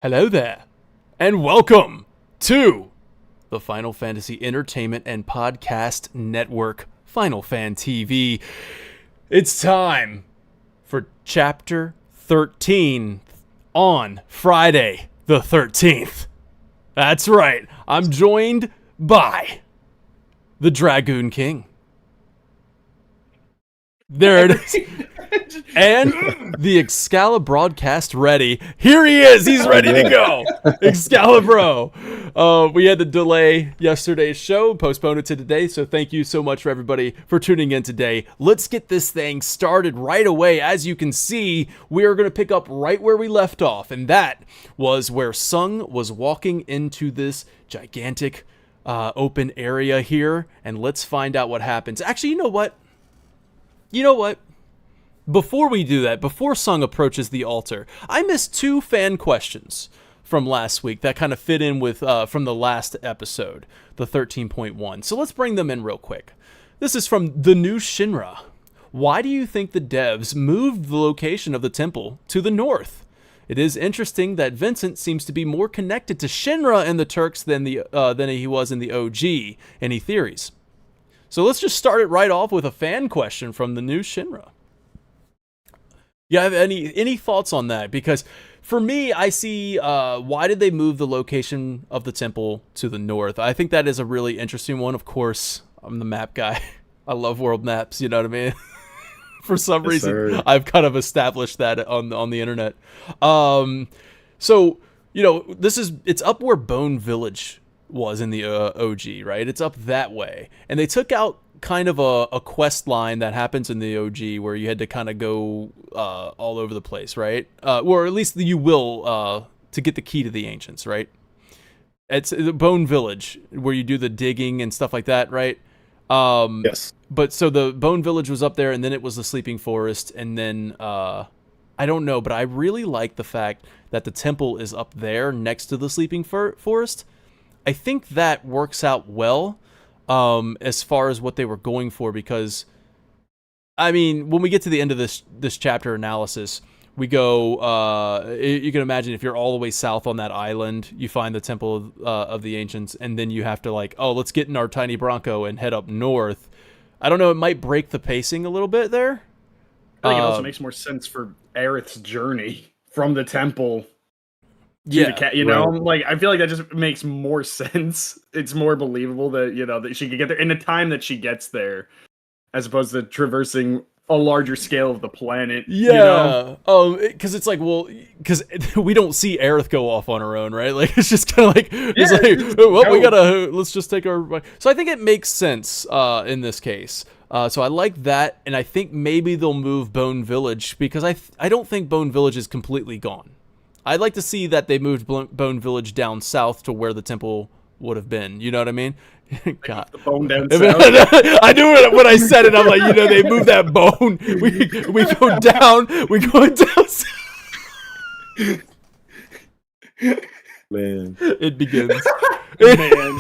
Hello there, and welcome to the Final Fantasy Entertainment and Podcast Network, Final Fan TV. It's time for Chapter 13 on Friday the 13th. That's right, I'm joined by the Dragoon King. There it is. And the Excalibur broadcast ready. Here he is. He's ready to go. Excalibur. We had to delay yesterday's show, postpone it to today. So thank you so much for everybody for tuning in today. Let's get this thing started right away. As you can see, we are going to pick up right where we left off. And that was where Sung was walking into this gigantic open area here. And let's find out what happens. Actually, you know what? Before we do that, before Sung approaches the altar, I missed two fan questions from last week that kind of fit in with from the last episode, the 13.1. So let's bring them in real quick. This is from the new Shinra. Why do you think the devs moved the location of the temple to the north? It is interesting that Vincent seems to be more connected to Shinra and the Turks than he was in the OG. Any theories? So let's just start it right off with a fan question from the new Shinra. You have any thoughts on that? Because for me, I see why did they move the location of the temple to the north? I think that is a really interesting one. Of course, I'm the map guy. I love world maps, you know what I mean? For some reason, sir. I've kind of established that on the internet. So, you know, it's up where Bone Village was in the OG, right? It's up that way. And they took out kind of a quest line that happens in the OG where you had to kind of go all over the place, right? Or at least you will to get the key to the ancients, right? It's the Bone Village where you do the digging and stuff like that, right? Yes. But so the Bone Village was up there, and then it was the Sleeping Forest, and then I don't know, but I really like the fact that the temple is up there next to the Sleeping Forest. I think that works out well as far as what they were going for, because, I mean, when we get to the end of this chapter analysis, we go, you can imagine if you're all the way south on that island, you find the Temple of the Ancients, and then you have to let's get in our tiny Bronco and head up north. I don't know, it might break the pacing a little bit there. I think it also makes more sense for Aerith's journey from the temple to the cat, right. I feel like that just makes more sense. It's more believable that, that she could get there in the time that she gets there, as opposed to traversing a larger scale of the planet. Yeah. Oh, because it's because we don't see Aerith go off on her own, right? Like, it's just kind of let's just take our... So I think it makes sense in this case. So I like that, and I think maybe they'll move Bone Village, because I don't think Bone Village is completely gone. I'd like to see that they moved Bone Village down south to where the temple would have been. You know what I mean? God. The bone down south. I knew it when I said it. I'm like, they moved that bone. We go down. We go down south. Man. It begins. Man.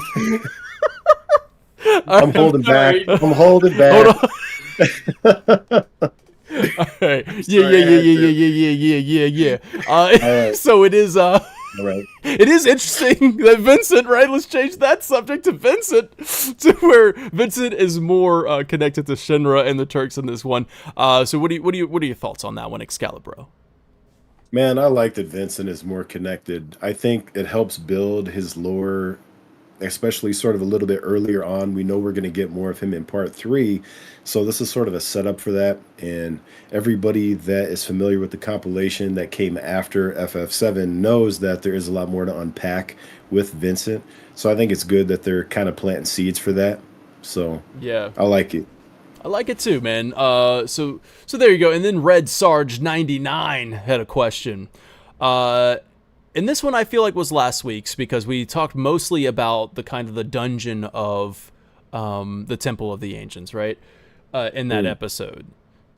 I'm holding back. I'm holding back. Hold on. All right. Yeah. Right. So it is. All right. It is interesting that Vincent, right? Let's change that subject to Vincent, to where Vincent is more connected to Shinra and the Turks in this one. So what are your thoughts on that one, Excalibur? Man, I like that Vincent is more connected. I think it helps build his lore, especially sort of a little bit earlier on. We know we're going to get more of him in part 3, so this is sort of a setup for that. And everybody that is familiar with the compilation that came after FF7 knows that there is a lot more to unpack with Vincent. So I think it's good that they're kind of planting seeds for that. So yeah, I like it. I like it too, man. So there you go. And then Red Sarge 99 had a question. And this one I feel like was last week's, because we talked mostly about the kind of the dungeon of the Temple of the Ancients, right? In that episode.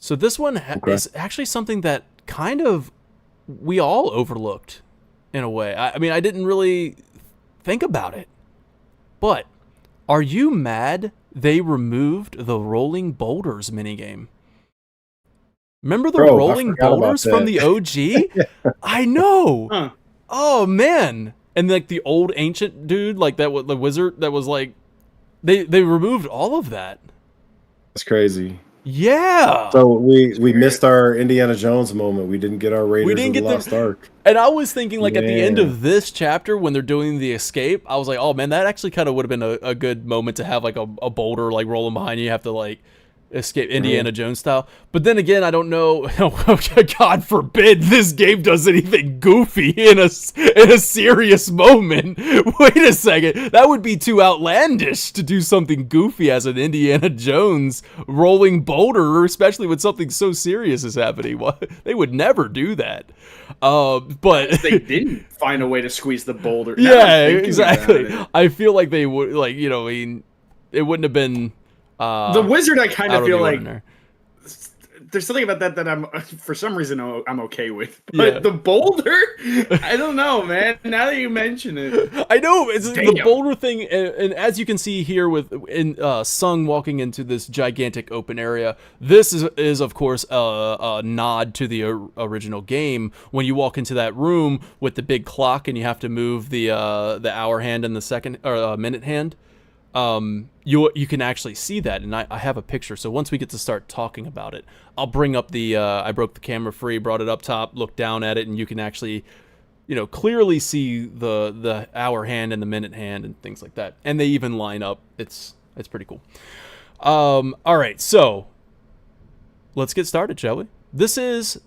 So this one is actually something that kind of we all overlooked in a way. I mean, I didn't really think about it. But are you mad they removed the Rolling Boulders minigame? Remember the Rolling Boulders from the OG? I know. Huh. Oh man. And like the old ancient dude, like that the wizard that was like they removed all of that. That's crazy. Yeah. So we missed our Indiana Jones moment. We didn't get our Raiders of the Lost Ark. And I was thinking, like, at the end of this chapter, when they're doing the escape, I was like, oh, man, that actually kind of would have been a good moment to have, like, a boulder, like, rolling behind you. You have to, like, escape Indiana Jones style. But then again, I don't know. God forbid this game does anything goofy in a serious moment. Wait a second. That would be too outlandish to do something goofy as an Indiana Jones rolling boulder, especially when something so serious is happening. They would never do that. But they didn't find a way to squeeze the boulder. Yeah, exactly. I feel like they would, like, you know, I mean, it wouldn't have been. The wizard, I kind of feel like there's something about that I'm, for some reason, I'm okay with. But the boulder, I don't know, man. Now that you mention it, I know it's the boulder thing, and as you can see here with Sung walking into this gigantic open area, this is of course a nod to the original game. When you walk into that room with the big clock, and you have to move the hour hand and the second or minute hand. You can actually see that, and I have a picture. So once we get to start talking about it, I'll bring up the I broke the camera free, brought it up top, look down at it, and you can actually, you know, clearly see the hour hand and the minute hand and things like that. And they even line up. It's pretty cool. All right, so let's get started, shall we? This is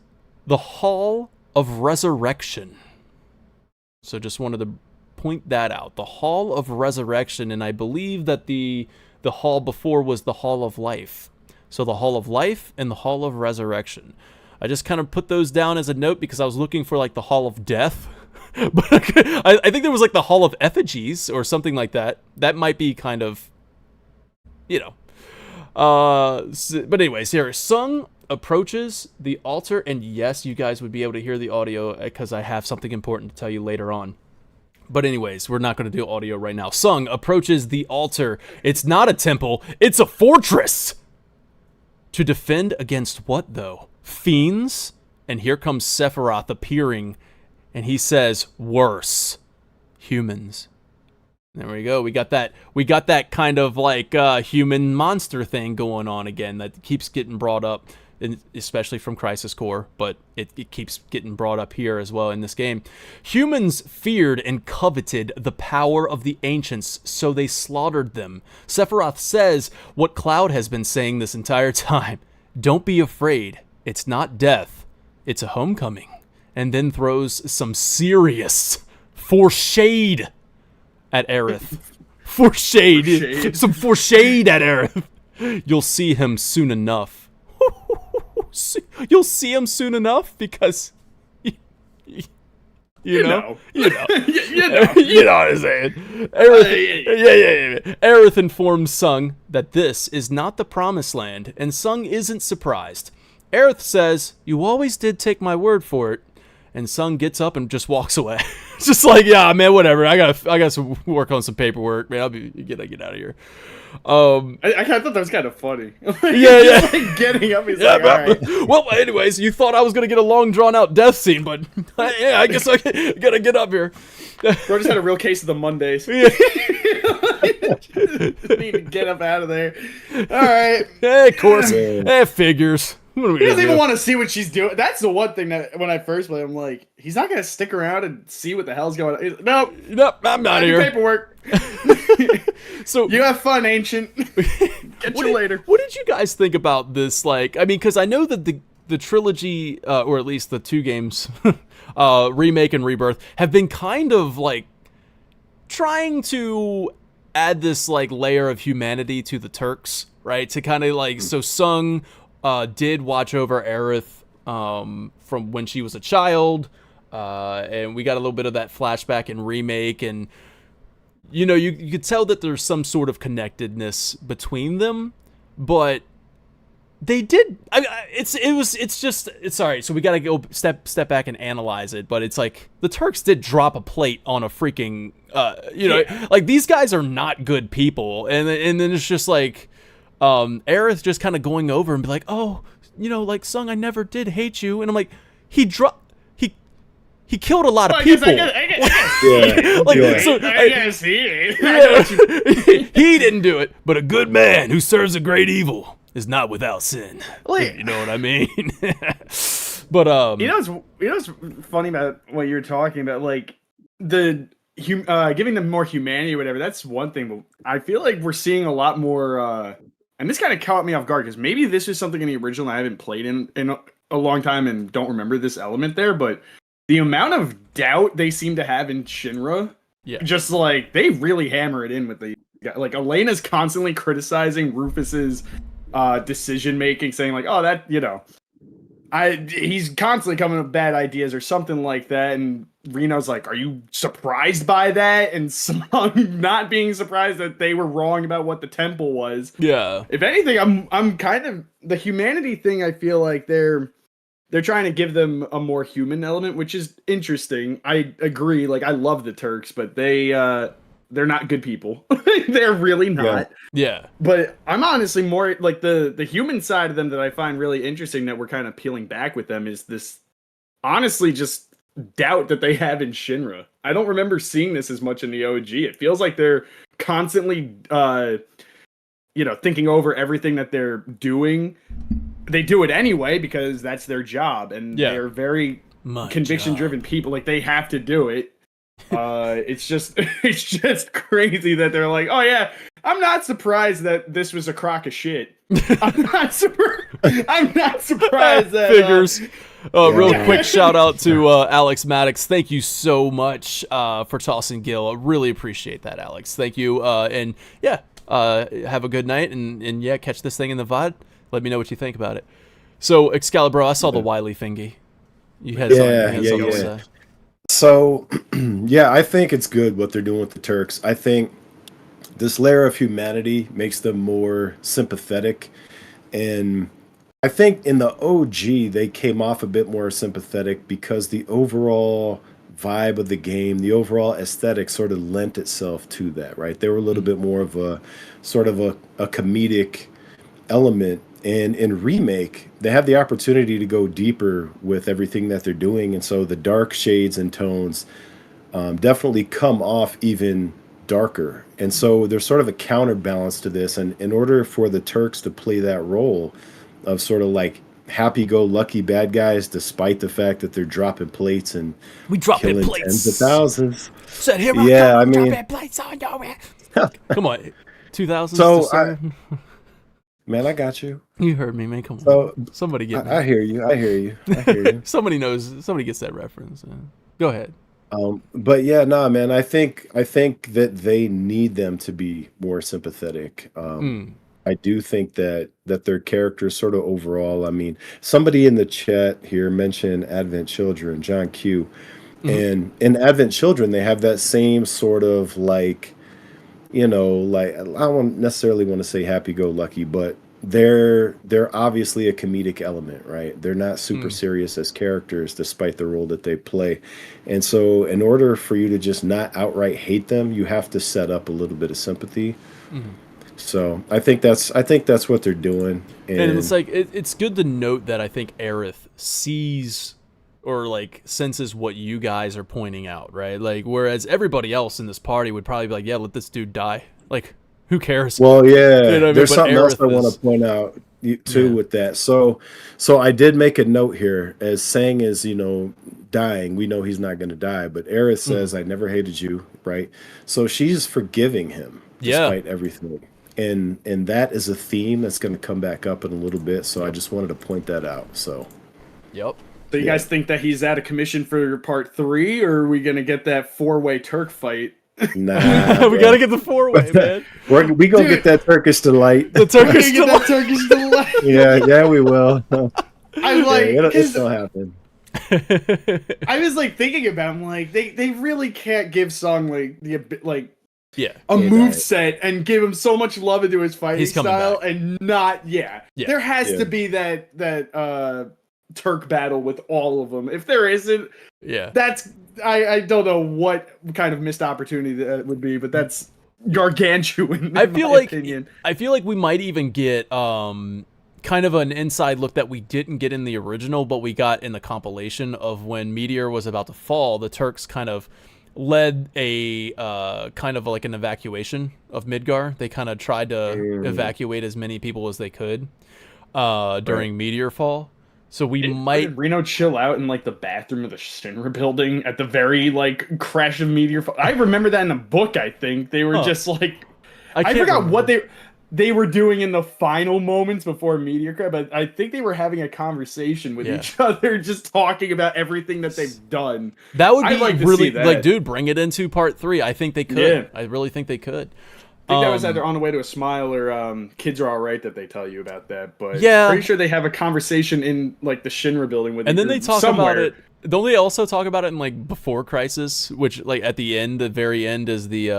the Hall of Resurrection. So just wanted to point that out. The Hall of Resurrection, and I believe that the hall before was the Hall of Life. So the Hall of Life and the Hall of Resurrection. I just kind of put those down as a note because I was looking for like the Hall of Death. But I think there was like the Hall of Effigies or something like that. That might be kind of, you know. But anyways, here, Sung approaches the altar, and yes, you guys would be able to hear the audio because I have something important to tell you later on. But anyways, we're not going to do audio right now. Sung approaches the altar. It's not a temple, it's a fortress! To defend against what, though? Fiends? And here comes Sephiroth appearing, and he says, worse. Humans. There we go. We got that kind of like human monster thing going on again that keeps getting brought up, especially from Crisis Core, but it keeps getting brought up here as well in this game. Humans feared and coveted the power of the ancients, so they slaughtered them. Sephiroth says what Cloud has been saying this entire time. Don't be afraid. It's not death. It's a homecoming. And then throws some serious foreshade at Aerith. Foreshade. Some foreshade at Aerith. You'll see him soon enough. You'll see him soon enough because you know you know what I'm saying. Aerith informs Sung that this is not the promised land, and Sung isn't surprised. Aerith says, "You always did take my word for it," and Sung gets up and just walks away. Just like, yeah, man, whatever. I got to work on some paperwork, man. I'll get out of here. I thought that was kind of funny. Yeah. Like getting up, he's like, all right. Well, anyways, you thought I was gonna get a long, drawn-out death scene, but yeah, I guess I gotta get up here. Bro just had a real case of the Mondays. Yeah. Need to get up out of there. All right. Hey, of course. Hey, figures. He doesn't even want to see what she's doing. That's the one thing that when I first played, I'm like, he's not gonna stick around and see what the hell's going on. Nope, I'm not here. Paperwork. So you have fun, Ancient. Get you later. What did you guys think about this? Like, I mean, because I know that the trilogy, or at least the two games, Remake and Rebirth, have been kind of like trying to add this like layer of humanity to the Turks, right? To kind of like, so Sung did watch over Aerith from when she was a child, and we got a little bit of that flashback in Remake, and you know, you could tell that there's some sort of connectedness between them, but they did. It's sorry. So we got to go step back and analyze it, but it's like the Turks did drop a plate on a freaking, like these guys are not good people, and then it's just like. Aerith just kind of going over and be like, oh, you know, like, Sung, I never did hate you. And I'm like, he he killed a lot of people. He didn't do it, but a good man who serves a great evil is not without sin. You know what I mean? But you know what's funny about what you're talking about, like the giving them more humanity or whatever. That's one thing, but I feel like we're seeing a lot more. And this kind of caught me off guard because maybe this is something in the original I haven't played in a long time and don't remember this element there, but the amount of doubt they seem to have in Shinra, just like they really hammer it in with the like Elena's constantly criticizing Rufus's decision making, saying like, oh, that, you know, he's constantly coming up with bad ideas or something like that, and Reno's like, are you surprised by that? And Smug not being surprised that they were wrong about what the temple was. Yeah. If anything, I'm kind of the humanity thing. I feel like they're trying to give them a more human element, which is interesting. I agree. Like, I love the Turks, but they're not good people. They're really not. Yeah. But I'm honestly more like the human side of them that I find really interesting that we're kind of peeling back with them is this, honestly, just doubt that they have in Shinra. I don't remember seeing this as much in the OG. It feels like they're constantly, thinking over everything that they're doing. They do it anyway because that's their job, and they're very conviction-driven people. Like, they have to do it. It's just crazy that they're like, oh yeah, I'm not surprised that this was a crock of shit. I'm not surprised that figures. Real quick shout out to Alex Maddox. Thank you so much for tossing Gil. I really appreciate that, Alex. Thank you. And have a good night, and catch this thing in the VOD. Let me know what you think about it. So, Excalibur, I saw the Wily thingy. You had something to say. So, I think it's good what they're doing with the Turks. I think this layer of humanity makes them more sympathetic. And I think in the OG, they came off a bit more sympathetic because the overall vibe of the game, the overall aesthetic sort of lent itself to that, right? They were a little bit more of a sort of a comedic element. And in Remake, they have the opportunity to go deeper with everything that they're doing. And so the dark shades and tones definitely come off even darker. And so there's sort of a counterbalance to this. And in order for the Turks to play that role of sort of like happy-go-lucky bad guys, despite the fact that they're dropping plates and killing tens of thousands. Said, here I mean, dropping plates on your come on, 2000s. So man, I got you. You heard me, man. Come on. So, somebody get me. I hear you. Somebody knows. Somebody gets that reference. Go ahead. But yeah, nah, man. I think that they need them to be more sympathetic. I do think that their characters sort of overall. I mean, somebody in the chat here mentioned Advent Children, John Q, and in Advent Children they have that same sort of like, like I don't necessarily want to say happy-go-lucky, but they're obviously a comedic element, right? They're not super serious as characters, despite the role that they play. And so, in order for you to just not outright hate them, you have to set up a little bit of sympathy. So I think that's what they're doing. And it's like it's good to note that I think Aerith sees or like senses what you guys are pointing out, right? Like, whereas everybody else in this party would probably be like, yeah, let this dude die. Like, who cares? Well, yeah, you know there's something else I want to point out too with that. So I did make a note here as saying is, dying. We know he's not going to die, but Aerith says, I never hated you, right? So she's forgiving him despite everything. And that is a theme that's going to come back up in a little bit. So I just wanted to point that out. So, yep. So you guys think that he's out of commission for part 3, or are we going to get that 4-way Turk fight? Nah, we got to get the 4-way, man. We gonna get that Turkish delight. The Turkish delight. Yeah, we will. I'm like, it'll still happen. I was like thinking about him, like they really can't give Song like a move set and give him so much love into his fighting style and not there has to be that Turk battle with all of them. If there isn't, that's I don't know what kind of missed opportunity that would be, but that's gargantuan. I feel like we might even get kind kind of an inside look that we didn't get in the original, but we got in the compilation of when Meteor was about to fall. The Turks kind of led a kind of like an evacuation of Midgar. They kind of tried to evacuate as many people as they could during Meteor fall. So did Reno chill out in like the bathroom of the Shinra building at the very like crash of Meteor fall? I remember that in the book. I think they were just like I forgot what they were doing in the final moments before Meteor crash, but I think they were having a conversation with each other, just talking about everything that they've done. That would be like really like, dude, bring it into part 3. I think they could. Yeah. I really think they could. I think that was either On the Way to a Smile or Kids Are Alright that they tell you about that. But pretty sure they have a conversation in like the Shinra building with and then they talk about it. Don't they also talk about it in like Before Crisis, which like at the end, the very end is the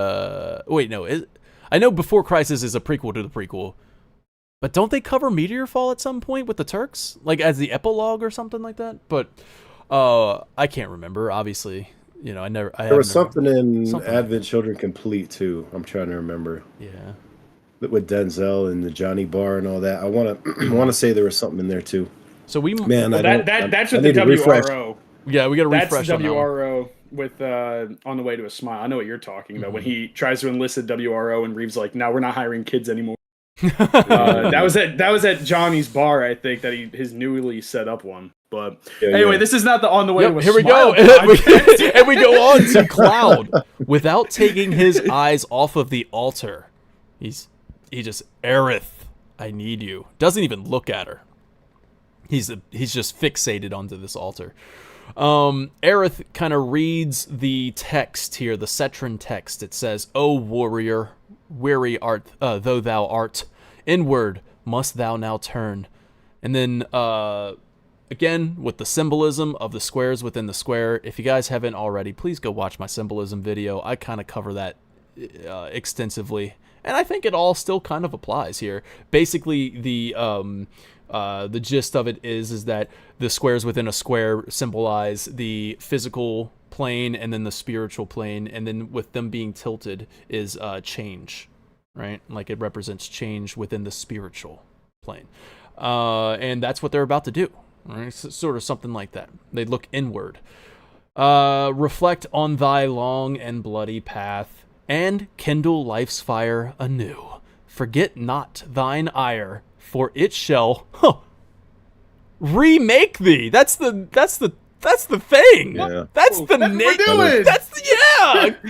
I know Before Crisis is a prequel to the prequel. But don't they cover Meteor Fall at some point with the Turks? Like as the epilogue or something like that? But I can't remember, obviously. You know, there was something in Advent Children Complete too. I'm trying to remember. Yeah, with Denzel and the Johnny Bar and all that. I want to say there was something in there too. So that's with the WRO. Yeah, we got to refresh. That's WRO with On the Way to a Smile. I know what you're talking about when he tries to enlist the WRO and Reeves like, "No, we're not hiring kids anymore." That was at Johnny's bar, I think, that his newly set up one. But anyway, this is not the On the Way to a Here Smile. We go. And we go on to Cloud without taking his eyes off of the altar. He just, Aerith, I need you. Doesn't even look at her. He's just fixated onto this altar. Aerith kind of reads the text here, the Cetran text. It says, "O warrior, weary art though thou art, inward must thou now turn." And then again, with the symbolism of the squares within the square, if you guys haven't already, please go watch my symbolism video. I kind of cover that extensively, and I think it all still kind of applies here. Basically, the gist of it is that the squares within a square symbolize the physical plane and then the spiritual plane, and then with them being tilted is change, right? Like it represents change within the spiritual plane, and that's what they're about to do. Right? Sort of something like that. They look inward. Reflect on thy long and bloody path, and kindle life's fire anew. Forget not thine ire, for it shall remake thee. That's the thing. Yeah. That's the name. That's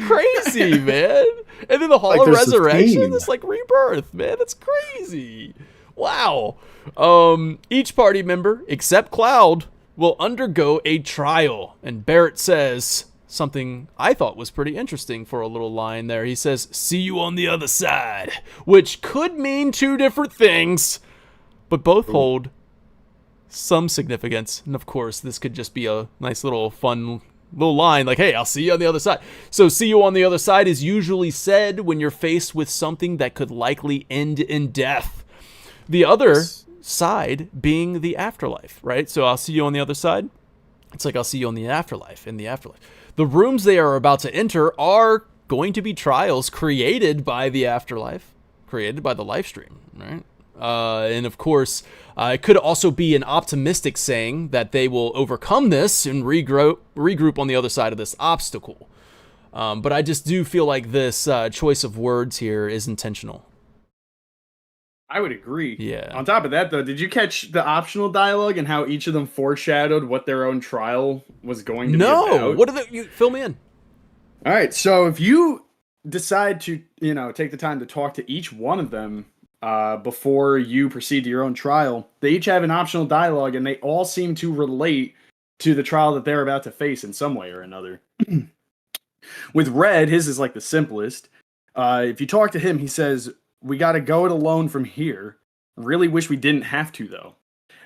crazy, man. And then the Hall of Resurrection. It's like rebirth, man. That's crazy. Wow. Each party member, except Cloud, will undergo a trial. And Barrett says something I thought was pretty interesting for a little line there. He says, "See you on the other side," which could mean two different things, but both hold some significance. And of course, this could just be a nice little fun little line like, "Hey, I'll see you on the other side." So "see you on the other side" is usually said when you're faced with something that could likely end in death. The other side being the afterlife, right? So "I'll see you on the other side." It's like, "I'll see you on the afterlife, in the afterlife." The rooms they are about to enter are going to be trials created by the afterlife, created by the life stream, right? And of course, it could also be an optimistic saying that they will overcome this and regroup on the other side of this obstacle. But I just do feel like this choice of words here is intentional. I would agree. Yeah. On top of that, though, did you catch the optional dialogue and how each of them foreshadowed what their own trial was going to be about? No. What are you fill me in? All right. So if you decide to, take the time to talk to each one of them before you proceed to your own trial, they each have an optional dialogue, and they all seem to relate to the trial that they're about to face in some way or another. With Red, his is like the simplest. If you talk to him, he says, "We got to go it alone from here. Really wish we didn't have to, though."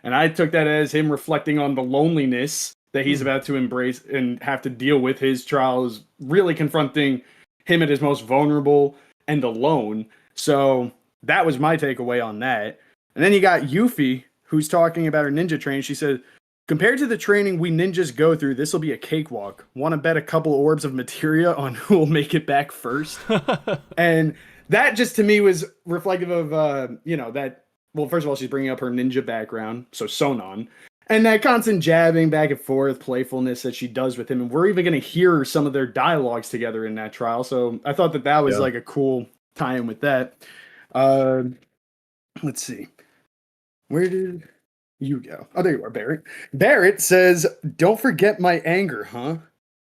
And I took that as him reflecting on the loneliness that he's about to embrace and have to deal with. His trial is really confronting him at his most vulnerable and alone. So that was my takeaway on that. And then you got Yuffie, who's talking about her ninja training. She said, "Compared to the training we ninjas go through, this will be a cakewalk. Want to bet a couple orbs of materia on who will make it back first?" And that just to me was reflective of, that well, first of all, she's bringing up her ninja background, so Sonon, and that constant jabbing back and forth, playfulness that she does with him, and we're even going to hear some of their dialogues together in that trial. So I thought that was like a cool tie-in with that. Let's see, where did you go? Oh, there you are, Barrett. Barrett says, "Don't forget my anger, huh?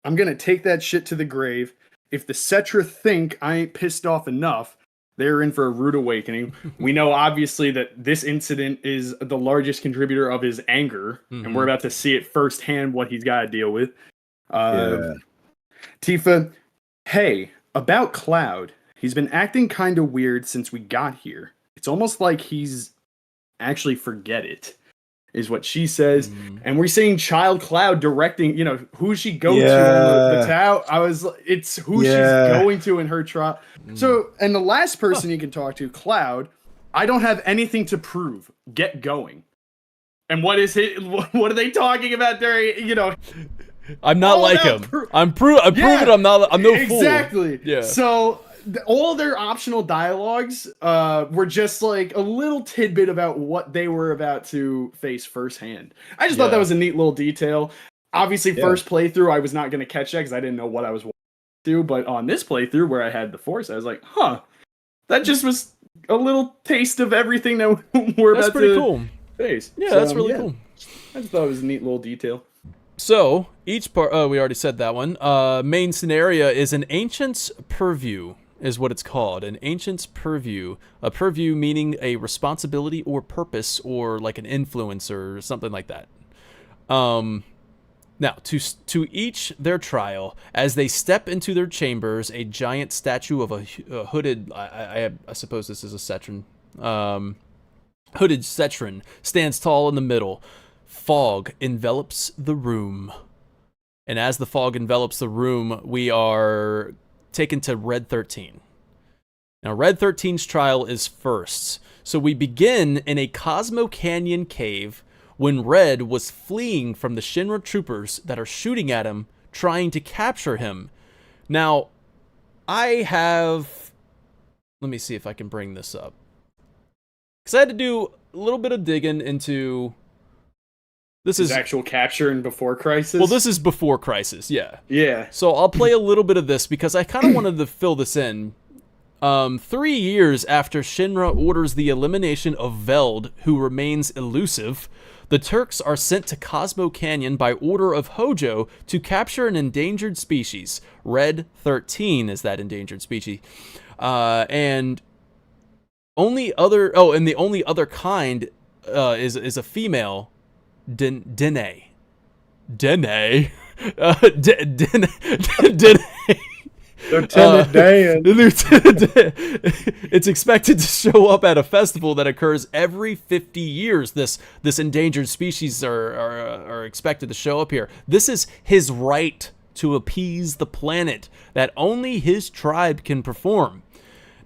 I'm going to take that shit to the grave. If the Cetra think I ain't pissed off enough, they're in for a rude awakening." We know, obviously, that this incident is the largest contributor of his anger, and we're about to see it firsthand what he's got to deal with. Tifa, hey, about Cloud. He's been acting kind of weird since we got here. It's almost like he's actually forget it, is what she says. And we're seeing Child Cloud directing, who she go to on the tower. It's who she's going to in her trial. So, and the last person you can talk to, Cloud, I don't have anything to prove. Get going. And what are they talking about during, I'm not like him. I'm proven I'm no fool. Exactly. Yeah. So all their optional dialogues were just like a little tidbit about what they were about to face firsthand. I just thought that was a neat little detail. Obviously, first playthrough, I was not going to catch that because I didn't know what I was do. But on this playthrough where I had the Force, I was like, that just was a little taste of everything that we're about to face. That's pretty cool. Yeah, that's really cool. I just thought it was a neat little detail. So, each part, we already said that one. Main scenario is an Ancient's Purview, is what it's called. An Ancient's Purview. A purview meaning a responsibility or purpose or like an influence or something like that. Now, to each their trial, as they step into their chambers, a giant statue of a hooded, I suppose this is a Cetran, hooded Cetran stands tall in the middle. Fog envelops the room. And as the fog envelops the room, we are taken to Red 13. Now, Red 13's trial is first. So we begin in a Cosmo Canyon cave when Red was fleeing from the Shinra troopers that are shooting at him, trying to capture him. Now, let me see if I can bring this up. Because I had to do a little bit of digging into... This is actual capture and before Crisis? Well, this is before Crisis, yeah. Yeah. So I'll play a little bit of this because I kind of wanted to fill this in. 3 years after Shinra orders the elimination of Veld, who remains elusive, the Turks are sent to Cosmo Canyon by order of Hojo to capture an endangered species. Red 13 is that endangered species. And the only other kind is a female, Dene. Lieutenant Dan. It's expected to show up at a festival that occurs every 50 years. This endangered species are expected to show up here. This is his right to appease the planet that only his tribe can perform.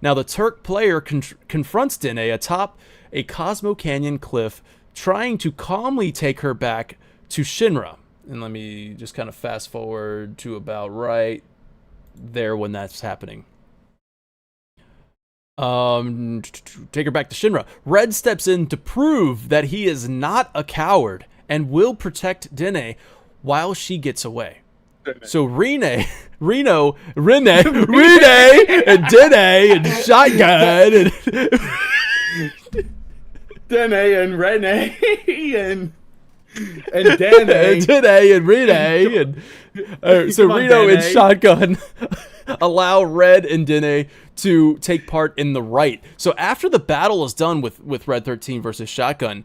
Now, the Turk player confronts Dene atop a Cosmo Canyon cliff, trying to calmly take her back to Shinra. And let me just kind of fast forward to about right there when that's happening. Take her back to Shinra. Red steps in to prove that he is not a coward and will protect Dene while she gets away. So Rene, and Dene, and Shotgun, and Dene and Rene, and Dene, and Rene, and so Reno and Shotgun allow Red and Dene to take part in the rite. So after the battle is done with Red 13 versus Shotgun,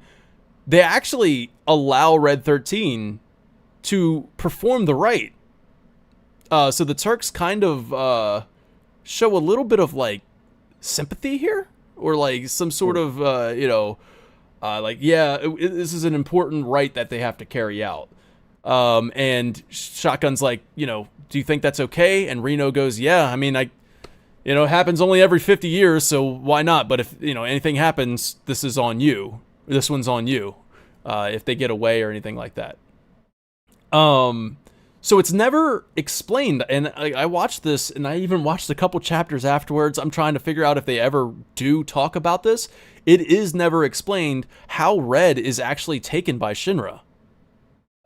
they actually allow Red 13 to perform the rite. So the Turks kind of show a little bit of like sympathy here, or like some sort of this is an important rite that they have to carry out. And Shotgun's like, do you think that's okay? And Reno goes, yeah, I mean, it happens only every 50 years, so why not? But if anything happens, this is on you. This one's on you. If they get away or anything like that. So it's never explained, and I watched this, and I even watched a couple chapters afterwards. I'm trying to figure out if they ever do talk about this. It is never explained how Red is actually taken by Shinra.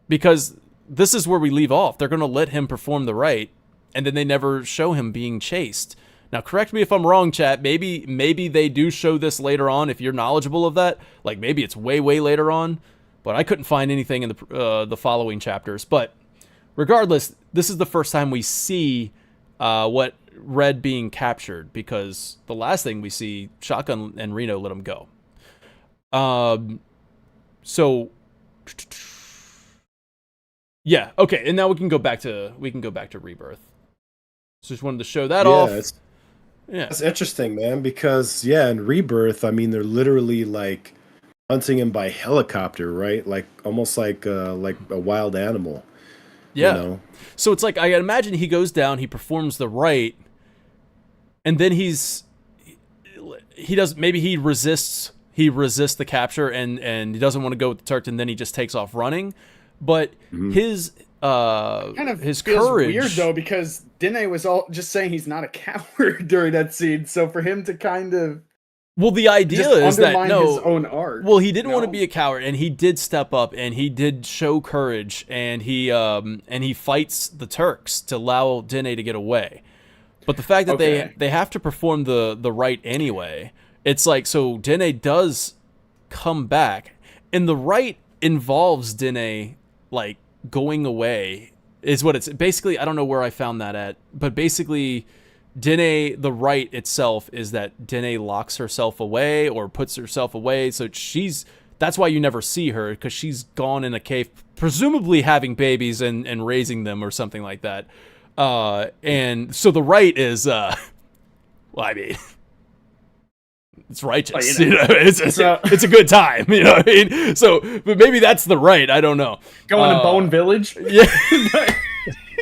Because this is where we leave off. They're going to let him perform the rite, and then they never show him being chased. Now, correct me if I'm wrong, chat. Maybe they do show this later on if you're knowledgeable of that. Like, maybe it's way, way later on. But I couldn't find anything in the following chapters. But regardless, this is the first time we see what Red being captured, because the last thing we see, Shotgun and Reno let him go. So yeah, okay, and now we can go back to Rebirth. So just wanted to show that off. It's interesting, man, because in Rebirth, I mean, they're literally like hunting him by helicopter, right? Like almost like a wild animal. Yeah. You know? So it's like, I imagine he goes down, he performs the rite, and then he resists the capture and he doesn't want to go with the Turk, and then he just takes off running. But his his courage, weird though, because Dene was all just saying he's not a coward during that scene. So for him to kind of the idea is that his own art. Well, he didn't want to be a coward, and he did step up and he did show courage, and he fights the Turks to allow Dene to get away. But the fact that they have to perform the rite anyway, it's like, so Dene does come back, and the rite involves Dene like going away is what it's basically. I don't know where I found that at, but basically Dene, the rite itself is that Dene locks herself away or puts herself away, so that's why you never see her, because she's gone in a cave, presumably having babies and raising them or something like that. And so the rite is well, I mean, it's righteous. It's a good time. You know what I mean? So, but maybe that's the rite. I don't know. Going to Bone Village? Yeah.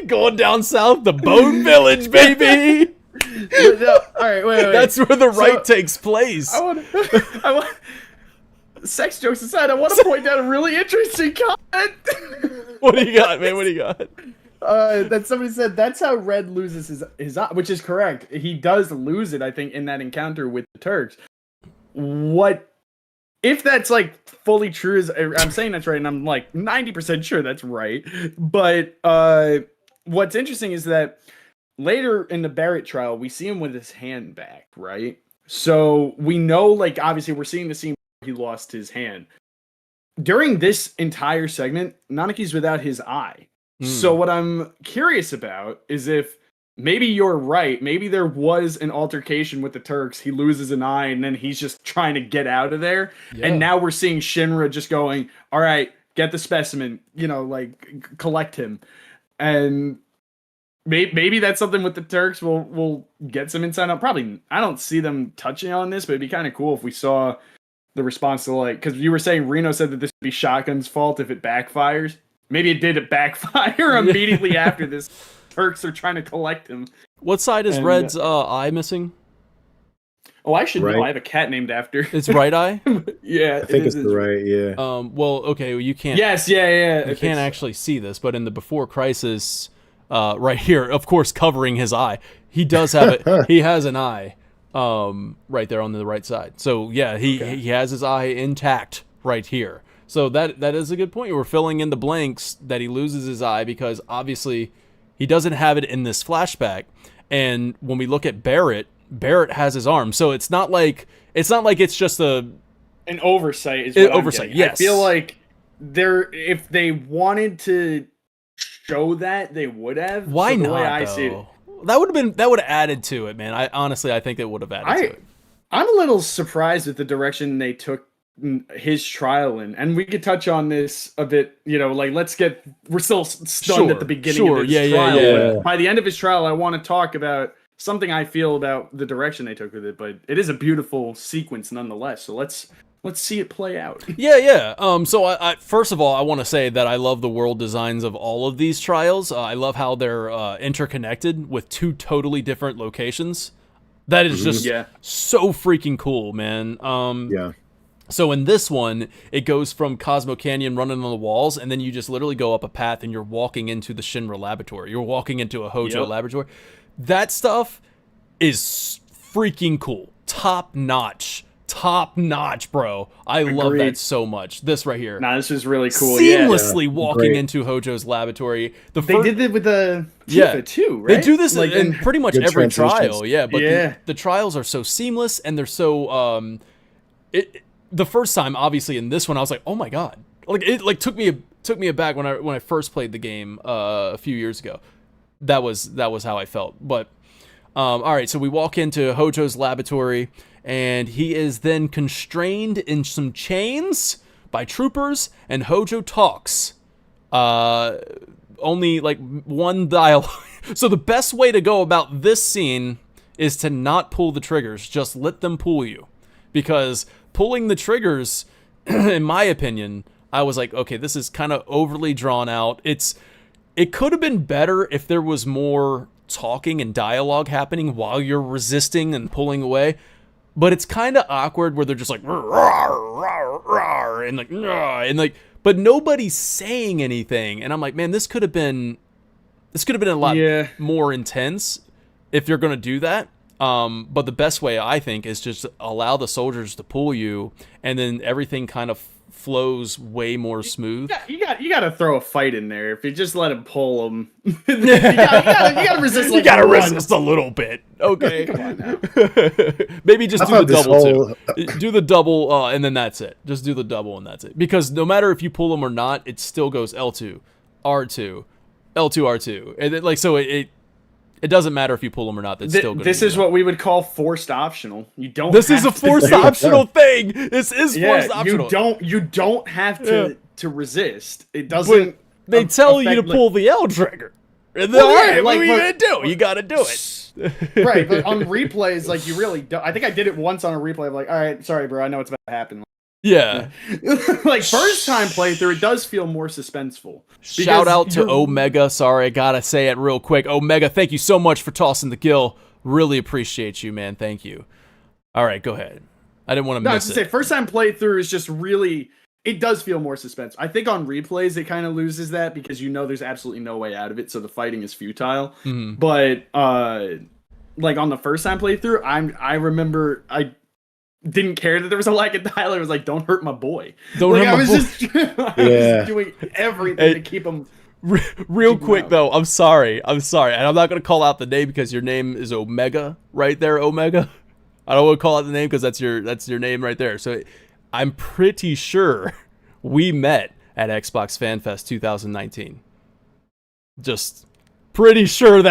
Going down south to Bone Village, baby. No, all right, wait. That's where the rite takes place. I want. Sex jokes aside, I want to point out a really interesting comment. What do you got, man? What do you got? That somebody said that's how Red loses his eye, which is correct. He does lose it, I think, in that encounter with the Turks. What if that's like fully true? I'm saying that's right, and I'm like 90% sure that's right. But what's interesting is that later in the Barrett trial, we see him with his hand back, right? So we know, like, obviously, we're seeing the scene where he lost his hand. During this entire segment, Nanaki's without his eye. So what I'm curious about is if maybe you're right. Maybe there was an altercation with the Turks. He loses an eye, and then he's just trying to get out of there. Yeah. And now we're seeing Shinra just going, all right, get the specimen, like, collect him. And maybe that's something with the Turks. We'll get some insight on. Probably, I don't see them touching on this, but it'd be kind of cool if we saw the response to, like, because you were saying Reno said that this would be Shotgun's fault if it backfires. Maybe it did backfire immediately after this. Turks are trying to collect him. What side is Red's eye missing? Oh, I should know. I have a cat named after. It's right eye? Yeah. I think it's the right, yeah. Well, okay, you can't... Yes, yeah. You can't actually see this, but in the Before Crisis, right here, of course, covering his eye, he does have it. He has an eye right there on the right side. So, yeah, he has his eye intact right here. So that is a good point. We're filling in the blanks that he loses his eye because obviously he doesn't have it in this flashback. And when we look at Barrett has his arm. So it's not like it's just an oversight. Is what oversight. Yes. I feel like if they wanted to show that, they would have. Why not? The way I see it, that would have added to it, man. I think it would have added to it. I'm a little surprised with the direction they took his trial in, and we could touch on this a bit, like we're still stunned at the beginning of his trial. Yeah. By the end of his trial, I want to talk about something I feel about the direction they took with it, but it is a beautiful sequence nonetheless. So let's see it play out. Yeah. So I first of all, I want to say that I love the world designs of all of these trials. I love how they're interconnected with two totally different locations. That is just so freaking cool, man. So in this one, it goes from Cosmo Canyon running on the walls, and then you just literally go up a path and you're walking into the Shinra laboratory. You're walking into a Hojo laboratory. That stuff is freaking cool. Top notch, bro. I love that so much. This right here. Nah, this is really cool. Seamlessly walking into Hojo's laboratory. They did it with the Tifa too, right? They do this in pretty much every trial. Yeah, but yeah. The trials are so seamless, and they're so the first time, obviously, in this one, I was like, "Oh my god!" Like it took me aback when I first played the game a few years ago. That was how I felt. But all right, so we walk into Hojo's laboratory, and he is then constrained in some chains by troopers, and Hojo talks. Only like one dialogue. So the best way to go about this scene is to not pull the triggers. Just let them pull you, because pulling the triggers, in my opinion, I was like, okay, this is kind of overly drawn out. It could have been better if there was more talking and dialogue happening while you're resisting and pulling away. But it's kind of awkward where they're just like, rawr, rawr, rawr, and like, but nobody's saying anything. And I'm like, man, this could have been a lot more intense if you're going to do that. But the best way, I think, is just allow the soldiers to pull you, and then everything kind of flows way more smooth. You got to throw a fight in there. If you just let him pull them, you got to resist. You got to resist a little bit. Okay, come on now. Maybe just do the double too. Do the double, and then that's it. Just do the double, and that's it. Because no matter if you pull them or not, it still goes L2, R2, L2, R2, and then, like, so it doesn't matter if you pull them or not. That's still good. This is what we would call forced optional. You don't. This is a forced optional thing. This is forced optional. You don't have to resist. It doesn't. But they tell you to pull the L trigger. And then, all right, what are you gonna do? You got to do it. Right, but on replays, like, you really don't. I think I did it once on a replay. I'm like, all right, sorry, bro. I know what's about to happen. Yeah. Like, first time playthrough, it does feel more suspenseful. Shout out to Omega. Sorry, I gotta say it real quick. Omega, thank you so much for tossing the kill. Really appreciate you, man. Thank you. All right, go ahead. I didn't want to miss it. I was gonna say, first time playthrough is just really, it does feel more suspense. I think on replays, it kind of loses that because you know there's absolutely no way out of it, so the fighting is futile. Mm-hmm. But, like, on the first time playthrough, I remember I didn't care that there was a lack of dialogue. I was like, don't hurt my boy. Don't hurt my boy. I was doing everything to keep him. Real quick, though, I'm sorry. And I'm not going to call out the name because your name is Omega right there, Omega. I don't want to call out the name because that's your name right there. So I'm pretty sure we met at Xbox Fan Fest 2019. I'm pretty sure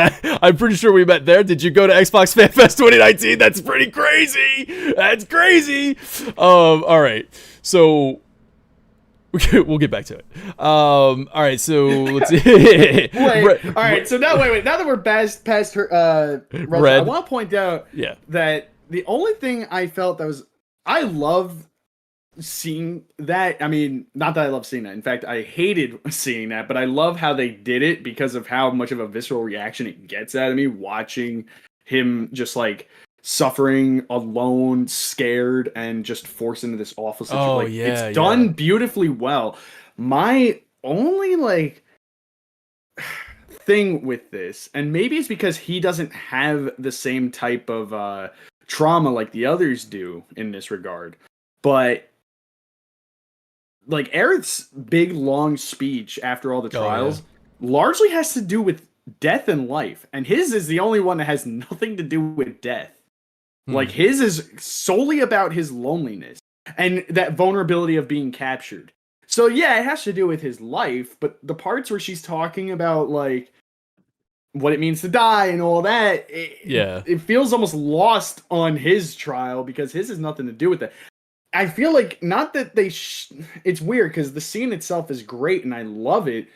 we met there. Did you go to Xbox Fan Fest 2019? That's pretty crazy. That's crazy. All right. So we'll get back to it. All right. So let's see. Wait. All right. So now that we're past her, Red, I want to point out that the only thing I felt I love seeing that. I mean, not that I love seeing that. In fact, I hated seeing that, but I love how they did it because of how much of a visceral reaction it gets out of me watching him just like suffering alone, scared, and just forced into this awful situation. It's done beautifully well. My only like thing with this, and maybe it's because he doesn't have the same type of trauma like the others do in this regard, but like Aerith's big long speech after all the trials largely has to do with death and life, and his is the only one that has nothing to do with death. Like, his is solely about his loneliness and that vulnerability of being captured. So yeah, it has to do with his life, but the parts where she's talking about like what it means to die and all that, it feels almost lost on his trial because his has nothing to do with that. I feel like, not that they it's weird because the scene itself is great and I love it,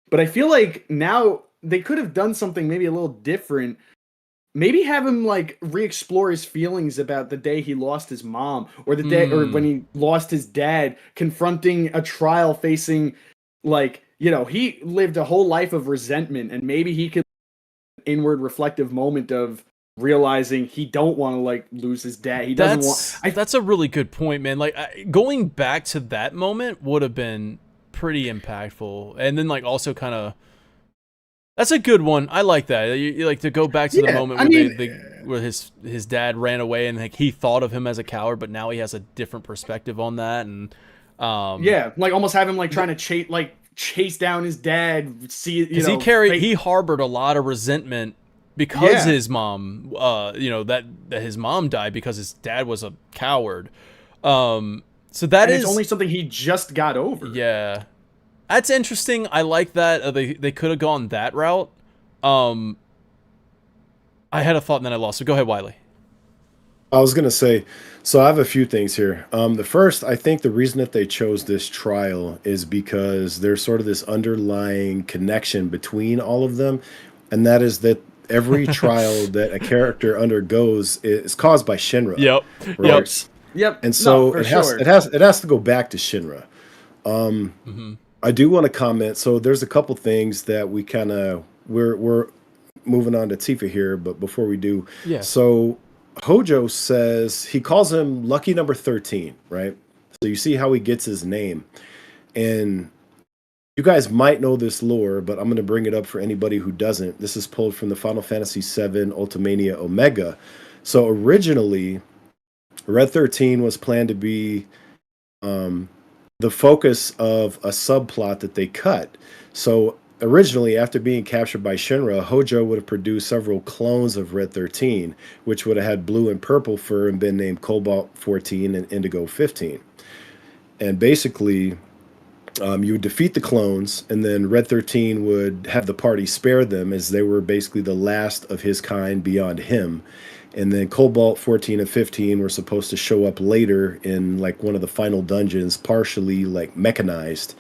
but I feel like now they could have done something maybe a little different. Maybe have him like re-explore his feelings about the day he lost his mom, or the day, or when he lost his dad, confronting a trial, facing like, you know, he lived a whole life of resentment, and maybe he could inward reflective moment of realizing he don't want to like lose his dad. He doesn't want. That's a really good point, man. Like going back to that moment would have been pretty impactful, and then like also kind of. That's a good one. I like that. You like to go back to the moment where where his dad ran away and like he thought of him as a coward, but now he has a different perspective on that, and like almost have him like trying to chase down his dad. See, because he harbored a lot of resentment because his mom, that his mom died because his dad was a coward. So it's only something he just got over. Yeah. That's interesting. I like that. They could have gone that route. I had a thought and then I lost it. Go ahead, Wiley. I was going to say, so I have a few things here. The first, I think the reason that they chose this trial is because there's sort of this underlying connection between all of them. And that is that every trial that a character undergoes is caused by Shinra. Yep. Right? Yep. And so it has to go back to Shinra. I do want to comment. So there's a couple things that we kind of we're moving on to Tifa here, but before we do, so Hojo says he calls him Lucky Number 13, right? So you see how he gets his name, and you guys might know this lore, but I'm going to bring it up for anybody who doesn't. This is pulled from the Final Fantasy VII Ultimania Omega. So originally, Red 13 was planned to be the focus of a subplot that they cut. So originally, after being captured by Shinra, Hojo would have produced several clones of Red 13, which would have had blue and purple fur and been named Cobalt 14 and Indigo 15. And basically, you would defeat the clones, and then Red 13 would have the party spare them as they were basically the last of his kind beyond him. And then Cobalt 14 and 15 were supposed to show up later in like one of the final dungeons, partially like mechanized,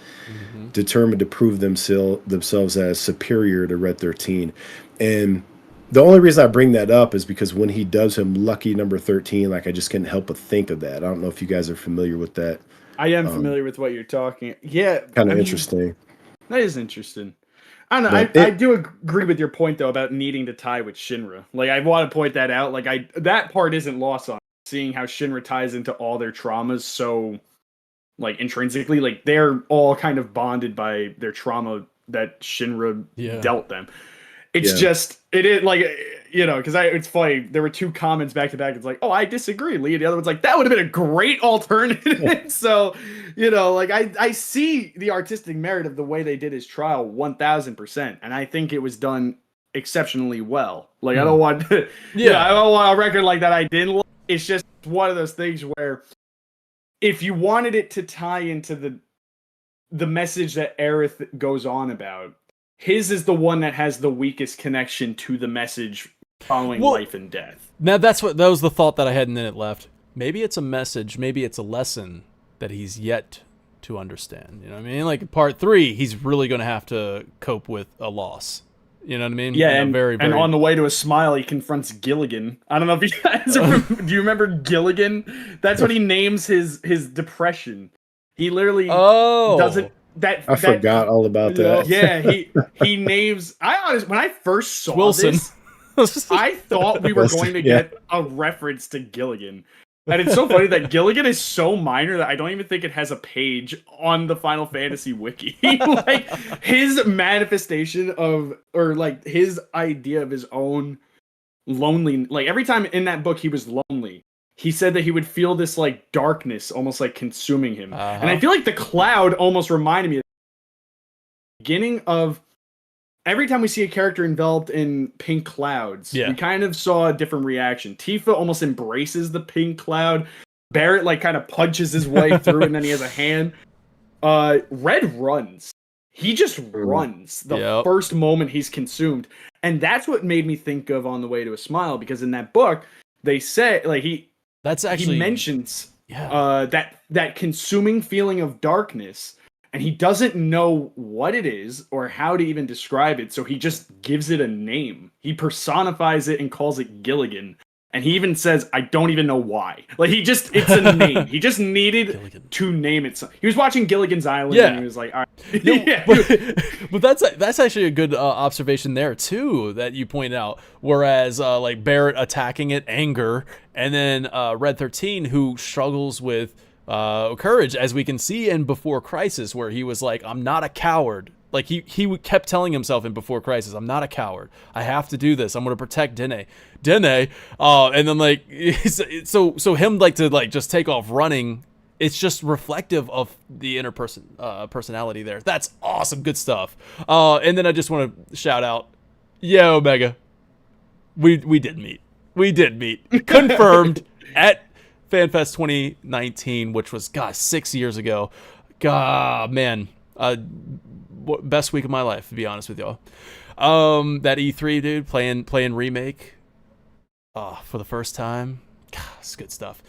determined to prove themselves as superior to Red 13. And the only reason I bring that up is because when he does him Lucky Number 13, like I just couldn't help but think of that. I don't know if you guys are familiar with that. I am familiar with what you're talking. Yeah. Kind of interesting. That is interesting. I don't know. I do agree with your point though about needing to tie with Shinra. Like I want to point that out. Like that part isn't lost on seeing how Shinra ties into all their traumas so like intrinsically. Like they're all kind of bonded by their trauma that Shinra dealt them. It's just it is like because it's funny. There were two comments back to back. It's like, oh, I disagree, Lee. And the other one's like, that would have been a great alternative. So, like I see the artistic merit of the way they did his trial 1000%, and I think it was done exceptionally well. Like I don't want, I don't want a record like that. I didn't. It's just one of those things where if you wanted it to tie into the message that Aerith goes on about. His is the one that has the weakest connection to the message following life and death. Now that was the thought that I had and then it left. Maybe it's a message, maybe it's a lesson that he's yet to understand. You know what I mean? Like part 3, he's really going to have to cope with a loss. You know what I mean? Yeah, and on the way to a smile, he confronts Gilligan. I don't know if you guys do you remember Gilligan? That's what he names his depression. He literally doesn't. I forgot all about that. Yeah, he names. When I first saw this, I thought we were going to get a reference to Gilligan, and it's so funny that Gilligan is so minor that I don't even think it has a page on the Final Fantasy wiki. Like his manifestation his idea of his own lonely. Like every time in that book he was lonely. He said that he would feel this like darkness almost like consuming him. And I feel like the cloud almost reminded me of the beginning of every time we see a character enveloped in pink clouds, we kind of saw a different reaction. Tifa almost embraces the pink cloud. Barrett like kind of punches his way through and then he has a hand. Red runs. He just runs the first moment he's consumed. And that's what made me think of On the Way to a Smile, because in that book, they say like he mentions that consuming feeling of darkness, and he doesn't know what it is or how to even describe it, so he just gives it a name. He personifies it and calls it Gilligan, And he even says, I don't even know why. Like, it's a name. He just needed to name it. He was watching Gilligan's Island, and he was like, all right. Yeah. But that's actually a good observation there, too, that you point out. Whereas, like, Barrett attacking it, anger, and then Red 13, who struggles with courage, as we can see in Before Crisis, where he was like, I'm not a coward. Like, he kept telling himself in Before Crisis, I'm not a coward. I have to do this. I'm going to protect Dene. And then, like, so him, like, to, like, just take off running, it's just reflective of the personality there. That's awesome. Good stuff. And then I just want to shout out, yeah, Omega. We did meet. We did meet. Confirmed at FanFest 2019, which was, 6 years ago. God, man. Best week of my life, to be honest with y'all. That E3 dude playing Remake for the first time. God, it's good stuff.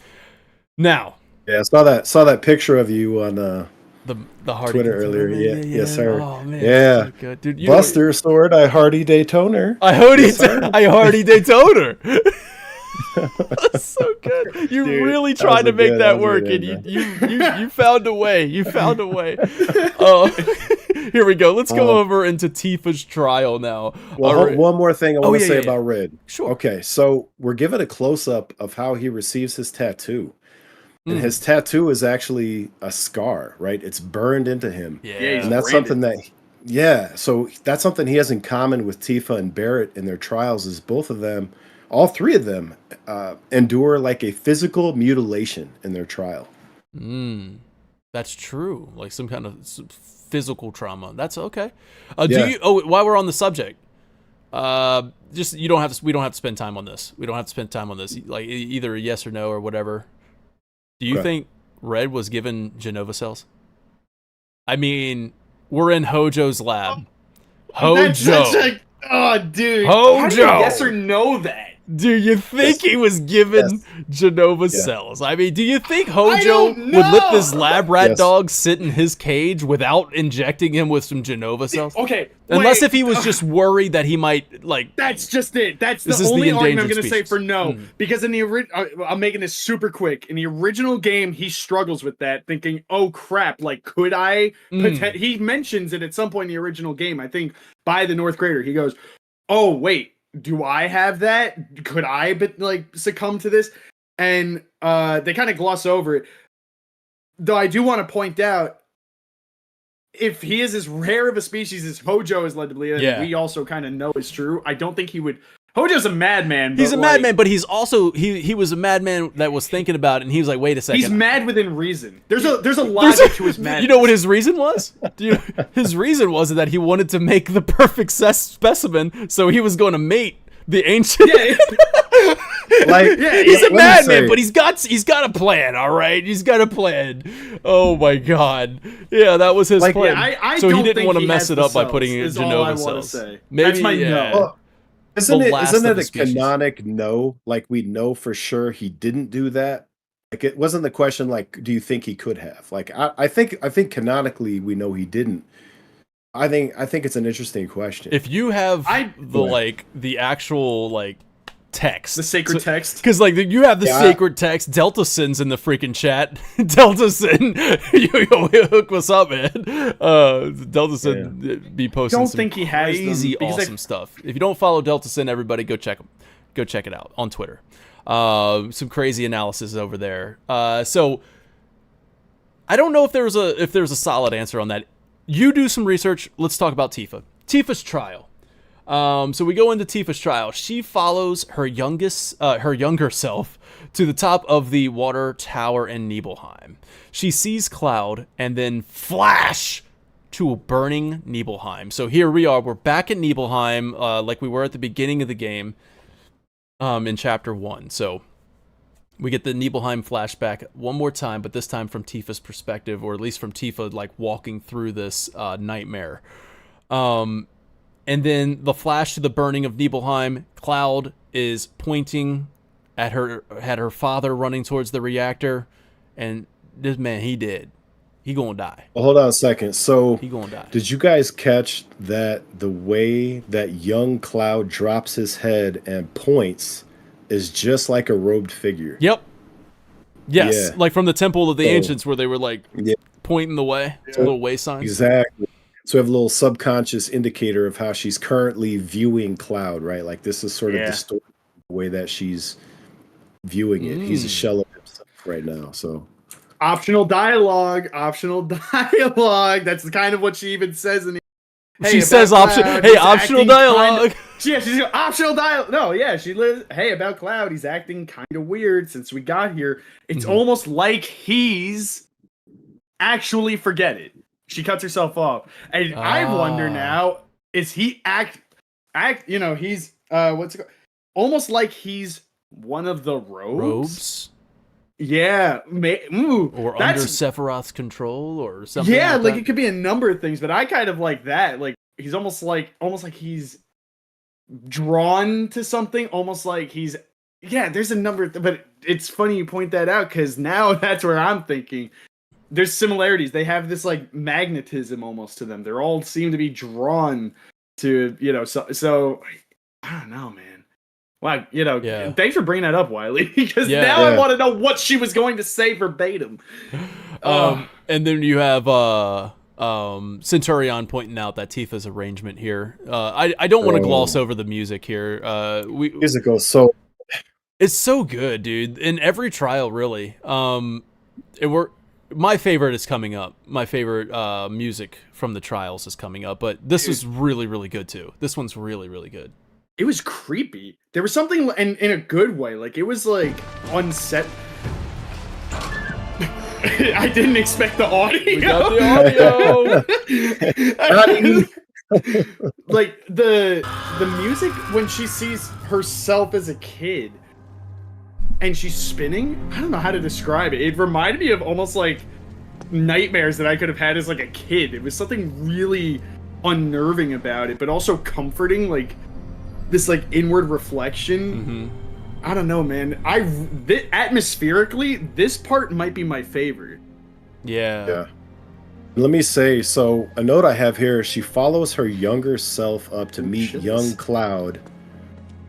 Now, yeah, I saw that picture of you on the Hardy Twitter earlier. Yeah. Yes, sir. Oh man, yeah, so good. Dude, Buster Sword, I Hardy Daytoner. I Hardy Daytoner. That's so good. You really tried to make that work, and you found a way. You found a way. Here we go. Let's go over into Tifa's trial now. Well, one more thing I want to say about Red. Sure. Okay, so we're given a close-up of how he receives his tattoo. And his tattoo is actually a scar, right? It's burned into him. Yeah. And that's something that, so that's something he has in common with Tifa and Barrett in their trials, is both of them, all three of them, endure like a physical mutilation in their trial. That's true. Like some kind of physical trauma. That's okay. While we're on the subject, just we don't have to spend time on this. We don't have to spend time on this. Like either a yes or no or whatever. Do you think Red was given Jenova cells? I mean, we're in Hojo's lab. Hojo. Oh, dude. Hojo. How do you yes or no that? Do you think he was given Jenova cells? I mean, do you think Hojo would let this lab rat dog sit in his cage without injecting him with some Jenova cells? Okay. Unless if he was just worried that he might, like... That's just it. That's the only argument I'm going to say for no. Because in the I'm making this super quick. In the original game, he struggles with that, thinking, oh, crap, like, could I... He mentions it at some point in the original game, I think, by the North Grader. He goes, oh, wait. Do I have that? Could I succumb to this? And they kind of gloss over it. Though I do want to point out, if he is as rare of a species as Hojo is led to believe, and we also kind of know is true, I don't think he would. Hojo's a madman. He's a madman, but he's also he was a madman that was thinking about it, and he was like, wait a second. He's mad within reason. There's a logic to his madness. You know what his reason was? His reason was that he wanted to make the perfect specimen, so he was going to mate the ancient. He's a madman, but he's got a plan. All right, he's got a plan. Oh my god, yeah, that was his plan. I so he didn't want to mess it up by putting in Jenova cells. Maybe that's my no. Isn't it a canonic no? Like, we know for sure he didn't do that. Like, it wasn't the question, like, do you think he could have? Like, I think canonically we know he didn't. I think it's an interesting question. If you have the actual text, the sacred text, because you have the sacred text. Delta Sin's in the freaking chat. Delta Sin, hook us up, man. Delta Sin be posting some crazy awesome stuff. If you don't follow Delta Sin, everybody go check it out on Twitter. Some crazy analysis over there. So I don't know if there's a solid answer on that. You do some research. Let's talk about Tifa. Tifa's trial. So we go into Tifa's trial. She follows her younger self to the top of the water tower in Nibelheim. She sees Cloud and then flash to a burning Nibelheim. So here we are. We're back at Nibelheim, like we were at the beginning of the game, in Chapter 1. So we get the Nibelheim flashback one more time, but this time from Tifa's perspective, or at least from Tifa walking through this nightmare. And then the flash to the burning of Nibelheim. Cloud is pointing at her father running towards the reactor, and this man, he gonna die. Well, hold on a second. So he gonna die. Did you guys catch that the way that young Cloud drops his head and points, is just like a robed figure. Yep. Yes, Yeah. like from the Temple of the Ancients where they were like pointing the way. It's a little way sign. Exactly. So we have a little subconscious indicator of how she's currently viewing Cloud, right? Like this is sort of distorted the way that she's viewing it. He's a shell of himself right now. So optional dialogue. That's kind of what she even says in she says optional dialogue. She's optional dialogue. No, yeah, she lives. Hey, about Cloud, he's acting kind of weird since we got here. It's almost like he's actually forget it. She cuts herself off, and I wonder now: is he act? You know, he's what's it called? Almost like he's one of the robes. Yeah, or under Sephiroth's control, or something. Yeah, like it could be a number of things, but I kind of like that. Like he's almost like he's drawn to something. Almost like he's there's a number, but it's funny you point that out because now that's where I'm thinking. There's similarities. They have this like magnetism almost to them. They're all seem to be drawn to So I don't know, man. Wow, thanks for bringing that up, Wiley, because now I want to know what she was going to say verbatim. And then you have Centurion pointing out that Tifa's arrangement here. I don't want to gloss over the music here. Music goes so. It's so good, dude. In every trial, really. My favorite is coming up. My favorite music from the trials is coming up, but this is really, really good too. This one's really, really good. It was creepy. There was something in a good way. Like it was like unset. I didn't expect the audio. We got the audio. Like the music when she sees herself as a kid and she's spinning. I don't know how to describe it. It reminded me of almost like nightmares that I could have had as like a kid. It was something really unnerving about it, but also comforting. Like this like inward reflection. I don't know, man. Atmospherically, this part might be my favorite. Yeah. Let me say, so a note I have here, she follows her younger self up to meet young Cloud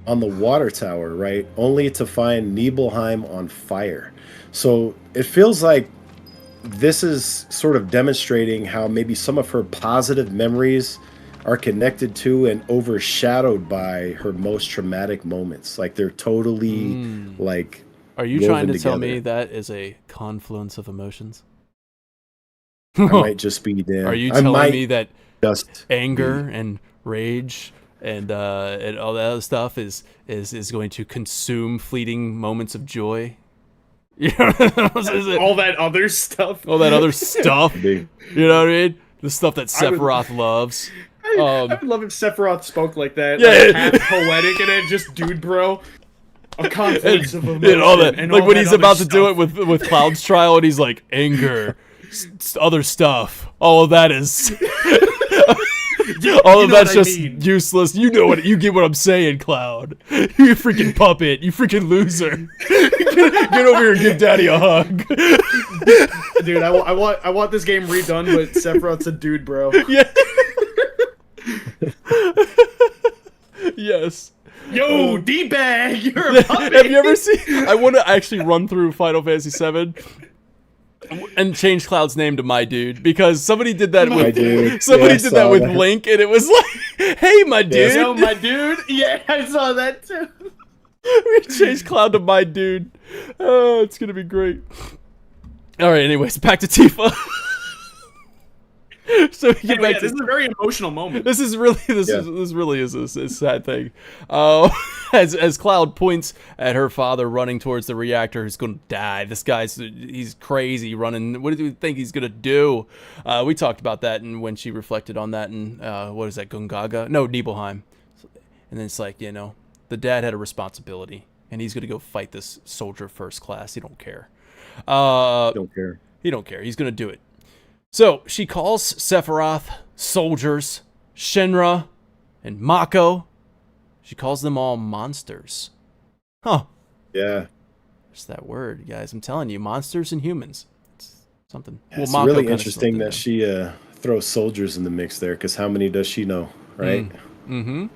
on the water tower, right? Only to find Nibelheim on fire. So it feels like this is sort of demonstrating how maybe some of her positive memories are connected to and overshadowed by her most traumatic moments. Like they're totally like. Are you trying to tell me that is a confluence of emotions? I might just be there. Are you telling me that just anger and rage and all that other stuff is going to consume fleeting moments of joy? You know, all that other stuff. All that other stuff. You know what I mean? The stuff that Sephiroth loves. I would love if Sephiroth spoke like that. Like, half poetic and then just dude bro. A confluence of emotion. And all that, and like when he's about to do it with Cloud's trial and he's like, anger, other stuff. All of that is... all of that's just useless. You know what? You get what I'm saying, Cloud. You freaking puppet. You freaking loser. Get over here and give Daddy a hug. Dude, I want this game redone, but Sephiroth's a dude, bro. Yeah. Yes. Yo, D-bag, you're a puppet. Have you ever seen? I want to actually run through Final Fantasy VII and change Cloud's name to My Dude, because somebody did that with Link, and it was like, hey, my dude. Yo, my dude. Yeah, I saw that too. We changed Cloud to My Dude. Oh, it's gonna be great. All right. Anyways, back to Tifa. So we get back to, this is a very emotional moment. This really is a sad thing. As Cloud points at her father running towards the reactor, who's going to die. This he's crazy running. What do you think he's going to do? We talked about that, and when she reflected on that, and what is that, Gungaga? No, Nibelheim. And then it's like, the dad had a responsibility, and he's going to go fight this soldier first class. He don't care. He don't care. He's going to do it. So she calls Sephiroth soldiers, Shinra, and Mako. She calls them all monsters. Huh. Yeah. There's that word, guys. I'm telling you, monsters and humans. It's something. Yeah, it's really interesting that she throws soldiers in the mix there, because how many does she know, right? Yeah,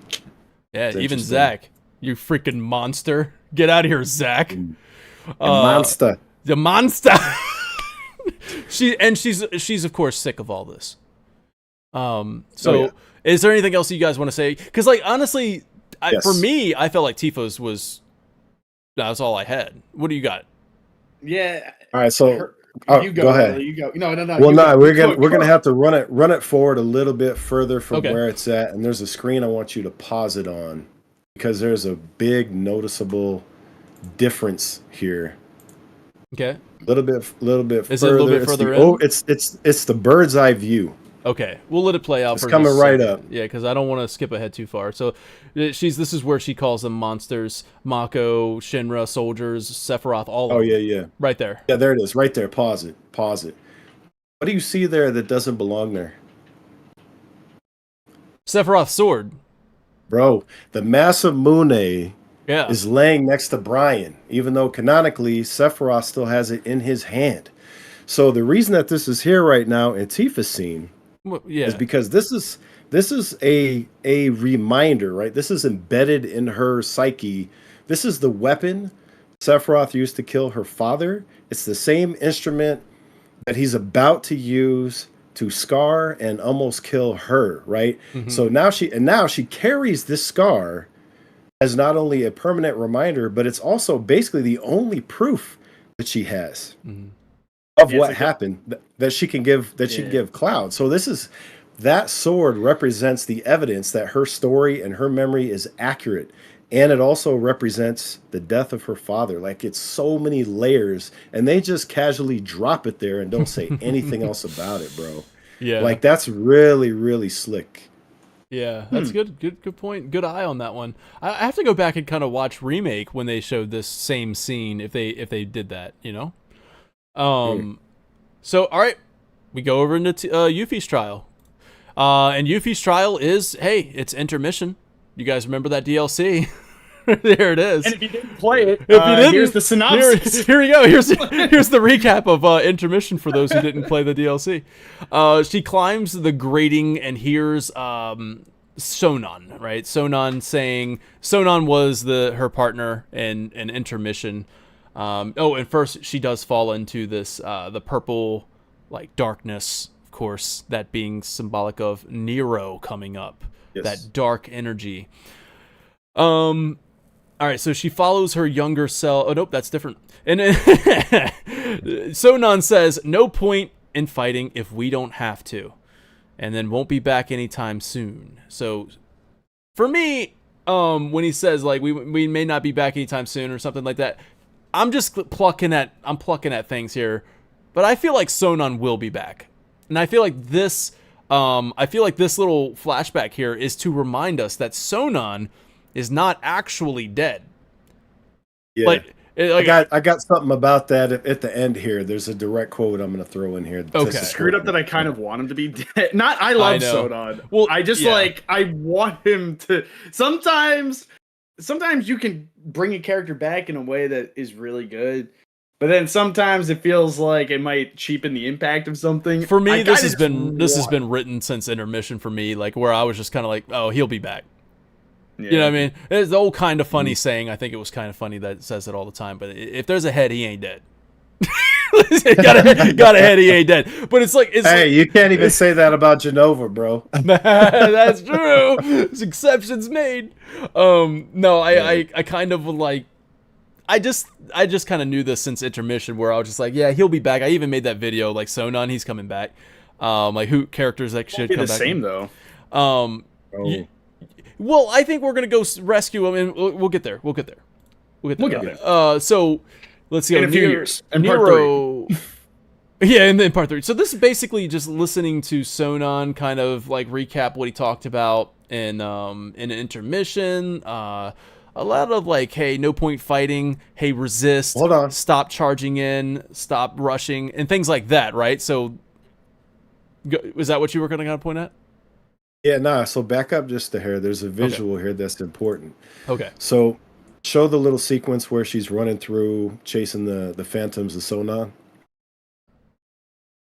even Zack, you freaking monster. Get out of here, Zach. Monster. The monster. She's of course sick of all this. Is there anything else you guys want to say? Because like honestly, for me, I felt like Tifo's was that's all I had. What do you got? Yeah. All right, so you go ahead. You go. No. Well, we're gonna have to run it forward a little bit further from where it's at, and there's a screen I want you to pause it on because there's a big noticeable difference here. Okay. A little bit Is further. it a little bit further in? Oh, it's the bird's eye view. Okay, we'll let it play out. It's coming right up. Yeah, because I don't want to skip ahead too far. So, this is where she calls them monsters: Mako, Shinra, soldiers, Sephiroth, all of them. Yeah. Right there. Yeah, there it is. Right there. Pause it. What do you see there that doesn't belong there? Sephiroth's sword. Bro, the massive Mune Yeah. is laying next to Brian, even though canonically Sephiroth still has it in his hand. So the reason that this is here right now in Tifa's scene is because this is a reminder, right? This is embedded in her psyche. This is the weapon Sephiroth used to kill her father. It's the same instrument that he's about to use to scar and almost kill her, right? Mm-hmm. So now she carries this scar as not only a permanent reminder, but it's also basically the only proof that she has of what happened that she can give she can give Cloud. So that sword represents the evidence that her story and her memory is accurate. And it also represents the death of her father. Like, it's so many layers, and they just casually drop it there and don't say anything else about it, bro. Yeah. Like, that's really, really slick. Yeah, that's good point. Good eye on that one. I have to go back and kind of watch Remake when they showed this same scene, if they did that, you know? So, all right, we go over into Yuffie's trial. And Yuffie's trial is, hey, it's intermission. You guys remember that DLC? There it is. And if you didn't play it, here's the synopsis. Here we go. Here's the recap of Intermission for those who didn't play the DLC. She climbs the grating and hears Sonon, right? Sonon was her partner in Intermission. And first she does fall into this the purple like darkness, of course, that being symbolic of Nero coming up. Yes. That dark energy. All right, so she follows her younger self. Oh, nope, that's different. And Sonon says, "No point in fighting if we don't have to," and then won't be back anytime soon. So, for me, when he says like we may not be back anytime soon or something like that, I'm just plucking at things here, but I feel like Sonon will be back, and I feel like this little flashback here is to remind us that Sonon is not actually dead. Yeah. I got something about that at the end here. There's a direct quote I'm going to throw in here. Okay. Screwed up that I kind of want him to be dead. I love Sonon. Well, I just I want him to. Sometimes you can bring a character back in a way that is really good. But then sometimes it feels like it might cheapen the impact of something. For me, this has been written since Intermission for me, like where I was just kind of like, oh, he'll be back. Yeah. You know what I mean? It's the old kind of funny saying. I think it was kind of funny that it says it all the time. But if there's a head, he ain't dead. got a head, he ain't dead. But hey, you can't even say that about Jenova, bro. That's true. There's exceptions made. I kind of like. I just kind of knew this since Intermission, where I was just like, yeah, he'll be back. I even made that video like Sonon, he's coming back. Like who characters that should come back. The same though. Well, I think we're gonna go rescue him, and we'll get there. We'll get there. So let's see. In a few years. In Nero. Part 3. Yeah, and then part 3. So this is basically just listening to Sonon kind of like recap what he talked about in Intermission. A lot of like, hey, no point fighting. Hey, resist. Hold on. Stop charging in. Stop rushing, and things like that, right? So, is that what you were going to kind of point at? Yeah, nah. So back up just a hair. There's a visual here that's important. Okay. So show the little sequence where she's running through, chasing the phantoms of Sonon.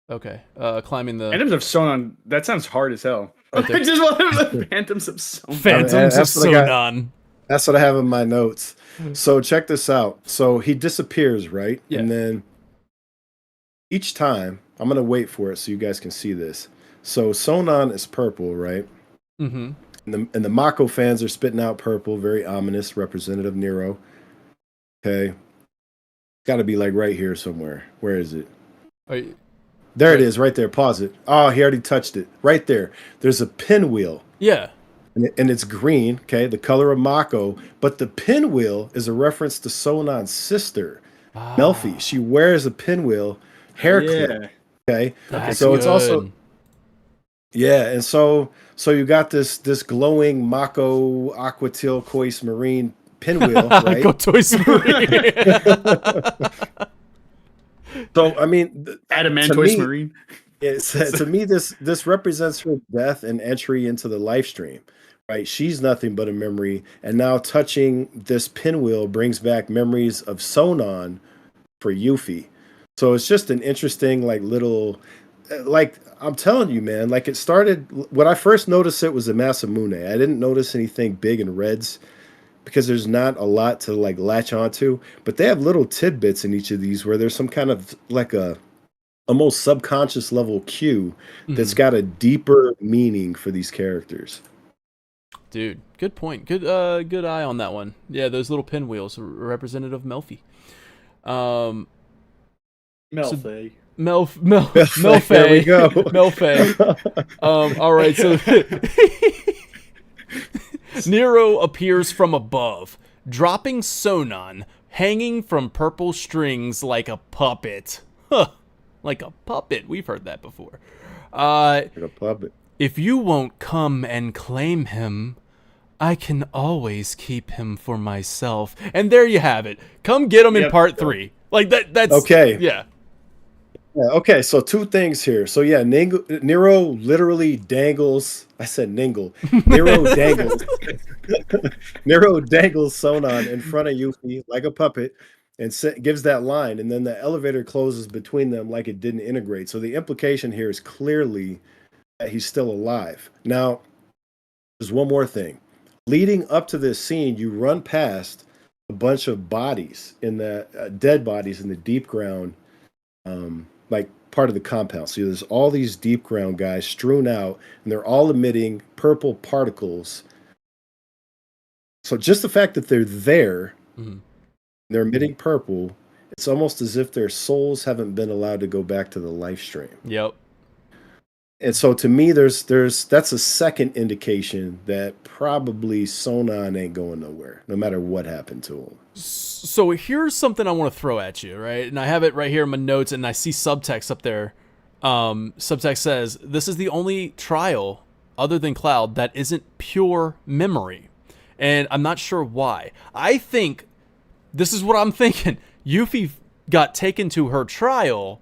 Okay. Climbing the Phantoms of Sonon. That sounds hard as hell. Right I just want the Phantoms of Sonon. Phantoms of Sonon. That's what I have in my notes. So check this out. So he disappears, right? Yeah. And then each time, I'm gonna wait for it so you guys can see this. So Sonon is purple, right? Mm-hmm. And the Mako fans are spitting out purple, very ominous, representative Nero. Okay. Got to be like right here somewhere. Where is it? There it is, right there. Pause it. Oh, he already touched it. Right there. There's a pinwheel. Yeah. And it's green, okay, the color of Mako. But the pinwheel is a reference to Sonon's sister, Melfi. She wears a pinwheel hair clip. Okay. So it's also and so you got this glowing Mako aqua turquoise marine pinwheel, right? Turquoise marine. So I mean, adamantoise marine. To me, this represents her death and entry into the life stream. Right, she's nothing but a memory, and now touching this pinwheel brings back memories of Sonon for Yuffie. So it's just an interesting, like, little, like, I'm telling you, man, like, it started, when I first noticed it was a Masamune. I didn't notice anything big in reds because there's not a lot to, like, latch onto, but they have little tidbits in each of these where there's some kind of, like, a almost subconscious level cue that's got a deeper meaning for these characters. Dude, good point. Good eye on that one. Yeah, those little pinwheels are representative of Melfi. Melfi. Melfe. There we go. Melfe. All right, so Nero appears from above, dropping Sonon, hanging from purple strings like a puppet. Huh. Like a puppet. We've heard that before. Like a puppet. If you won't come and claim him, I can always keep him for myself. And there you have it. Come get him in part 3. Like that's okay. Yeah. Okay, so two things here. So yeah, Nero literally dangles. I said Ningle. Nero dangles. Nero dangles Sonon in front of Yuffie like a puppet and gives that line, and then the elevator closes between them like it didn't integrate. So the implication here is clearly that he's still alive. Now, there's one more thing. Leading up to this scene, you run past a bunch of bodies in the dead bodies in the deep ground, like part of the compound. So there's all these deep ground guys strewn out, and they're all emitting purple particles. So just the fact that they're there, they're emitting purple, it's almost as if their souls haven't been allowed to go back to the life stream. Yep. And so to me, that's a second indication that probably Sonon ain't going nowhere, no matter what happened to him. So here's something I want to throw at you, right? And I have it right here in my notes, and I see subtext up there. Subtext says, this is the only trial other than Cloud that isn't pure memory. And I'm not sure why. I think, this is what I'm thinking. Yuffie got taken to her trial,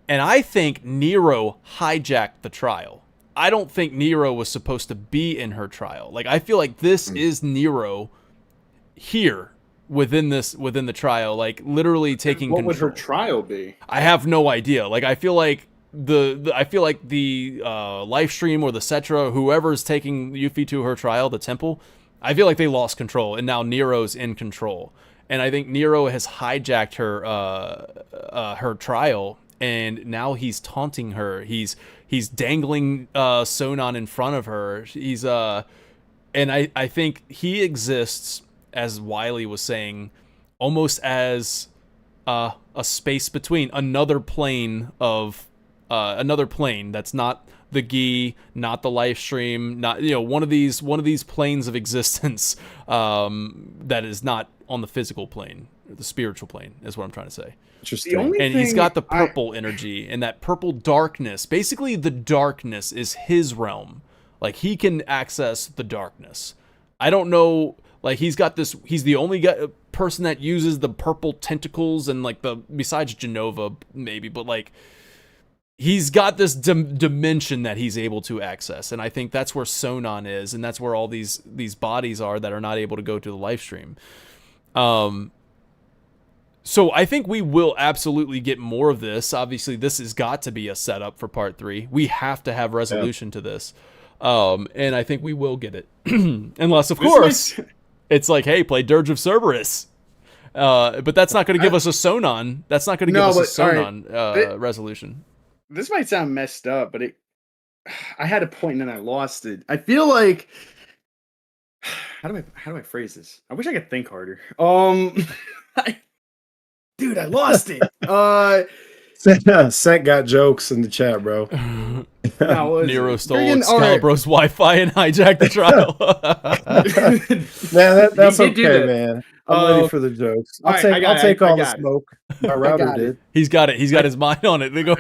and I think Nero hijacked the trial. I don't think Nero was supposed to be in her trial. Like, I feel like this is Nero here within the trial, like literally taking What control. would her trial be? I have no idea. Like, I feel like the live stream or the Cetra, whoever's taking Yuffie to her trial, the temple, I feel like they lost control, and now Nero's in control. And I think Nero has hijacked her trial, and now he's taunting her. He's dangling Sonon in front of her. And I think he exists, as Wiley was saying, almost as a space between another plane that's not the Gi, not the life stream, not one of these planes of existence that is not on the physical plane, the spiritual plane is what I'm trying to say. Interesting. And he's got the purple energy and that purple darkness. Basically, the darkness is his realm. Like, he can access the darkness. I don't know. Like, he's the only person that uses the purple tentacles, and like besides Jenova maybe, but like he's got this dimension that he's able to access, and I think that's where Sonon is, and that's where all these bodies are that are not able to go to the live stream. So I think we will absolutely get more of this. Obviously, this has got to be a setup for part 3. We have to have resolution to this. And I think we will get it. Unless, of course... It's like, hey, play Dirge of Cerberus. But that's not going to give us a Sonon. That's not going to give us a Sonon resolution. This might sound messed up, but I had a point and then I lost it. I feel like how do I phrase this? I wish I could think harder. Dude, I lost it. Sent got jokes in the chat, bro. Nero stole Excalibur's Wi-Fi and hijacked the trial. Man, that's okay, man. I'm ready for the jokes. I'll take all the smoke. My router did. He's got it. He's got his mind on it. They go.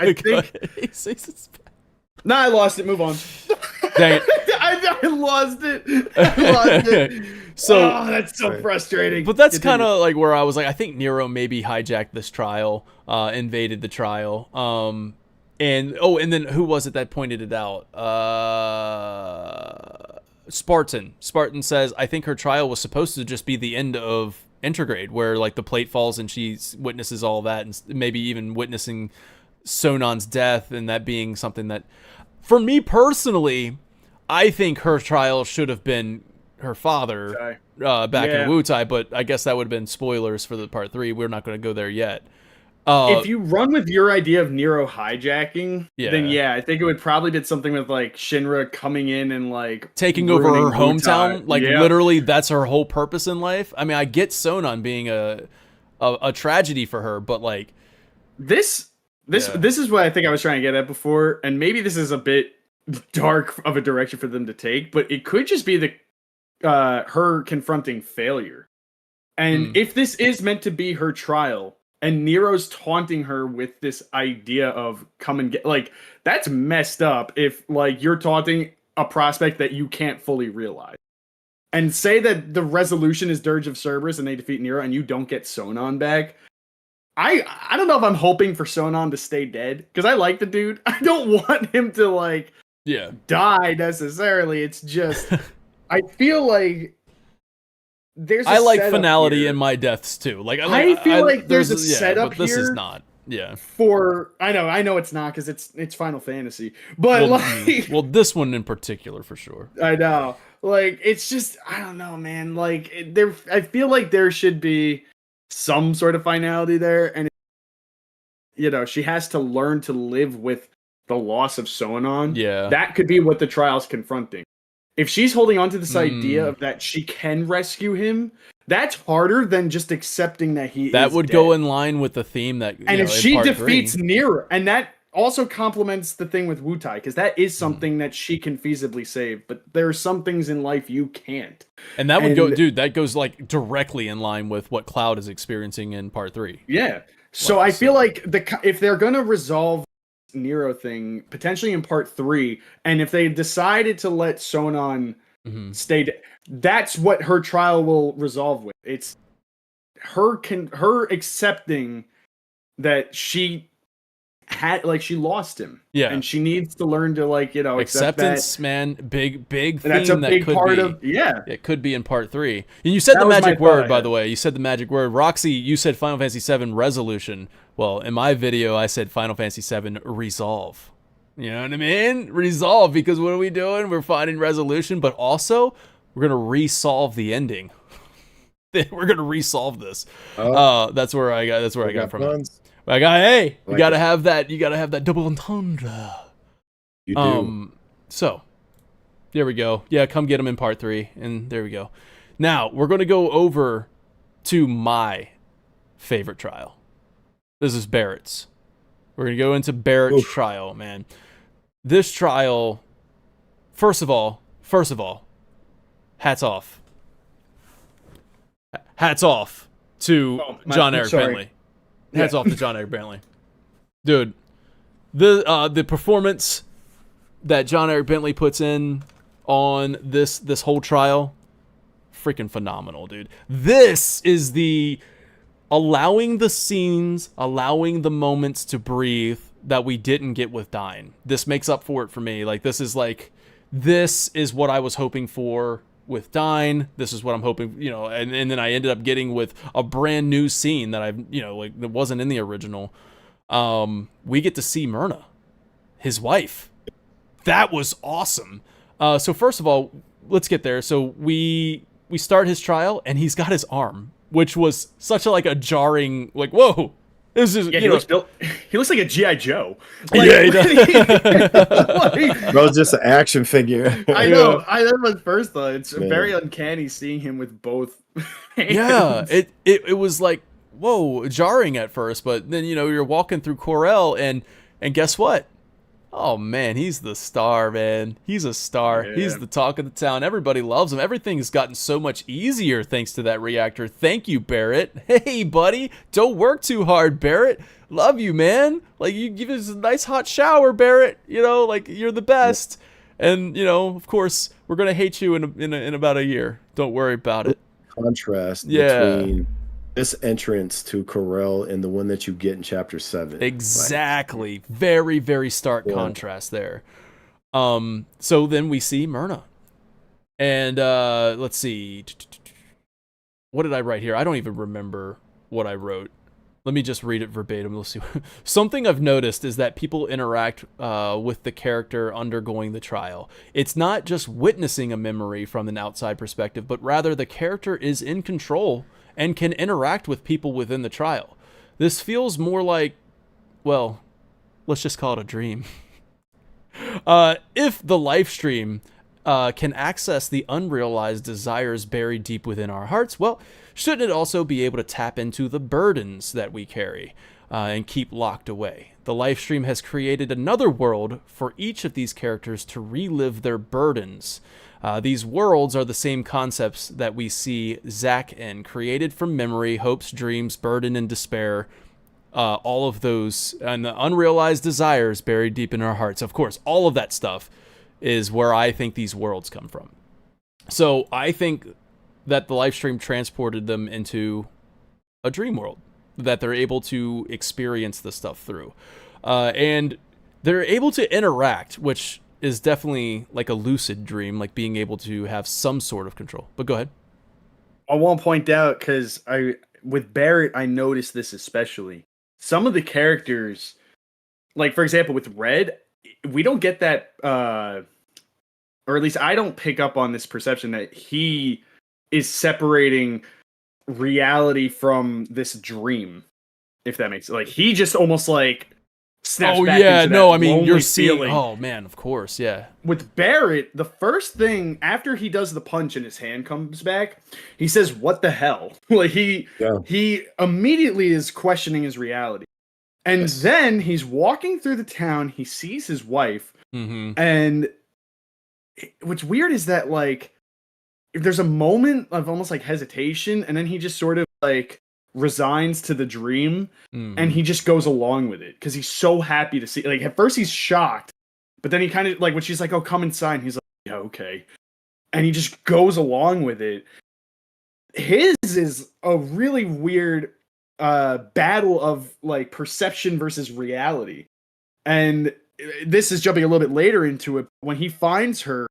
No, I lost it. Move on. Dang it. I lost it. So that's so frustrating. But that's kind of like where I was like, I think Nero maybe hijacked this trial, invaded the trial. And then who was it that pointed it out? Spartan. Spartan says, I think her trial was supposed to just be the end of Intergrade, where like the plate falls and she witnesses all that, and maybe even witnessing Sonon's death, and that being something that, for me personally, I think her trial should have been her father back in Wutai, but I guess that would have been spoilers for the part 3. We're not going to go there yet. If you run with your idea of Nero hijacking, then I think it would probably be something with like Shinra coming in and like taking over her hometown. Like literally, that's her whole purpose in life. I mean, I get Sonon being a tragedy for her, but like this is what I think I was trying to get at before, and maybe this is a bit dark of a direction for them to take, but it could just be the her confronting failure. And if this is meant to be her trial, and Nero's taunting her with this idea of come and get, like, that's messed up if like you're taunting a prospect that you can't fully realize. And say that the resolution is Dirge of Cerberus and they defeat Nero and you don't get Sonon back. I don't know if I'm hoping for Sonon to stay dead, because I like the dude. I don't want him to like die necessarily. It's just I feel like I like finality in my deaths too. Like I feel like there's a setup but this here. Is not. Yeah. For I know it's not, because it's Final Fantasy, but this one in particular for sure. I know, like it's just I don't know, man. Like I feel like there should be some sort of finality there, and she has to learn to live with the loss of Sonon. Yeah, that could be what the trial's confronting. If she's holding on to this idea of that she can rescue him, that's harder than just accepting that he that is would dead. Go in line with the theme that and if she defeats Nero, and that also complements the thing with Wutai, because that is something that she can feasibly save, but there are some things in life you can't. And that would go, dude, that goes like directly in line with what Cloud is experiencing in part 3. Yeah. So I feel like if they're going to resolve Nero thing potentially in part 3, and if they decided to let Sonon stay, that's what her trial will resolve with. It's her accepting that she had, like, she lost him, and she needs to learn to, like, acceptance, man. Big theme. That's a big part of it could be in part 3. And you said the magic word, by the way. You said the magic word. Roxy, you said Final Fantasy 7 resolution. Well, in my video, I said Final Fantasy 7 resolve. You know what I mean? Resolve, because what are we doing? We're finding resolution, but also we're gonna resolve the ending. We're gonna resolve this. That's where I got. That's where I got from it. I got. Hey, you gotta have that. You gotta have that double entendre. You do. So there we go. Yeah, come get them in part 3, and there we go. Now we're gonna go over to my favorite trial. This is Barrett's. We're gonna go into Barrett's trial, man. This trial, first of all, hats off. Hats off to John Eric Bentley. Hats off to John Eric Bentley. Dude, the performance that John Eric Bentley puts in on this whole trial, freaking phenomenal, dude. This is the allowing the scenes, allowing the moments to breathe that we didn't get with Dyne. This makes up for it for me. Like, this is what I was hoping for with Dyne. This is what I'm hoping, and then I ended up getting with a brand new scene that that wasn't in the original. We get to see Myrna, his wife. That was awesome. So first of all, let's get there. So we we start his trial, and he's got his arm, which was such a jarring, like, whoa. This is, he looks built. He looks like a GI Joe. Yeah, he does. Bro, just an action figure. I know. That was first thought. It's very uncanny seeing him with both hands. Yeah, it was like, whoa, jarring at first, but then you're walking through Corel, and guess what? Oh man, he's the star, man. He's a star. Yeah. He's the talk of the town. Everybody loves him. Everything's gotten so much easier thanks to that reactor. Thank you, Barrett. Hey, buddy. Don't work too hard, Barrett. Love you, man. Like, you give us a nice hot shower, Barrett. Like, you're the best. And, of course, we're going to hate you in about a year. Don't worry about it. Contrast between this entrance to Corel and the one that you get in Chapter 7. Exactly. Very, very stark contrast there. So then we see Myrna. And let's see. What did I write here? I don't even remember what I wrote. Let me just read it verbatim. Let's see. Something I've noticed is that people interact with the character undergoing the trial. It's not just witnessing a memory from an outside perspective, but rather the character is in control and can interact with people within the trial. This feels more like, well, let's just call it a dream. If the live stream can access the unrealized desires buried deep within our hearts, well, shouldn't it also be able to tap into the burdens that we carry and keep locked away? The live stream has created another world for each of these characters to relive their burdens. These worlds are the same concepts that we see Zack in, created from memory, hopes, dreams, burden, and despair. All of those, and the unrealized desires buried deep in our hearts. Of course, all of that stuff is where I think these worlds come from. So I think that the live stream transported them into a dream world that they're able to experience the stuff through. And they're able to interact, which is definitely like a lucid dream, like being able to have some sort of control. But go ahead. I want to point out, because with Barrett, I noticed this especially. Some of the characters, like for example with Red, we don't get that, or at least I don't pick up on this perception that he is separating reality from this dream, if that makes sense. Like, he just almost like snaps back into that I mean, you're seeing feeling. Oh man, of course, yeah. With Barrett, the first thing after he does the punch and his hand comes back, he says, "What the hell?" Like he immediately is questioning his reality. And then he's walking through the town, he sees his wife, and what's weird is that, like, there's a moment of almost like hesitation, and then he just sort of like resigns to the dream, and he just goes along with it because he's so happy to see. Like, at first he's shocked, but then he kind of, like, when she's like, "Oh, come inside," he's like, "Yeah, okay," and he just goes along with it. His is a really weird battle of like perception versus reality, and this is jumping a little bit later into it when he finds her,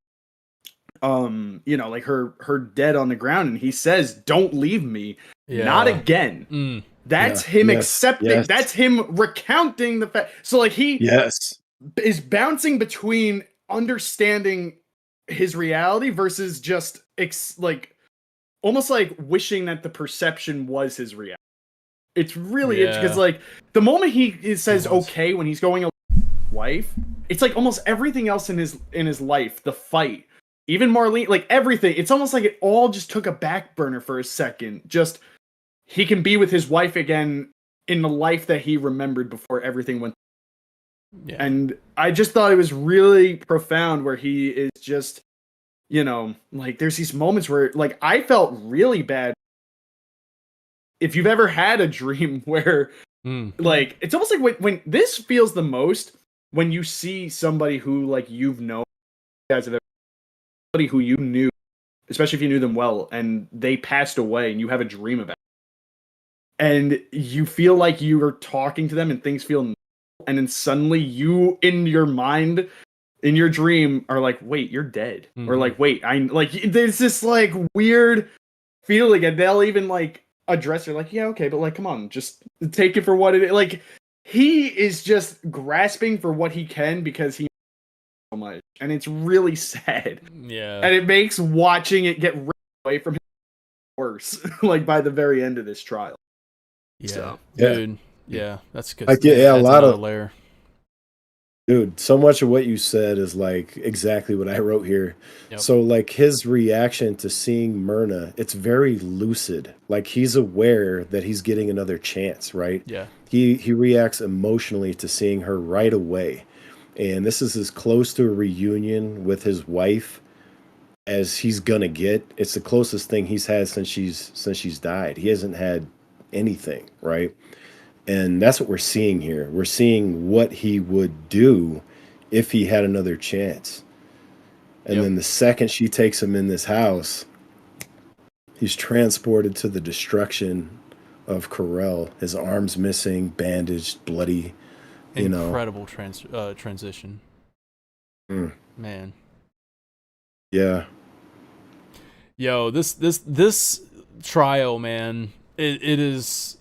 like her dead on the ground, and he says, "Don't leave me, not again." That's him accepting. That's him recounting the fact. So like he is bouncing between understanding his reality versus just like almost like wishing that the perception was his reality. It's really interesting because, like, the moment he says okay when he's going wife, it's like almost everything else in his life, the fight, even Marlene, like everything, it's almost like it all just took a back burner for a second. Just he can be with his wife again in the life that he remembered before everything went. Yeah. And I just thought it was really profound where he is just, like, there's these moments where, like, I felt really bad. If you've ever had a dream where, like, it's almost like when this feels the most when you see somebody who, like, you've known, somebody who you knew, especially if you knew them well, and they passed away, and you have a dream about it. And you feel like you are talking to them, and things feel, and then suddenly you, in your mind, in your dream, are like, "Wait, you're dead," or like, "Wait, there's this like weird feeling," and they'll even like address her like, "Yeah, okay, but like, come on, just take it for what it is." Like, he is just grasping for what he can because he knows so much, and it's really sad. Yeah, and it makes watching it get ripped away from him worse. Like by the very end of this trial. Yeah, So, dude. Yeah, that's good. Like, yeah, a That's lot another of layer. Dude, so much of what you said is like exactly what I wrote here. Yep. So like his reaction to seeing Myrna, it's very lucid. Like he's aware that he's getting another chance, right? Yeah. He reacts emotionally to seeing her right away. And this is as close to a reunion with his wife as he's gonna get. It's the closest thing he's had since she's died. He hasn't had anything, right? And that's what we're seeing here. We're seeing what he would do if he had another chance. And then the second she takes him in this house, he's transported to the destruction of Corel. His arm's missing, bandaged, bloody. Incredible transition. Man. Yeah. Yo, this trial, man, it is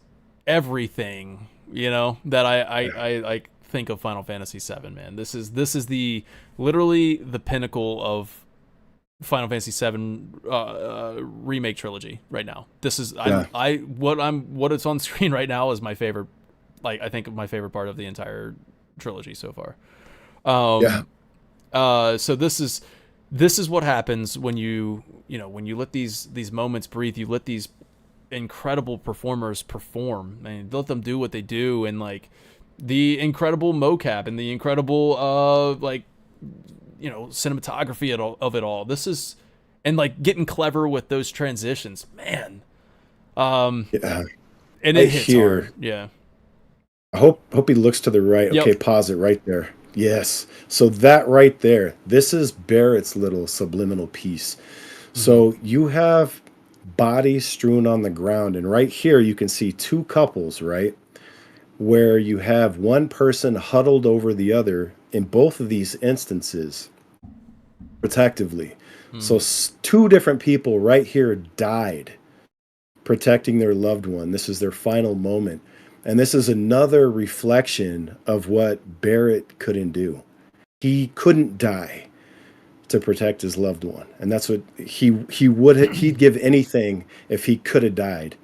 everything, that I like think of Final Fantasy VII, man. This is literally the pinnacle of Final Fantasy VII remake trilogy right now. This is what it's on screen right now is my favorite. Like I think my favorite part of the entire trilogy so far. So this is what happens when you let these moments breathe. You let these incredible performers perform and let them do what they do, and like the incredible mocap and the incredible cinematography of it all. This is, and like getting clever with those transitions, man. And it hits hard. Yeah. I hope he looks to the right. Yep. Okay, pause it right there. Yes. So that right there, this is Barrett's little subliminal piece. So you have bodies strewn on the ground, and right here you can see two couples, right? Where you have one person huddled over the other in both of these instances protectively. So two different people right here died protecting their loved one. This is their final moment. And this is another reflection of what Barrett couldn't do. He couldn't die to protect his loved one. And that's what he'd give anything if he could have died.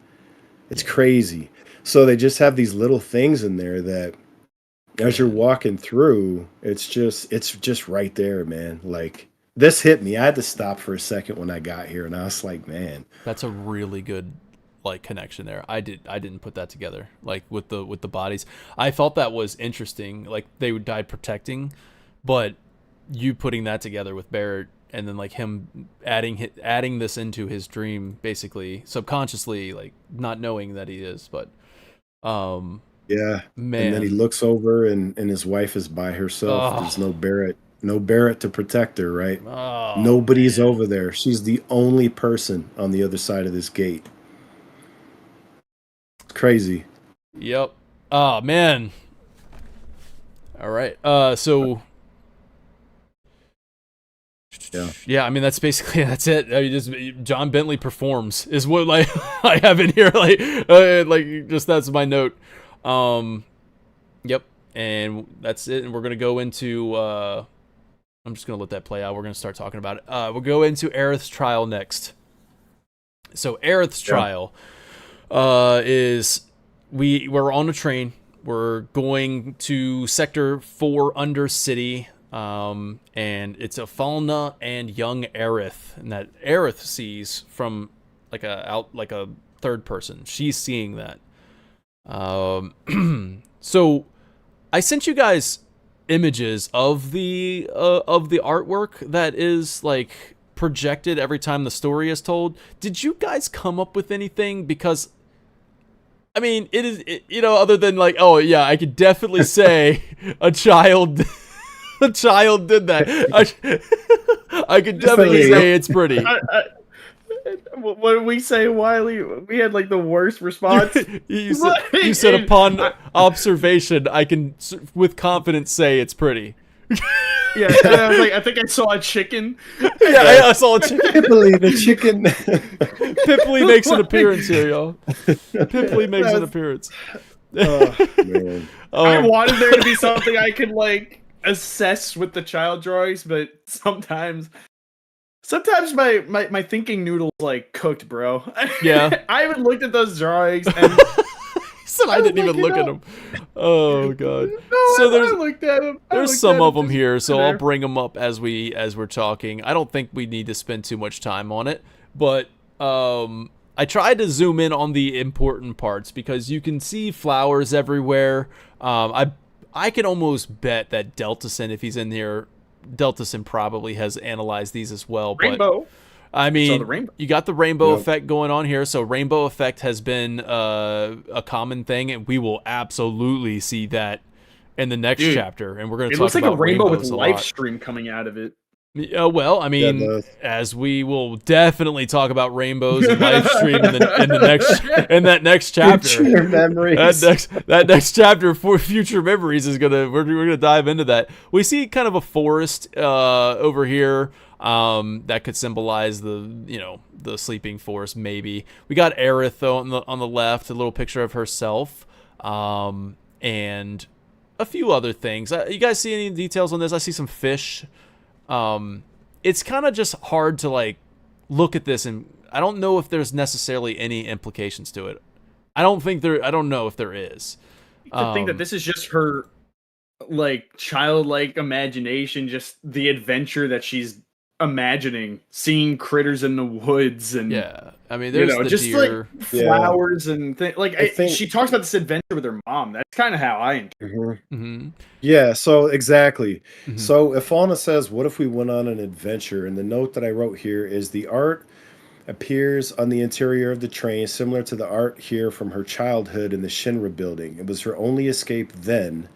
It's crazy. So they just have these little things in there that as you're walking through, it's just right there, man. Like this hit me. I had to stop for a second when I got here, and I was like, man. That's a really good connection there. I didn't put that together, like with the bodies. I thought that was interesting, like they would die protecting, but you putting that together with Barrett and then like him adding this into his dream, basically subconsciously, like not knowing that he is, but man. And then he looks over and his wife is by herself. There's no Barrett to protect her, right? Nobody's over there. She's the only person on the other side of this gate. Crazy. Yep. Oh man. All right. So yeah, I mean that's it. I mean, just John Bentley performs is what like I have in here, like just that's my note. Yep, and that's it. And we're gonna go into I'm just gonna let that play out. We're gonna start talking about it. We'll go into Aerith's trial next. So Aerith's trial is we're on a train. We're going to Sector 4 Undercity. And it's a Falna and young Aerith, and that Aerith sees from like a third person. She's seeing that. So I sent you guys images of the artwork that is like projected every time the story is told. Did you guys come up with anything? Because I mean, it is other than like, oh yeah, I could definitely say a child did that. I could definitely say it's pretty. What did we say, Wiley? We had like the worst response. you said upon observation, I can with confidence say it's pretty. Yeah, and I was like, I think I saw a chicken. Yeah, I saw a chicken. Pipply, the chicken. Pipply makes an appearance here, y'all. Pipply makes an appearance. Man. I wanted there to be something I could like assess with the child drawings, but sometimes Sometimes my thinking noodle's like cooked, bro. Yeah. I haven't looked at those drawings and said I didn't even look at them. Oh god. No, So I looked at them. There's some of them here, so I'll bring them up as we're talking. I don't think we need to spend too much time on it, but I tried to zoom in on the important parts because you can see flowers everywhere. I can almost bet that Deltason, if he's in here, Deltason probably has analyzed these as well. Rainbow. But I mean, you got the rainbow effect going on here. So rainbow effect has been a common thing, and we will absolutely see that in the next chapter. And we're going to talk about it looks like a rainbow with live stream coming out of it. Well, I mean, as we will definitely talk about rainbows and live stream in that next chapter. Future memories. That next chapter for future memories is we're gonna dive into that. We see kind of a forest over here that could symbolize the sleeping forest. Maybe we got Aerith though on the left, a little picture of herself, and a few other things. You guys see any details on this? I see some fish. It's kind of just hard to like look at this, and I don't know if there's necessarily any implications to it. I don't know if there is. I think that this is just her like childlike imagination, just the adventure that she's imagining, seeing critters in the woods, and I mean, there's the just deer. like flowers and things. Like she talks about this adventure with her mom. That's kind of how I interpret. Yeah, so exactly. So if Fauna says, what if we went on an adventure? And the note that I wrote here is the art appears on the interior of the train, similar to the art here from her childhood in the Shinra building. It was her only escape then,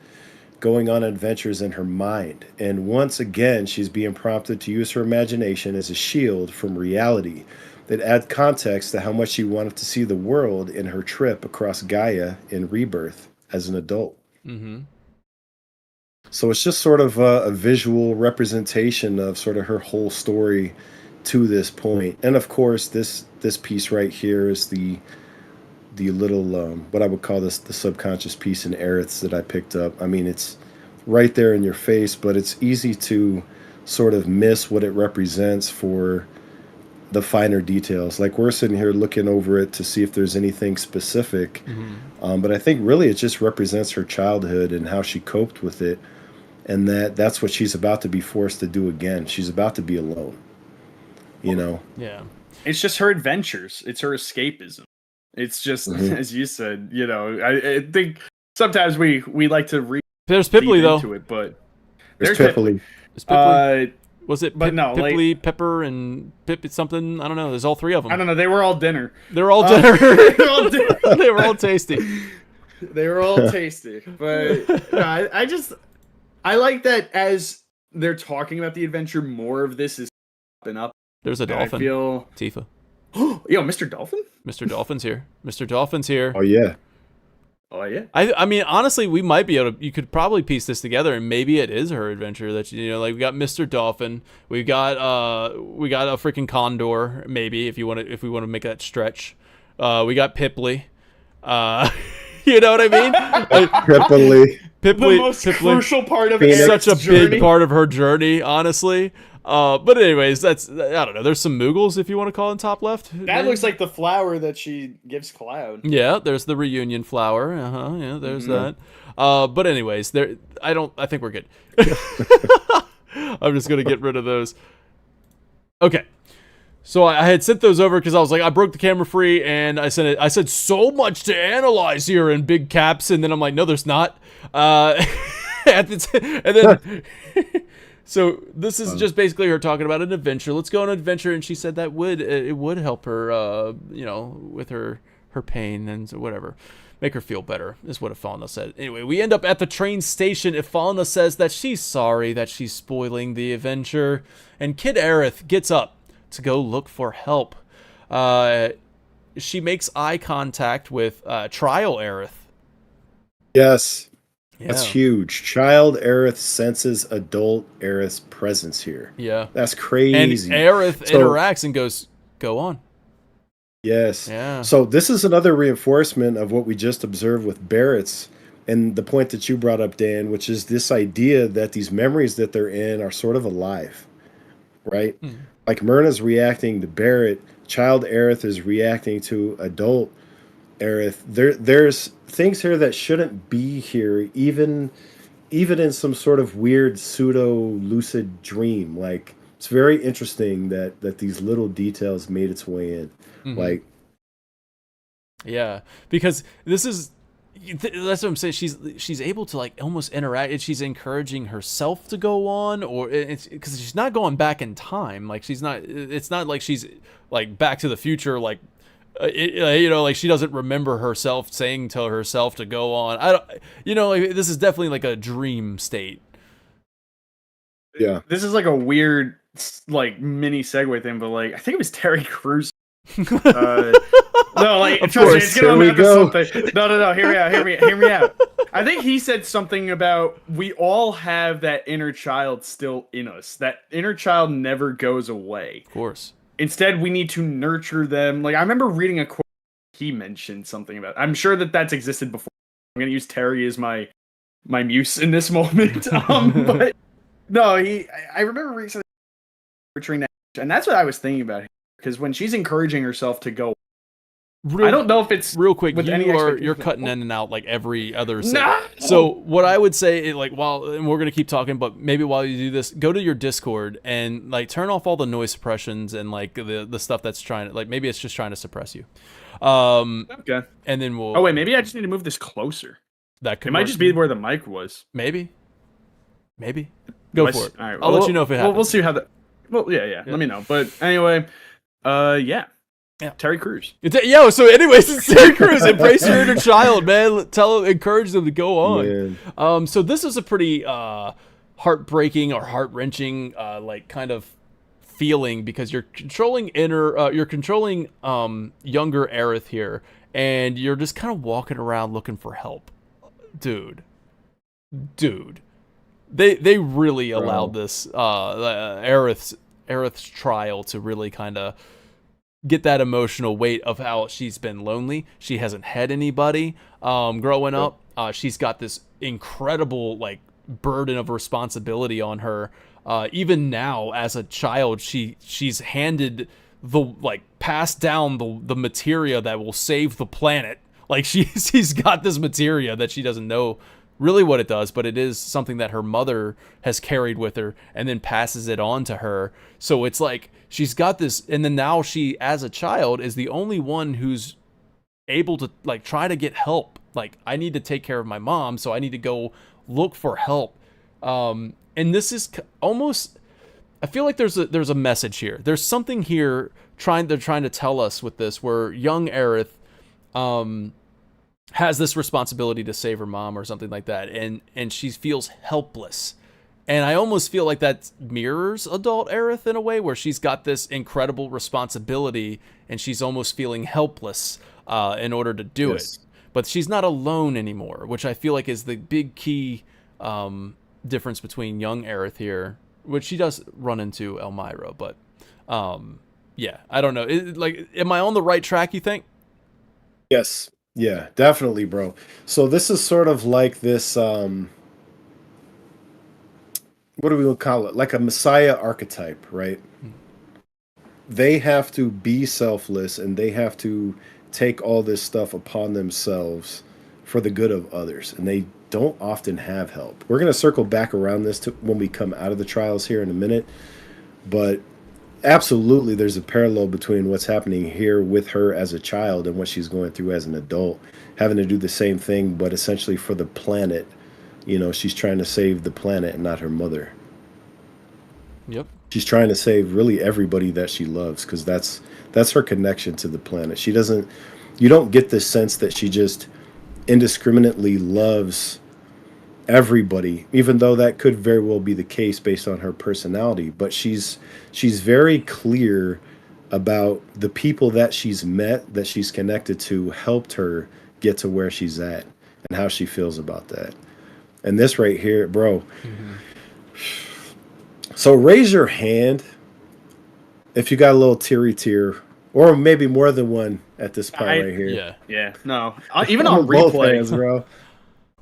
going on adventures in her mind. And once again, she's being prompted to use her imagination as a shield from reality that adds context to how much she wanted to see the world in her trip across Gaia in Rebirth as an adult. So it's just sort of a visual representation of sort of her whole story to this point. And of course, this piece right here is the little what I would call the subconscious piece in Aerith's that I picked up. I mean, it's right there in your face, but it's easy to sort of miss what it represents for the finer details. Like we're sitting here looking over it to see if there's anything specific, but I think really it just represents her childhood and how she coped with it, and that's what she's about to be forced to do again. She's about to be alone, Yeah, it's just her adventures. It's her escapism. It's just as you said. I think sometimes we like to read. There's Pipley though. Into it, but there's Pipley. Was it Pipley, Pepper, and Pip? It's something. I don't know. There's all three of them. I don't know. They were all dinner. They're all dinner. They were all tasty. They were all tasty. But no, I like that as they're talking about the adventure, more of this is popping up. There's a dolphin. I feel Tifa. Yo, Mr. Dolphin? Mr. Dolphin's here. Mr. Dolphin's here. Oh yeah. Oh yeah. I mean, honestly, we might be able to. You could probably piece this together, and maybe it is her adventure. That like we got Mr. Dolphin, we got a freaking condor. Maybe if we want to make that stretch, we got Pipley. You know what I mean? Pipley. The most crucial part of it. Such a big part of her journey, honestly. But anyways, I don't know. There's some Moogles, if you want to call it, top left. That looks like the flower that she gives Cloud. Yeah, there's the reunion flower. Yeah, there's that. But anyways, I think we're good. I'm just gonna get rid of those. Okay. So I had sent those over because I was like, I broke the camera free, and I sent it. I said so much to analyze here in big caps, and then I'm like, no, there's not. And then. So this is just basically her talking about an adventure. Let's go on an adventure, and she said that it would help her, with her pain and whatever, make her feel better. Is what Ifalna said. Anyway, we end up at the train station. Ifalna says that she's sorry that she's spoiling the adventure, and Kid Aerith gets up to go look for help. She makes eye contact with Trial Aerith. Yes. Yeah. That's huge. Child Aerith senses adult Aerith's presence here. Yeah. That's crazy. And Aerith interacts and goes, go on. Yes. Yeah. So this is another reinforcement of what we just observed with Barrett's and the point that you brought up, Dan, which is this idea that these memories that they're in are sort of alive. right? Like Myrna's reacting to Barrett, child Aerith is reacting to adult Aerith. There's things here that shouldn't be here, even in some sort of weird pseudo lucid dream. Like, it's very interesting that these little details made its way in. Like, yeah, because this is that's what I'm saying. She's able to like almost interact, and she's encouraging herself to go on, or it's because she's not going back in time. Like she's not. It's not like she's like Back to the Future. Like you know, like she doesn't remember herself saying to herself to go on. I don't. You know, like, this is definitely like a dream state. Yeah, this is like a weird like mini segue thing, but like I think it was Terry Crews. No, like of trust course, me, it's gonna amount to something. No. Hear me out. I think he said something about we all have that inner child still in us. That inner child never goes away. Of course. Instead, we need to nurture them. Like I remember reading a quote. He mentioned something about. I'm sure that's existed before. I'm gonna use Terry as my muse in this moment. But no, I remember reading something nurturing that, and that's what I was thinking about. Because when she's encouraging herself to go, I don't know if it's real quick. with You're cutting in and out like every other. So what I would say, like, and we're gonna keep talking, but maybe while you do this, go to your Discord and like turn off all the noise suppressions and like the stuff that's trying to like maybe it's just trying to suppress you. Okay. And then we'll. Oh wait, maybe I just need to move this closer. That could. It might just be where the mic was. Maybe. Go for it. All right. I'll let you know if it happens. We'll see how that. Well, yeah. Let me know. But anyway. Yeah. Terry Crews. So anyways, it's Terry Crews. Embrace your inner child, man. Encourage them to go on. So this is a pretty heartbreaking or heart-wrenching like kind of feeling because you're controlling younger Aerith here, and you're just kind of walking around looking for help. Dude. They really allowed this Aerith's trial to really kind of get that emotional weight of how she's been lonely. She hasn't had anybody growing up. She's got this incredible like burden of responsibility on her. Even now as a child, she's handed passed down the materia that will save the planet. Like she's got this materia that she doesn't know really what it does, but it is something that her mother has carried with her and then passes it on to her. So it's like she's got this, and then now she, as a child, is the only one who's able to like try to get help. Like, I need to take care of my mom, so I need to go look for help. And this is almost, I feel like there's a message here. There's something here they're trying to tell us with this, where young Aerith has this responsibility to save her mom or something like that, and she feels helpless. And I almost feel like that mirrors adult Aerith in a way, where she's got this incredible responsibility and she's almost feeling helpless in order to do it. But she's not alone anymore, which I feel like is the big key difference between young Aerith here, which she does run into Elmira. But yeah, I don't know. Am I on the right track, you think? Yes. Yeah, definitely, bro. So this is sort of like this, what do we call it? Like a messiah archetype, right? They have to be selfless and they have to take all this stuff upon themselves for the good of others. And they don't often have help. We're going to circle back around this when we come out of the trials here in a minute. But absolutely, there's a parallel between what's happening here with her as a child and what she's going through as an adult, having to do the same thing, but essentially for the planet. You know, she's trying to save the planet and not her mother. Yep. She's trying to save really everybody that she loves, because that's her connection to the planet. You don't get this sense that she just indiscriminately loves everybody, even though that could very well be the case based on her personality. But she's very clear about the people that she's met, that she's connected to, helped her get to where she's at and how she feels about that. And this right here, bro. So raise your hand if you got a little teary tear, or maybe more than one at this part right here. Yeah. No, even on replay, both hands, bro.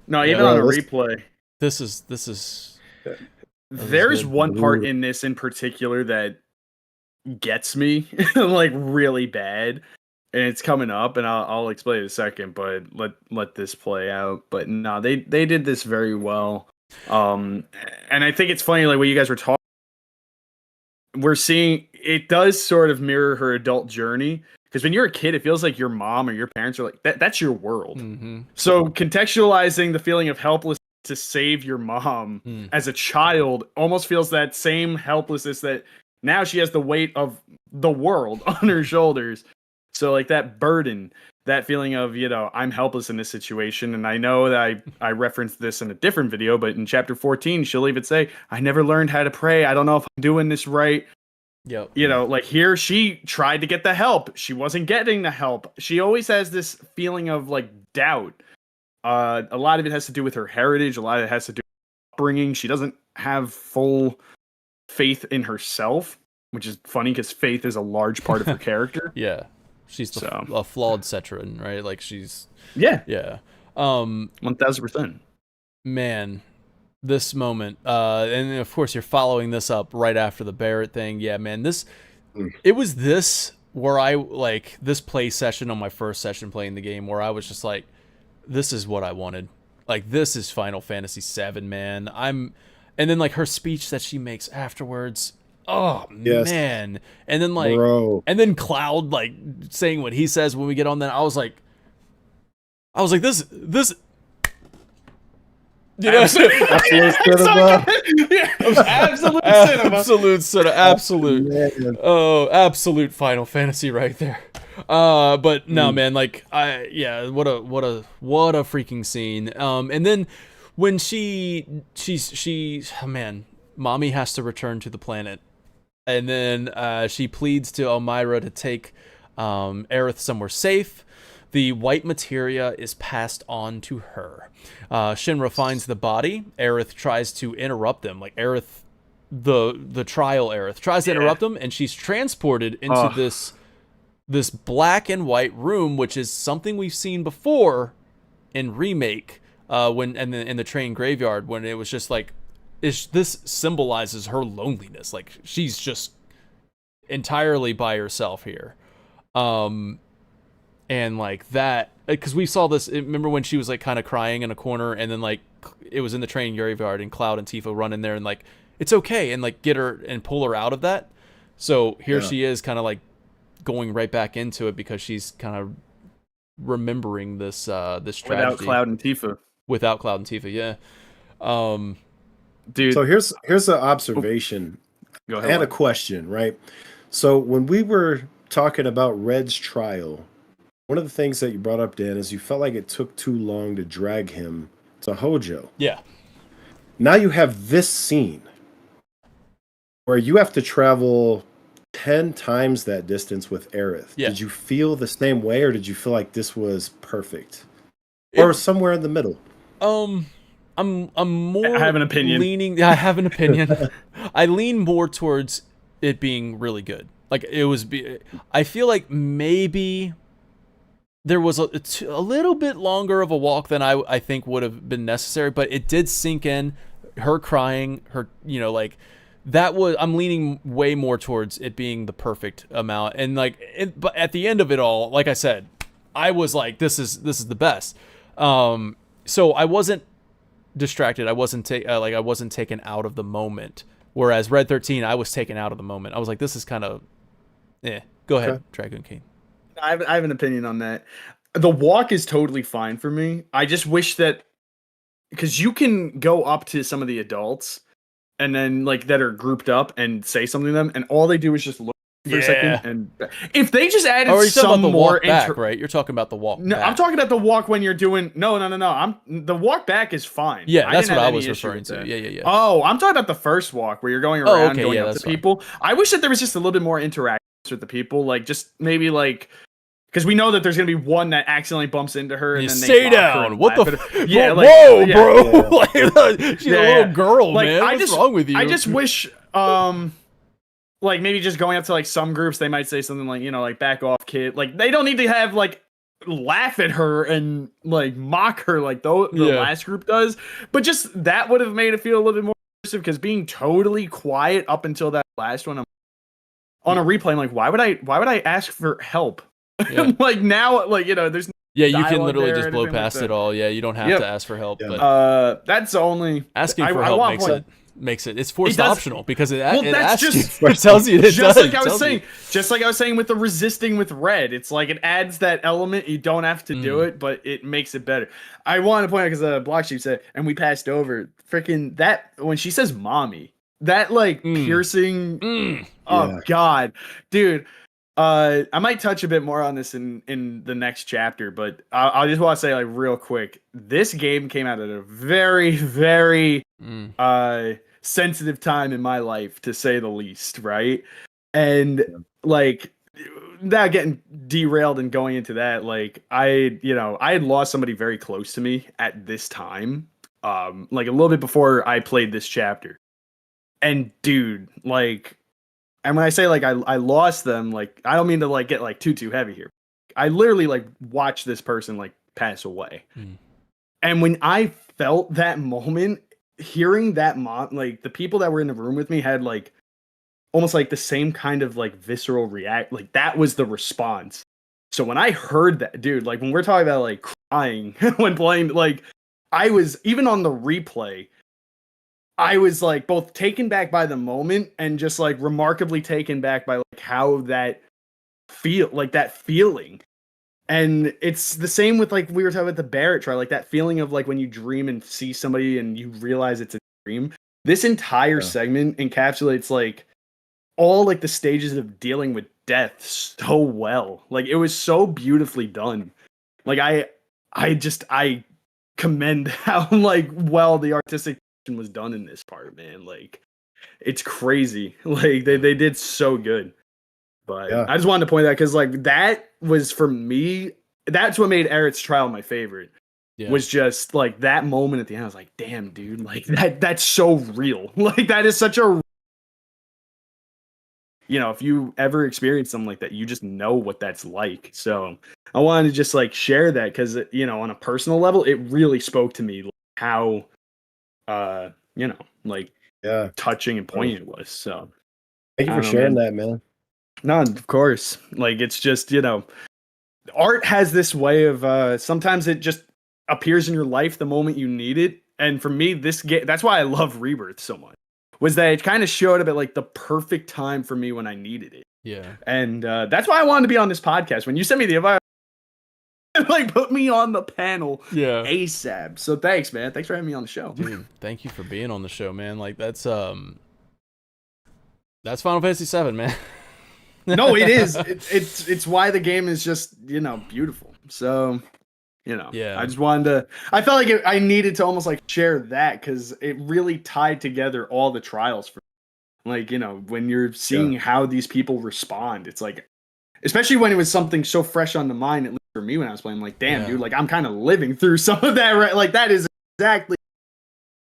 No, even on a replay. This is There's one part in this in particular that gets me like really bad, and it's coming up, and I'll explain it in a second. But let this play out. But no, they did this very well. And I think it's funny, like what you guys were talking. We're seeing it does sort of mirror her adult journey. Because when you're a kid, it feels like your mom or your parents are like, that's your world. Mm-hmm. So contextualizing the feeling of helplessness to save your mom as a child almost feels that same helplessness that now she has the weight of the world on her shoulders. So like that burden, that feeling of, I'm helpless in this situation. And I know that I referenced this in a different video, but in chapter 14, she'll even say, I never learned how to pray. I don't know if I'm doing this right. Yep. Like here, she tried to get the help. She wasn't getting the help. She always has this feeling of like doubt. A lot of it has to do with her heritage. A lot of it has to do with upbringing. She doesn't have full faith in herself, which is funny because faith is a large part of her character. Yeah. She's a flawed Cetra, right? Like she's... Yeah. 1000%. Man... This moment, and of course you're following this up right after the Barrett thing. Yeah, man, it was this where I like this play session on my first session playing the game where I was just like, this is what I wanted. Like this is Final Fantasy VII, man. And then like her speech that she makes afterwards. Oh yes. Man, and then like, and then Cloud like saying what he says when we get on that. I was like, this. Absolute cinema. Absolute Final Fantasy right there. But no, man, like what a freaking scene. And then when she's man, mommy has to return to the planet, and then she pleads to Elmira to take Aerith somewhere safe. The white materia is passed on to her. Shinra finds the body. Aerith tries to interrupt them. Like Aerith, the trial Aerith, tries to interrupt them, and she's transported into this black and white room, which is something we've seen before in Remake, in the train graveyard, when it was just like, this symbolizes her loneliness. Like she's just entirely by herself here. And like that, because we saw this, remember when she was like kind of crying in a corner, and then like it was in the train graveyard and Cloud and Tifa run in there and like, it's okay, and like get her and pull her out of that. So here she is kind of like going right back into it because she's kind of remembering this tragedy. Without Cloud and Tifa. Yeah. Dude. So here's an observation and a question, right? So when we were talking about Red's trial, one of the things that you brought up, Dan, is you felt like it took too long to drag him to Hojo. Yeah. Now you have this scene where you have to travel 10 times that distance with Aerith. Yeah. Did you feel the same way, or did you feel like this was perfect? Or somewhere in the middle? I'm more... I have an opinion. I have an opinion. I lean more towards it being really good. Like, I feel like maybe there was a little bit longer of a walk than I think would have been necessary, but it did sink in. Her crying, her, like, that was, I'm leaning way more towards it being the perfect amount. And like, but at the end of it all, like I said, I was like, this is the best. So I wasn't distracted. I wasn't taken out of the moment. Whereas Red 13, I was taken out of the moment. I was like, this is kind of, Go ahead, okay. Dragoon King. I have an opinion on that. The walk is totally fine for me. I just wish that, because you can go up to some of the adults and then like that are grouped up and say something to them, and all they do is just look for a second. And if they just added some more back, right? You're talking about the walk. No, back. I'm talking about the walk when you're doing. No. The walk back is fine. Yeah, that's what I was referring to. Yeah. Oh, I'm talking about the first walk where you're going around, going up to people. I wish that there was just a little bit more interaction with the people, like just maybe like, because we know that there's gonna be one that accidentally bumps into her and then they stay down. What the? Whoa, bro! Like, she's a little girl, like, man. What's wrong with you? I just wish, like maybe just going up to like some groups, they might say something like, like back off, kid. Like they don't need to have like laugh at her and like mock her like the last group does, but just that would have made it feel a little bit more immersive because being totally quiet up until that last one, I'm on a replay. I'm like, why would I ask for help? Yeah. Like now, like there's yeah, you can literally just blow past like it all. Yeah, you don't have to ask for help. Yeah. But that's only asking for help makes it. It's forced optional because it asks just you. It tells you. Just like I was saying with the resisting with red, it's like it adds that element. You don't have to do it, but it makes it better. I want to point out because Block Sheep said, and we passed over freaking that when she says "mommy," that like piercing. Oh God, dude. I might touch a bit more on this in the next chapter, but I just want to say like real quick, this game came out at a very, very sensitive time in my life, to say the least, right? And like, without getting derailed and going into that, like I had lost somebody very close to me at this time, like a little bit before I played this chapter, and dude, like. And when I say like I lost them, like I don't mean to like get like too heavy here. I literally like watched this person like pass away. And when I felt that moment, hearing that like the people that were in the room with me had like almost like the same kind of like visceral react, like that was the response. So when I heard that, dude, like when we're talking about like crying when playing, like I was even on the replay, I was like both taken back by the moment and just like remarkably taken back by like how that feeling. And it's the same with like we were talking about the Barrett trial, like that feeling of like when you dream and see somebody and you realize it's a dream. This entire segment encapsulates like all like the stages of dealing with death so well. Like it was so beautifully done. Like I commend how like well the artistic was done in this part, man. Like it's crazy. Like they did so good. But I just wanted to point out because like that was for me, that's what made Aerith's trial my favorite. Was just like that moment at the end. I was like, damn, dude, like that's so real. Like that is such a, if you ever experience something like that, you just know what that's like. So I wanted to just like share that because on a personal level, it really spoke to me, like, how touching and poignant it was. So thank you for sharing that, man. No, of course. Like it's just, art has this way of sometimes it just appears in your life the moment you need it. And for me, this game, that's why I love Rebirth so much, was that it kind of showed up at like the perfect time for me when I needed it. Yeah. And that's why I wanted to be on this podcast. When you sent me the invite, like put me on the panel ASAP. So thanks, man. Thanks for having me on the show. Dude, thank you for being on the show, man. Like that's Final Fantasy 7, man. No, it is. It's why the game is just, beautiful. So, I just wanted to, I felt like I needed to almost like share that because it really tied together all the trials for like, when you're seeing how these people respond, it's like, especially when it was something so fresh on the mind, at least for me when I was playing, I'm like, damn, dude, like I'm kind of living through some of that, right? Like that is exactly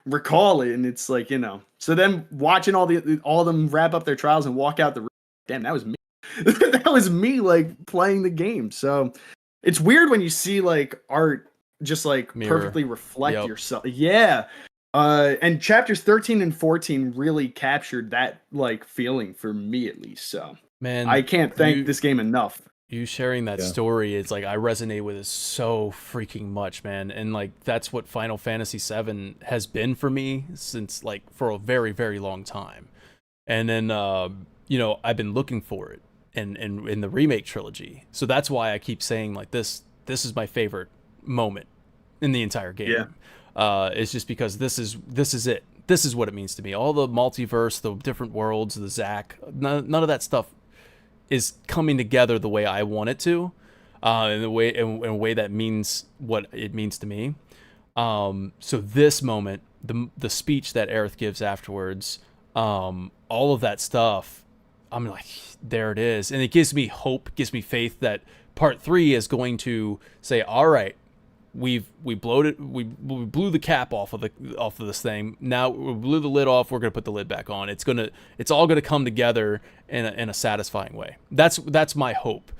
recall it. And it's like, so then watching all of them wrap up their trials and walk out the room, damn, that was me. That was me like playing the game. So it's weird when you see like art just like perfectly reflect yourself. Yeah. And chapters 13 and 14 really captured that like feeling for me at least. So man, I can't thank this game enough. You sharing that story is like I resonate with it so freaking much, man. And like that's what Final Fantasy 7 has been for me since like for a very, very long time. And then I've been looking for it in the remake trilogy. So that's why I keep saying like this is my favorite moment in the entire game. It's just because this is it. This is what it means to me. All the multiverse, the different worlds, the Zack, none of that stuff is coming together the way I want it to, in a way that means what it means to me. So this moment, the speech that Aerith gives afterwards, all of that stuff, I'm like, there it is, and it gives me hope, gives me faith that part 3 is going to say, all right, we blew the cap off of this thing. Now we blew the lid off. We're gonna put the lid back on. It's all gonna come together in a satisfying way. That's my hope.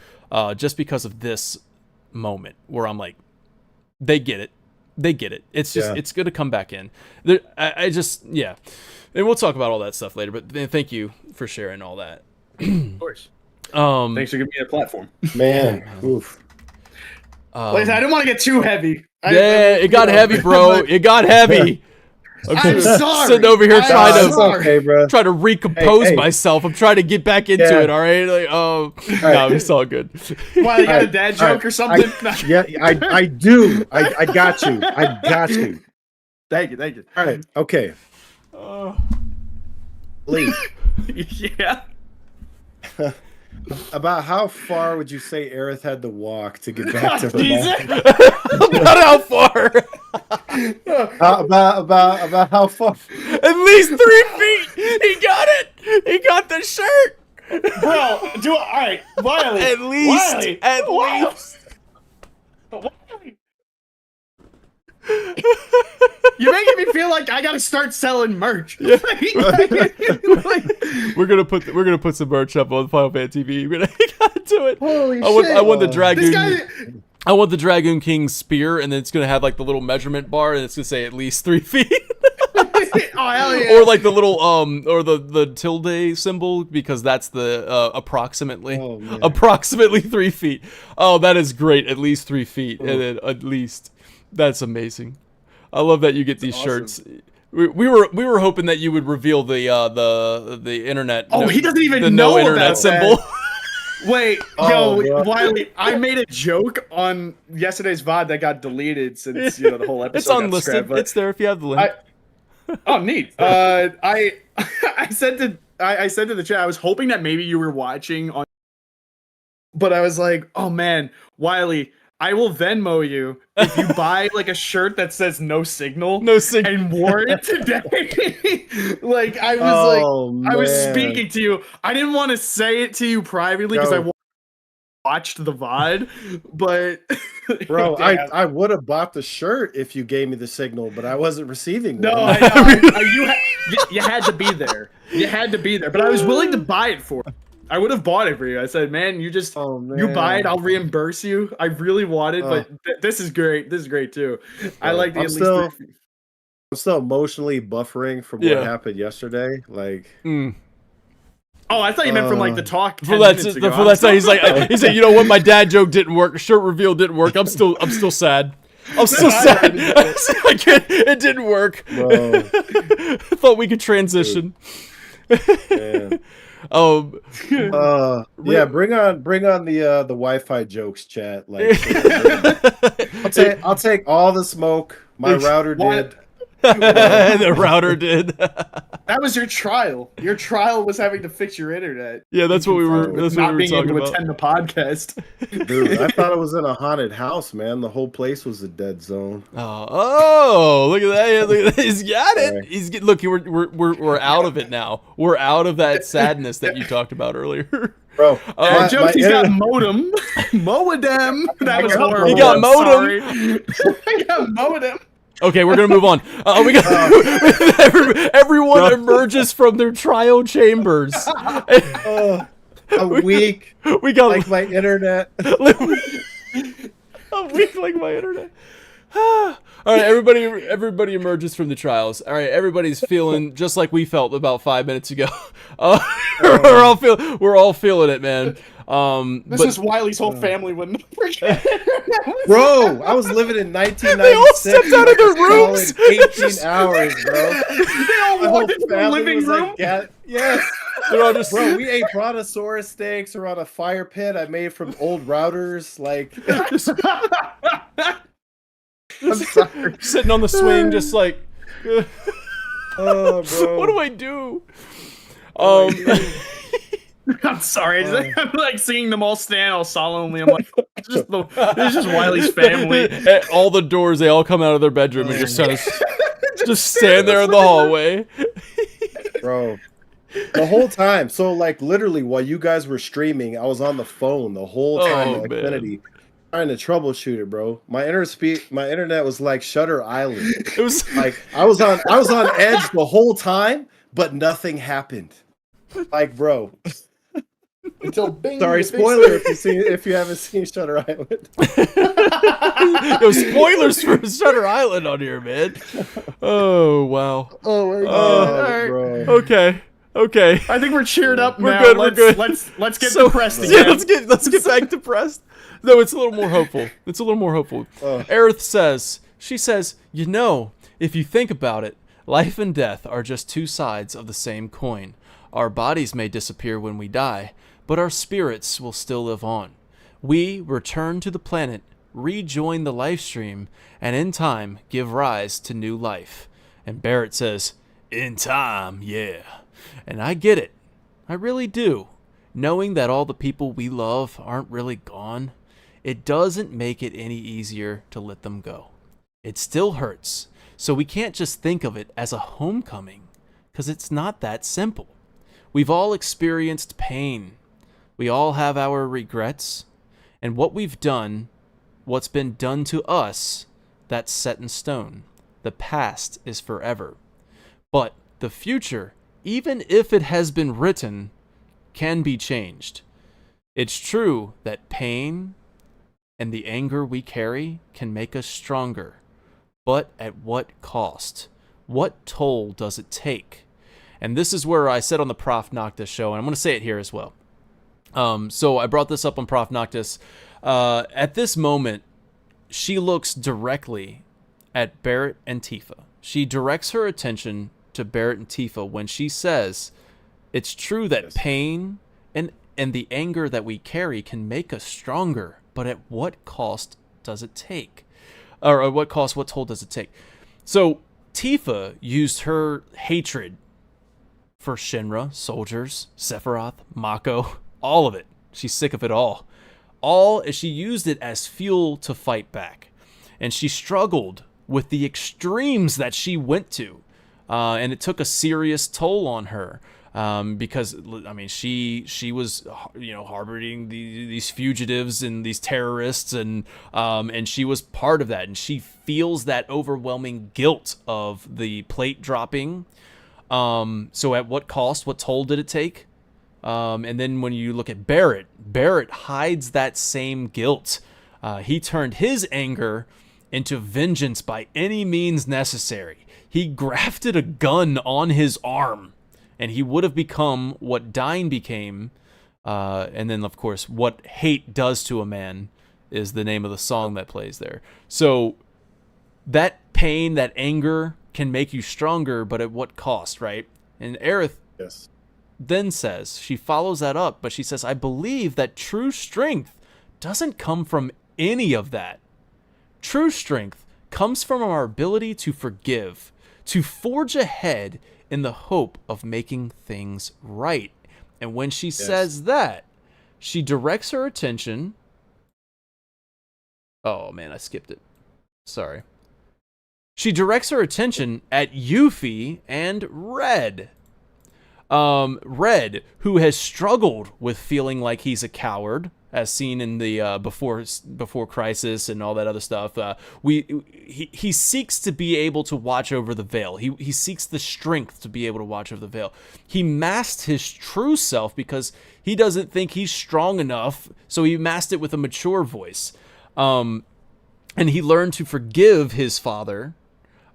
Just because of this moment where I'm like, they get it. They get it. It's just it's going to come back in. I just and we'll talk about all that stuff later. But thank you for sharing all that. Of course. Thanks for giving me a platform, man. Oof. I didn't want to get too heavy. It got heavy, bro. It got heavy. I'm sorry. Sitting over here trying to recompose Hey. myself. I'm trying to get back into it. All right. Like, no, it's all good. Why, you got a dad joke or something? I do. I got you. I got you. Thank you. All right. Okay. Lee. Yeah. About how far would you say Aerith had to walk to get back to her mom? About how far? About how far? At least 3 feet. He got it. He got the shirt. Bro, all right, Wiley. At least. Wiley. At least. You're making me feel like I gotta start selling merch. Yeah. We're gonna put some merch up on Final Fantasy TV. We're gonna do it. Holy shit! I want the This dragoon. guy. I want the Dragoon King's spear, and then it's gonna have like the little measurement bar, and it's gonna say at least 3 feet. Oh hell yeah! Or like the little or the tilde symbol, because that's the approximately 3 feet. Oh, that is great. At least 3 feet, and then at least that's amazing. I love that you get these shirts. We were hoping that you would reveal the internet. Oh, he doesn't even the know no internet about symbol. that. Wait, Wiley, I made a joke on yesterday's VOD that got deleted since the whole episode. It's unlisted. Got It's there if you have the link. Oh, neat. I said to the chat, I was hoping that maybe you were watching on, but I was like, oh man, Wiley, I will Venmo you if you buy like a shirt that says no signal and wore it today. Like I was speaking to you. I didn't want to say it to you privately because I watched the VOD, but bro, I would have bought the shirt if you gave me the signal, but I wasn't receiving one. No, I you had to be there. You had to be there, but I was willing to buy it for you. I would have bought it for you. I said, man, you buy it, I'll reimburse you. I really want it, but this is great. This is great too. I like the I'm still emotionally buffering from what happened yesterday. Like, oh, I thought you meant from like the talk. That's he's like, you know what, my dad joke didn't work. Shirt reveal didn't work. I'm still sad. I'm still sad. It didn't work. I thought we could transition. Man. Bring on the Wi-Fi jokes, chat. Like, I'll take all the smoke. My router did. The router did. That was your trial. Your trial was having to fix your internet. Yeah, that's what we were. That's what we were talking about. Attend the podcast. Dude, I thought it was in a haunted house, man. The whole place was a dead zone. Oh, look at that! Look at that. He's got it. Look, we're out of it now. We're out of that sadness that you talked about earlier. Bro, he's got modem. Modem. That was horrible. He got modem. I got modem. Okay, we're gonna move on. We got everyone emerges from their trial chambers. A week. We got like my internet. A week like my internet. All right, everybody emerges from the trials. All right, everybody's feeling just like we felt about 5 minutes ago. We're all feeling it, man. This is Wiley's whole family wouldn't forget. Bro, I was living in 1996. They all stepped out of their rooms. 18 hours, bro. They all walked into the living room. Like, yes. They're all just... Bro, we ate brontosaurus steaks around a fire pit I made from old routers. Like, I'm sorry. Sitting on the swing, just like, oh, bro. What do I do? I'm sorry. I'm like seeing them all stand all solemnly. I'm like, this is just Wiley's family. All the doors, they all come out of their bedroom and just kind of just stand there in the hallway. Bro, the whole time. So, like, literally, while you guys were streaming, I was on the phone the whole time at Xfinity trying to troubleshoot it, bro. My internet was like Shutter Island. It was like I was on edge the whole time, but nothing happened. Like, bro. Until Bing. Sorry, spoiler if you haven't seen Shutter Island. Yo, spoilers for Shutter Island on here, man. Oh wow. Oh my god, bro. Okay. I think we're cheered up We're now. good, we're good. Let's get So, depressed yeah, again. let's get back depressed. No, it's a little more hopeful. Aerith says, you know, if you think about it, life and death are just two sides of the same coin. Our bodies may disappear when we die, but our spirits will still live on. We return to the planet, rejoin the life stream, and in time give rise to new life. And Barrett says, in time, yeah. And I get it. I really do. Knowing that all the people we love aren't really gone, it doesn't make it any easier to let them go. It still hurts, so we can't just think of it as a homecoming, because it's not that simple. We've all experienced pain. We all have our regrets, and what we've done, what's been done to us, that's set in stone. The past is forever. But the future, even if it has been written, can be changed. It's true that pain and the anger we carry can make us stronger, but at what cost? What toll does it take? And this is where I said on the Prof Noctis show, and I'm going to say it here as well. So I brought this up on Prof Noctis. At this moment, she looks directly at Barrett and Tifa. She directs her attention to Barrett and Tifa when she says, it's true that pain and the anger that we carry can make us stronger, but at what cost does it take? Or at what cost, what toll does it take? So Tifa used her hatred for Shinra, soldiers, Sephiroth, Mako, all of it. She's sick of it all. She used it as fuel to fight back. And she struggled with the extremes that she went to. And it took a serious toll on her. Because I mean, she was, harboring these fugitives and these terrorists, and she was part of that, and she feels that overwhelming guilt of the plate dropping. So at what cost? What toll did it take? And then when you look at Barrett hides that same guilt. He turned his anger into vengeance by any means necessary. He grafted a gun on his arm. And he would have become what Dyne became. And then, of course, what hate does to a man is the name of the song that plays there. So that pain, that anger can make you stronger, but at what cost, right? And Aerith then says, she follows that up, but she says, I believe that true strength doesn't come from any of that. True strength comes from our ability to forgive, to forge ahead in the hope of making things right. And when she says that, she directs her attention. Oh man, I skipped it. Sorry. She directs her attention at Yuffie and Red. Red, who has struggled with feeling like he's a coward, as seen in the before Crisis and all that other stuff. He seeks to be able to watch over the veil. He seeks the strength to be able to watch over the veil. He masked his true self because he doesn't think he's strong enough, so he masked it with a mature voice. And he learned to forgive his father,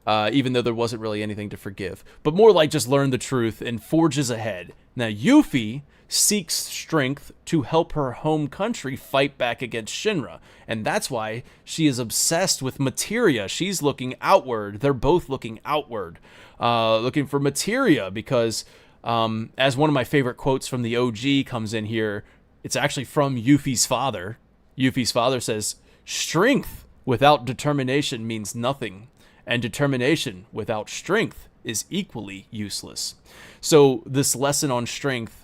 even though there wasn't really anything to forgive, but more like just learn the truth and forges ahead. Now Yuffie seeks strength to help her home country fight back against Shinra, and that's why she is obsessed with materia. She's looking outward. They're both looking outward, looking for materia, because as one of my favorite quotes from the OG comes in here, it's actually from Yuffie's father. Yuffie's father says, strength without determination means nothing, and determination without strength is equally useless. So this lesson on strength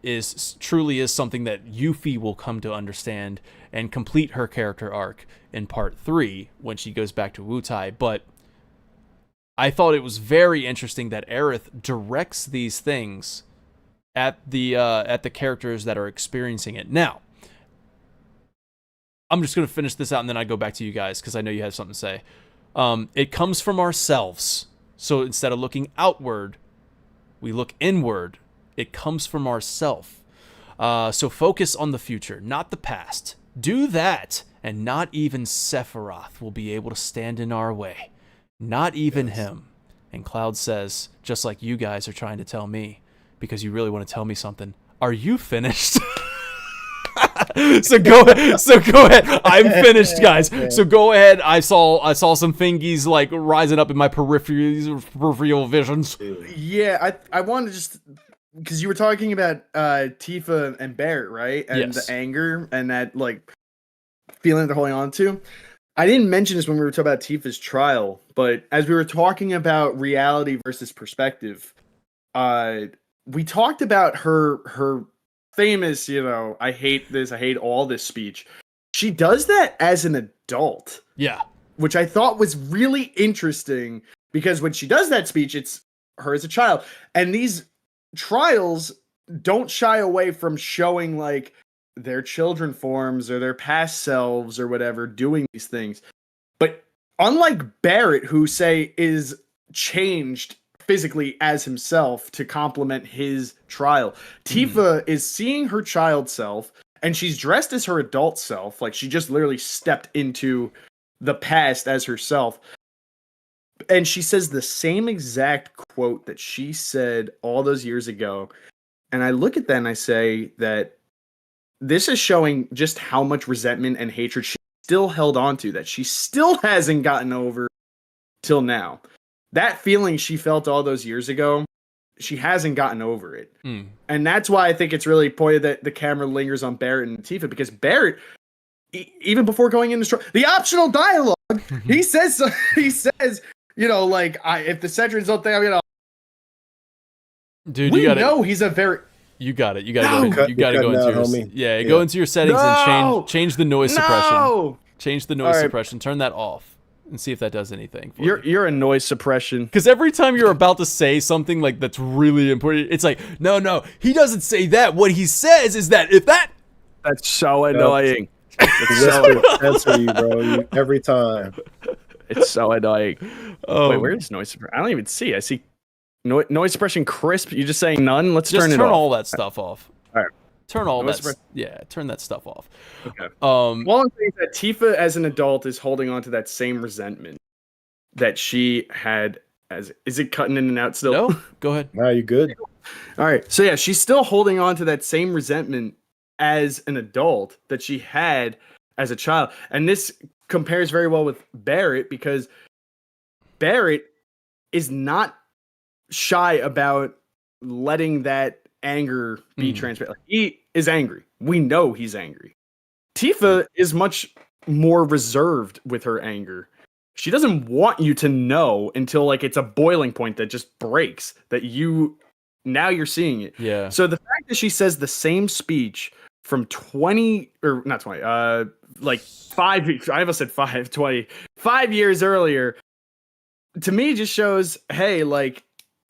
is something that Yuffie will come to understand and complete her character arc in part 3 when she goes back to Wutai. But I thought it was very interesting that Aerith directs these things at the characters that are experiencing it. Now, I'm just going to finish this out and then I go back to you guys because I know you have something to say. It comes from ourselves. So instead of looking outward, we look inward. It comes from ourself. So focus on the future, not the past. Do that, and not even Sephiroth will be able to stand in our way. Not even him. And Cloud says, just like you guys are trying to tell me, because you really want to tell me something, are you finished? So go ahead. I'm finished, guys. So go ahead. I saw some thingies like rising up in my peripheral visions. Yeah, I wanted to just because you were talking about Tifa and Barrett, right? And the anger and that like feeling they're holding on to. I didn't mention this when we were talking about Tifa's trial, but as we were talking about reality versus perspective, we talked about her famous, I hate this, I hate all this speech. She does that as an adult. Yeah. Which I thought was really interesting because when she does that speech, it's her as a child. And these trials don't shy away from showing like their children forms or their past selves or whatever doing these things. But unlike Barrett, who say is changed physically as himself to complement his trial, Tifa is seeing her child self and she's dressed as her adult self. Like she just literally stepped into the past as herself. And she says the same exact quote that she said all those years ago. And I look at that and I say that this is showing just how much resentment and hatred she still held on to, that she still hasn't gotten over till now. That feeling she felt all those years ago, she hasn't gotten over it. And that's why I think it's really pointed that the camera lingers on Barrett and Tifa, because Barrett, even before going into the optional dialogue, he says, if the Cetrans don't think I'm gonna, dude, we know he's a very. You got it. You got to go into your go into your settings and change the noise suppression. Change the noise suppression. Turn that off and see if that does anything. You're a noise suppression. Because every time you're about to say something like that's really important, it's like no, he doesn't say that. What he says is that that's so annoying. Answer you, bro. Every time. It's so annoying. Wait, where's noise suppression? I don't even see. I see. Noise suppression crisp. You're just saying none. Let's turn it off. Turn all that stuff off. All right. Turn all that. Turn that stuff off. Okay. Well, I'm saying that Tifa, as an adult, is holding on to that same resentment that she had. Is it cutting in and out still? No. Go ahead. Now you good? All right. So yeah, she's still holding on to that same resentment as an adult that she had as a child, and this compares very well with Barrett because Barrett is not shy about letting that anger be transparent. Like, he is angry. We know he's angry. Tifa is much more reserved with her anger. She doesn't want you to know until like it's a boiling point that just breaks that now you're seeing it. Yeah. So the fact that she says the same speech from 20 or not 20, like 5, I almost said 5 years earlier, to me just shows, hey, like,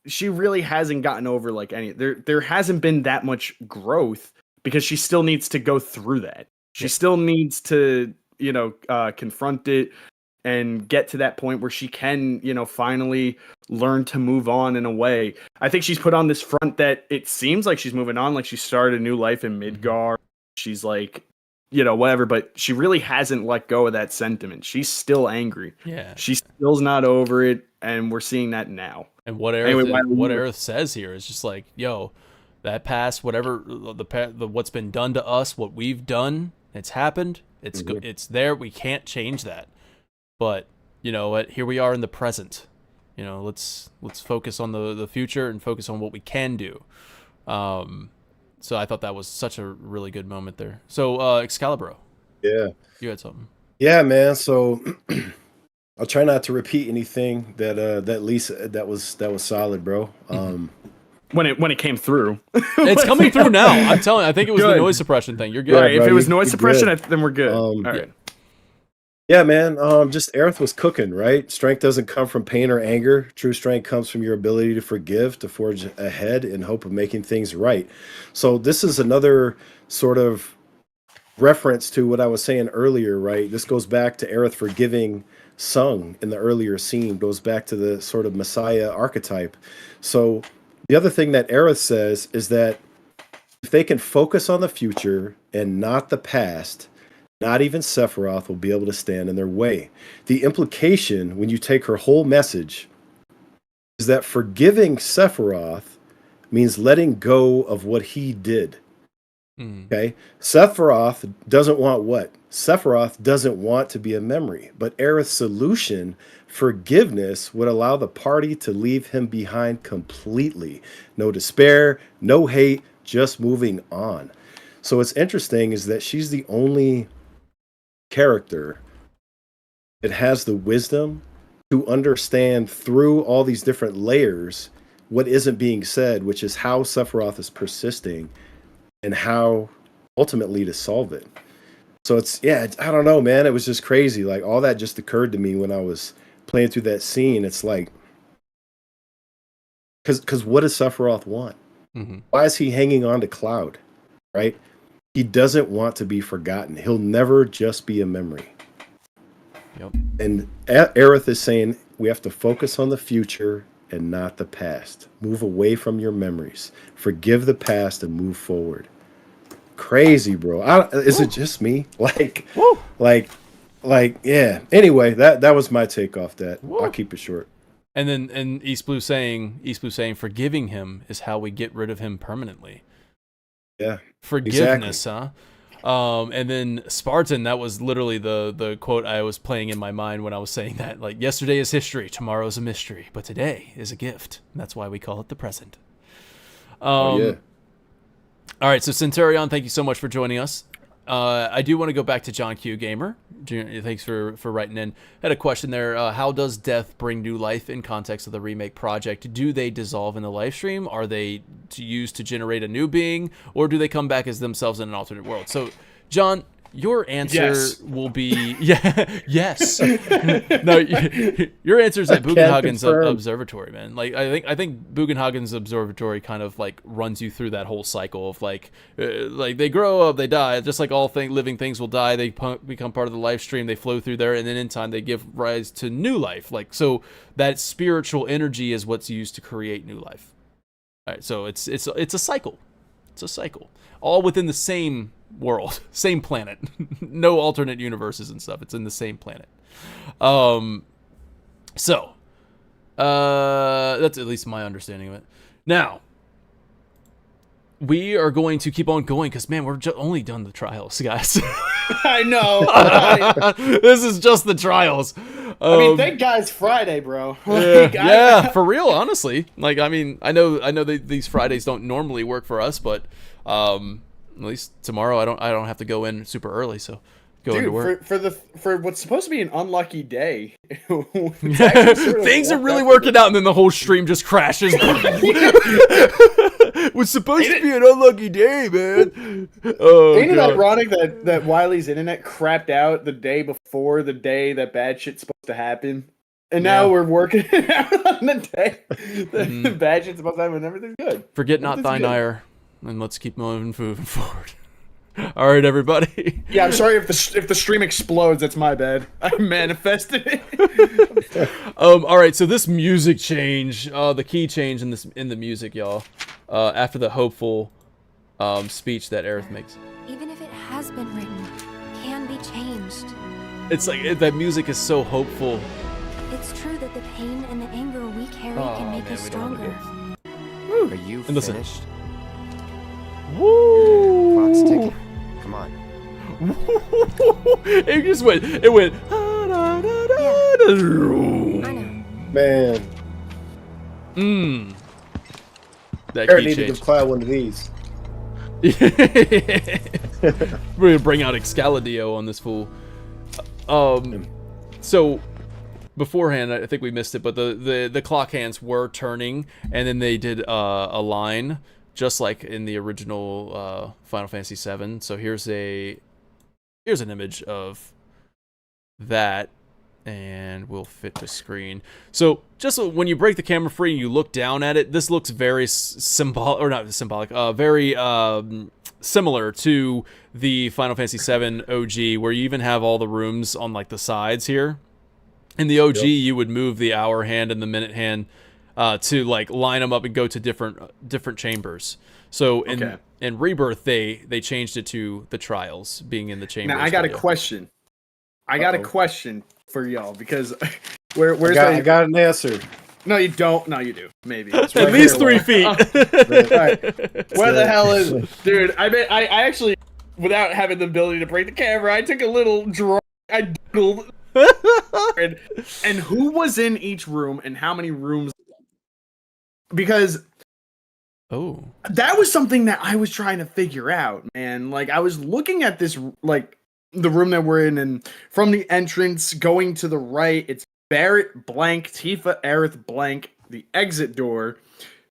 she really hasn't gotten over like there hasn't been that much growth because she still needs to go through that. She still needs to, confront it and get to that point where she can, finally learn to move on in a way. I think she's put on this front that it seems like she's moving on, like she started a new life in Midgar. She's like, whatever, but she really hasn't let go of that sentiment. She's still angry. Yeah. She still's not over it, and we're seeing that now. And what Aerith says here is just like, yo, that past, whatever what's been done to us, what we've done, it's happened. It's there. We can't change that. But you know what? Here we are in the present. Let's focus on the future and focus on what we can do. So I thought that was such a really good moment there. So Excalibur. Yeah. You had something. Yeah, man. So I'll try not to repeat anything that Lisa that was solid, bro. When it came through, it's coming through now. I'm telling you, I think it was the noise suppression thing. You're good. Right, bro, if it was noise suppression, good. Then we're good. All right. Yeah, man. Just Aerith was cooking, right? Strength doesn't come from pain or anger. True strength comes from your ability to forgive, to forge ahead in hope of making things right. So this is another sort of reference to what I was saying earlier, right? This goes back to Aerith forgiving Sung in the earlier scene, goes back to the sort of Messiah archetype. So the other thing that Aerith says is that If they can focus on the future and not the past, not even Sephiroth will be able to stand in their way. The implication, when you take her whole message, is that forgiving Sephiroth means letting go of what he did. Okay? Sephiroth doesn't want what? Sephiroth doesn't want to be a memory. But Aerith's solution, forgiveness, would allow the party to leave him behind completely. No despair, no hate, just moving on. So what's interesting is that she's the only character that has the wisdom to understand through all these different layers what isn't being said, which is how Sephiroth is persisting and how ultimately to solve it. So I don't know, man. It was just crazy. Like, all that just occurred to me when I was playing through that scene. It's like, because what does Sephiroth want? Why is he hanging on to Cloud, right? He doesn't want to be forgotten. He'll never just be a memory. Yep. And Aerith is saying we have to focus on the future and not the past. Move away from your memories. Forgive the past and move forward. Crazy, bro. Is it just me? Yeah. Anyway, that was my take off that. I'll keep it short. And then East Blue saying forgiving him is how we get rid of him permanently. Yeah. Forgiveness, exactly. Huh? And then Spartan, that was literally the quote I was playing in my mind when I was saying that. Like, yesterday is history, tomorrow's a mystery, but today is a gift. And that's why we call it the present. Yeah. All right, so Centurion, thank you so much for joining us. I do want to go back to John Q Gamer. Thanks for writing in. Had a question there. How does death bring new life in context of the remake project? Do they dissolve in the live stream? Are they used to generate a new being? Or do they come back as themselves in an alternate world? So, John, your answer will be yes. No, your answer is at Bugenhagen's observatory, man. Like, I think Bugenhagen's observatory kind of like runs you through that whole cycle of like they grow up, they die, just like all living things will die. They become part of the live stream, they flow through there, and then in time they give rise to new life. Like, so that spiritual energy is what's used to create new life. All right, so it's a cycle. It's a cycle, all within the same world, same planet. No alternate universes and stuff. It's in the same planet. So that's at least my understanding of it. Now we are going to keep on going because, man, we're only done the trials, guys. I know. This is just the trials. I mean, thank God it's Friday, bro. Yeah, for real, honestly. Like, I mean, I know these Fridays don't normally work for us, but at least tomorrow I don't have to go in super early, so into work. For what's supposed to be an unlucky day. Things are really working out, and then the whole stream just crashes. It was supposed to be an unlucky day, man. Ain't it ironic that Wiley's internet crapped out the day before the day that bad shit's supposed to happen? And now we're working out on the day that bad shit's supposed to happen and everything's good. Forget not thine ire, and let's keep moving forward. All right, everybody. Yeah, I'm sorry if the stream explodes. That's my bad. I manifested it. All right, so this music change, the key change in the music, y'all, after the hopeful speech that Aerith makes. Even if it has been written, can be changed. It's like that music is so hopeful. It's true that the pain and the anger we carry can make us stronger. Are you finished? Woo! Clock's ticking. Come on. It just went. It went. I know. Man. That Eric key need to change. give Cloud one of these. We're gonna bring out Excalidio on this fool. So beforehand, I think we missed it, but the clock hands were turning, and then they did a line. Just like in the original Final Fantasy VII. So here's an image of that, and we'll fit to screen. So just when you break the camera free and you look down at it, this looks very very similar to the Final Fantasy VII OG, where you even have all the rooms on like the sides here. In the OG, you would move the hour hand and the minute hand to like line them up and go to different chambers. So in Rebirth they changed it to the trials being in the chamber. Now I got a question. I got a question for y'all because where's I got an answer. No, you don't. No, you do. Maybe. At least 3 feet. Right. Where the hell is it? Dude, I actually, without having the ability to break the camera, I took a little draw. I googled. and who was in each room and how many rooms? Because that was something that I was trying to figure out, man. Like, I was looking at this, like, the room that we're in, and from the entrance going to the right, it's Barrett blank, Tifa Aerith blank, the exit door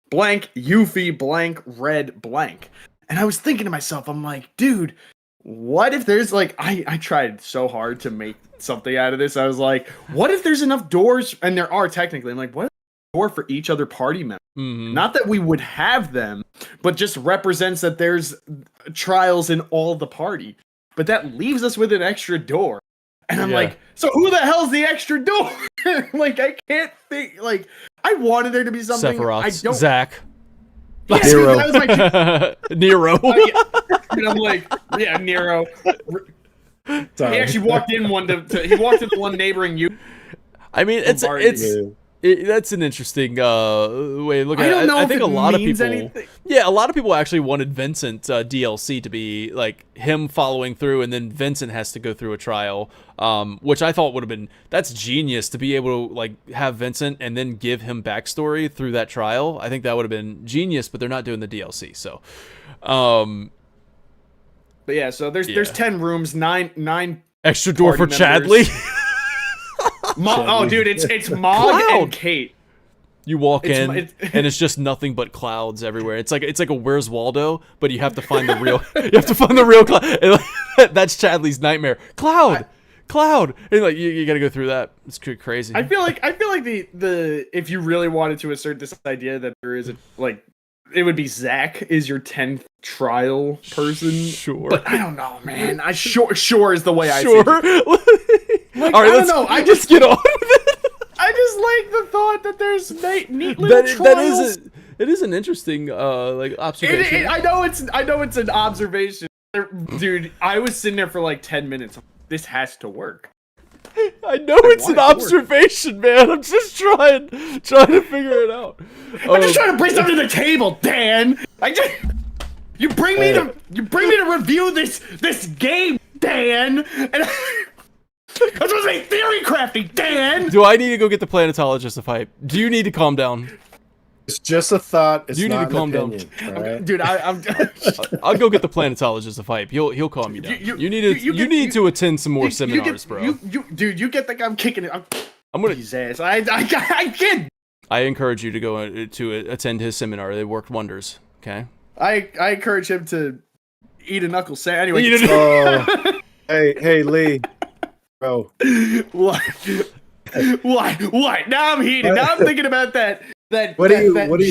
blank, Yuffie blank, red blank. And I was thinking to myself, I'm like, dude, what if there's like, I tried so hard to make something out of this. I was like, what if there's enough doors? And there are technically. I'm like, what if there's a door for each other party member? Mm-hmm. Not that we would have them, but just represents that there's trials in all the party. But that leaves us with an extra door. And I'm like, so who the hell's the extra door? Like, I can't think. Like, I wanted there to be something. Sephiroth. I don't. Zach. Yeah, Nero. that was my Nero. and I'm like, yeah, Nero. He actually walked in he walked into one neighboring you. I mean, that's an interesting way to look at it. I don't know I think if a lot of means people, anything. a lot of people actually wanted Vincent DLC to be like him following through, and then Vincent has to go through a trial, which I thought would have been that's genius to be able to like have Vincent and then give him backstory through that trial. I think that would have been genius, but they're not doing the DLC, so. But yeah, so there's 10 rooms, nine extra door for members. Chadley. Oh, dude, it's Mog and Kate. You walk in, and it's just nothing but clouds everywhere. It's like a Where's Waldo, but you have to find the real. You have to find the real cloud. That's Chadley's nightmare. Cloud, and like you got to go through that. It's crazy. I feel like the if you really wanted to assert this idea that there is it would be Zach is your 10th trial person. Sure, but I don't know, man. Sure is the way I see it. Like, all right, I don't know. I just get on with it. I just like the thought that there's neat little trials. It is an interesting observation. I know it's an observation, dude. I was sitting there for like 10 minutes. This has to work. I know it's an observation, man. I'm just trying to figure it out. I'm just trying to bring something to the table, Dan. You bring me to review this game, Dan, and I'm supposed to be theory crafting, Dan. Do I need to go get the planetologist of hype? Do you need to calm down? It's just a thought. It's you need not to calm down, right? Dude. I'll go get the planetologist of hype. He'll calm you down. You need to attend some more seminars, bro. Dude, you get like I'm kicking it. I'm gonna his ass. I kid. I encourage you to go to attend his seminar. They worked wonders. Okay. I encourage him to eat a knuckle sandwich. Anyway. Hey, Lee. Bro. What? Now I'm heated. Now I'm thinking about that. What do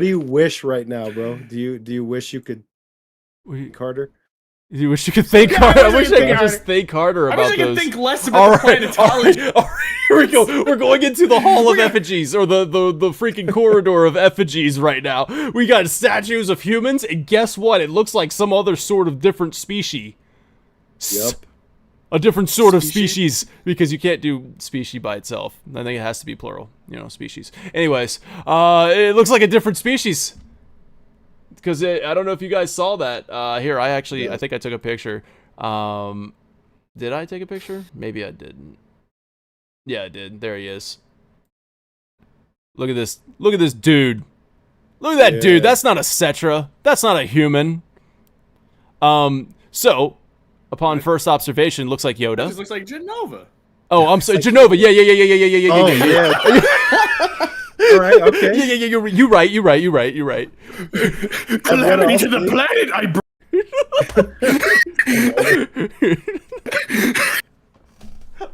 you wish right now, bro? Do you wish you could Carter? Do you wish you could thank Carter? I wish I could just thank Carter about those. I wish I could think less about the planetology. All right, here we go. We're going into the Hall of Effigies, or the freaking corridor of effigies right now. We got statues of humans, and guess what? It looks like some other sort of different species. Yep. A different sort of species, because you can't do species by itself. I think it has to be plural, species. Anyways, it looks like a different species. Because I don't know if you guys saw that. Here, I think I took a picture. Did I take a picture? Maybe I didn't. Yeah, I did. There he is. Look at this. Look at this dude. Look at that dude. That's not a Cetra. That's not a human. So, upon first observation, looks like Yoda. This looks like Jenova. Oh, I'm sorry, Jenova. Yeah. Oh, yeah. All right. Okay. Yeah. You're right. Calamity to the planet.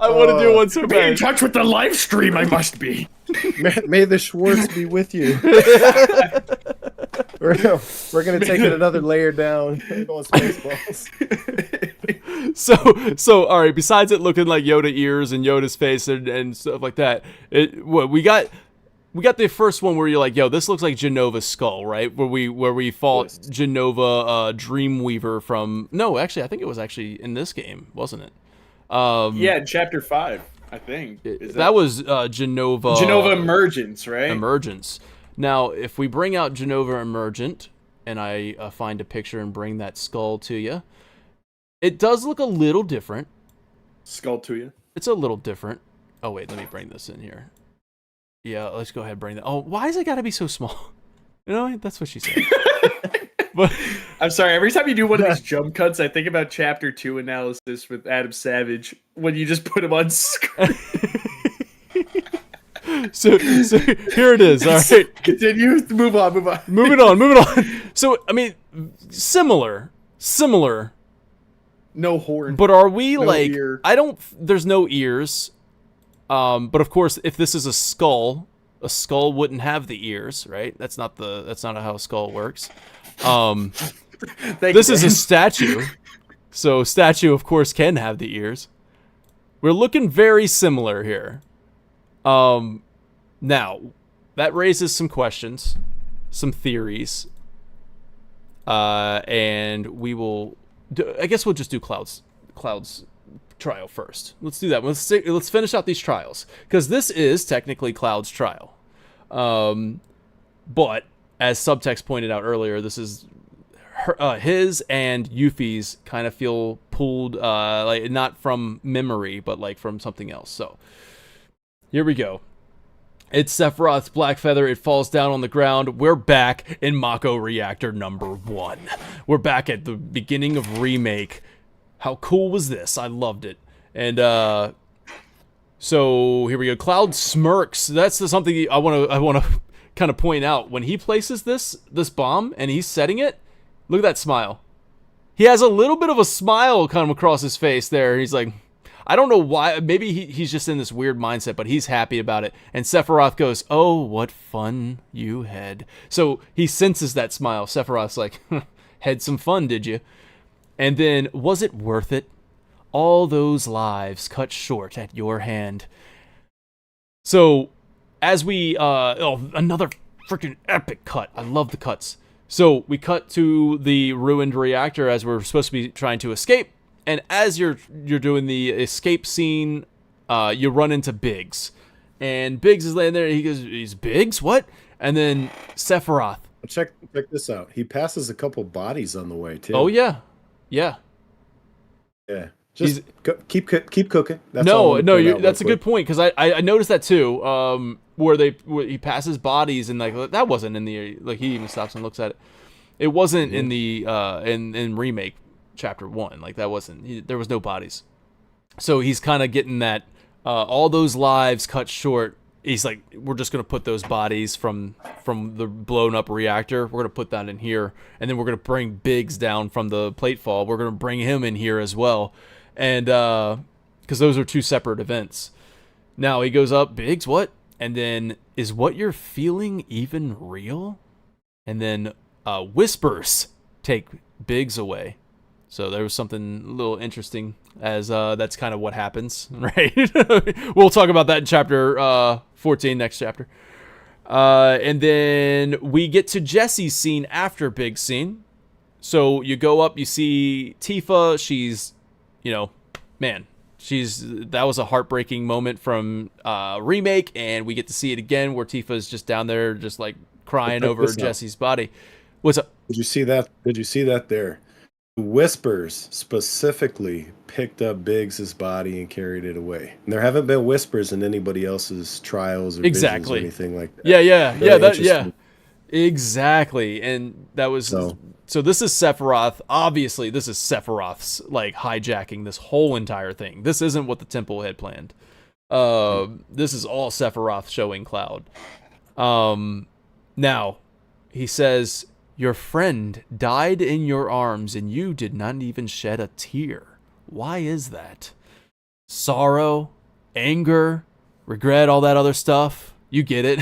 I want to do one so Be in bad. touch with the live stream. I must be. May the Schwartz be with you. We're gonna take it another layer down. Going Spaceballs. So all right. Besides it looking like Yoda ears and Yoda's face and stuff like that, we got we got the first one where you're like, yo, this looks like Jenova's skull, right? Where we fought Jenova, Dreamweaver from... No, actually, I think it was actually in this game, wasn't it? Yeah, in Chapter 5, I think. That was Jenova... Jenova Emergence, right? Emergence. Now, if we bring out Jenova Emergent, and I find a picture and bring that skull to you, it does look a little different. Skull to you? It's a little different. Oh, wait, let me bring this in here. Yeah, let's go ahead and bring that. Oh, why has it got to be so small? You know, that's what she said. But I'm sorry, every time you do one of these jump cuts, I think about Chapter 2 analysis with Adam Savage, when you just put him on screen. So here it is, all right? Continue, move on. Moving on. So, I mean, similar. No horn. But are we no like, ear. There's no ears. But of course, if this is a skull wouldn't have the ears, right? That's not how a skull works. This is a statue. So statue, of course, can have the ears. We're looking very similar here. Now, that raises some questions, some theories. And we will... I guess we'll just do Cloud's trial first. Let's do that. Let's finish out these trials, because this is technically Cloud's trial. But as Subtext pointed out earlier, this is his and Yuffie's kind of feel pulled, like not from memory, but like from something else. So here we go. It's Sephiroth's Black Feather. It falls down on the ground. We're back in Mako Reactor number 1. We're back at the beginning of Remake. How cool was this? I loved it. And so here we go. Cloud smirks. That's something I want to kind of point out. When he places this bomb and he's setting it, look at that smile. He has a little bit of a smile come across his face there. He's like, I don't know why. Maybe he's just in this weird mindset, but he's happy about it. And Sephiroth goes, "Oh, what fun you had." So he senses that smile. Sephiroth's like, "Had some fun, did you?" And then, was it worth it? All those lives cut short at your hand. So, as we, another freaking epic cut. I love the cuts. So, we cut to the ruined reactor as we're supposed to be trying to escape. And as you're doing the escape scene, you run into Biggs. And Biggs is laying there, and he goes, "He's Biggs? What?" And then Sephiroth. Check this out. He passes a couple bodies on the way, too. Oh, yeah. Yeah. Just keep cooking. That's that's a good point, because I noticed that too. Where he passes bodies and like that wasn't in the like he even stops and looks at it. It wasn't in the in Remake Chapter 1. Like that wasn't. There was no bodies. So he's kind of getting that all those lives cut short. He's like, we're just gonna put those bodies from the blown up reactor. We're gonna put that in here, and then we're gonna bring Biggs down from the plate fall. We're gonna bring him in here as well, and because those are two separate events. Now he goes up, Biggs, what? And then, is what you're feeling even real? And then whispers take Biggs away. So there was something a little interesting, as that's kind of what happens, right? We'll talk about that in chapter 14, next chapter. And then we get to Jesse's scene after Big's scene. So you go up, you see Tifa. She's, man, that was a heartbreaking moment from Remake, and we get to see it again where Tifa's just down there, just like crying over Jesse's body. What's up? Did you see that there? Whispers specifically picked up Biggs' body and carried it away. And there haven't been whispers in anybody else's trials or visions or anything like that. Yeah. Exactly. And that was so this is Sephiroth. Obviously, this is Sephiroth's like hijacking this whole entire thing. This isn't what the temple had planned. This is all Sephiroth showing Cloud. Now, he says, "Your friend died in your arms and you did not even shed a tear. Why is that? Sorrow, anger, regret, all that other stuff. You get it."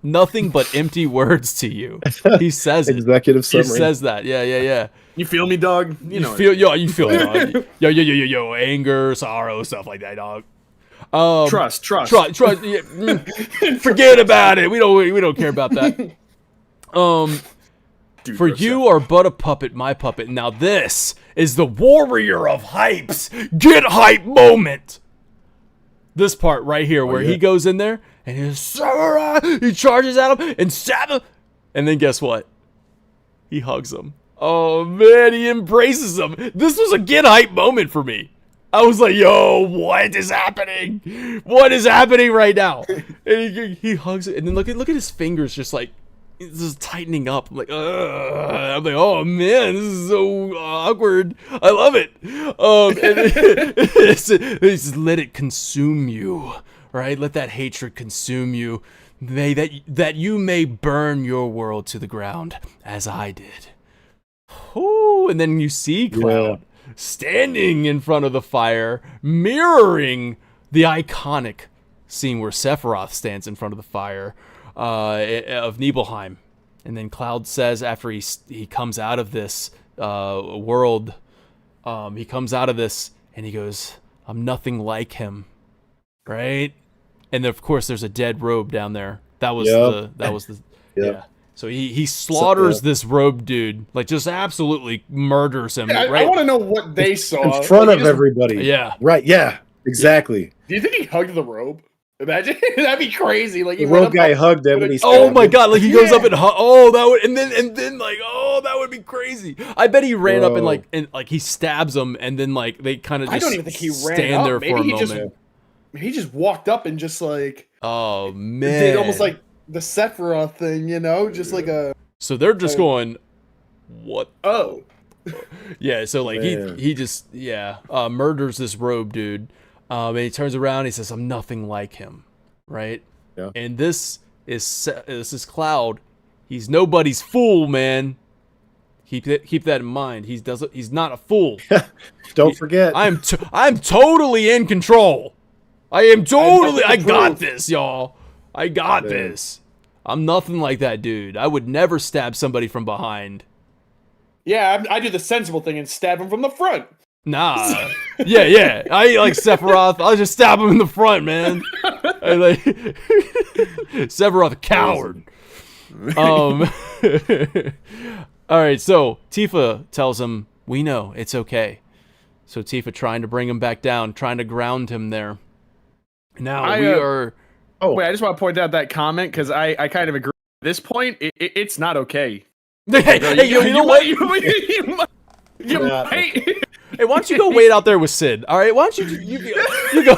Nothing but empty words to you. He says it. Executive summary. He says that. Yeah. You feel me, dog? You feel me, dog. Yo, anger, sorrow, stuff like that, dog. Trust. Yeah, forget about it. We don't care about that. Dude, For you are but a puppet, my puppet. Now this is the warrior of hypes. Get hype moment. This part right here where he goes in there and he charges at him and stabs him. And then guess what? He hugs him. Oh man, he embraces him. This was a get hype moment for me. I was like, yo, what is happening? What is happening right now? And he hugs it. And then look at his fingers just like, this is tightening up. I'm like, oh man, this is so awkward. I love it. And just let it consume you, right? Let that hatred consume you. That you may burn your world to the ground as I did. Oh, and then you see Cloud standing in front of the fire, mirroring the iconic scene where Sephiroth stands in front of the fire. Of Nibelheim, and then Cloud says after he comes out of this world, he comes out of this and he goes, "I'm nothing like him," right? And of course, there's a dead robe down there. That was yeah. So he slaughters this robe dude, like just absolutely murders him. Yeah, right? I want to know what they saw in front of everybody. Yeah, right. Yeah, exactly. Do you think he hugged the robe? Imagine that'd be crazy. Like the rogue guy hugged him, and he. Oh my god! Like he goes up and that would and then like that would be crazy. I bet he ran up and he stabs him, and then like they kind of just. I don't even think he ran stand up. there Maybe for a he moment. He just walked up and just like. Oh man! Did almost like the Sephiroth thing, just like a. So they're just going, what? Oh. Yeah. So like he just murders this robe dude. And he turns around and he says, "I'm nothing like him," right? Yeah. And this is Cloud. He's nobody's fool, man. Keep that in mind. He's not a fool. Don't forget. I'm totally in control. I got this, y'all. I got this. I'm nothing like that dude. I would never stab somebody from behind. Yeah, I do the sensible thing and stab him from the front. Nah. Yeah. I like Sephiroth. I'll just stab him in the front, man. Sephiroth, a coward. All right, so Tifa tells him, "We know, it's okay." So Tifa trying to bring him back down, trying to ground him there. Now we are... Oh, wait, I just want to point out that comment, because I kind of agree. At this point, it's not okay. Hey, you know what? Hey, why don't you go wait out there with Sid? All right, why don't you go?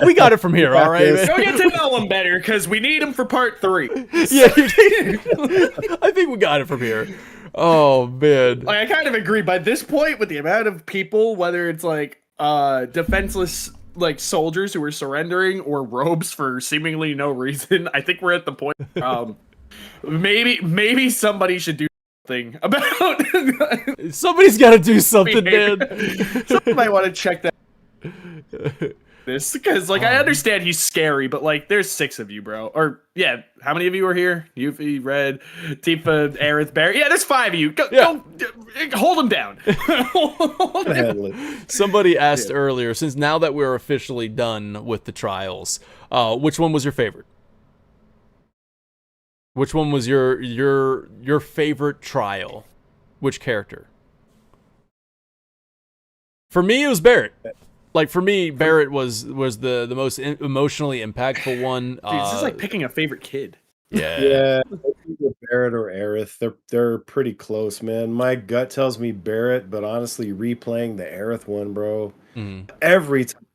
We got it from here. All right, man. Go get to know him better because we need him for part 3. Yeah, I think we got it from here. Oh man, like, I kind of agree. By this point, with the amount of people, whether it's like defenseless like soldiers who are surrendering or robes for seemingly no reason, I think we're at the point. Maybe somebody should do something about. Somebody's got to do something, man. Somebody might want to check that. This because like I understand he's scary, but like there's 6 of you, bro. Or yeah, how many of you are here? Yuffie, Red, Tifa, Aerith, Barry. Yeah, there's 5 of you. Go hold him down. Somebody asked earlier, since now that we're officially done with the trials, which one was your favorite? Which one was your favorite trial? Which character? For me, it was Barrett. Like for me, Barrett was the most emotionally impactful one. Dude, this is like picking a favorite kid. Yeah. Either Barrett or Aerith, they're pretty close, man. My gut tells me Barrett, but honestly, replaying the Aerith one, bro, every time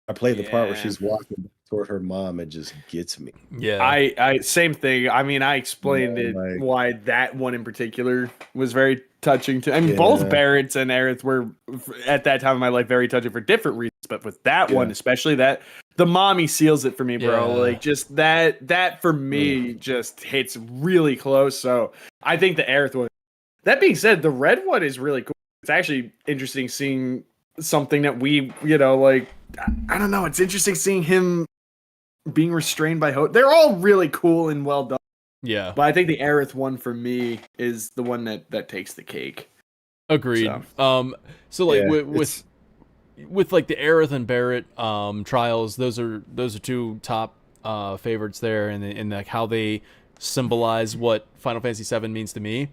I play the part where she's walking toward her mom, it just gets me. Yeah, I same thing. I mean, I explained why that one in particular was very touching to. I mean, both Barrett's and Aerith were at that time of my life very touching for different reasons, but with that one especially, that the mommy seals it for me, bro. Like just that for me just hits really close. So I think the Aerith one. That being said, the red one is really cool. It's actually interesting seeing something that we, like I don't know. It's interesting seeing him being restrained by Hope. They're all really cool and well done. Yeah. But I think the Aerith one for me is the one that takes the cake. Agreed. So like with with like the Aerith and Barrett trials, those are two top favorites there, and like how they symbolize what Final Fantasy VII means to me.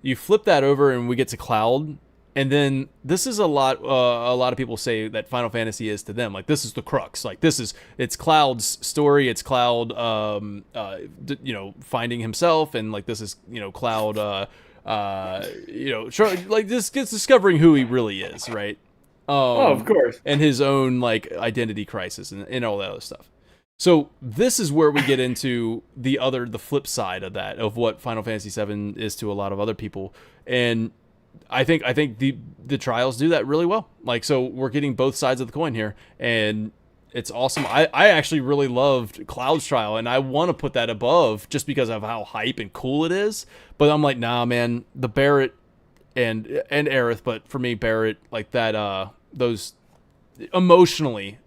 You flip that over, and we get to Cloud, and then this is a lot of people say that Final Fantasy is to them. Like, this is the crux. Like, it's Cloud's story. It's Cloud, finding himself, and like this is Cloud, like this gets discovering who he really is, right? Of course, and his own like identity crisis and all that other stuff. So this is where we get into the flip side of that, of what Final Fantasy VII is to a lot of other people. And I think the trials do that really well. Like, so we're getting both sides of the coin here, and it's awesome. I actually really loved Cloud's trial, and I want to put that above just because of how hype and cool it is. But I'm like, nah, man, the Barrett and Aerith, but for me, Barrett, like that, those emotionally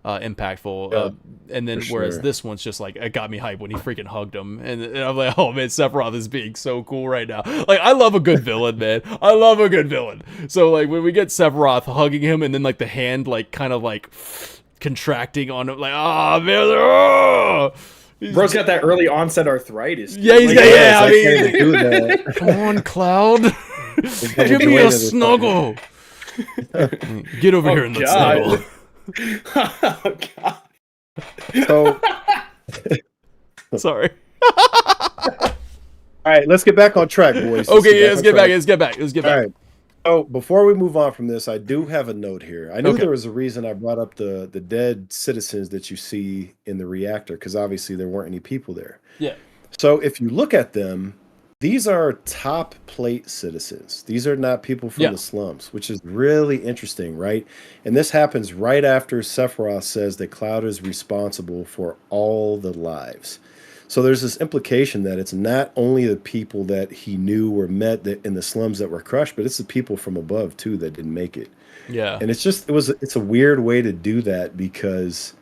impactful, and then whereas this one's just like, it got me hyped when he freaking hugged him, and I'm like, oh man, Sephiroth is being so cool right now. Like, I love a good villain, man. I love a good villain. So like when we get Sephiroth hugging him, and then like the hand like kind of like contracting on him, like, oh man, oh! Bro's got that early onset arthritis. Yeah, he's got, yeah. I mean, do that. Come on, Cloud, give me a snuggle. Get over here in the snuggle. Oh god. So, sorry. all right, let's get back on track, boys. Okay, let's get back. All right. So before we move on from this, I do have a note here. I knew there was a reason I brought up the dead citizens that you see in the reactor, because obviously there weren't any people there. Yeah. So if you look at them, these are top plate citizens. These are not people from the slums, which is really interesting, right? And this happens right after Sephiroth says that Cloud is responsible for all the lives. So there's this implication that it's not only the people that he knew or met in the slums that were crushed, but it's the people from above too that didn't make it. Yeah. And it's a weird way to do that, because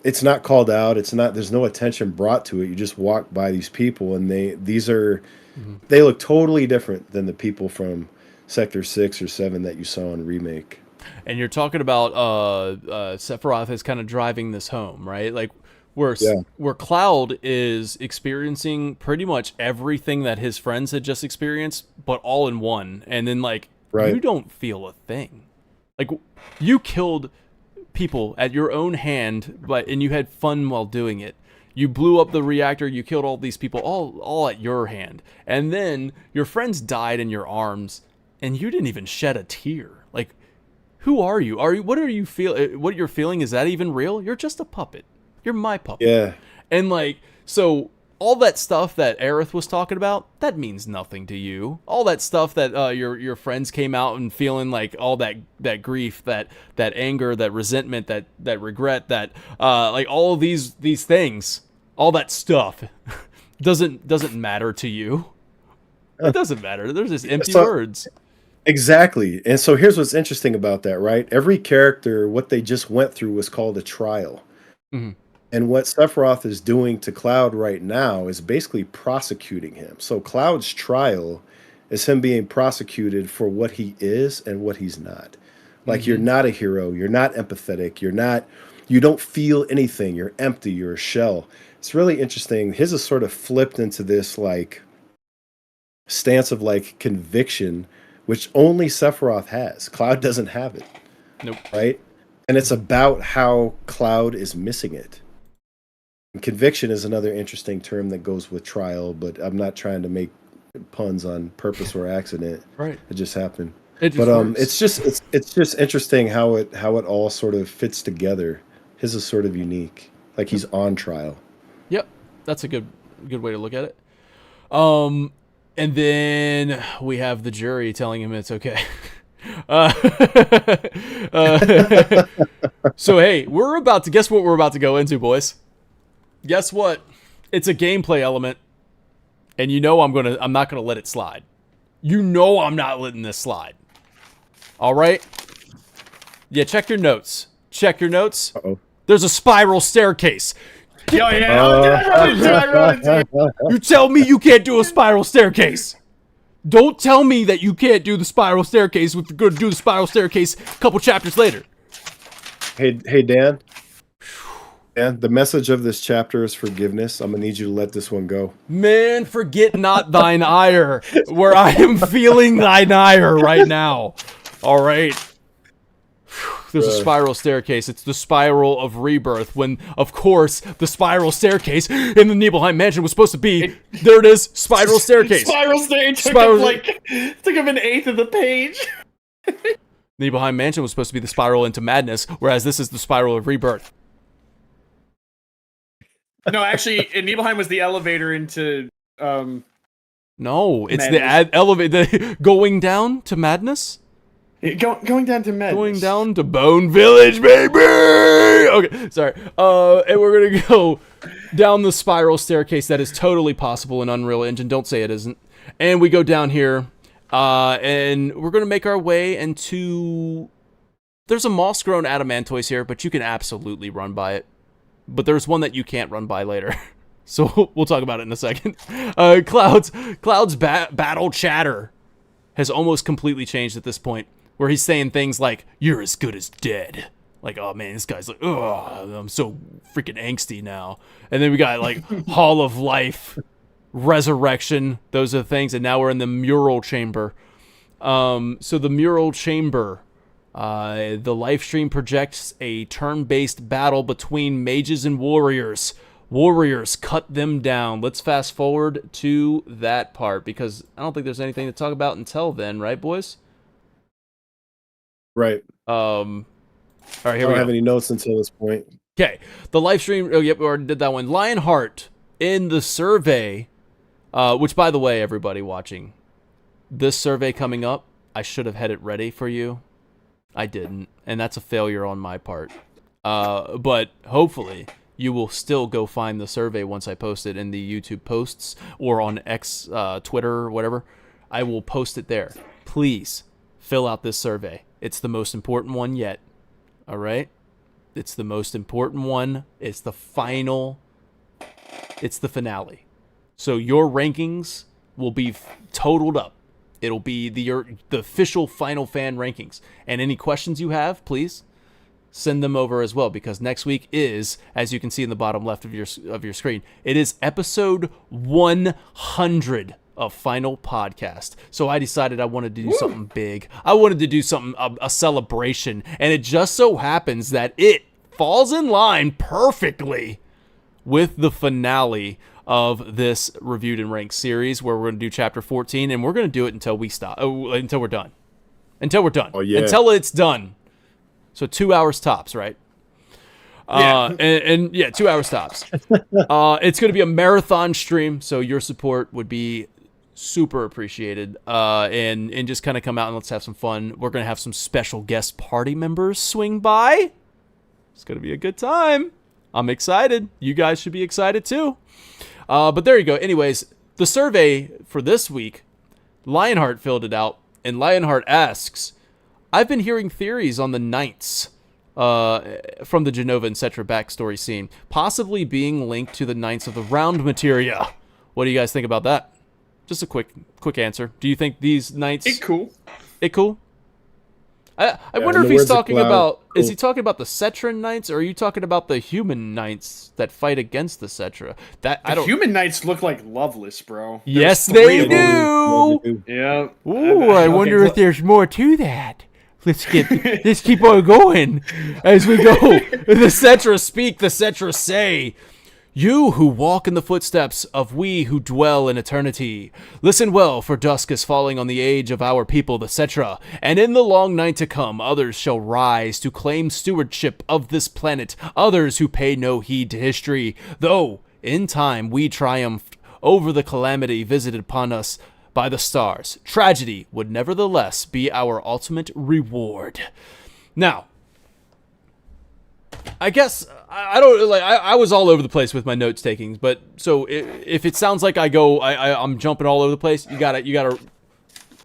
it's not called out. There's no attention brought to it. You just walk by these people, and they look totally different than the people from Sector 6 or 7 that you saw in Remake. And you're talking about Sephiroth is kind of driving this home, right? Like where Cloud is experiencing pretty much everything that his friends had just experienced, but all in one. And then like you don't feel a thing. Like, you killed people at your own hand, and you had fun while doing it. You blew up the reactor, you killed all these people, all at your hand. And then your friends died in your arms, and you didn't even shed a tear. Like, who are you? What you're feeling, is that even real? You're just a puppet. You're my puppet. Yeah. And like, so all that stuff that Aerith was talking about, that means nothing to you. All that stuff that your friends came out and feeling, like all that grief, that anger, that resentment, that regret, that like all of these things, all that stuff doesn't matter to you. It doesn't matter. There's just empty words. Exactly. And so here's what's interesting about that, right? Every character, what they just went through was called a trial. Mm-hmm. And what Sephiroth is doing to Cloud right now is basically prosecuting him. So Cloud's trial is him being prosecuted for what he is and what he's not. Like, you're not a hero. You're not empathetic. You don't feel anything. You're empty. You're a shell. It's really interesting. His is sort of flipped into this like stance of like conviction, which only Sephiroth has. Cloud doesn't have it. Nope. Right? And it's about how Cloud is missing it. And conviction is another interesting term that goes with trial, but I'm not trying to make puns on purpose or accident. Right. It just happened. It just works. it's just interesting how it all sort of fits together. His is sort of unique. Like, he's on trial. Yep. That's a good way to look at it. And then we have the jury telling him it's okay. So hey, guess what we're about to go into, boys? Guess what? It's a gameplay element, and I'm not gonna let it slide. I'm not letting this slide. All right? Yeah, check your notes. Uh-oh. There's a spiral staircase. Oh yeah. You tell me you can't do a spiral staircase. Don't tell me that you can't do the spiral staircase if you're going to do the spiral staircase a couple chapters later. Hey, Dan. Dan, the message of this chapter is forgiveness. I'm gonna need you to let this one go. Man, forget not thine ire, where I am feeling thine ire right now. All right. There's a spiral staircase. It's the spiral of rebirth. When, of course, the spiral staircase in the Nibelheim mansion was supposed to be. There it is, spiral staircase. Spiral staircase took him an eighth of the page. Nibelheim mansion was supposed to be the spiral into madness, whereas this is the spiral of rebirth. No, actually, Nibelheim was the elevator into. No, it's madness. the elevator going down to madness. Going down to madness. Going down to Bone Village, baby! Okay, sorry. And we're gonna go down the spiral staircase that is totally possible in Unreal Engine. Don't say it isn't. And we go down here, and we're gonna make our way into... There's a moss-grown adamantoise here, but you can absolutely run by it. But there's one that you can't run by later. So we'll talk about it in a second. Cloud's battle chatter has almost completely changed at this point, where he's saying things like, "You're as good as dead." Like, oh man, this guy's like, oh, I'm so freaking angsty now. And then we got like Hall of Life, Resurrection. Those are the things. And now we're in the Mural Chamber. So the Mural Chamber, the live stream projects a turn-based battle between mages and warriors. Warriors cut them down. Let's fast forward to that part, because I don't think there's anything to talk about until then, right, boys? Right. All right, here we go. I don't have any notes until this point. Okay, the live stream. Oh, yep, we already did that one. Lionheart in the survey, which, by the way, everybody watching, this survey coming up, I should have had it ready for you. I didn't, and that's a failure on my part. But hopefully, you will still go find the survey once I post it in the YouTube posts or on X, Twitter, or whatever. I will post it there. Please fill out this survey. It's the most important one yet. All right? It's the most important one. It's the final. It's the finale. So your rankings will be totaled up. It'll be the official final fan rankings. And any questions you have, please send them over as well, because next week is, as you can see in the bottom left of your screen, it is episode 100 of Final Podcast. So I decided I wanted to do something big. I wanted to do something, a celebration, and it just so happens that it falls in line perfectly with the finale of this Reviewed and Ranked series, where we're going to do chapter 14, and we're going to do it until we stop, until we're done. Until we're done. Oh, yeah. Until it's done. So 2 hours tops, right? Yeah. And yeah, 2 hours tops. It's going to be a marathon stream, so your support would be super appreciated. And just kind of come out and let's have some fun. We're going to have some special guest party members swing by. It's going to be a good time. I'm excited. You guys should be excited too. But there you go. Anyways, the survey for this week, Lionheart filled it out, and Lionheart asks, I've been hearing theories on the Knights from the Jenova and Cetra backstory scene, possibly being linked to the Knights of the Round Materia. What do you guys think about that? Just a quick answer. Do you think these Knights... It cool. I wonder if he's talking about... Cool. Is he talking about the Cetra Knights, or are you talking about the human Knights that fight against the Cetra? Human Knights look like Loveless, bro. Yes, they do! Yeah. Ooh, I wonder if there's more to that. Let's keep on going as we go. The Cetra speak, the Cetra say, "You who walk in the footsteps of we who dwell in eternity, listen well, for dusk is falling on the age of our people, the Cetra, and in the long night to come, others shall rise to claim stewardship of this planet, others who pay no heed to history, though in time we triumphed over the calamity visited upon us by the stars. Tragedy would nevertheless be our ultimate reward." Now, I guess I don't like. I was all over the place with my notes takings, but so if it sounds like I'm jumping all over the place, you gotta.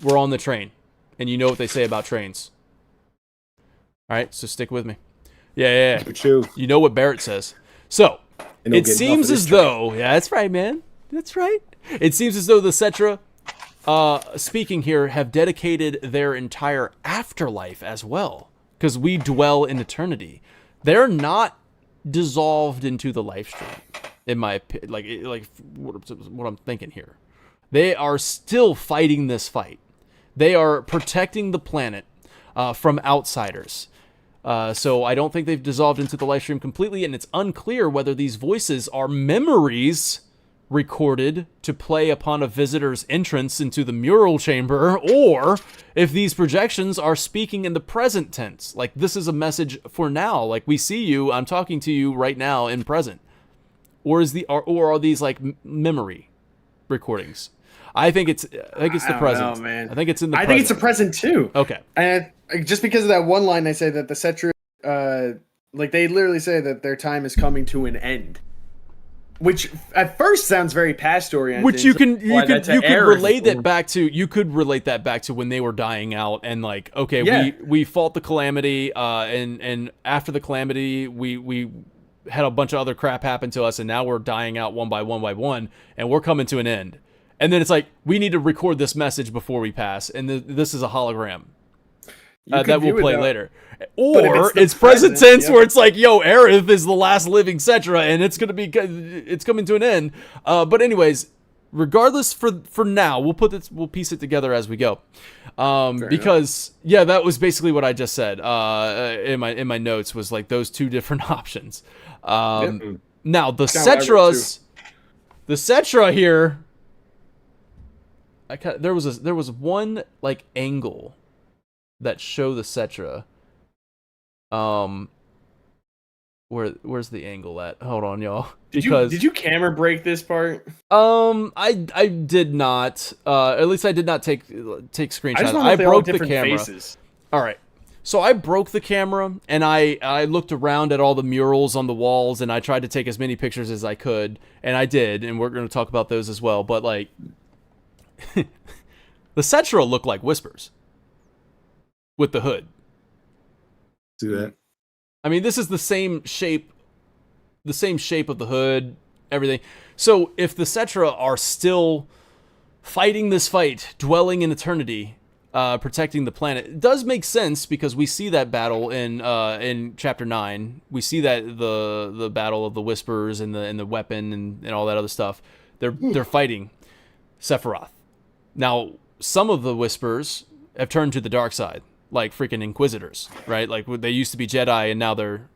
We're on the train, and you know what they say about trains. All right, so stick with me. Yeah. You know what Barrett says. So it seems as though, yeah, that's right, man. That's right. It seems as though the Cetra, speaking here, have dedicated their entire afterlife as well. because we dwell in eternity. They're not dissolved into the life stream, in my opinion. Like what I'm thinking here. They are still fighting this fight. They are protecting the planet from outsiders. So I don't think they've dissolved into the life stream completely, and it's unclear whether these voices are memories recorded to play upon a visitor's entrance into the mural chamber, or if these projections are speaking in the present tense. Like, this is a message for now. Like, we see you, I'm talking to you right now in present. Or are these like memory recordings? I think it's the present. Know, man. I think it's in the present. I think it's the present too. Okay. And just because of that one line, they say that the Cetra, like they literally say that their time is coming to an end. Which at first sounds very past oriented. Which you could relate that back to when they were dying out, and like, okay, we fought the calamity, and after the calamity we had a bunch of other crap happen to us, and now we're dying out one by one, and we're coming to an end. And then it's like, we need to record this message before we pass, and this is a hologram that we'll play later. Or it's present tense, where it's like, yo, Aerith is the last living Cetra, and it's coming to an end. But anyways, regardless, for now, we'll piece it together as we go. Because that was basically what I just said in my notes, was like those two different options. Now the Cetra here. There was one like angle that show the Cetra. Where's the angle at? Hold on, y'all. Did you camera break this part? I did not. At least I did not take screenshots. I broke the camera. Faces. All right. So I broke the camera, and I looked around at all the murals on the walls, and I tried to take as many pictures as I could, and I did, and we're going to talk about those as well. But like, the Cetra look like Whispers with the hood. See that? I mean, this is the same shape of the hood, everything. So if the Cetra are still fighting this fight, dwelling in eternity, protecting the planet, it does make sense, because we see that battle in Chapter 9. We see that the battle of the Whispers and the weapon and all that other stuff. They're fighting Sephiroth. Now, some of the Whispers have turned to the dark side, like freaking Inquisitors, right? Like, they used to be Jedi, and now they're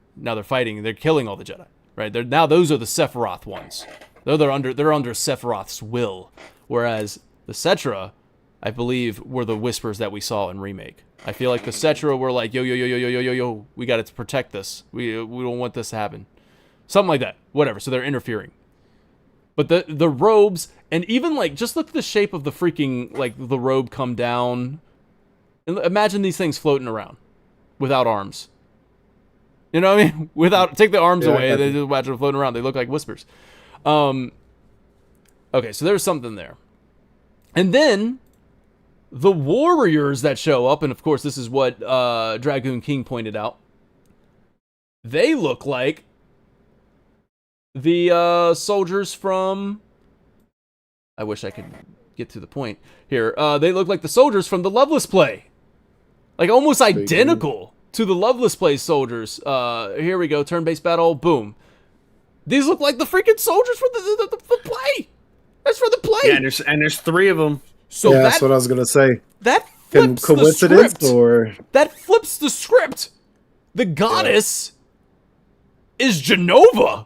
fighting. They're killing all the Jedi, right? Those are the Sephiroth ones. They're under Sephiroth's will, whereas the Cetra, I believe, were the Whispers that we saw in Remake. I feel like the Cetra were like, yo, we got to protect this. We don't want this to happen. Something like that. Whatever. So they're interfering. But the robes, and even like, just look at the shape of the freaking, like, the robe come down. Imagine these things floating around without arms. You know what I mean? Take the arms away, and they just imagine them floating around. They look like Whispers. Okay, so there's something there. And then the warriors that show up, and of course this is what Dragoon King pointed out. They look like the soldiers from... I wish I could get to the point here. They look like the soldiers from the Loveless play. Like, almost identical to the Loveless play soldiers. Here we go. Turn-based battle. Boom. These look like the freaking soldiers for the play. That's for the play. Yeah, and there's three of them. So that's what I was going to say. That flips coincidence, the script. Or... That flips the script. The goddess is Jenova.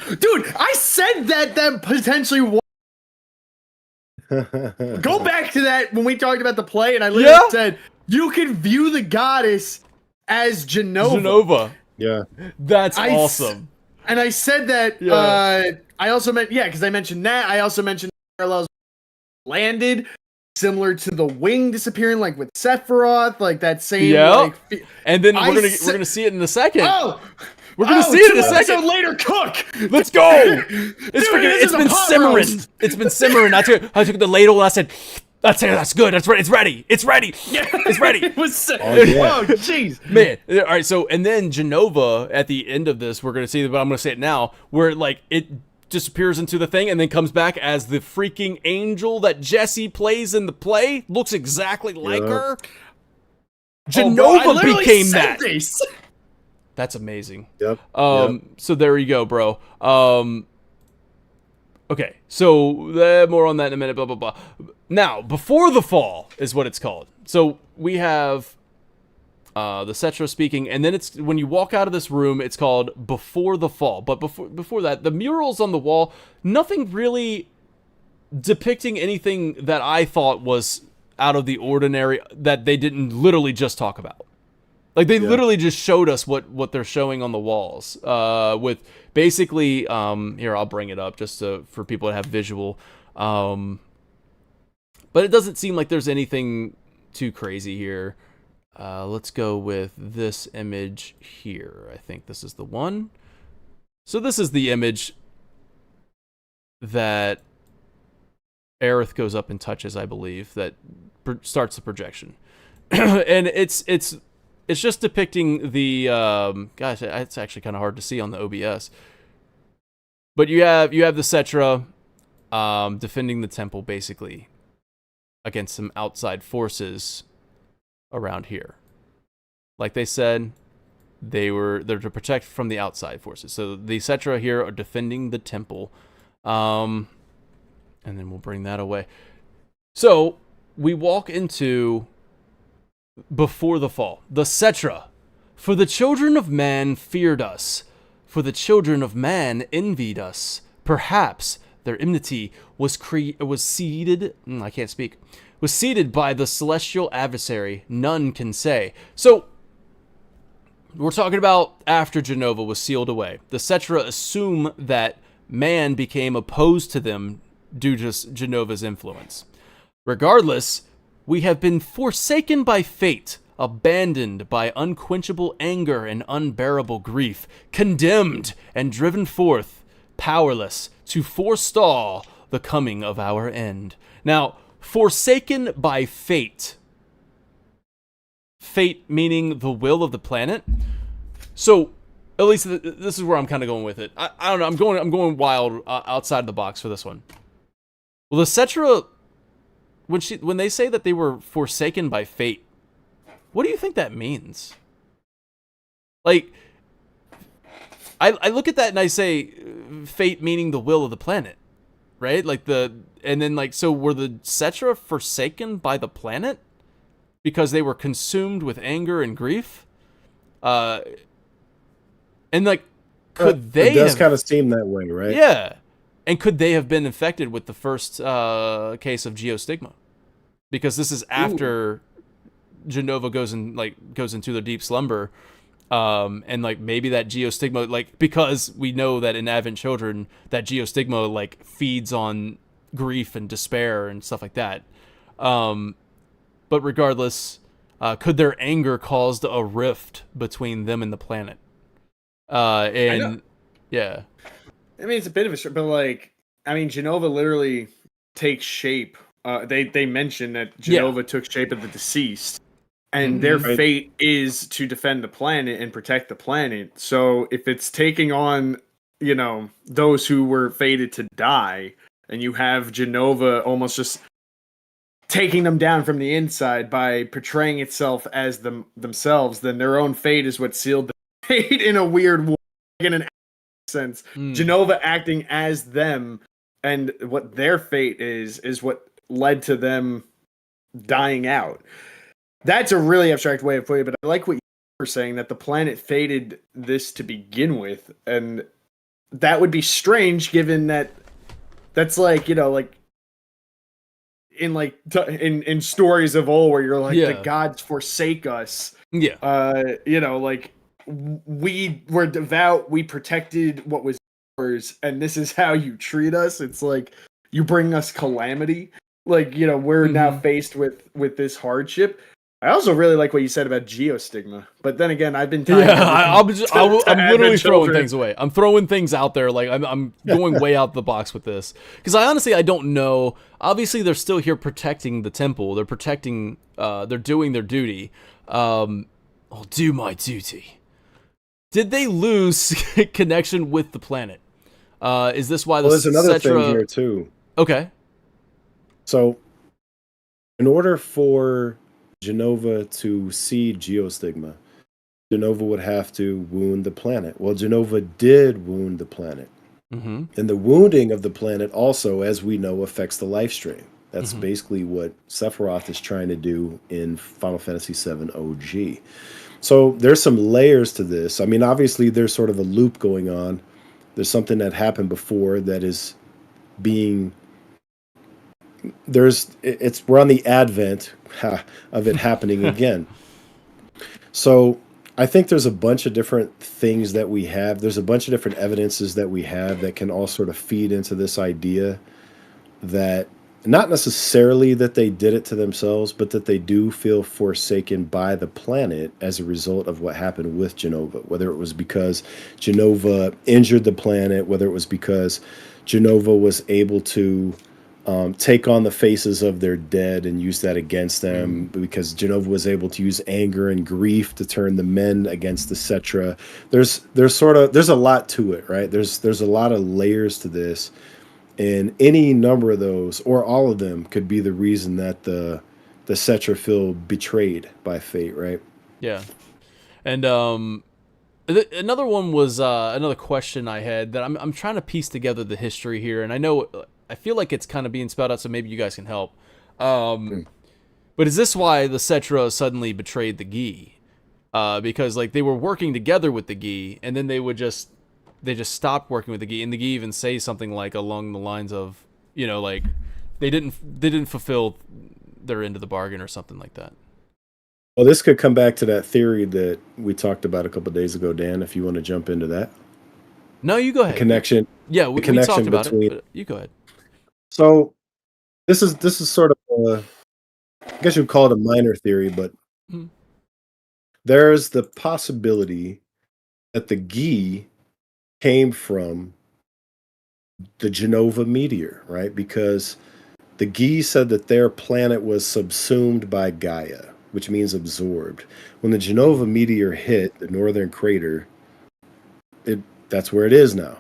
Dude, I said that potentially... Go back to that when we talked about the play, and I literally said, you can view the goddess as Jenova. Yeah. That's awesome. And I said that, I also meant, because I mentioned that. I also mentioned parallels landed, similar to the wing disappearing, like with Sephiroth, like that same. And then we're gonna see it in a second. Oh, we're gonna see it in a second. Later, cook. Let's go. It's been simmering. It's been simmering. I took the ladle and I said, That's good. That's right. It's ready. It's ready. It's ready. It was oh, jeez. Man. All right. So, and then Jenova at the end of this, we're going to see, but I'm going to say it now, where like it disappears into the thing and then comes back as the freaking angel that Jesse plays in the play. Looks exactly like her. Jenova became that. This. That's amazing. Yep. So there you go, bro. Okay, so more on that in a minute, blah, blah, blah. Now, Before the Fall is what it's called. So we have the Cetra speaking, and then it's when you walk out of this room, it's called Before the Fall. But before that, the murals on the wall, nothing really depicting anything that I thought was out of the ordinary that they didn't literally just talk about. Like, they literally just showed us what they're showing on the walls. With basically, here, I'll bring it up just for people to have visual. But it doesn't seem like there's anything too crazy here. Let's go with this image here. I think this is the one. So this is the image that Aerith goes up and touches, I believe, that starts the projection. And it's just depicting the gosh, it's actually kind of hard to see on the OBS. But you have the Cetra defending the temple basically against some outside forces around here. Like they said, they're to protect from the outside forces. So the Cetra here are defending the temple. And then we'll bring that away. So we walk into Before the Fall. The Cetra. For the children of man feared us. For the children of man envied us. Perhaps their enmity was seeded. I can't speak. Was seeded by the celestial adversary. None can say. So we're talking about after Jenova was sealed away. The Cetra assume that man became opposed to them due to Jenova's influence. Regardless, we have been forsaken by fate, abandoned by unquenchable anger and unbearable grief, condemned and driven forth, powerless to forestall the coming of our end. Now, forsaken by fate. Fate meaning the will of the planet. So, at least this is where I'm kind of going with it. I don't know. I'm going wild outside the box for this one. Well, the Cetra, when they say that they were forsaken by fate, what do you think that means? Like, I look at that and I say, fate meaning the will of the planet, right? Like and then like, so were the Cetra forsaken by the planet because they were consumed with anger and grief? And like, could they? It does kind of seem that way, right? Yeah. And could they have been infected with the first case of geostigma? Because this is after Jenova goes into their deep slumber, and like maybe that geostigma, like, because we know that in Advent Children that geostigma like feeds on grief and despair and stuff like that. But regardless, could their anger caused a rift between them and the planet? Yeah. I mean, it's a bit of a, but like, I mean, Jenova literally takes shape. They mention that Jenova took shape of the deceased, and their fate is to defend the planet and protect the planet. So if it's taking on, those who were fated to die, and you have Jenova almost just taking them down from the inside by portraying itself as themselves, then their own fate is what sealed the fate in a weird way, in an sense. Jenova acting as them, and what their fate is what led to them dying out. That's a really abstract way of putting it, but I like what you were saying, that the planet fated this to begin with, and that would be strange given that that's like, like in stories of old where you're like, the gods forsake us. Like, we were devout, we protected what was yours, and this is how you treat us. It's like, you bring us calamity. Like, we're now faced with this hardship. I also really like what you said about geostigma, but then again, I've been I'm literally throwing things away. I'm throwing things out there. Like, I'm going way out the box with this, because I don't know. Obviously, they're still here protecting the temple. They're protecting. They're doing their duty. I'll do my duty. Did they lose connection with the planet? Is this why there's another thing here too? Okay. So, in order for Jenova to see Geostigma, Jenova would have to wound the planet. Well, Jenova did wound the planet. Mm-hmm. And the wounding of the planet also, as we know, affects the life stream. That's Mm-hmm. basically what Sephiroth is trying to do in Final Fantasy VII OG. So there's some layers to this. I mean, obviously, there's sort of a loop going on. There's something that happened before that is being... we're on the advent of it happening again. So I think there's a bunch of different things that we have. There's a bunch of different evidences that we have that can all sort of feed into this idea that not necessarily that they did it to themselves, but that they do feel forsaken by the planet as a result of what happened with Jenova. Whether it was because Jenova injured the planet, whether it was because Jenova was able to take on the faces of their dead and use that against them, because Jenova was able to use anger and grief to turn the men against the Cetra. There's a lot to it, right? There's a lot of layers to this, and any number of those or all of them could be the reason that the Cetra feel betrayed by fate, right? Yeah. And another one was another question I had that I'm trying to piece together the history here, and I feel like it's kind of being spelled out, so maybe you guys can help. But is this why the Cetra suddenly betrayed the Gi? Because like they were working together with the Gi, and then they just stopped working with the Gi, and the Gi even say something like along the lines of, like they didn't fulfill their end of the bargain or something like that. Well, this could come back to that theory that we talked about a couple of days ago, Dan, if you want to jump into that. No, you go ahead. The connection. Yeah, we talked about it, but you go ahead. So this is sort of I guess you'd call it a minor theory, but there's the possibility that the Gi came from the Jenova meteor, right? Because the Gi said that their planet was subsumed by Gaia, which means absorbed. When the Jenova meteor hit the northern crater, that's where it is now.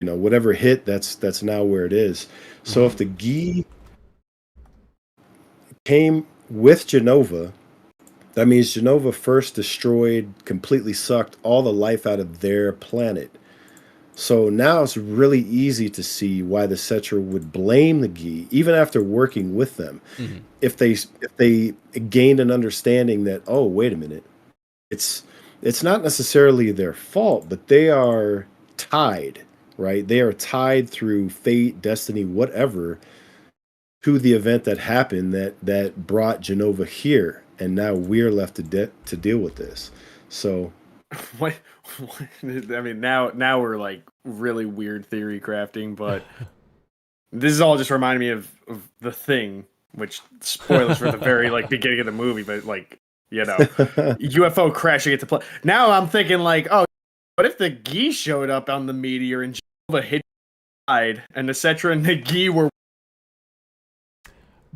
Whatever hit, that's now where it is. So if the Gi came with Jenova, that means Jenova first completely sucked all the life out of their planet. So now it's really easy to see why the Cetra would blame the Gi, even after working with them. Mm-hmm. If they gained an understanding that, oh, wait a minute, it's not necessarily their fault, but they are tied, right? They are tied through fate, destiny, whatever, to the event that happened that brought Jenova here, and now we're left to deal with this. So, what? I mean, now we're like really weird theory crafting, but this is all just reminding me of The Thing, which spoilers for the very beginning of the movie, but UFO crashing into plane. Now I'm thinking what if the Gi showed up on the meteor and Jenova hit died, and the Cetra and the Gi were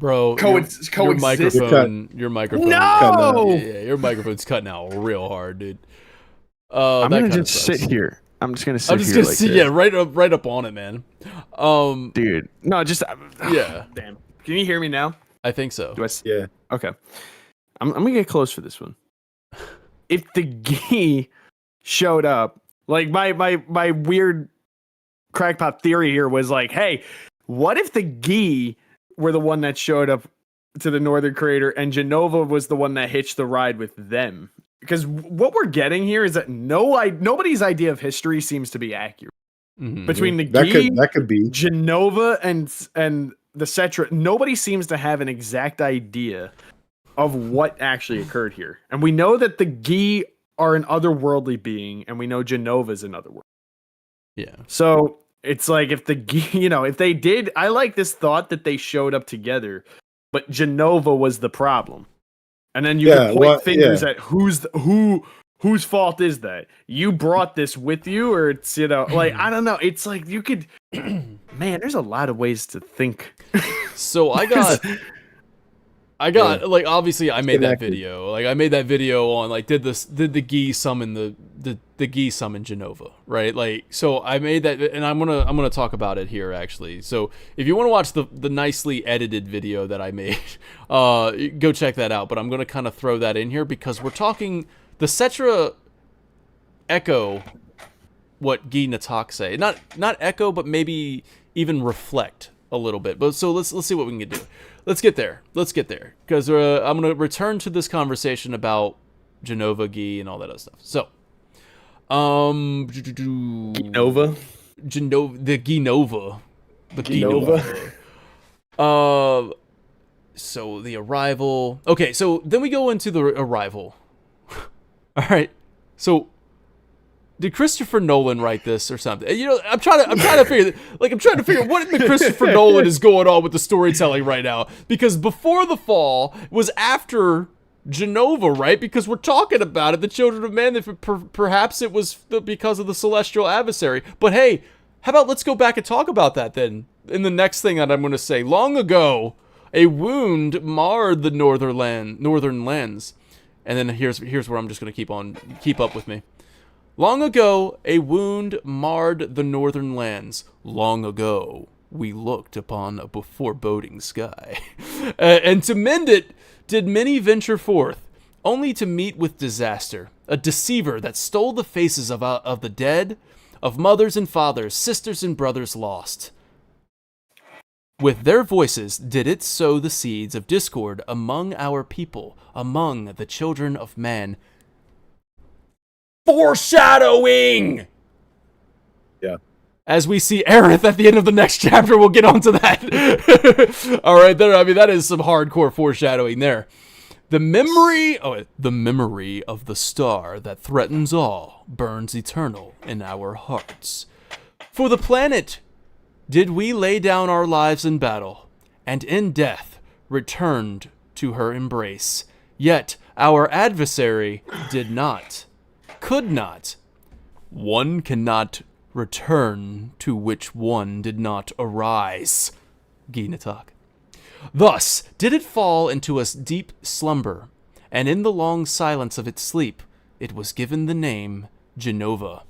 your microphone. No, your microphone's cutting out real hard, dude. I'm gonna just sit here. I'm just gonna sit here. Right up on it, man. Dude, no, just yeah. Damn. Can you hear me now? I think so. Yeah. Okay. I'm gonna get close for this one. If the Gi showed up, my weird crackpot theory here was hey, what if the Gi were the one that showed up to the northern crater and Jenova was the one that hitched the ride with them? Because what we're getting here is that nobody's idea of history seems to be accurate. Mm-hmm. Between the Gi, that could be Jenova and the Cetra, nobody seems to have an exact idea of what actually occurred here. And we know that the Gi are an otherworldly being, and we know Jenova's another world. Yeah. So it's if the Gi, if they did, I like this thought that they showed up together, but Jenova was the problem. And then you can point fingers at whose fault is that? You brought this with you, or it's I don't know. It's you could, man. There's a lot of ways to think. So I got obviously I made that video. I made that video on did the Gi summon the the Gi summon Jenova, right? Like, so I made that, and I'm gonna talk about it here actually. So if you want to watch the nicely edited video that I made, go check that out. But I'm gonna kind of throw that in here because we're talking the Cetra echo what Gi Natak say, not echo, but maybe even reflect a little bit. But so let's see what we can do. Let's get there because I'm gonna return to this conversation about Jenova, Gi, and all that other stuff. So, Jenova, the Genova, the Genova. So the arrival. Okay, so then we go into the arrival. All right. So, did Christopher Nolan write this or something? You know, I'm trying to figure what in the Christopher Nolan is going on with the storytelling right now, because Before the Fall was after Jenova, right? Because we're talking about it, the children of man. Perhaps it was because of the celestial adversary. But hey, how about let's go back and talk about that then? In the next thing that I'm going to say, long ago, a wound marred the northern lands, and then here's where I'm just going to keep up with me. Long ago, a wound marred the northern lands. Long ago, we looked upon a foreboding sky, and to mend it did many venture forth, only to meet with disaster, a deceiver that stole the faces of the dead, of mothers and fathers, sisters and brothers lost. With their voices did it sow the seeds of discord among our people, among the children of man. Foreshadowing! Yeah. As we see Aerith at the end of the next chapter, we'll get onto that. All right, there. I mean, that is some hardcore foreshadowing there. The memory of the star that threatens all burns eternal in our hearts. For the planet did we lay down our lives in battle, and in death returned to her embrace. Yet our adversary did not, could not. One cannot return to which one did not arise. Gi Natak. Thus did it fall into a deep slumber, and in the long silence of its sleep, it was given the name Jenova,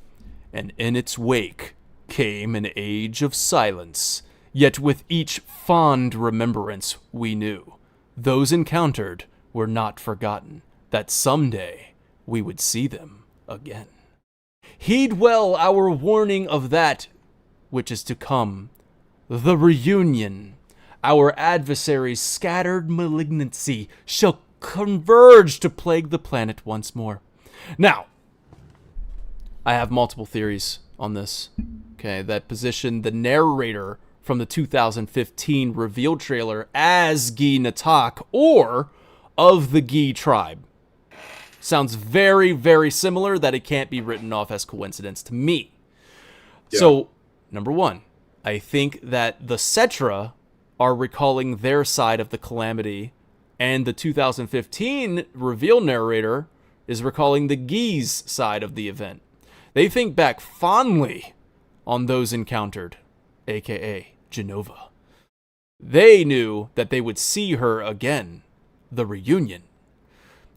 and in its wake came an age of silence. Yet with each fond remembrance we knew, those encountered were not forgotten, that someday we would see them again. Heed well our warning of that which is to come, the reunion. Our adversary's scattered malignancy shall converge to plague the planet once more. Now, I have multiple theories on this, okay, that position the narrator from the 2015 reveal trailer as Gi Natak or of the Gi tribe. Sounds very, very similar that it can't be written off as coincidence to me. Yeah. So, number one, I think that the Cetra are recalling their side of the calamity, and the 2015 reveal narrator is recalling the Gi's side of the event. They think back fondly on those encountered, aka Jenova. They knew that they would see her again, the reunion.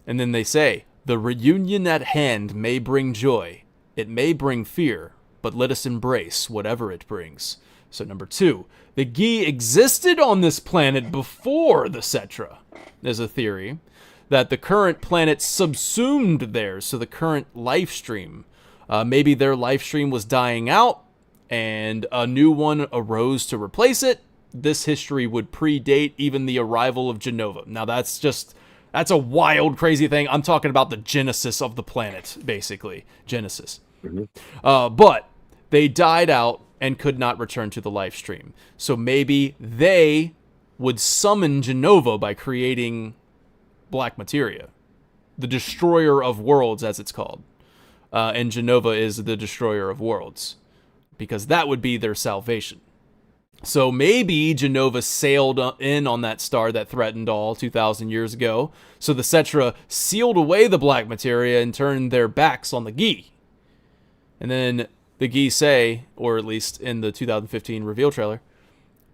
And then they say, the reunion at hand may bring joy, it may bring fear, but let us embrace whatever it brings. So number two, the Gi existed on this planet before the Cetra. There's a theory that the current planet subsumed theirs, so the current life stream. Maybe their life stream was dying out, and a new one arose to replace it. This history would predate even the arrival of Jenova. Now that's a wild, crazy thing. I'm talking about the genesis of the planet, basically. Genesis. Mm-hmm. But they died out and could not return to the life stream. So maybe they would summon Jenova by creating Black Materia, the destroyer of worlds, as it's called. And Jenova is the destroyer of worlds, because that would be their salvation. So maybe Jenova sailed in on that star that threatened all 2,000 years ago. So the Cetra sealed away the Black Materia and turned their backs on the Gi. And then the Gi say, or at least in the 2015 reveal trailer,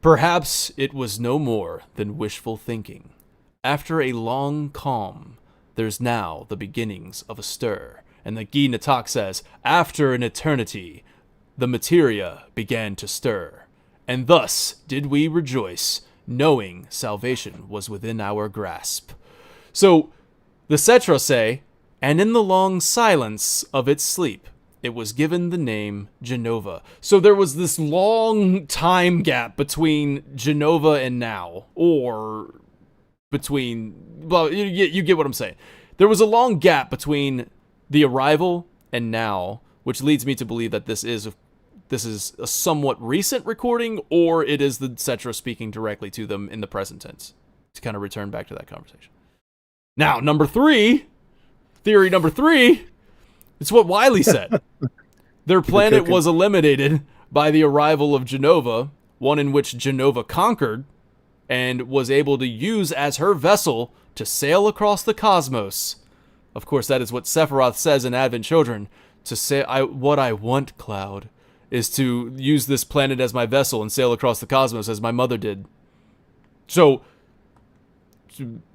perhaps it was no more than wishful thinking. After a long calm, there's now the beginnings of a stir, And the Gi Natak says, "After an eternity, the materia began to stir. And thus did we rejoice, knowing salvation was within our grasp." So the Cetra say, "And in the long silence of its sleep, it was given the name Jenova." So there was this long time gap between Jenova and now, or between, well, you get what I'm saying. There was a long gap between the arrival and now, which leads me to believe that this is a somewhat recent recording, or it is the Cetra speaking directly to them in the present tense, to kind of return back to that conversation. Now, theory number three, it's what Wiley said. Their planet was eliminated by the arrival of Jenova, one in which Jenova conquered and was able to use as her vessel to sail across the cosmos. Of course, that is what Sephiroth says in Advent Children, to say, what I want, Cloud, is to use this planet as my vessel and sail across the cosmos as my mother did. So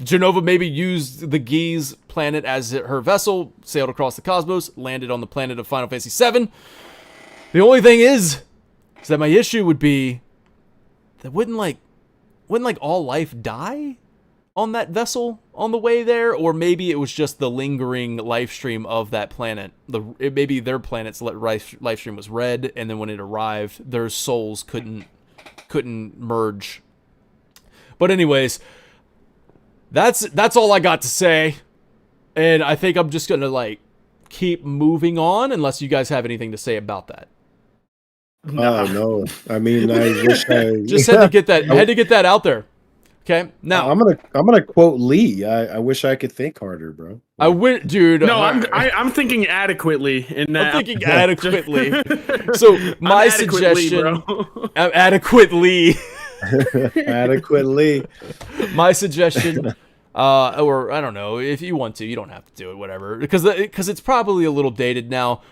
Jenova maybe used the Gi's planet as her vessel, sailed across the cosmos, landed on the planet of Final Fantasy VII. The only thing is that my issue would be that wouldn't all life die on that vessel on the way there? Or maybe it was just the lingering life stream of that planet. Maybe their planet's life stream was red, and then when it arrived, their souls couldn't merge. But anyways, that's all I got to say. And I think I'm just gonna keep moving on unless you guys have anything to say about that. No. I mean, I wish I just had to get that out there. Okay, now I'm gonna quote Lee. I wish I could think harder, bro. I went, dude. No, I'm thinking adequately. I'm thinking adequately. So my suggestion, adequately. Adequately. My suggestion, or I don't know, if you want to, you don't have to do it, whatever, because it's probably a little dated now.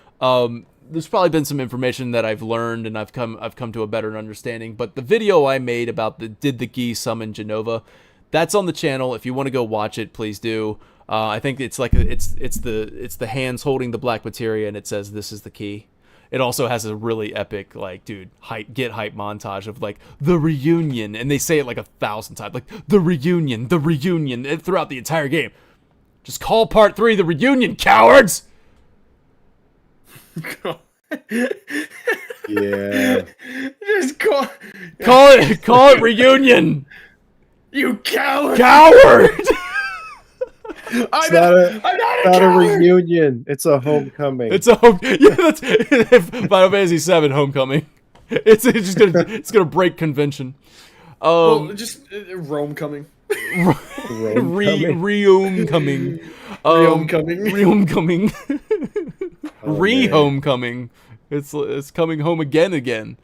There's probably been some information that I've learned and I've come to a better understanding. But the video I made about did the Gi summon Jenova, that's on the channel. If you want to go watch it, please do. I think it's the hands holding the Black Materia, and it says this is the key. It also has a really epic get hype montage of the reunion, and they say it 1,000 times, the reunion, and throughout the entire game. Just call part 3 the reunion, cowards. Yeah. Just call it reunion. You coward! It's not a reunion. It's a homecoming. It's a that's Final Fantasy VII Homecoming. It's gonna break convention. Just Rome coming. Re-homecoming. Re-homecoming. Re-homecoming. It's coming home again.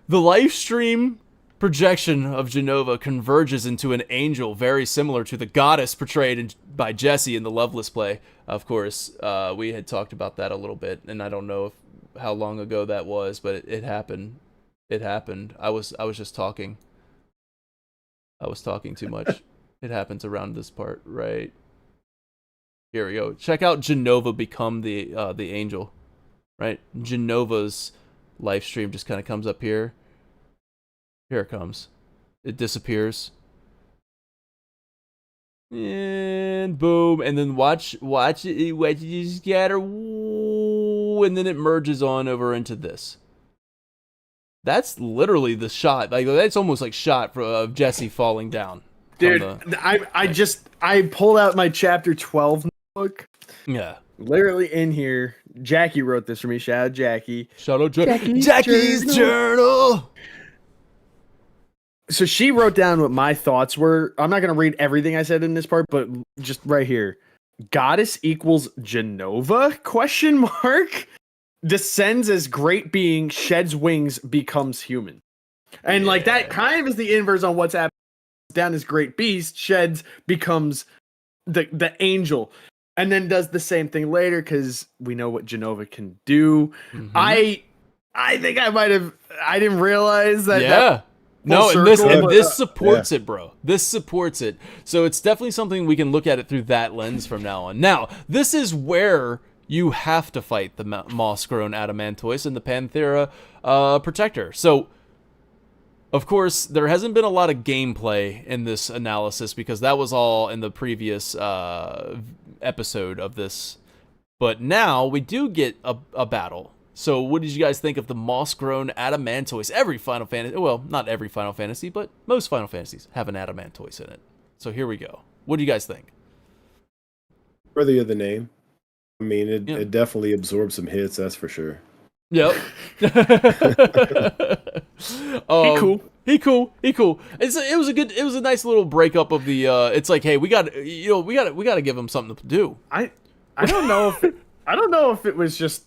The live stream projection of Jenova converges into an angel very similar to the goddess portrayed by Jesse in the Loveless play. Of course, we had talked about that a little bit, and I don't know how long ago that was, but it happened. It happened. I was just talking. I was talking too much. It happens around this part, right? Here we go. Check out Jenova become the angel, right? Jenova's live stream just kind of comes up here. Here it comes. It disappears. And boom. And then watch it scatter. And then it merges on over into this. That's literally the shot. That's almost like shot of Jesse falling down. Dude, I pulled out my chapter 12 notebook. Yeah. Literally in here. Jackie wrote this for me. Shout out Jackie. Shout out Jackie's journal. So she wrote down what my thoughts were. I'm not going to read everything I said in this part, but just right here. Goddess equals Jenova? Question mark. Descends as great being, sheds wings, becomes human. And that kind of is the inverse on what's happening. Down as great beast, sheds, becomes the angel. And then does the same thing later because we know what Jenova can do. Mm-hmm. I think I didn't realize that. Yeah. No, and this supports it, bro. This supports it. So it's definitely something we can look at it through that lens from now on. Now, this is where you have to fight the moss-grown Adamantoise and the Panthera Protector. So, of course, there hasn't been a lot of gameplay in this analysis because that was all in the previous episode of this. But now we do get a battle. So what did you guys think of the moss-grown Adamantoise? Every Final Fantasy, well, not every Final Fantasy, but most Final Fantasies have an Adamantoise in it. So here we go. What do you guys think? Worthy of the name. I mean, it definitely absorbs some hits, that's for sure. Yep. He cool. It was a nice little breakup of the. It's like, hey, we got to give him something to do. I don't know if it was just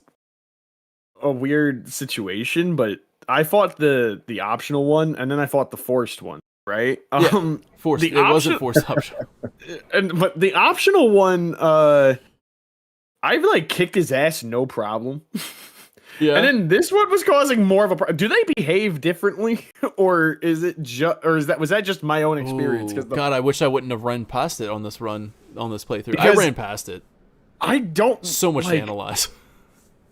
a weird situation, but I fought the optional one, and then I fought the forced one, right? Yeah, forced. It wasn't forced optional. But the optional one, I like kicked his ass, no problem. Yeah. And then this one was causing more of a problem. Do they behave differently, or is it was that just my own experience? God, I wish I wouldn't have run past it on this playthrough. I ran past it. I don't so much to analyze.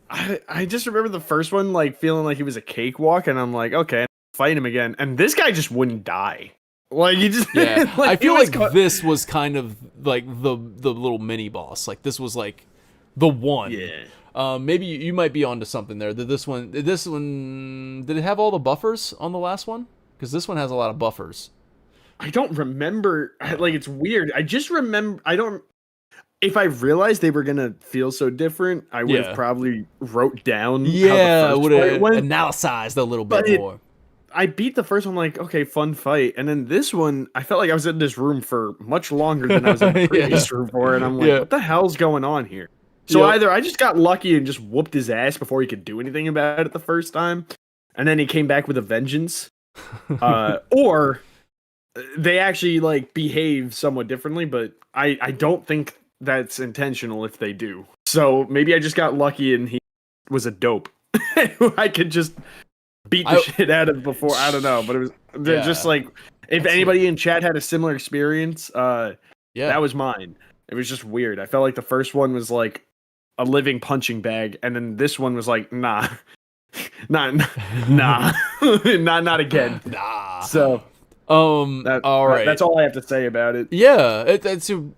I just remember the first one like feeling like he was a cakewalk, and I'm like, okay, fight him again, and this guy just wouldn't die. Like he just like, I feel like this was kind of like the little mini boss. Like this was like the one. Yeah. Maybe you might be onto something there. Did this one did it have all the buffers on the last one? Because this one has a lot of buffers. I don't remember. Like it's weird. I just remember. If I realized they were gonna feel so different, I would have probably wrote down. Yeah, would have analyzed a little bit more. I beat the first one like, okay, fun fight, and then this one, I felt like I was in this room for much longer than I was in the previous room for, and I'm like, what the hell's going on here? So either I just got lucky and just whooped his ass before he could do anything about it the first time, and then he came back with a vengeance, or they actually like behave somewhat differently, but I don't think that's intentional if they do. So maybe I just got lucky and he was a dope. I could just beat the shit out of before. I don't know, but it was just like if anybody in chat had a similar experience, that was mine. It was just weird. I felt like the first one was like a living punching bag, and then this one was like, nah, not again. Nah. So. All right. That's all I have to say about it. Yeah,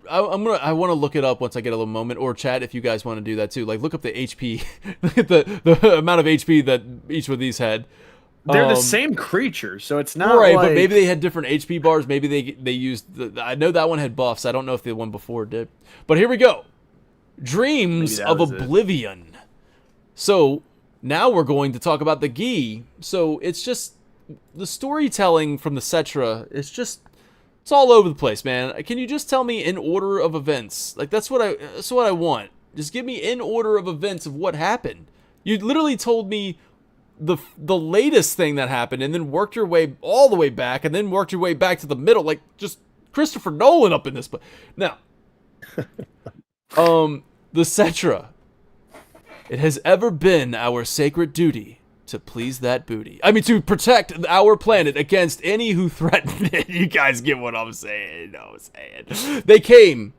I want to look it up once I get a little moment, or chat if you guys want to do that too. Like look up the HP, the amount of HP that each of these had. They're the same creature, so it's not right. like... But maybe they had different HP bars. Maybe they used. I know that one had buffs. I don't know if the one before did. But here we go. Dreams of Oblivion. So now we're going to talk about the Gi. So it's just. The storytelling from the Cetra is just, it's all over the place, man. Can you just tell me in order of events? Like that's what I want. Just give me in order of events of what happened. You literally told me the latest thing that happened and then worked your way all the way back and then worked your way back to the middle, like just Christopher Nolan up in this. But now, the Cetra. It has ever been our sacred duty to please that booty. I mean, to protect our planet against any who threaten it. You guys get what I'm saying? They came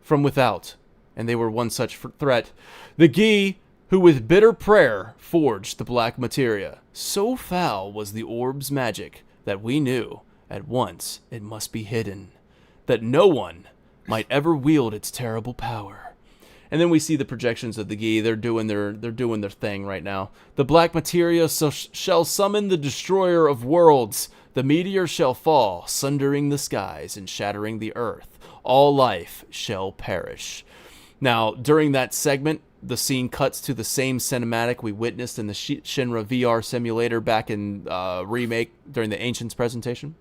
from without, and they were one such threat. The Gi, who with bitter prayer forged the Black Materia. So foul was the orb's magic that we knew at once it must be hidden, that no one might ever wield its terrible power. And then we see the projections of the Gi. They're doing their thing right now. The Black Materia shall summon the destroyer of worlds. The meteor shall fall, sundering the skies and shattering the earth. All life shall perish. Now, during that segment, the scene cuts to the same cinematic we witnessed in the Shinra VR simulator back in Remake during the Ancients presentation.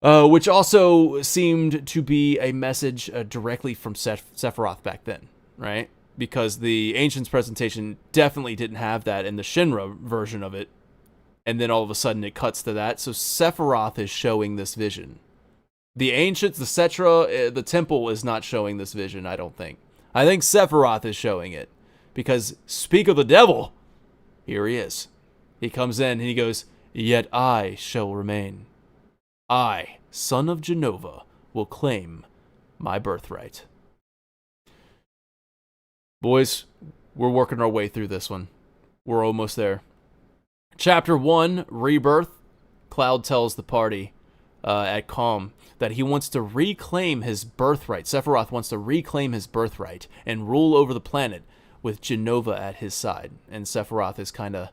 Which also seemed to be a message directly from Sephiroth back then, right? Because the Ancients presentation definitely didn't have that in the Shinra version of it. And then all of a sudden it cuts to that. So Sephiroth is showing this vision. The Ancients, the Cetra, the temple is not showing this vision, I don't think. I think Sephiroth is showing it. Because, speak of the devil, here he is. He comes in and he goes, "Yet I shall remain. I, son of Jenova, will claim my birthright." Boys, we're working our way through this one. We're almost there. Chapter 1, Rebirth. Cloud tells the party at Calm that he wants to reclaim his birthright. Sephiroth wants to reclaim his birthright and rule over the planet with Jenova at his side. And Sephiroth is kind of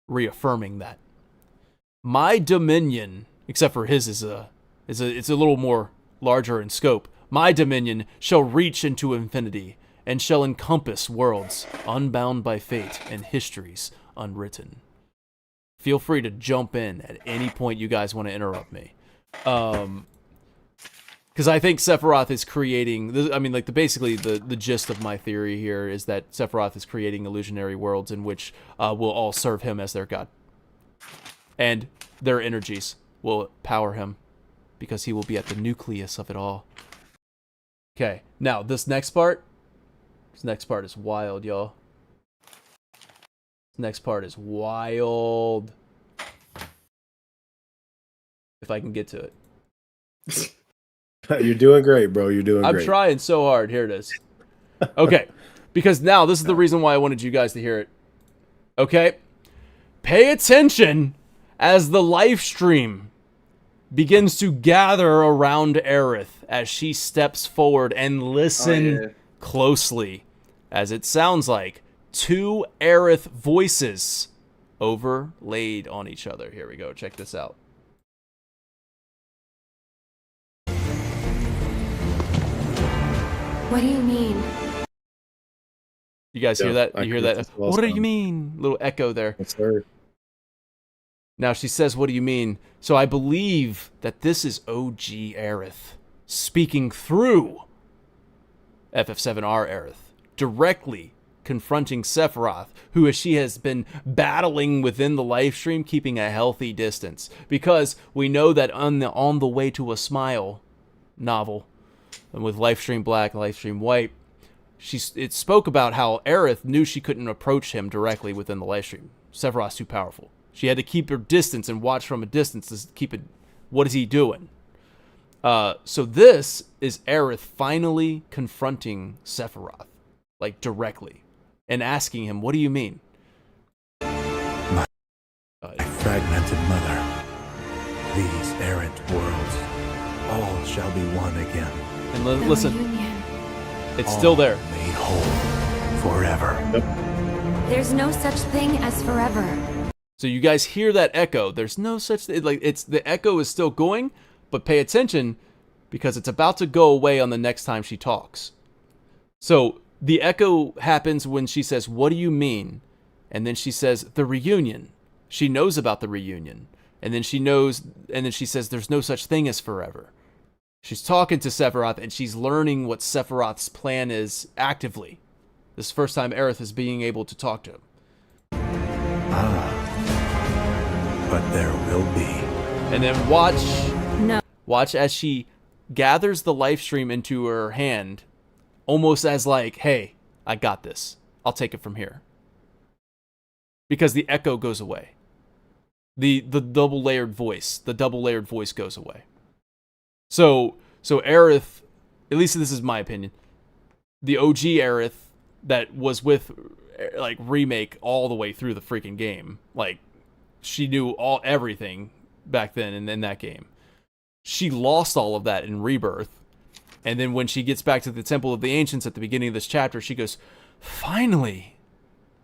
reaffirming that. My dominion, except for his it's a little more larger in scope. My dominion shall reach into infinity and shall encompass worlds unbound by fate and histories unwritten. Feel free to jump in at any point you guys want to interrupt me. Because I think Sephiroth is creating, basically the gist of my theory here is that Sephiroth is creating illusionary worlds in which will all serve him as their god. And their energies will power him because he will be at the nucleus of it all. Okay, now this next part is wild, y'all. This next part is wild. If I can get to it. You're doing great, bro. You're doing great. I'm trying so hard. Here it is. Okay, because now this is the reason why I wanted you guys to hear it. Okay, pay attention as the live stream begins to gather around Aerith as she steps forward, and listen closely, as it sounds like 2 Aerith voices overlaid on each other. Here we go. Check this out. What do you mean? You guys hear that? You hear that? What do you mean? Little echo there. Yes, sir. Now she says, what do you mean? So I believe that this is OG Aerith speaking through FF7 Aerith, directly confronting Sephiroth, who as she has been battling within the live stream, keeping a healthy distance. Because we know that on the Way to a Smile novel, and with Livestream Black, Livestream White, it spoke about how Aerith knew she couldn't approach him directly within the live stream. Sephiroth's too powerful. She had to keep her distance and watch from a distance to keep it. What is he doing? So this is Aerith finally confronting Sephiroth, like directly, and asking him, "What do you mean?" My fragmented mother, these errant worlds, all shall be one again. And listen, it's still there. Made whole forever. There's no such thing as forever. So you guys hear that echo. There's no such thing. Like, the echo is still going, but pay attention because it's about to go away on the next time she talks. So the echo happens when she says, "What do you mean?" And then she says, "The reunion." She knows about the reunion. And then she says, "There's no such thing as forever." She's talking to Sephiroth, and she's learning what Sephiroth's plan is actively. This is the first time Aerith is being able to talk to him. But there will be. And then watch as she gathers the live stream into her hand, almost as like, "Hey, I got this. I'll take it from here." Because the echo goes away. The double-layered voice goes away. So Aerith, at least this is my opinion, the OG Aerith that was with like Remake all the way through the freaking game, like she knew everything back then and in that game. She lost all of that in Rebirth, and then when she gets back to the Temple of the Ancients at the beginning of this chapter, she goes, "Finally,"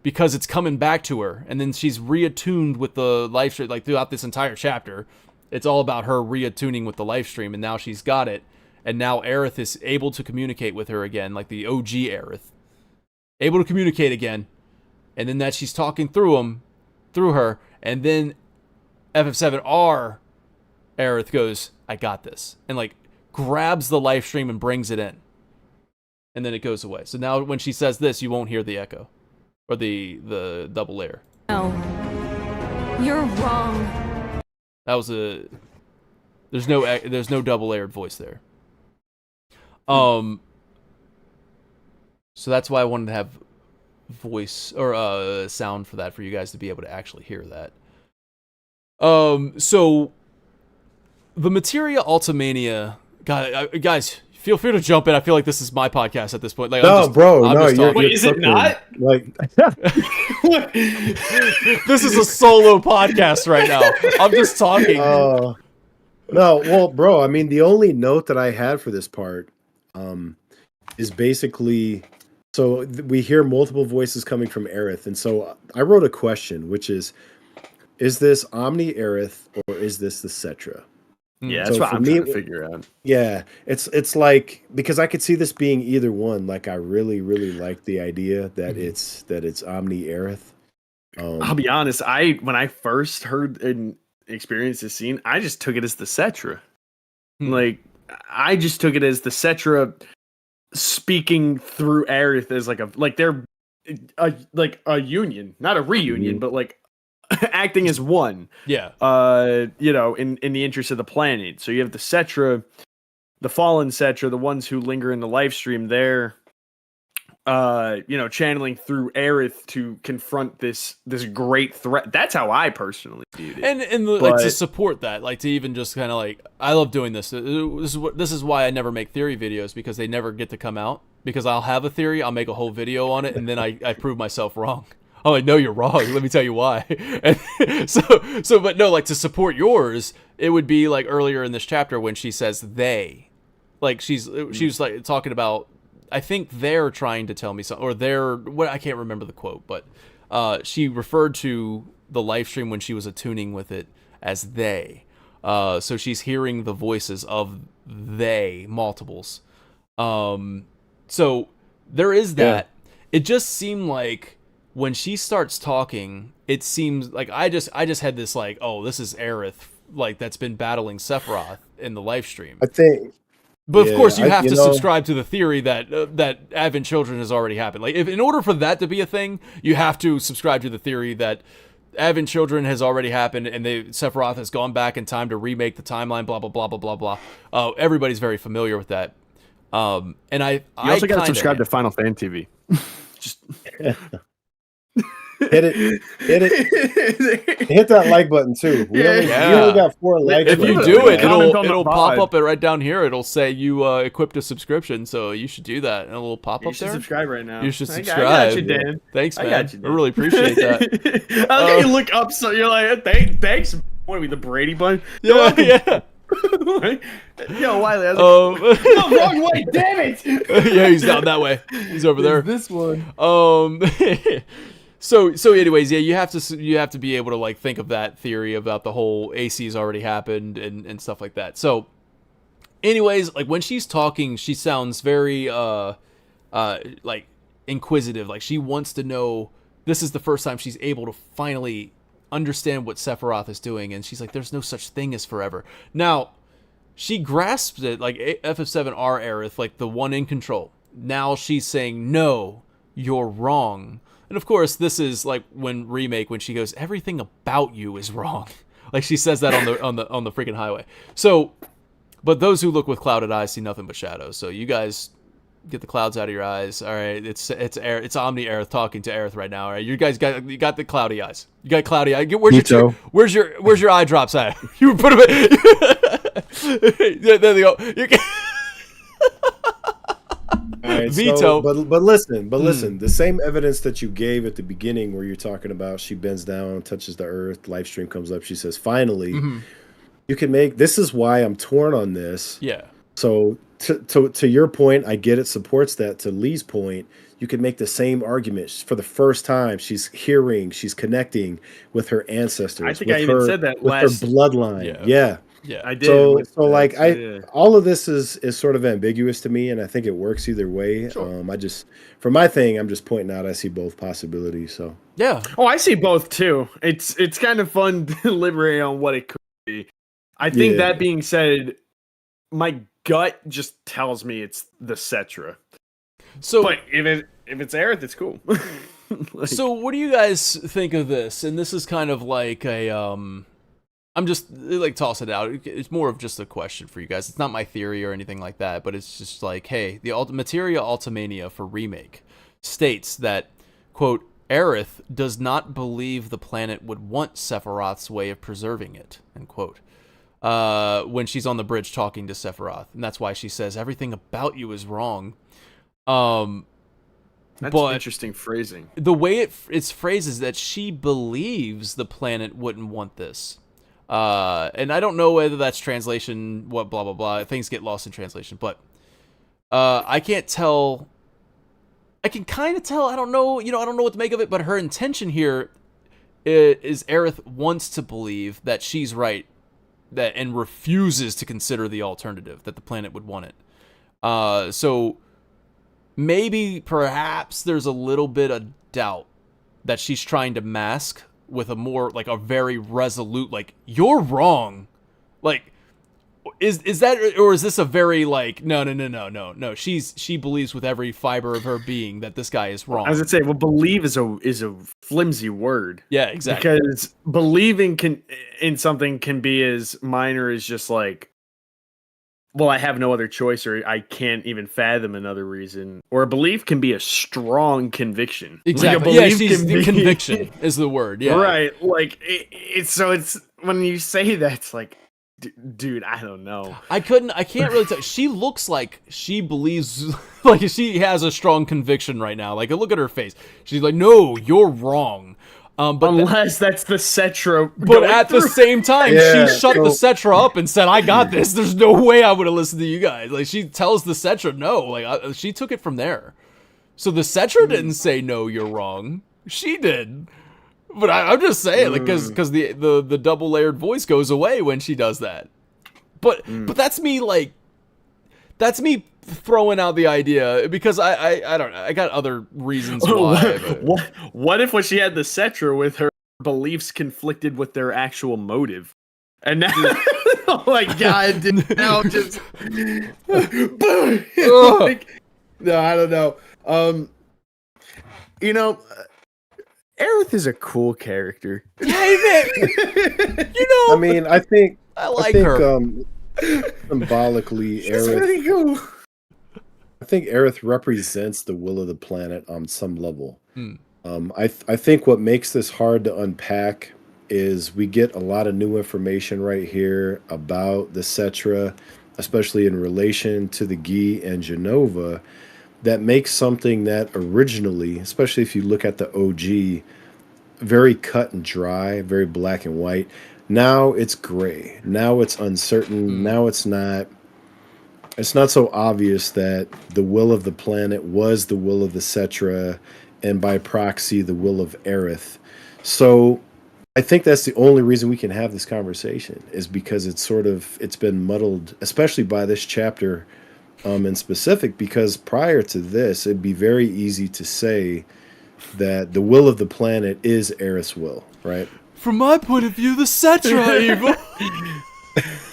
because it's coming back to her, and then she's reattuned with the live stream. Like throughout this entire chapter, it's all about her reattuning with the live stream, and now she's got it, and now Aerith is able to communicate with her again, like the OG Aerith, able to communicate again, and then that she's talking through her, and then FF7 Aerith goes, "I got this," and like grabs the live stream and brings it in, and then it goes away. So now when she says this, you won't hear the echo or the double layer. No, you're wrong. That was there's no double layered voice there. So that's why I wanted to have voice or sound for that, for you guys to be able to actually hear that. So the Materia Ultimania, guys, feel free to jump in. I feel like this is my podcast at this point. Like, no, bro, I'm no, just you're, talking. Wait, is it not? Like, This is a solo podcast right now. I'm just talking. no, well, bro, I mean, the only note that I had for this part is basically, so we hear multiple voices coming from Aerith, and so I wrote a question, which is this Omni Aerith or is this the Cetra? Yeah, So that's what for I'm me, trying to figure out. Yeah, it's like, because I could see this being either one. Like, I really like the idea that it's Omni Aerith. I'll be honest. When I first heard and experienced this scene, I just took it as the Cetra. Like, I just took it as the Cetra speaking through Aerith as they're a union, not a reunion, but like acting as one. Yeah. In the interest of the planet. So you have the Cetra, the fallen Cetra, the ones who linger in the live stream, they're channeling through Aerith to confront this great threat. That's how I personally viewed it. And like, to support that, like, to even just kind of like, I love doing this. This is why I never make theory videos, because they never get to come out. Because I'll have a theory, I'll make a whole video on it, and then I prove myself wrong. I'm like, no, you're wrong. Let me tell you why. And but no, like, to support yours, it would be like earlier in this chapter when she says they, like, she was like talking about, I think they're trying to tell me something, or I can't remember the quote, but she referred to the live stream when she was attuning with it as they. So she's hearing the voices of they, multiples. So there is that. Yeah. It just seemed like when she starts talking, it seems like I just had this like, oh, this is Aerith, like, that's been battling Sephiroth in the live stream. I think. But of course, you have to subscribe to the theory that Advent Children has already happened. Like, if in order for that to be a thing, you have to subscribe to the theory that Advent Children has already happened, and Sephiroth has gone back in time to remake the timeline. Blah blah blah blah blah blah. Everybody's very familiar with that. And I also got to subscribe to Final Fan TV. Just hit that like button too. We only got 4 likes. If you do it, it'll pop up right down here. It'll say you equipped a subscription, so you should do that. And a little pop up there. You should subscribe right now. You should subscribe. I got you, Dan. Thanks, man. I got you, Dan. I really appreciate that. I'll get you look up, so you're like, thanks. What are we, the Brady Bunch? Yeah. Yo, Wiley, no, wrong way, damn it! Yeah, he's down that way. He's over there. This one. So anyways, yeah, you have to be able to like think of that theory about the whole AC's already happened and stuff like that. So anyways, like, when she's talking, she sounds very like inquisitive. Like, she wants to know. This is the first time she's able to finally understand what Sephiroth is doing, and she's like, there's no such thing as forever. Now, she grasps it, like FF7R Aerith, like the one in control. Now she's saying, no, you're wrong. And of course, this is like when she goes, everything about you is wrong. Like, she says that on the freaking highway. So, but those who look with clouded eyes see nothing but shadows. So you guys get the clouds out of your eyes. All right, it's Omni Aerith talking to Aerith right now. All right, you guys got the cloudy eyes. You got cloudy eyes. Where's your eye drops at? You put them in. There they go. All right, Veto. So, but listen. The same evidence that you gave at the beginning, where you're talking about she bends down, touches the earth, live stream comes up, she says, finally, you can make. This is why I'm torn on this. Yeah. So to your point, I get it supports that. To Lee's point, you could make the same argument. For the first time, she's connecting with her ancestors. I think I even said that with last her bloodline. Yeah. Yeah, I did. So like, all of this is sort of ambiguous to me, and I think it works either way. Sure. For my thing, I'm just pointing out I see both possibilities. So yeah. Oh, I see both too. It's kind of fun to deliberate on what it could be. I think that being said, my gut just tells me it's the Cetra. So, but if it's Aerith, it's cool. So what do you guys think of this? And this is kind of like a I'm just like tossing it out. It's more of just a question for you guys. It's not my theory or anything like that, but it's just like, hey, the Materia Ultimania for Remake states that, quote, Aerith does not believe the planet would want Sephiroth's way of preserving it, end quote. when she's on the bridge talking to Sephiroth, and that's why she says everything about you is wrong. That's but interesting phrasing. The way it's phrased is that she believes the planet wouldn't want this. And I don't know whether that's translation, what blah blah blah. Things get lost in translation, but I can't tell. I can kind of tell. I don't know. I don't know what to make of it. But her intention here is Aerith wants to believe that she's right, and refuses to consider the alternative that the planet would want it. So maybe, perhaps, there's a little bit of doubt that she's trying to mask with a more, like, a very resolute, like, you're wrong. Like, is that, or is this a very, like, no. She believes with every fiber of her being that this guy is wrong. I was gonna say, well, believe is a flimsy word. Yeah, exactly. Because believing in something can be as minor as just like, well, I have no other choice, or I can't even fathom another reason. Or a belief can be a strong conviction. Exactly. Like conviction is the word. Yeah. Right. Like it's when you say that, it's like, dude, I don't know. I can't really tell. She looks like she believes, like she has a strong conviction right now. Like, look at her face. She's like, no, you're wrong. But unless that's the Cetra. But at the same time, she shut the Cetra up and said, I got this. There's no way I would have listened to you guys. Like, she tells the Cetra no. Like, she took it from there. So the Cetra didn't say, no, you're wrong. She did. But I'm just saying, like, because the double layered voice goes away when she does that. But that's me, like, that's me throwing out the idea because I don't know. I got other reasons why. What if when she had the Cetra with her beliefs conflicted with their actual motive? And now, oh my God, dude, now just like, no, I don't know. Aerith is a cool character. I mean, I think her. Symbolically, She's Aerith. really cool. I think Aerith represents the will of the planet on some level. I think what makes this hard to unpack is we get a lot of new information right here about the Cetra, especially in relation to the Gi and Jenova, that makes something that originally, especially if you look at the OG, very cut and dry, very black and white. Now it's gray. Now it's uncertain. Now it's not so obvious that the will of the planet was the will of the Cetra, and by proxy, the will of Aerith. So I think that's the only reason we can have this conversation, is because it's been muddled, especially by this chapter in specific, because prior to this, it'd be very easy to say that the will of the planet is Aerith's will, right? From my point of view, the Cetra are evil.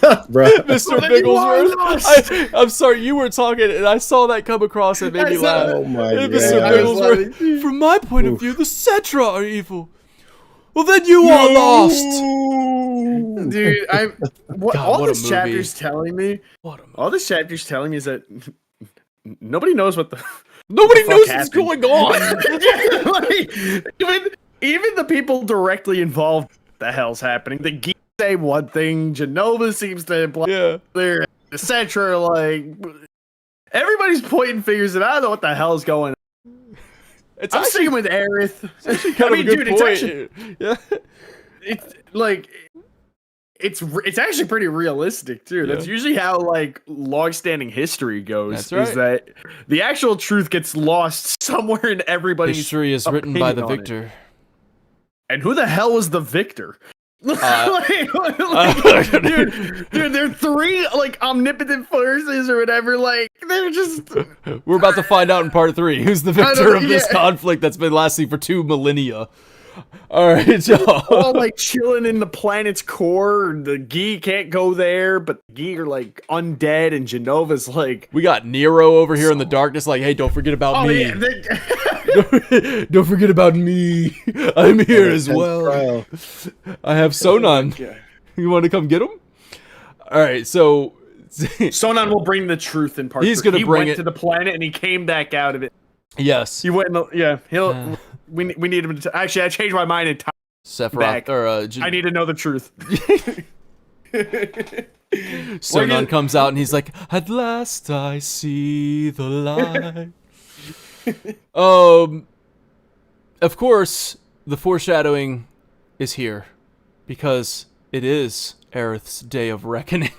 Mr. Bigglesworth. I'm sorry, you were talking and I saw that come across and made me laugh. Oh my God. Mr. Bigglesworth, from my point of view, the Cetra are evil. Well, then you are lost. Dude, all this movie. chapter's telling me is that nobody knows what the Nobody knows happened. what's going on. Like, even the people directly involved, what the hell's happening? The geeks say one thing, Jenova seems to imply they're the Cetra, like everybody's pointing fingers, and I don't know what the hell's going on. I'm sticking with Aerith. Kind of a good point. It's like it's actually pretty realistic too. That's usually how like long-standing history goes. That's right. Is that the actual truth gets lost somewhere in everybody's history is written by the victor. And who the hell was the victor? Dude, they're three like omnipotent forces or whatever. Like they're just. We're about to find out in part 3 who's the victor of this conflict that's been lasting for 2 millennia. All right, y'all. All like chilling in the planet's core. The Gi can't go there, but the Gi are like undead, and Jenova's like. We got Nero over here in the darkness, like, hey, don't forget about me. Yeah, don't forget about me. I'm here as well. I have Sonon. You want to come get him? All right, so Sonon will bring the truth in part. He's going to bring it to the planet, and he came back out of it. Yes, he went. He'll. We need him to. Actually, I changed my mind and Sephiroth or I need to know the truth. Sonon comes out and he's like, "At last I see the light." Of course, the foreshadowing is here because it is Aerith's day of reckoning.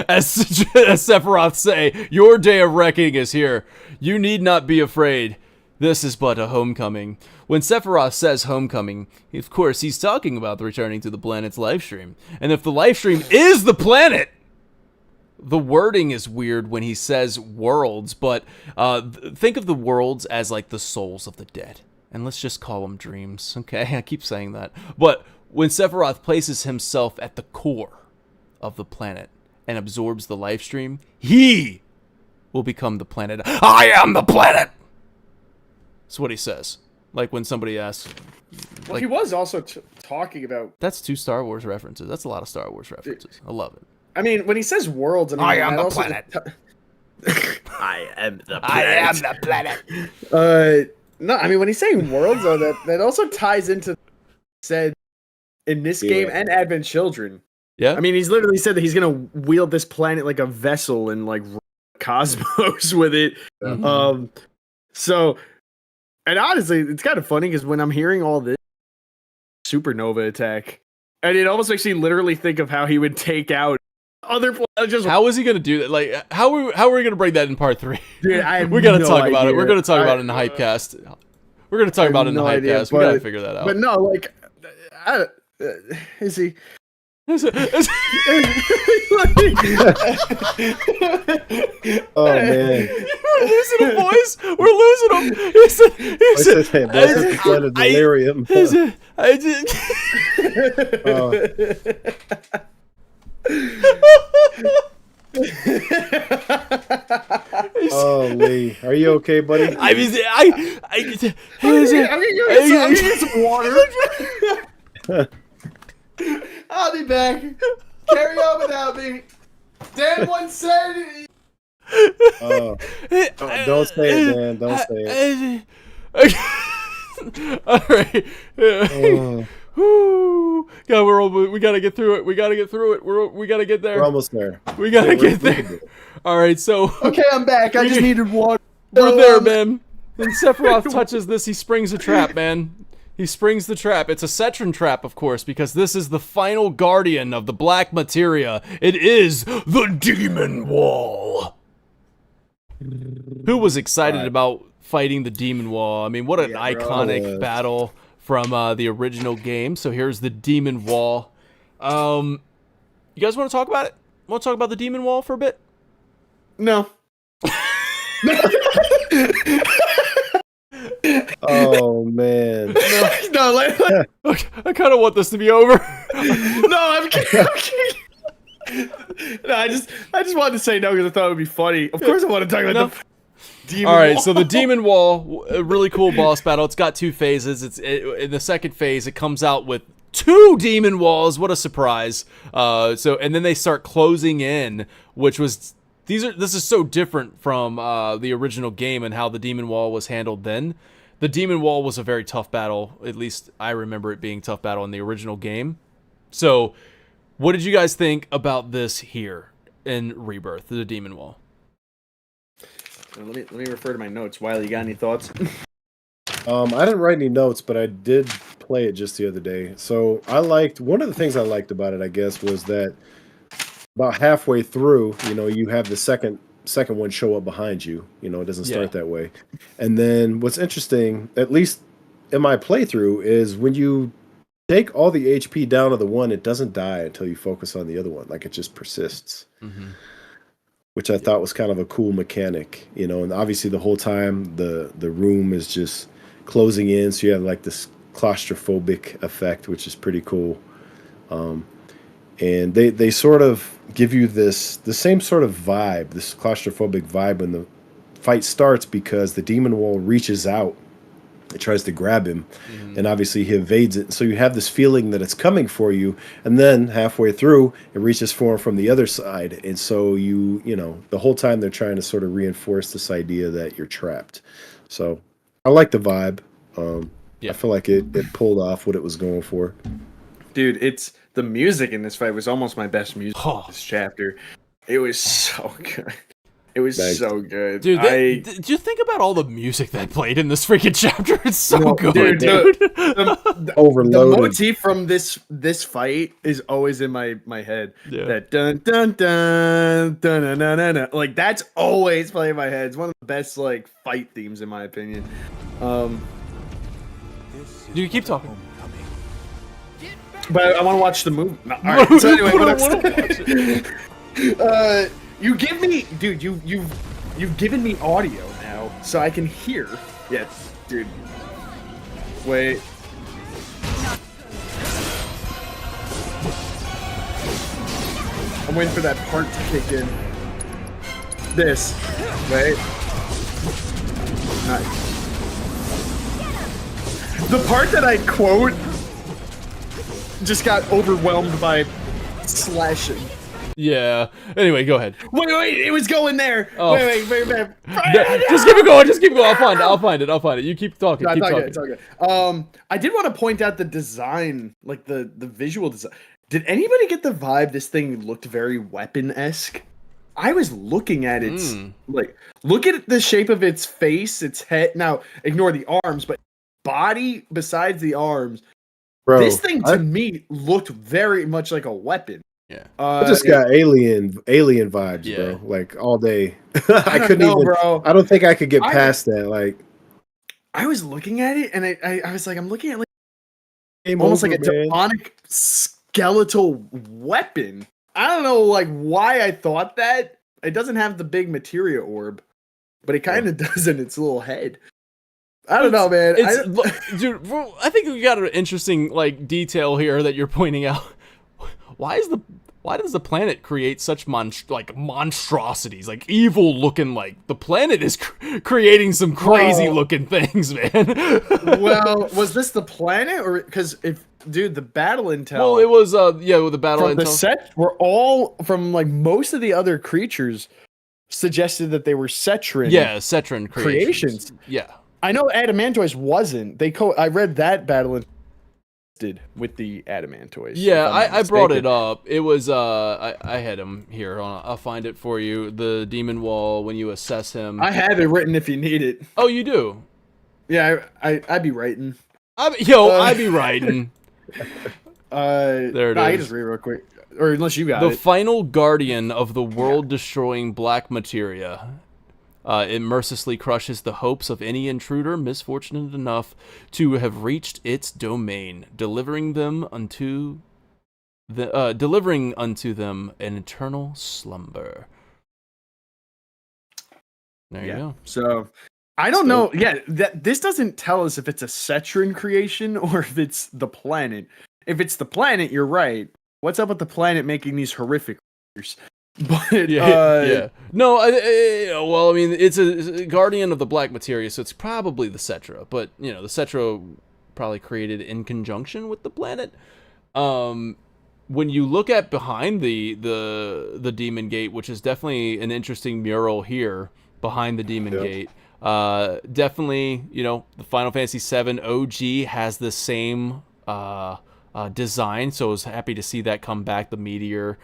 As Sephiroth say, your day of reckoning is here. You need not be afraid. This is but a homecoming. When Sephiroth says homecoming, of course, he's talking about the returning to the planet's livestream. And if the livestream is the planet, the wording is weird when he says worlds, but think of the worlds as like the souls of the dead. And let's just call them dreams, okay? I keep saying that. But when Sephiroth places himself at the core of the planet and absorbs the livestream, he will become the planet. I am the planet! That's what he says. Like when somebody asks... Well, like, he was also talking about... That's 2 Star Wars references. That's a lot of Star Wars references. I love it. I mean, when he says worlds... I am the planet. I am the planet. I am the planet. No, I mean, when he's saying worlds, though, that also ties into said in this game and Advent Children. Yeah. I mean, he's literally said that he's going to wield this planet like a vessel and like cosmos with it. Mm-hmm. So, and honestly, it's kind of funny because when I'm hearing all this supernova attack, and it almost makes me literally think of how he would take out other planets. How is he going to do that? Like, how are we going to bring that in part 3? Dude, I have we're going to no talk about it. idea. We're going to talk about it in the Hypecast. We're going to talk about it in the Hypecast. We got to figure that out. But no, like, is he? Oh man, we're losing him, boys. We're losing him. He said, delirium. Oh, Lee, are you okay, buddy? I'm gonna get some water. I'll be back. Carry on without me. Dan once said. Don't say it, man. Don't say it. All right. God, we gotta get through it. We gotta get through it. We gotta get there. We're almost there. We gotta get there. All right, so. Okay, I'm back. I just needed water. We're there, man. When Sephiroth touches this, he springs a trap, man. He springs the trap. It's a Cetran trap, of course, because this is the final guardian of the Black Materia. It is the Demon Wall. Who was excited about fighting the Demon Wall? I mean, what an iconic battle from the original game. So here's the Demon Wall. You guys want to talk about it? Want to talk about the Demon Wall for a bit? No. Oh man. No, Okay, I kind of want this to be over. No, I'm kidding. No, I just wanted to say no because I thought it would be funny. Of course, I want to talk about the Demon All right, Wall. so the Demon Wall, a really cool boss battle. It's got 2 phases. In the second phase, it comes out with 2 Demon Walls. What a surprise! And then they start closing in, which was this is so different from the original game and how the Demon Wall was handled then. The Demon Wall was a very tough battle. At least I remember it being a tough battle in the original game. So, what did you guys think about this here in Rebirth, the Demon Wall? Let me refer to my notes. Wiley, you got any thoughts? I didn't write any notes, but I did play it just the other day. So one of the things I liked about it, I guess, was that about halfway through, you have the second one show up behind you. It doesn't start that way. And then what's interesting, at least in my playthrough, is when you take all the HP down to the one, it doesn't die until you focus on the other one. Like, it just persists. Mm-hmm. Which I thought was kind of a cool mechanic, and obviously the whole time the room is just closing in, so you have like this claustrophobic effect, which is pretty cool. And they sort of give you the same sort of vibe, this claustrophobic vibe when the fight starts, because the Demon Wall reaches out. It tries to grab him, and obviously he evades it. So you have this feeling that it's coming for you, and then halfway through, it reaches for him from the other side. And so the whole time they're trying to sort of reinforce this idea that you're trapped. So I like the vibe. I feel like it pulled off what it was going for. Dude, the music in this fight was almost my best music in this chapter. It was so good. It was so good. Dude, did you think about all the music that played in this freaking chapter? It's so good, dude. Overloaded. The motif from this fight is always in my head. Yeah. That dun dun dun dun dun dun dun dun. Like that's always playing in my head. It's one of the best like fight themes in my opinion. You keep talking. But I want to watch the movie. No, all right. So anyway, you give me, dude. You've given me audio now, so I can hear. Yeah, dude. Wait. I'm waiting for that part to kick in. This. Wait. Nice. The part that I quote just got overwhelmed by slashing. Yeah. Anyway, go ahead. Wait, it was going there. Oh. Wait. Just keep it going. I'll find it. You keep talking. It's all good. I did want to point out the design, like the visual design. Did anybody get the vibe this thing looked very weapon-esque? I was looking at it, like, look at the shape of its face, its head. Now, ignore the arms, but body besides the arms. Bro, this thing to me looked very much like a weapon. Yeah, I just got alien vibes, bro. Like all day. I couldn't even, bro. I don't think I could get past that. Like, I was looking at it, and I was like, I'm looking at like almost like a demonic skeletal weapon. I don't know, like why I thought that. It doesn't have the big materia orb, but it kind of does in its little head. I don't know, man. Dude, I think we got an interesting like detail here that you're pointing out. Why does the planet create such monstrosities, like evil looking? Like the planet is creating some crazy looking things, man. Well, was this the planet, or because the battle intel? Well, it was the battle intel. The set were all from like most of the other creatures suggested that they were Cetran. Yeah, Cetran creations. Yeah, I know Adamantoise wasn't. I read that battle with the Adamantoise. Yeah, I brought it up. It was I had him here. I'll find it for you. The demon wall when you assess him. I have it written if you need it. Oh, you do? Yeah, I'd be writing. I'd be writing. There it is. I can just read real quick, or unless you got the final guardian of the world-destroying Black Materia. It mercilessly crushes the hopes of any intruder misfortunate enough to have reached its domain, delivering unto them an eternal slumber. There you go. So I don't know. Yeah, this doesn't tell us if it's a Cetran creation or if it's the planet. If it's the planet, you're right. What's up with the planet making these horrific creatures? But no, well, I mean, it's a guardian of the Black Materia, so it's probably the Cetra. But the Cetra probably created in conjunction with the planet. When you look at behind the Demon Gate, which is definitely an interesting mural here behind the Demon Gate. Definitely, the Final Fantasy VII OG has the same design, so I was happy to see that come back. The meteor.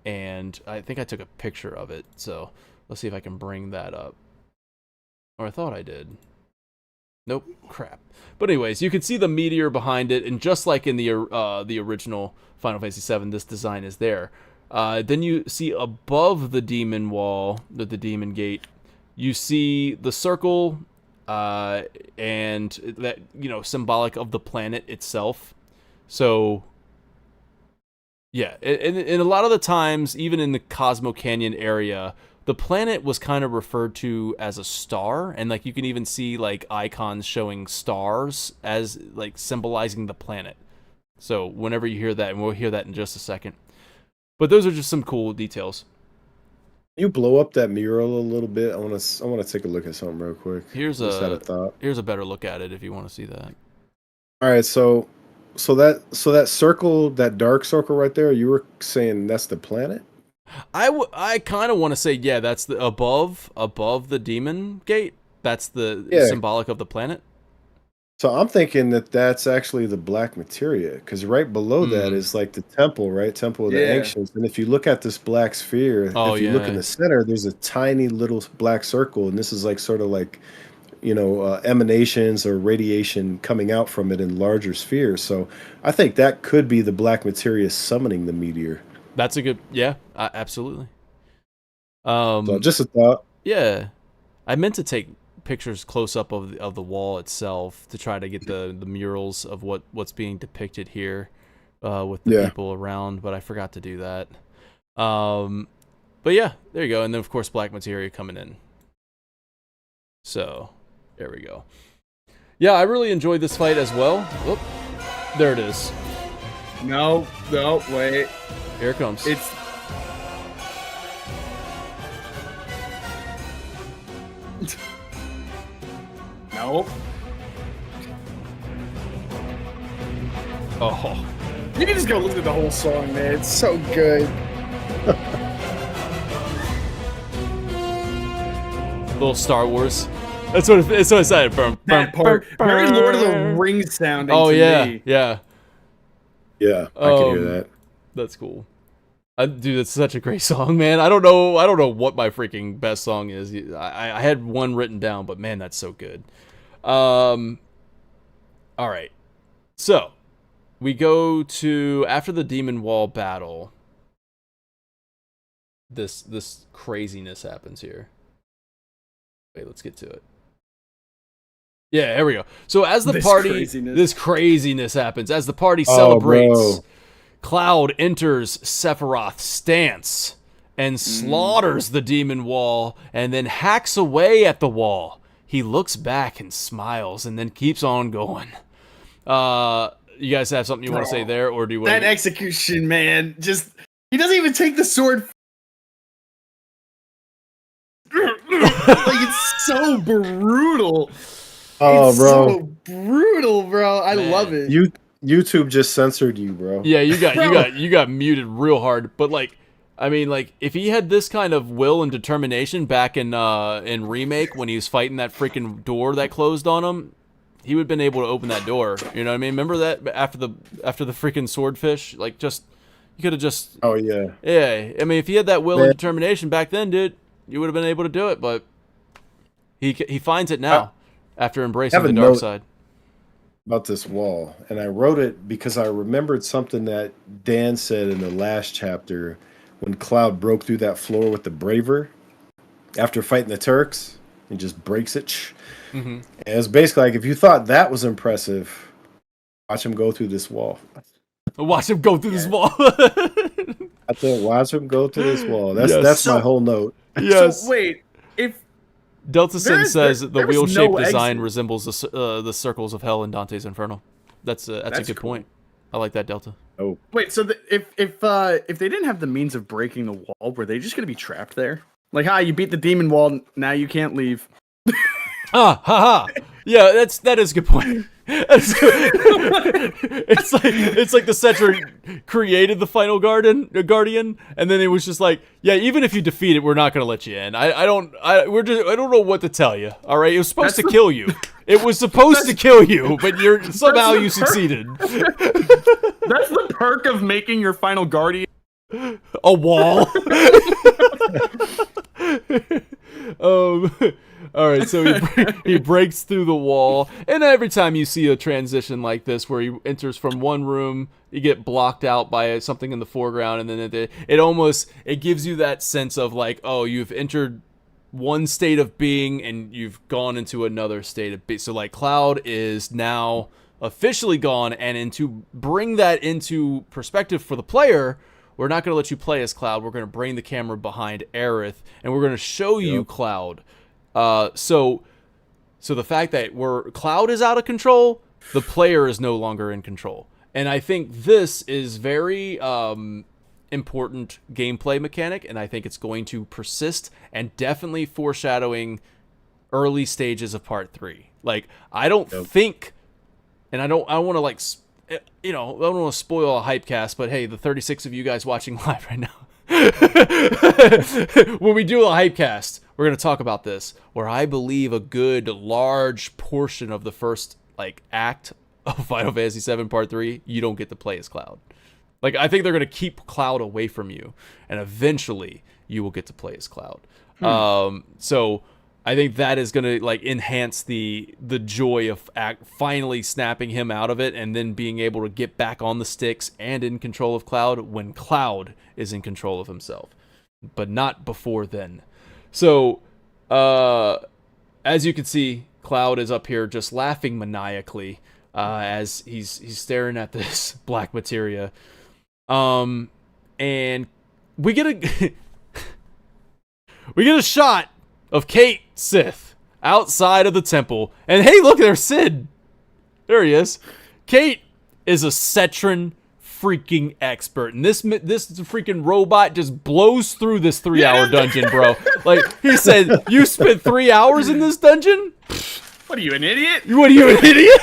And I think I took a picture of it, so let's see if I can bring that up. Or I thought I did. Nope, crap. But anyways, you can see the meteor behind it, and just like in the original Final Fantasy VII, this design is there. Then you see above the demon wall, the demon gate, you see the circle, and that symbolic of the planet itself. So. Yeah, and a lot of the times, even in the Cosmo Canyon area, the planet was kind of referred to as a star, and like you can even see like icons showing stars as like symbolizing the planet. So whenever you hear that, and we'll hear that in just a second. But those are just some cool details. Can you blow up that mural a little bit? I want to take a look at something real quick. Here's a better look at it if you want to see that. All right, so that circle, that dark circle right there, you were saying that's the planet? I kind of want to say, yeah, that's the above the demon gate. That's the symbolic of the planet. So I'm thinking that that's actually the Black Materia, because right below that is like the temple, right? Temple of the Ancients. And if you look at this black sphere, if you look in the center, there's a tiny little black circle, and this is like sort of like, emanations or radiation coming out from it in larger spheres. So I think that could be the Black Materia summoning the meteor. That's a good, absolutely. So just a thought. Yeah, I meant to take pictures close up of the wall itself to try to get the murals of what's being depicted here with the people around, but I forgot to do that. But yeah, there you go. And then of course Black Materia coming in. So there we go. Yeah, I really enjoyed this fight as well. Whoop. There it is. No, wait. Here it comes. It's no. Oh. You can just go listen to the whole song, man. It's so good. Little Star Wars. That's what it said. That part. Very Lord of the Rings sounding. Oh to yeah, me. yeah. Yeah, I can hear that. That's cool. Dude, that's such a great song, man. I don't know what my freaking best song is. I had one written down, but man, that's so good. All right. So, we go to after the Demon Wall battle. This craziness happens here. Wait, let's get to it. Yeah, here we go. So as the this craziness happens as the party celebrates. Cloud enters Sephiroth's stance and slaughters the demon wall and then hacks away at the wall. He looks back and smiles and then keeps on going. You guys have something you want to say there, or do you want that execution, man? Just he doesn't even take the sword. Like it's so brutal. Oh, it's bro, so brutal, bro. I love it. YouTube just censored you, bro. Yeah, you got muted real hard. But like, I mean, like if he had this kind of will and determination back in Remake when he was fighting that freaking door that closed on him, he would have been able to open that door. You know what I mean? Remember that after the freaking swordfish, like just you could have just. Oh yeah. Yeah, I mean, if he had that will and determination back then, dude, you would have been able to do it. But he finds it now after embracing the dark side. About this wall, and I wrote it because I remembered something that Dan said in the last chapter when Cloud broke through that floor with the Braver after fighting the Turks and just breaks it. And it's basically like, if you thought that was impressive, watch him go through this wall. Watch him go through this wall. I said, watch him go through this wall. That's my whole note. Yes. So, wait, if Delta Sin says the wheel-shaped design resembles the circles of hell in Dante's Inferno. That's a good point. I like that, Delta. Oh, wait. So if they didn't have the means of breaking the wall, were they just gonna be trapped there? Like, you beat the demon wall, now you can't leave. Haha. Yeah, that is a good point. It's like the Cetra created the final guardian, and then it was just like, yeah, even if you defeat it, we're not gonna let you in. I don't know what to tell you. All right, it was supposed to kill you. It was supposed to kill you, but somehow you succeeded. That's the perk of making your final guardian a wall. All right, so he breaks through the wall, and every time you see a transition like this where he enters from one room, you get blocked out by something in the foreground, and then it gives you that sense of like, oh, you've entered one state of being and you've gone into another state of being. So like Cloud is now officially gone, and to bring that into perspective for the player, we're not going to let you play as Cloud. We're going to bring the camera behind Aerith, and we're going to show you Cloud. So the fact that Cloud is out of control, the player is no longer in control. And I think this is very important gameplay mechanic, and I think it's going to persist and definitely foreshadowing early stages of Part 3. Like, I don't think, and I don't want to like, I don't want to spoil a hype cast, but hey, the 36 of you guys watching live right now, when we do a hype cast, we're going to talk about this, where I believe a good large portion of the first like act of Final Fantasy VII Part 3, you don't get to play as Cloud. Like, I think they're going to keep Cloud away from you, and eventually you will get to play as Cloud. So I think that is going to like enhance the joy of finally snapping him out of it, and then being able to get back on the sticks and in control of Cloud when Cloud is in control of himself, but not before then. So, as you can see, Cloud is up here just laughing maniacally as he's staring at this Black Materia. And we get a shot of Kate Sith outside of the temple. And hey, look, there's Sid. There he is. Kate is a Cetran freaking expert, and this freaking robot just blows through this 3-hour dungeon, bro. Like, he said, you spent 3 hours in this dungeon? What are you, an idiot? What are you, an idiot?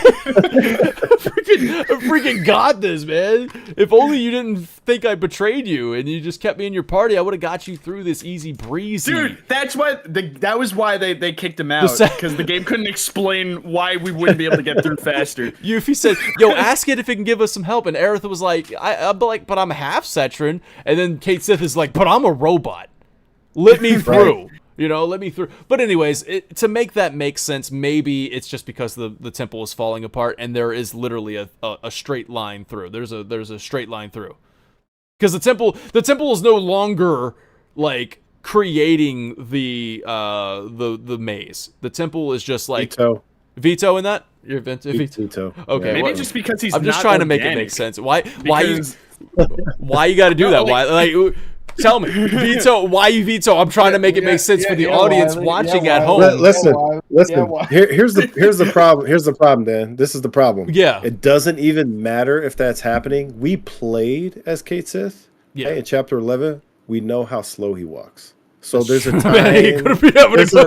I freaking got this, man. If only you didn't think I betrayed you and you just kept me in your party, I would have got you through this easy breezy. Dude, that was why they kicked him out, because the game couldn't explain why we wouldn't be able to get through faster. Yuffie said, yo, ask it if it can give us some help. And Aerith was like, but I'm half Cetran. And then Kate Sith is like, but I'm a robot. Let me through. Right. You know, let me through. But anyways, to make that make sense, maybe it's just because the temple is falling apart and there is literally a straight line through. There's a straight line through. Because the temple is no longer like creating the maze. The temple is just like veto in that. You're veto. Okay, maybe just because he's. I'm just trying to make it make sense. Why you got to do that? Why like. Tell me, veto. Why you veto? I'm trying to make it make sense for the audience watching at home. Listen. Here's the problem. Here's the problem, Dan. This is the problem. Yeah. It doesn't even matter if that's happening. We played as Kate Sith. Yeah. In Chapter 11, we know how slow he walks. So there's a time.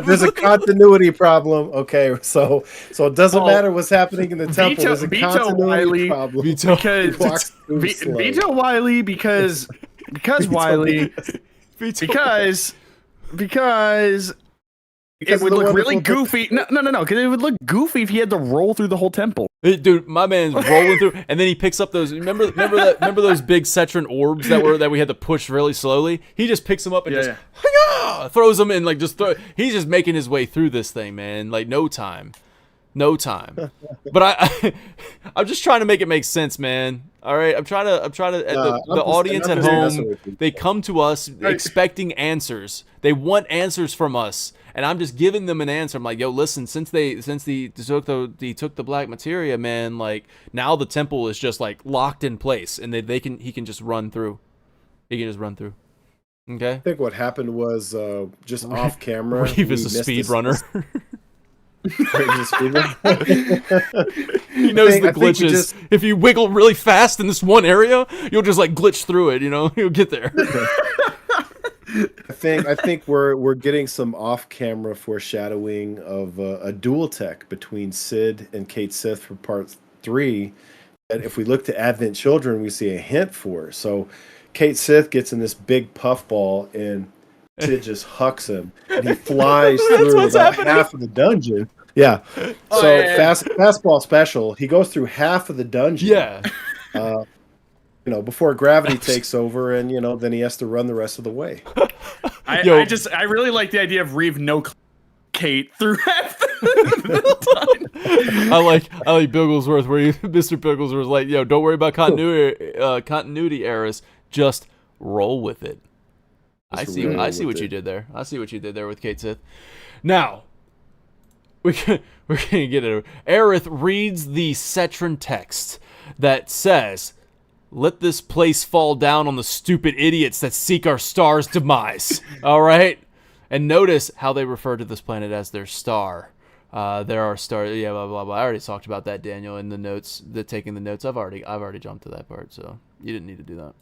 There's a continuity problem. Okay, so it doesn't matter what's happening in the temple. There's a continuity problem. Veto Wily because Wily, because it would look really goofy. No, because it would look goofy if he had to roll through the whole temple. Dude, my man's rolling through, and then he picks up those. Remember those big Cetran orbs that we had to push really slowly. He just picks them up and throws them in, like he's just making his way through this thing, man. Like no time. But I'm just trying to make it make sense, man. All right, I'm trying to. The audience at home, they come to us expecting answers. They want answers from us, and I'm just giving them an answer. I'm like, yo, listen, since he took the Black Materia, man, like now the temple is just like locked in place, and he can just run through. He can just run through. Okay. I think what happened was just off camera. Reeve is a speed runner. He knows the glitches. If you wiggle really fast in this one area, you'll just like glitch through it. You know, you'll get there. I think we're getting some off-camera foreshadowing of a dual tech between Sid and Kate Sith for Part 3. And if we look to Advent Children, we see a hint for. So Kate Sith gets in this big puffball and Sid just hucks him, and he flies through about half of the dungeon. Yeah. Fastball special. He goes through half of the dungeon. Yeah. Before gravity takes over, and then he has to run the rest of the way. I really like the idea of Reeve Kate through half the time. I like Bigglesworth, where Mr. Bigglesworth was like, yo, don't worry about continuity errors, just roll with it. I see what you did there. I see what you did there with Kate Sith. Now, we're gonna get it. Aerith reads the Cetran text that says, "Let this place fall down on the stupid idiots that seek our star's demise." All right, and notice how they refer to this planet as their star. There are stars. Yeah, blah blah blah. I already talked about that, Daniel, in the notes. Taking the notes. I've already jumped to that part, so you didn't need to do that.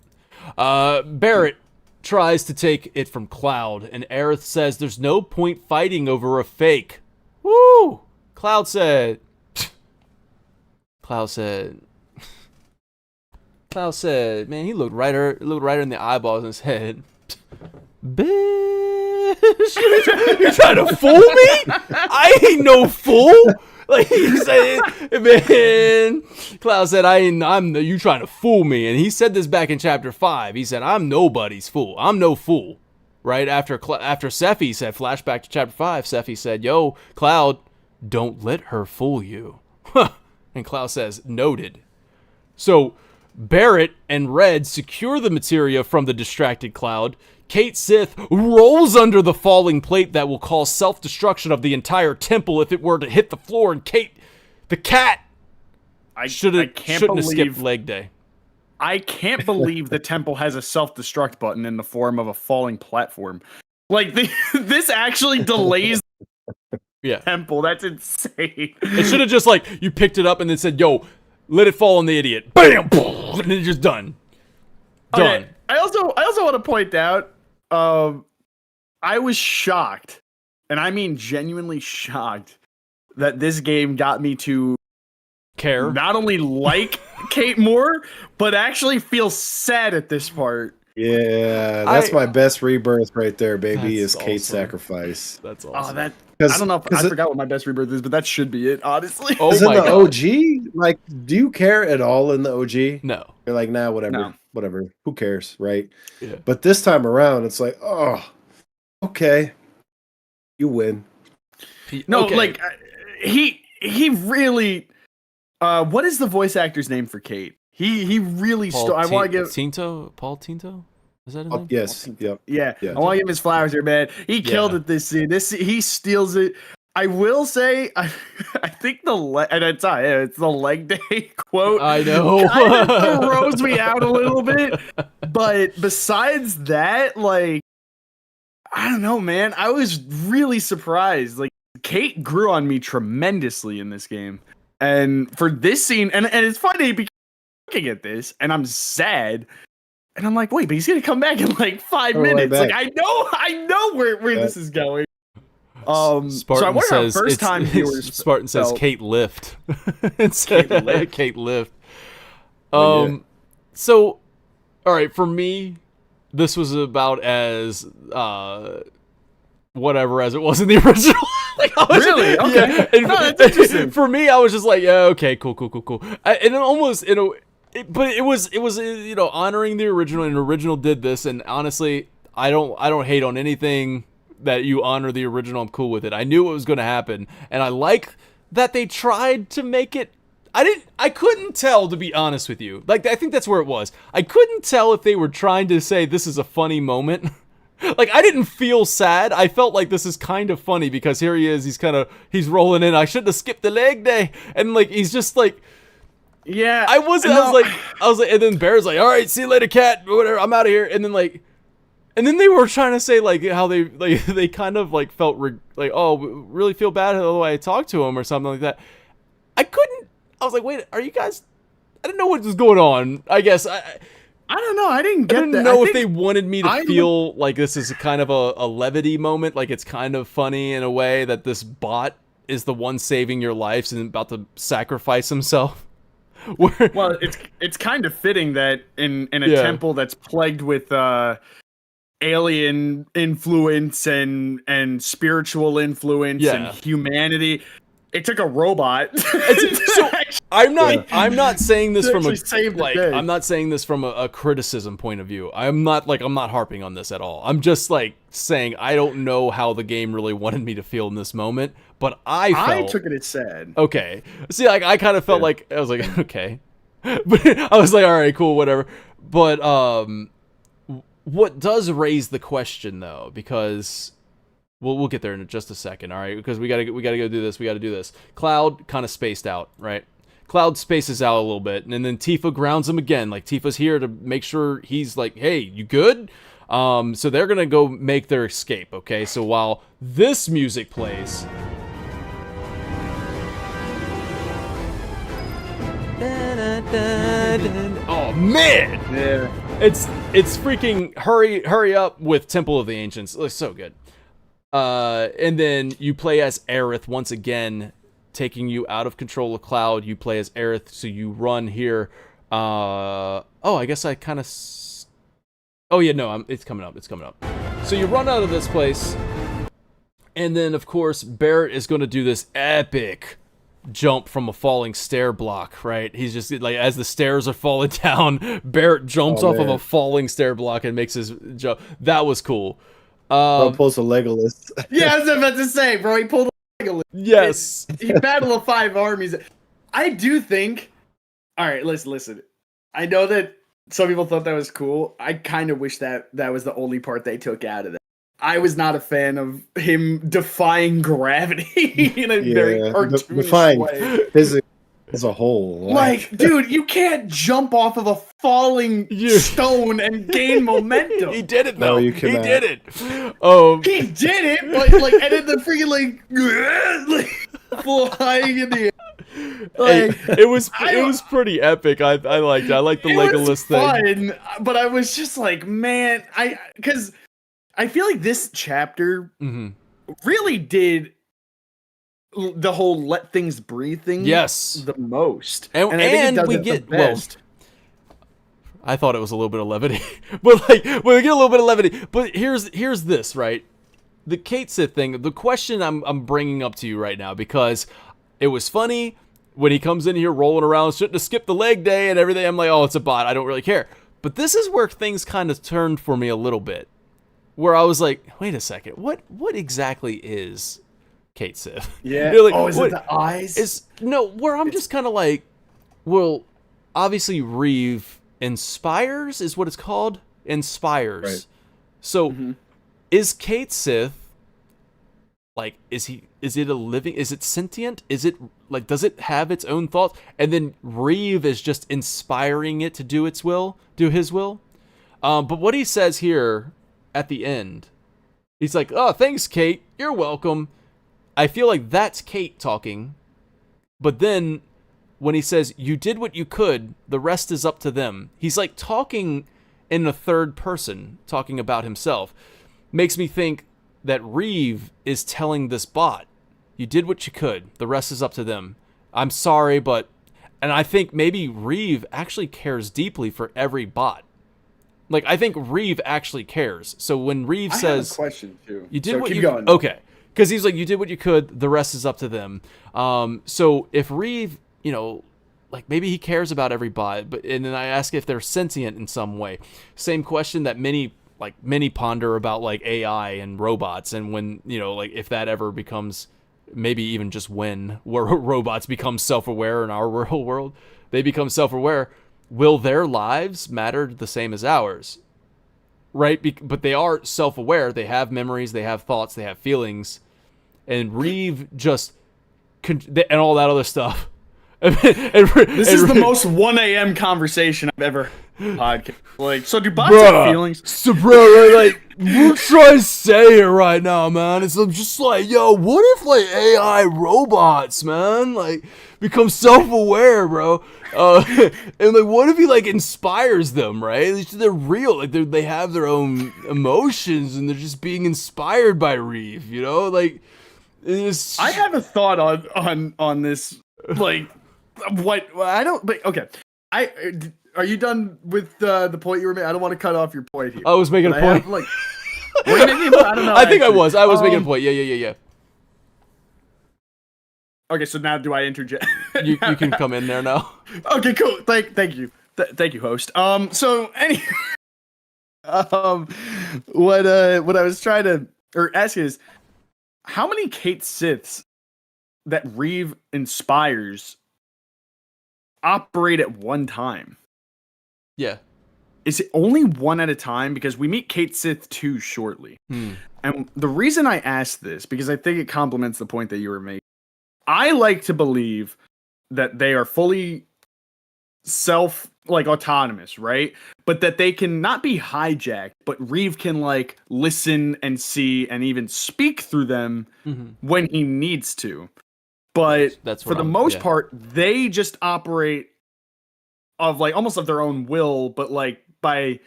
Barrett tries to take it from Cloud, and Aerith says there's no point fighting over a fake. Woo! Cloud said, man, he looked right in the eyeballs and said, bitch. You trying to fool me? I ain't no fool. Like he said, man. Cloud said, you trying to fool me. And he said this back in chapter 5. He said, I'm nobody's fool. I'm no fool. Right after Sephi said, flashback to chapter 5, Sephi said, yo, Cloud, don't let her fool you. And Cloud says, noted. So Barrett and Red secure the materia from the distracted Cloud. Kate Sith rolls under the falling plate that will cause self-destruction of the entire temple if it were to hit the floor. And Kate, the cat, shouldn't have skipped leg day. I can't believe the temple has a self-destruct button in the form of a falling platform. Like, this actually delays the temple. That's insane. It should have just, like, you picked it up and then said, yo, let it fall on the idiot. Bam! And it's just done. Done. Okay. I also want to point out, I was shocked, and I mean genuinely shocked, that this game got me to care, not only like Kate more, but actually feel sad at this part. Yeah, that's my best rebirth right there, baby. Is Kate's sacrifice. That's awesome. I don't know if I forgot what my best rebirth is, but that should be it, honestly. Oh my God. OG, like, do you care at all in the OG? No. You're like, nah, whatever. Who cares, right? Yeah. But this time around, it's like, oh, okay, you win. No, like he really. What is the voice actor's name for Kate? He really stole. I want to give Paul Tinto. Is that his name? Yes. Yep. Yeah. I want to give him his flowers here, man. He killed it this scene. He steals it. I will say, I think it's the leg day quote. I know. Kind of throws me out a little bit. But besides that, like, I don't know, man. I was really surprised. Like, Kate grew on me tremendously in this game. And for this scene, and it's funny because I'm looking at this and I'm sad. And I'm like, wait, but he's gonna come back in like 5 minutes. Like, I know where this is going. Spartan so I wonder says, how first time viewers. Spartan says Kate Lift. Kate Lift. So, all right, for me, this was about as whatever as it was in the original. Like, really? Okay. Yeah. That's interesting. For me, I was just like, yeah, okay, cool. And almost, but it was honoring the original, and the original did this. And honestly, I don't hate on anything that you honor the original. I'm cool with it. I knew what was going to happen, and I like that they tried to make it. I couldn't tell, to be honest with you. Like, I think that's where it was. I couldn't tell if they were trying to say this is a funny moment. Like, I didn't feel sad. I felt like this is kind of funny because here he is. He's rolling in. I shouldn't have skipped the leg day. And like, he's just like, yeah. I was like, and then Bear's like, all right, see you later, cat. Whatever. I'm out of here. And then they were trying to say like how they kind of like felt like, oh, really feel bad the way I talked to him or something like that. I was like, wait, are you guys? I didn't know what was going on. I guess I don't know. I didn't know if they wanted me to feel like this is kind of a levity moment, like it's kind of funny in a way that this bot is the one saving your lives and about to sacrifice himself. Well, it's kind of fitting that in a temple that's plagued with alien influence and spiritual influence and humanity. It took a robot. So I'm not saying this from I'm not saying this from a criticism point of view. I'm not harping on this at all. I'm just like saying I don't know how the game really wanted me to feel in this moment, but I took it as sad. Okay. See, like I kind of felt like I was like, okay. But I was like, all right, cool, whatever. But what does raise the question though, because we'll get there in just a second, all right? Because we gotta go do this. We gotta do this. Cloud kind of spaced out, right? Cloud spaces out a little bit, and then Tifa grounds him again. Like Tifa's here to make sure he's like, hey, you good? So they're gonna go make their escape. Okay, so while this music plays. Oh man! Yeah. It's freaking hurry up with Temple of the Ancients. It looks so good. And then you play as Aerith once again, taking you out of control of Cloud. You play as Aerith, so you run here. I guess I kind of. Oh yeah, no, it's coming up. So you run out of this place, And then, of course, Barrett is going to do this epic jump from a falling stair block, right? He's just like, as the stairs are falling down, Barrett jumps off of a falling stair block and makes his jump. That was cool. Bro pulls a Legolas. Yeah, I was about to say, bro, he pulled a Legolas. Yes. He battled 5 armies. I do think, all right, listen. I know that some people thought that was cool. I kind of wish that was the only part they took out of that. I was not a fan of him defying gravity in a very cartoonish way. Physics as a whole. Like, dude, you can't jump off of a falling stone and gain momentum. He did it, though. No, you he cannot. did it. He did it, but like, and then the freaking like flying in the air. Like, it was pretty epic. I liked it. I liked the Legolas thing. But I was just like, man, because I feel like this chapter really did the whole let things breathe thing. Yes, the most, and I think we get the best. Well, I thought it was a little bit of levity, but like we get a little bit of levity. But here's this, right? The Kate Sith thing. The question I'm bringing up to you right now, because it was funny when he comes in here rolling around, shouldn't have skipped the leg day and everything. I'm like, oh, it's a bot. I don't really care. But this is where things kind of turned for me a little bit, where I was like, wait a second, what exactly is Kate Sith? Yeah. Like, is it the eyes? Where I'm just kind of like, well, obviously Reeve inspires is what it's called. Inspires. Right. So is Kate Sith, like, is it a living, is it sentient? Is it, like, does it have its own thoughts? And then Reeve is just inspiring it to do his will. But what he says here at the end, he's like, oh, thanks, Kate. You're welcome. I feel like that's Kate talking. But then when he says, you did what you could, the rest is up to them. He's like talking in the third person, talking about himself. Makes me think that Reeve is telling this bot, you did what you could, the rest is up to them. I'm sorry, but... And I think maybe Reeve actually cares deeply for every bot. Like, I think Reeve actually cares. So when Reeve says... I have a question, too. You did so what keep you... going. Okay. Because he's like, you did what you could, the rest is up to them. So if Reeve, like, maybe he cares about every bot, and then I ask if they're sentient in some way. Same question that many ponder about, like, AI and robots, and when, like, if that ever becomes, maybe even just when robots become self-aware in our real world, they become self-aware, will their lives matter the same as ours? Right? But they are self-aware, they have memories, they have thoughts, they have feelings, and Reeve just, and all that other stuff. This is the most 1 a.m. conversation I've ever podcast. Like, so do bots have feelings? So, bro, like, we're trying to say here right now, man. It's just like, yo, what if, like, AI robots, man, like, become self-aware, bro? And, like, what if he, like, inspires them, right? They're real. Like, they have their own emotions, and they're just being inspired by Reeve, Like, I have a thought on this, like, what I don't. But okay, are you done with the point you were making? I don't want to cut off your point here. I was making a point. Were you making a point? I don't know. I think actually. I was making a point. Yeah. Okay, so now do I interject? You can come in there now. Okay, cool. Thank you. Thank you, host. So anyway, what I was trying to ask is, how many Kate Siths that Reeve inspires operate at one time? Yeah. Is it only one at a time? Because we meet Kate Sith 2 shortly. And the reason I ask this, because I think it complements the point that you were making. I like to believe that they are fully autonomous, right? But that they can not be hijacked, but Reeve can, like, listen and see and even speak through them when he needs to. But that's for the most part, they just operate of, like, almost of their own will, but, like, by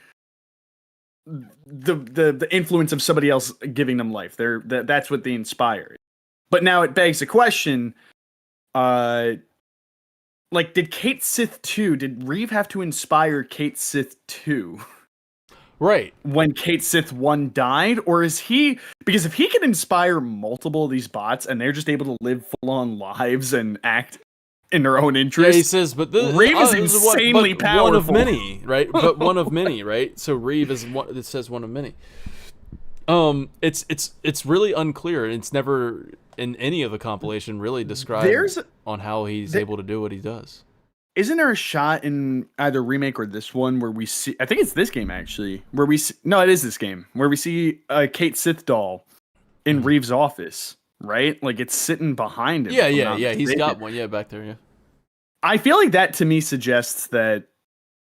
the influence of somebody else giving them life. That's what they inspire. But now it begs the question, like, did Kate Sith 2, did Reeve have to inspire Kate Sith 2? Right. When Kate Sith 1 died, or is he, because if he can inspire multiple of these bots and they're just able to live full-on lives and act in their own interest. Yeah, he says, but Reeve is insanely powerful. One of many, right? But one of many, right? So Reeve is one. It says one of many. It's really unclear. It's never in any of the compilation really described on how he's able to do what he does. Isn't there a shot in either remake or this one where we see? I think it's this game actually, where we see. No, it is this game where we see a Kate Sith doll in Reeve's office, right? Like it's sitting behind him. Yeah. He's got one. Yeah, back there. Yeah. I feel like that to me suggests that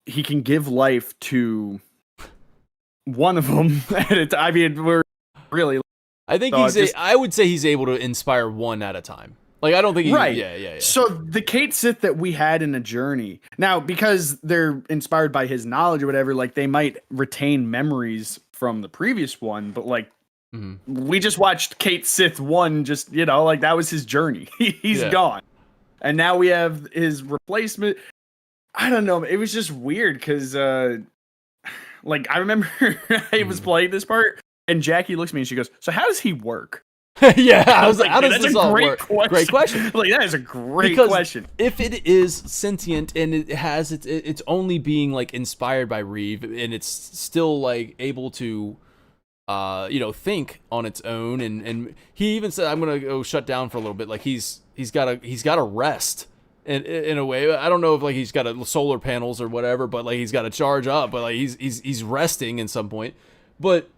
he can give life to one of them at a time. I mean, we're really. I think I would say he's able to inspire one at a time. Like, I don't think right. Yeah. So the Kate Sith that we had in a journey now, because they're inspired by his knowledge or whatever, like they might retain memories from the previous one, but like we just watched Kate Sith 1, just, you know, like that was his journey. He's gone. And now we have his replacement. I don't know. It was just weird because, like, I remember I was playing this part and Jackie looks at me and she goes, "So how does he work?" Yeah, I was like, how does that's this a all great work? question. Great question. Like, that is a great question. If it is sentient and it has it's only being like inspired by Reeve and it's still like able to think on its own, and he even said, "I'm gonna go shut down for a little bit." Like he's got to rest in a way. I don't know if like he's got solar panels or whatever, but like he's got to charge up. But like he's resting in some point. But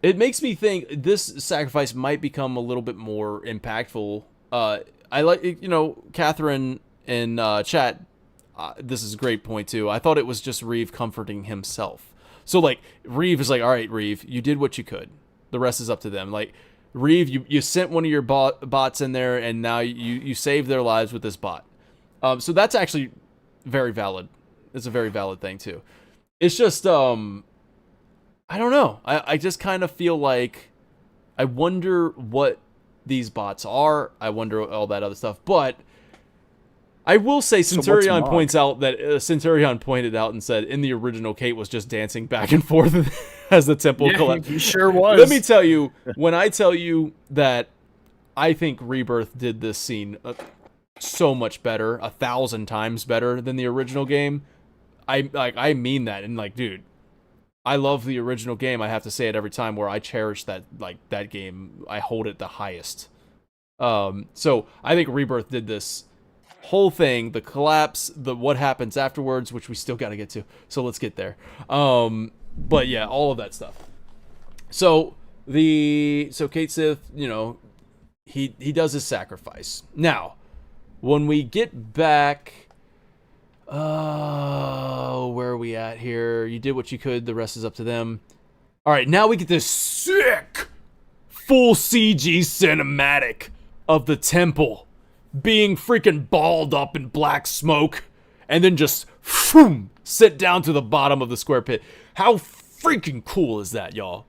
it makes me think this sacrifice might become a little bit more impactful. I like, Catherine in chat. This is a great point too. I thought it was just Reeve comforting himself. So like Reeve is like, "All right, Reeve, you did what you could. The rest is up to them." Like Reeve, you sent one of your bots in there, and now you saved their lives with this bot. So that's actually very valid. It's a very valid thing too. It's just I don't know. I just kind of feel like I wonder what these bots are. I wonder all that other stuff. But I will say Centurion points out that Centurion pointed out and said in the original Kate was just dancing back and forth as the temple collapsed. He sure was. Let me tell you, when I tell you that I think Rebirth did this scene so much better, 1,000 times better than the original game, I mean that. And like, dude, I love the original game. I have to say it every time where I cherish that game. I hold it the highest. So I think Rebirth did this whole thing, the collapse, the what happens afterwards, which we still got to get to. So let's get there. But yeah, all of that stuff. So Kate Sith, he does his sacrifice. Now, when we get back, where are we at here? You did what you could. The rest is up to them. All right, now we get this sick full CG cinematic of the temple being freaking balled up in black smoke and then just sit down to the bottom of the square pit. How freaking cool is that, y'all?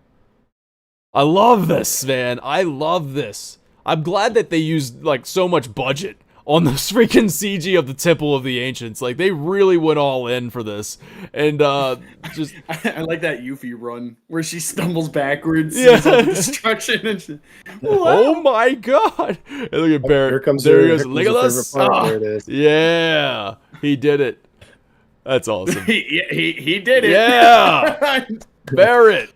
I love this, man. I love this. I'm glad that they used like so much budget on this freaking CG of the Temple of the Ancients. Like, they really went all in for this. And just I like that Yuffie run where she stumbles backwards. Yeah. Sees all the destruction and she, oh my god. And look at Barrett. Here comes there he her- goes. here comes Legolas. the favorite part. Ah, There it is. yeah. He did it. That's awesome. he did it. Yeah. Barrett.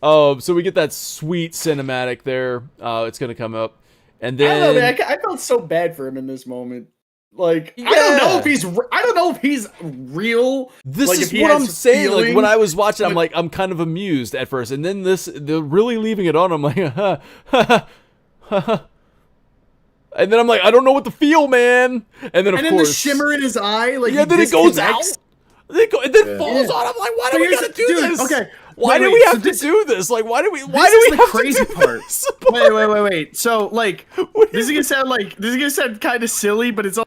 So we get that sweet cinematic there. It's gonna come up. And I don't know, then man. I felt so bad for him in this moment. Like, I don't know if he's real. This like, is if he what has I'm saying. Like, feeling. when I was watching, I'm kind of amused at first, and then they're really leaving it on. I'm like, and then I'm like, I don't know what to feel, man. And then of course the shimmer in his eye, like yeah, then it goes out. disconnects. And then falls on. I'm like, why do we here's gotta the- do dude, this? okay. Why do Wait, we so have to this- do this? Like, why do we This have is the to crazy do part. this? Wait. So, like, this is gonna sound kind of silly, but it's all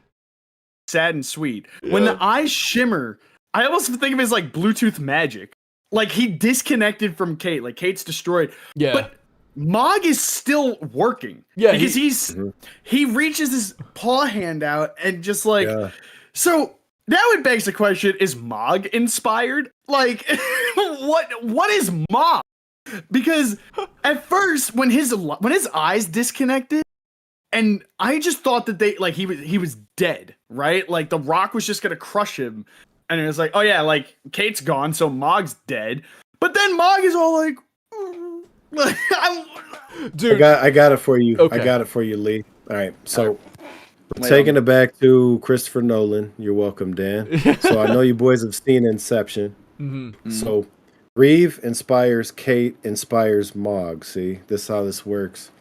sad and sweet. When the eyes shimmer, I almost think of it as like Bluetooth magic. Like, he disconnected from Kate. Like, Kate's destroyed. Yeah. But Mog is still working. Yeah, because he reaches his paw hand out and just like Yeah. so. Now it begs the question: is Mog inspired? Like, what is Mog? Because at first, when his eyes disconnected, and I just thought that he was dead, right? Like the rock was just gonna crush him, and it was like, oh yeah, like Kate's gone, so Mog's dead. But then Mog is all like, dude, I got it for you. Okay. I got it for you, Lee. All right, so we're taking it back to Christopher Nolan. You're welcome, Dan. So I know you boys have seen Inception. Mm-hmm. So Reeve inspires Kate, inspires Mog. See, this is how this works.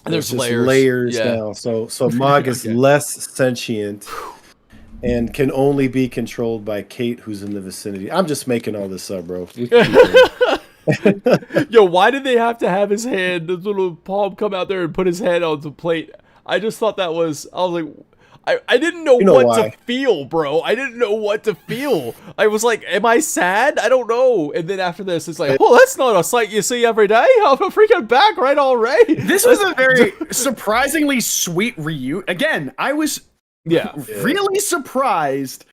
There's just layers now. So Mog is less sentient and can only be controlled by Kate, who's in the vicinity. I'm just making all this up, bro. Yo, why did they have to have his hand, his little palm, come out there and put his head on the plate? I just thought I was like, I didn't know, what to feel, bro. I didn't know what to feel. I was like, am I sad? I don't know. And then after this, it's like, oh, that's not a sight you see every day. I'm freaking back right already. This was a very surprisingly sweet reunion. Again, I was really surprised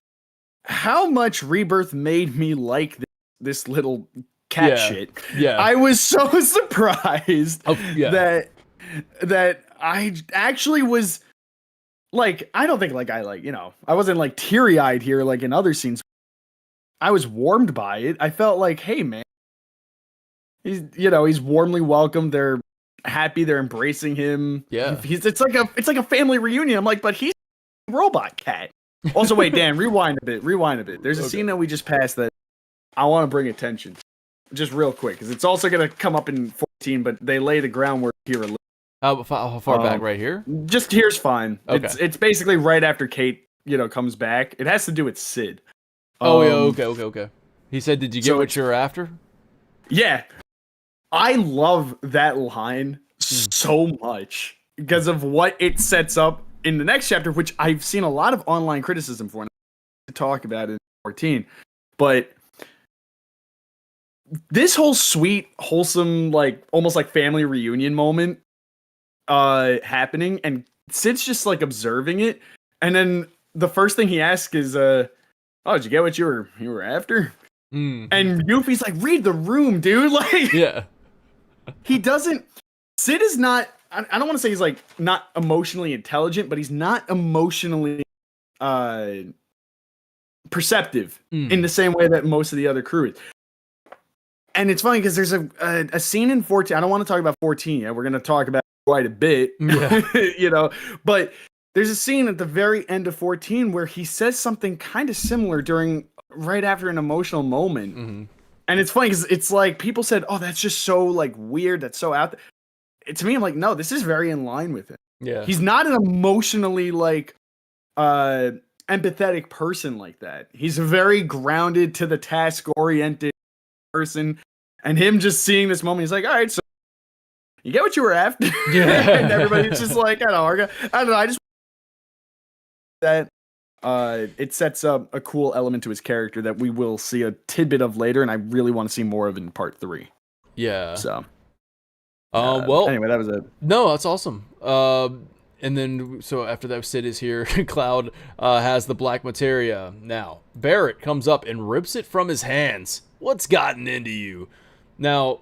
how much Rebirth made me like this little cat shit. Yeah, I was so surprised that I actually was like, I don't think I wasn't like teary-eyed here like in other scenes. I was warmed by it. I felt like, hey man, he's warmly welcomed. They're happy. They're embracing him. Yeah, it's like a family reunion. I'm like, but he's a robot cat. Also, wait, Dan, rewind a bit. There's a scene that we just passed that I want to bring attention just real quick because it's also going to come up in 14, but they lay the groundwork here a little. How far back? Right here? Just here's fine. Okay. It's basically right after Kate, comes back. It has to do with Sid. Oh yeah, okay. He said, "Did you get what you're after?" Yeah, I love that line so much because of what it sets up in the next chapter, which I've seen a lot of online criticism for. And to talk about it in 14, but this whole sweet, wholesome, like almost like family reunion moment happening, and Sid's just like observing it, and then the first thing he asks is oh, did you get what you were after? And Yuffie's like, read the room, dude. Like, yeah, he doesn't. Sid is not, I don't want to say he's like not emotionally intelligent, but he's not emotionally perceptive in the same way that most of the other crew is. And it's funny because there's a scene in 14. I don't want to talk about 14 yet. We're going to talk about quite a bit, but there's a scene at the very end of 14 where he says something kind of similar right after an emotional moment. And it's funny because it's like people said, oh, that's just so like weird. That's so out there. To me, I'm like, no, this is very in line with it. Yeah. He's not an emotionally like empathetic person like that. He's a very grounded to the task oriented person. And him just seeing this moment, he's like, all right, so you get what you were after. Yeah. And everybody's just like, I don't know. I just that it sets up a cool element to his character that we will see a tidbit of later, and I really want to see more of in part 3. Yeah. So well, anyway, that was it. No, that's awesome. And then, so after that, Sid is here. Cloud has the Black Materia. Now, Barrett comes up and rips it from his hands. What's gotten into you? Now,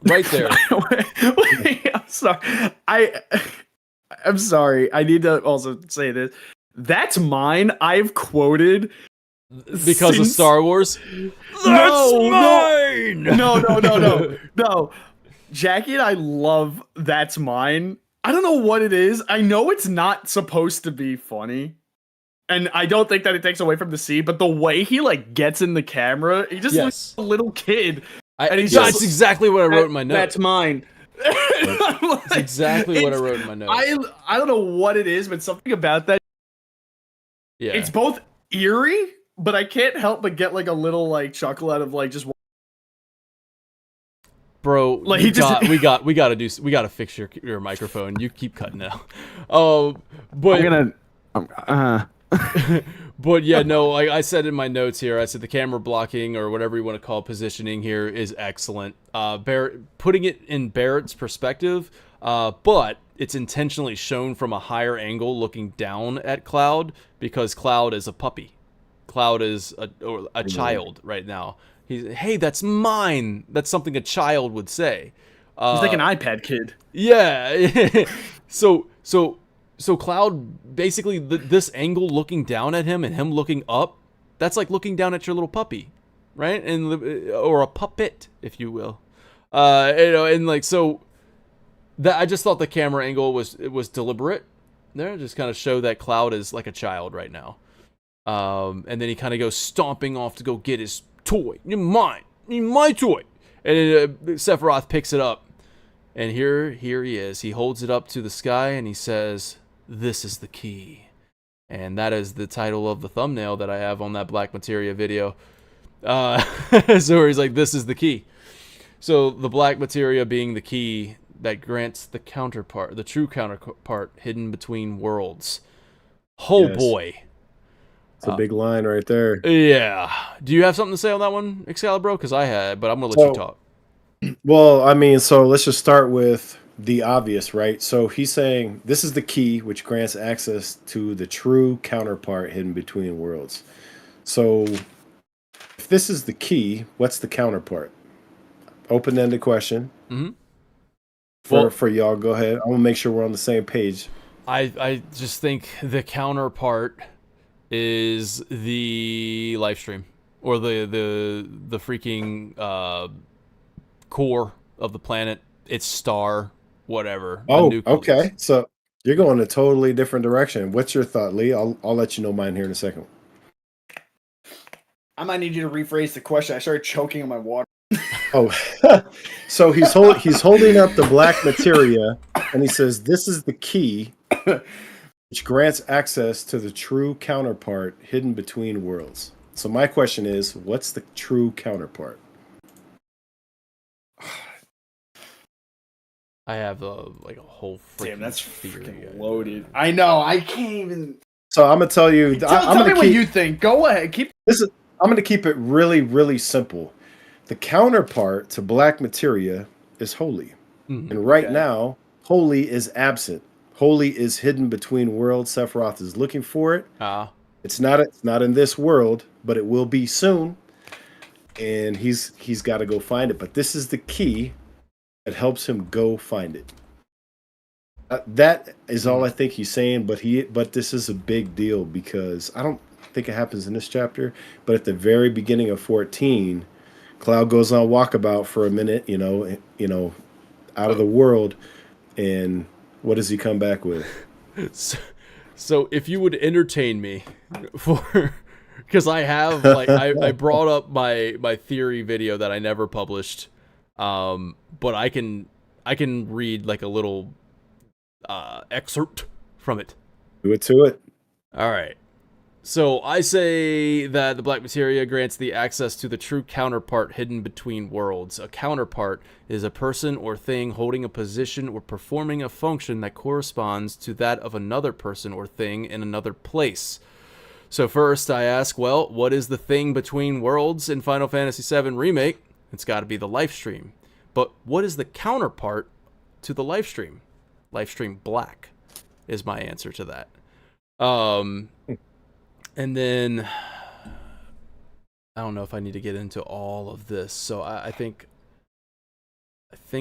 right there. Wait, I'm sorry. I'm sorry. I need to also say this. That's mine. I've quoted because of Star Wars. That's mine. No. Jackie and I love That's Mine. I don't know what it is. I know it's not supposed to be funny. And I don't think that it takes away from the scene, but the way he like gets in the camera, he just looks like a little kid. That's exactly what I wrote in my notes. That's mine. That's exactly what I wrote in my notes. I don't know what it is, but something about that. Yeah. It's both eerie, but I can't help but get like a little like chuckle out of like just. Bro, like we gotta fix your microphone. You keep cutting out. But I'm gonna. But yeah, no, like I said in my notes here, I said the camera blocking or whatever you want to call positioning here is excellent. Barrett, putting it in Barrett's perspective, but it's intentionally shown from a higher angle looking down at Cloud because Cloud is a puppy. Cloud is a child right now. Hey, that's mine. That's something a child would say. He's like an iPad kid. Yeah. so Cloud, basically this angle looking down at him and him looking up, that's like looking down at your little puppy, right? Or a puppet, if you will. And like, so that, I just thought the camera angle was deliberate there, just kind of show that Cloud is like a child right now. And then he kind of goes stomping off to go get his toy. You're mine. You're my toy. And Sephiroth picks it up. And here he is. He holds it up to the sky and he says, "This is the key." And that is the title of the thumbnail that I have on that Black Materia video. So he's like, "This is the key." So the Black Materia being the key that grants the counterpart, the true counterpart hidden between worlds. Oh Yes. boy. It's a big line right there. Yeah. Do you have something to say on that one, Excalibur? Because I had, but I'm going to let you talk. Well, I mean, so let's just start with the obvious, right? So he's saying this is the key which grants access to the true counterpart hidden between worlds. So if this is the key, what's the counterpart? Open-ended question. Mm-hmm. For y'all, go ahead. I want to make sure we're on the same page. I just think the counterpart is the live stream or the freaking core of the planet, its star, whatever. Oh, okay. So you're going a totally different direction. What's your thought, Lee? I'll let you know mine here in a second. I might need you to rephrase the question. I started choking on my water. Oh, so he's holding up the Black Materia, and he says, "This is the key, which grants access to the true counterpart hidden between worlds." So my question is, what's the true counterpart? I have like a whole freaking Damn, that's theory. freaking loaded. I know. I can't even. So I'm gonna tell you. Tell me what you think. Go ahead. I'm gonna keep it really, really simple. The counterpart to Black Materia is holy, and right now, holy is absent. Holy is hidden between worlds. Sephiroth is looking for it. It's not in this world, but it will be soon. And he's got to go find it. But this is the key that helps him go find it. That is all I think he's saying. But this is a big deal because I don't think it happens in this chapter. But at the very beginning of 14, Cloud goes on walkabout for a minute. You know, out of the world, and what does he come back with? So if you would entertain me because I have like I brought up my theory video that I never published, but I can read like a little excerpt from it. Do it to it. All right. So I say that the Black Materia grants the access to the true counterpart hidden between worlds. A counterpart is a person or thing holding a position or performing a function that corresponds to that of another person or thing in another place. So first I ask, well, what is the thing between worlds in Final Fantasy VII Remake? It's got to be the live stream. But what is the counterpart to the live stream? Live stream Black is my answer to that. And then I don't know if I need to get into all of this. So I think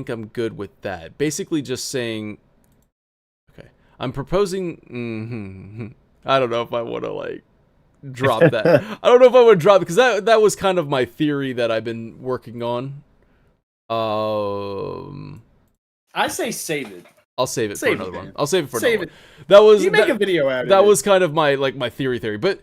I'm good with that. Basically just saying, okay, I'm proposing, I don't know if I want to like drop that. I don't know if I would drop it because that was kind of my theory that I've been working on. I say save it. I'll save it for another one. I'll save it for another one. That was you make a video out of it. That was kind of my theory. But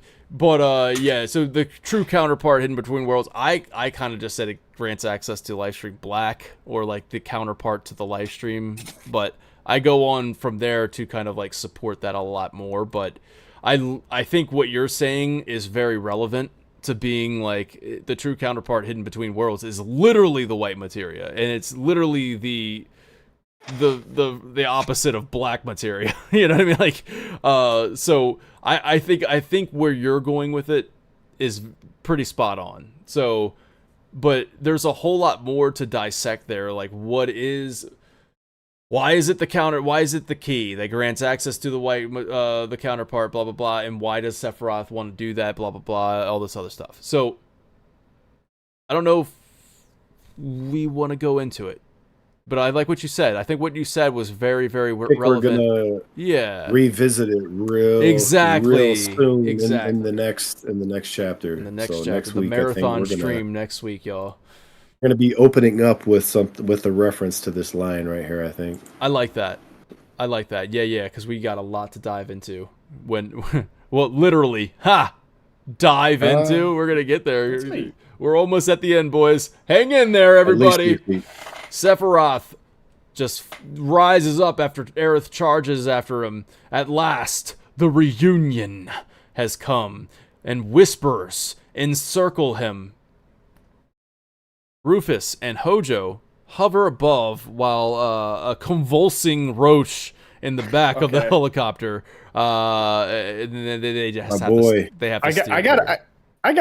yeah, so the true counterpart hidden between worlds, I kind of just said it grants access to livestream Black or like the counterpart to the live stream, but I go on from there to kind of like support that a lot more, but I think what you're saying is very relevant to being like the true counterpart hidden between worlds is literally the white materia, and it's literally the opposite of Black Materia. You know what I mean? Like, so I think where you're going with it is pretty spot on. So, but there's a whole lot more to dissect there. Like, what is Why is it the counter? Why is it the key that grants access to the counterpart? Blah blah blah. And why does Sephiroth want to do that? Blah blah blah. All this other stuff. So I don't know if we want to go into it, but I like what you said. I think what you said was very very relevant. We're gonna revisit it real soon in the next chapter. In the next chapter, next week, the marathon stream next week, y'all. We're going to be opening up with a reference to this line right here, I think. I like that. Yeah, because we got a lot to dive into. Well, literally, dive into. We're going to get there. We're almost at the end, boys. Hang in there, everybody. Sephiroth just rises up after Aerith charges after him. At last, the reunion has come, and whispers encircle him. Rufus and Hojo hover above while a convulsing Roche in the back of the helicopter. They just have to. I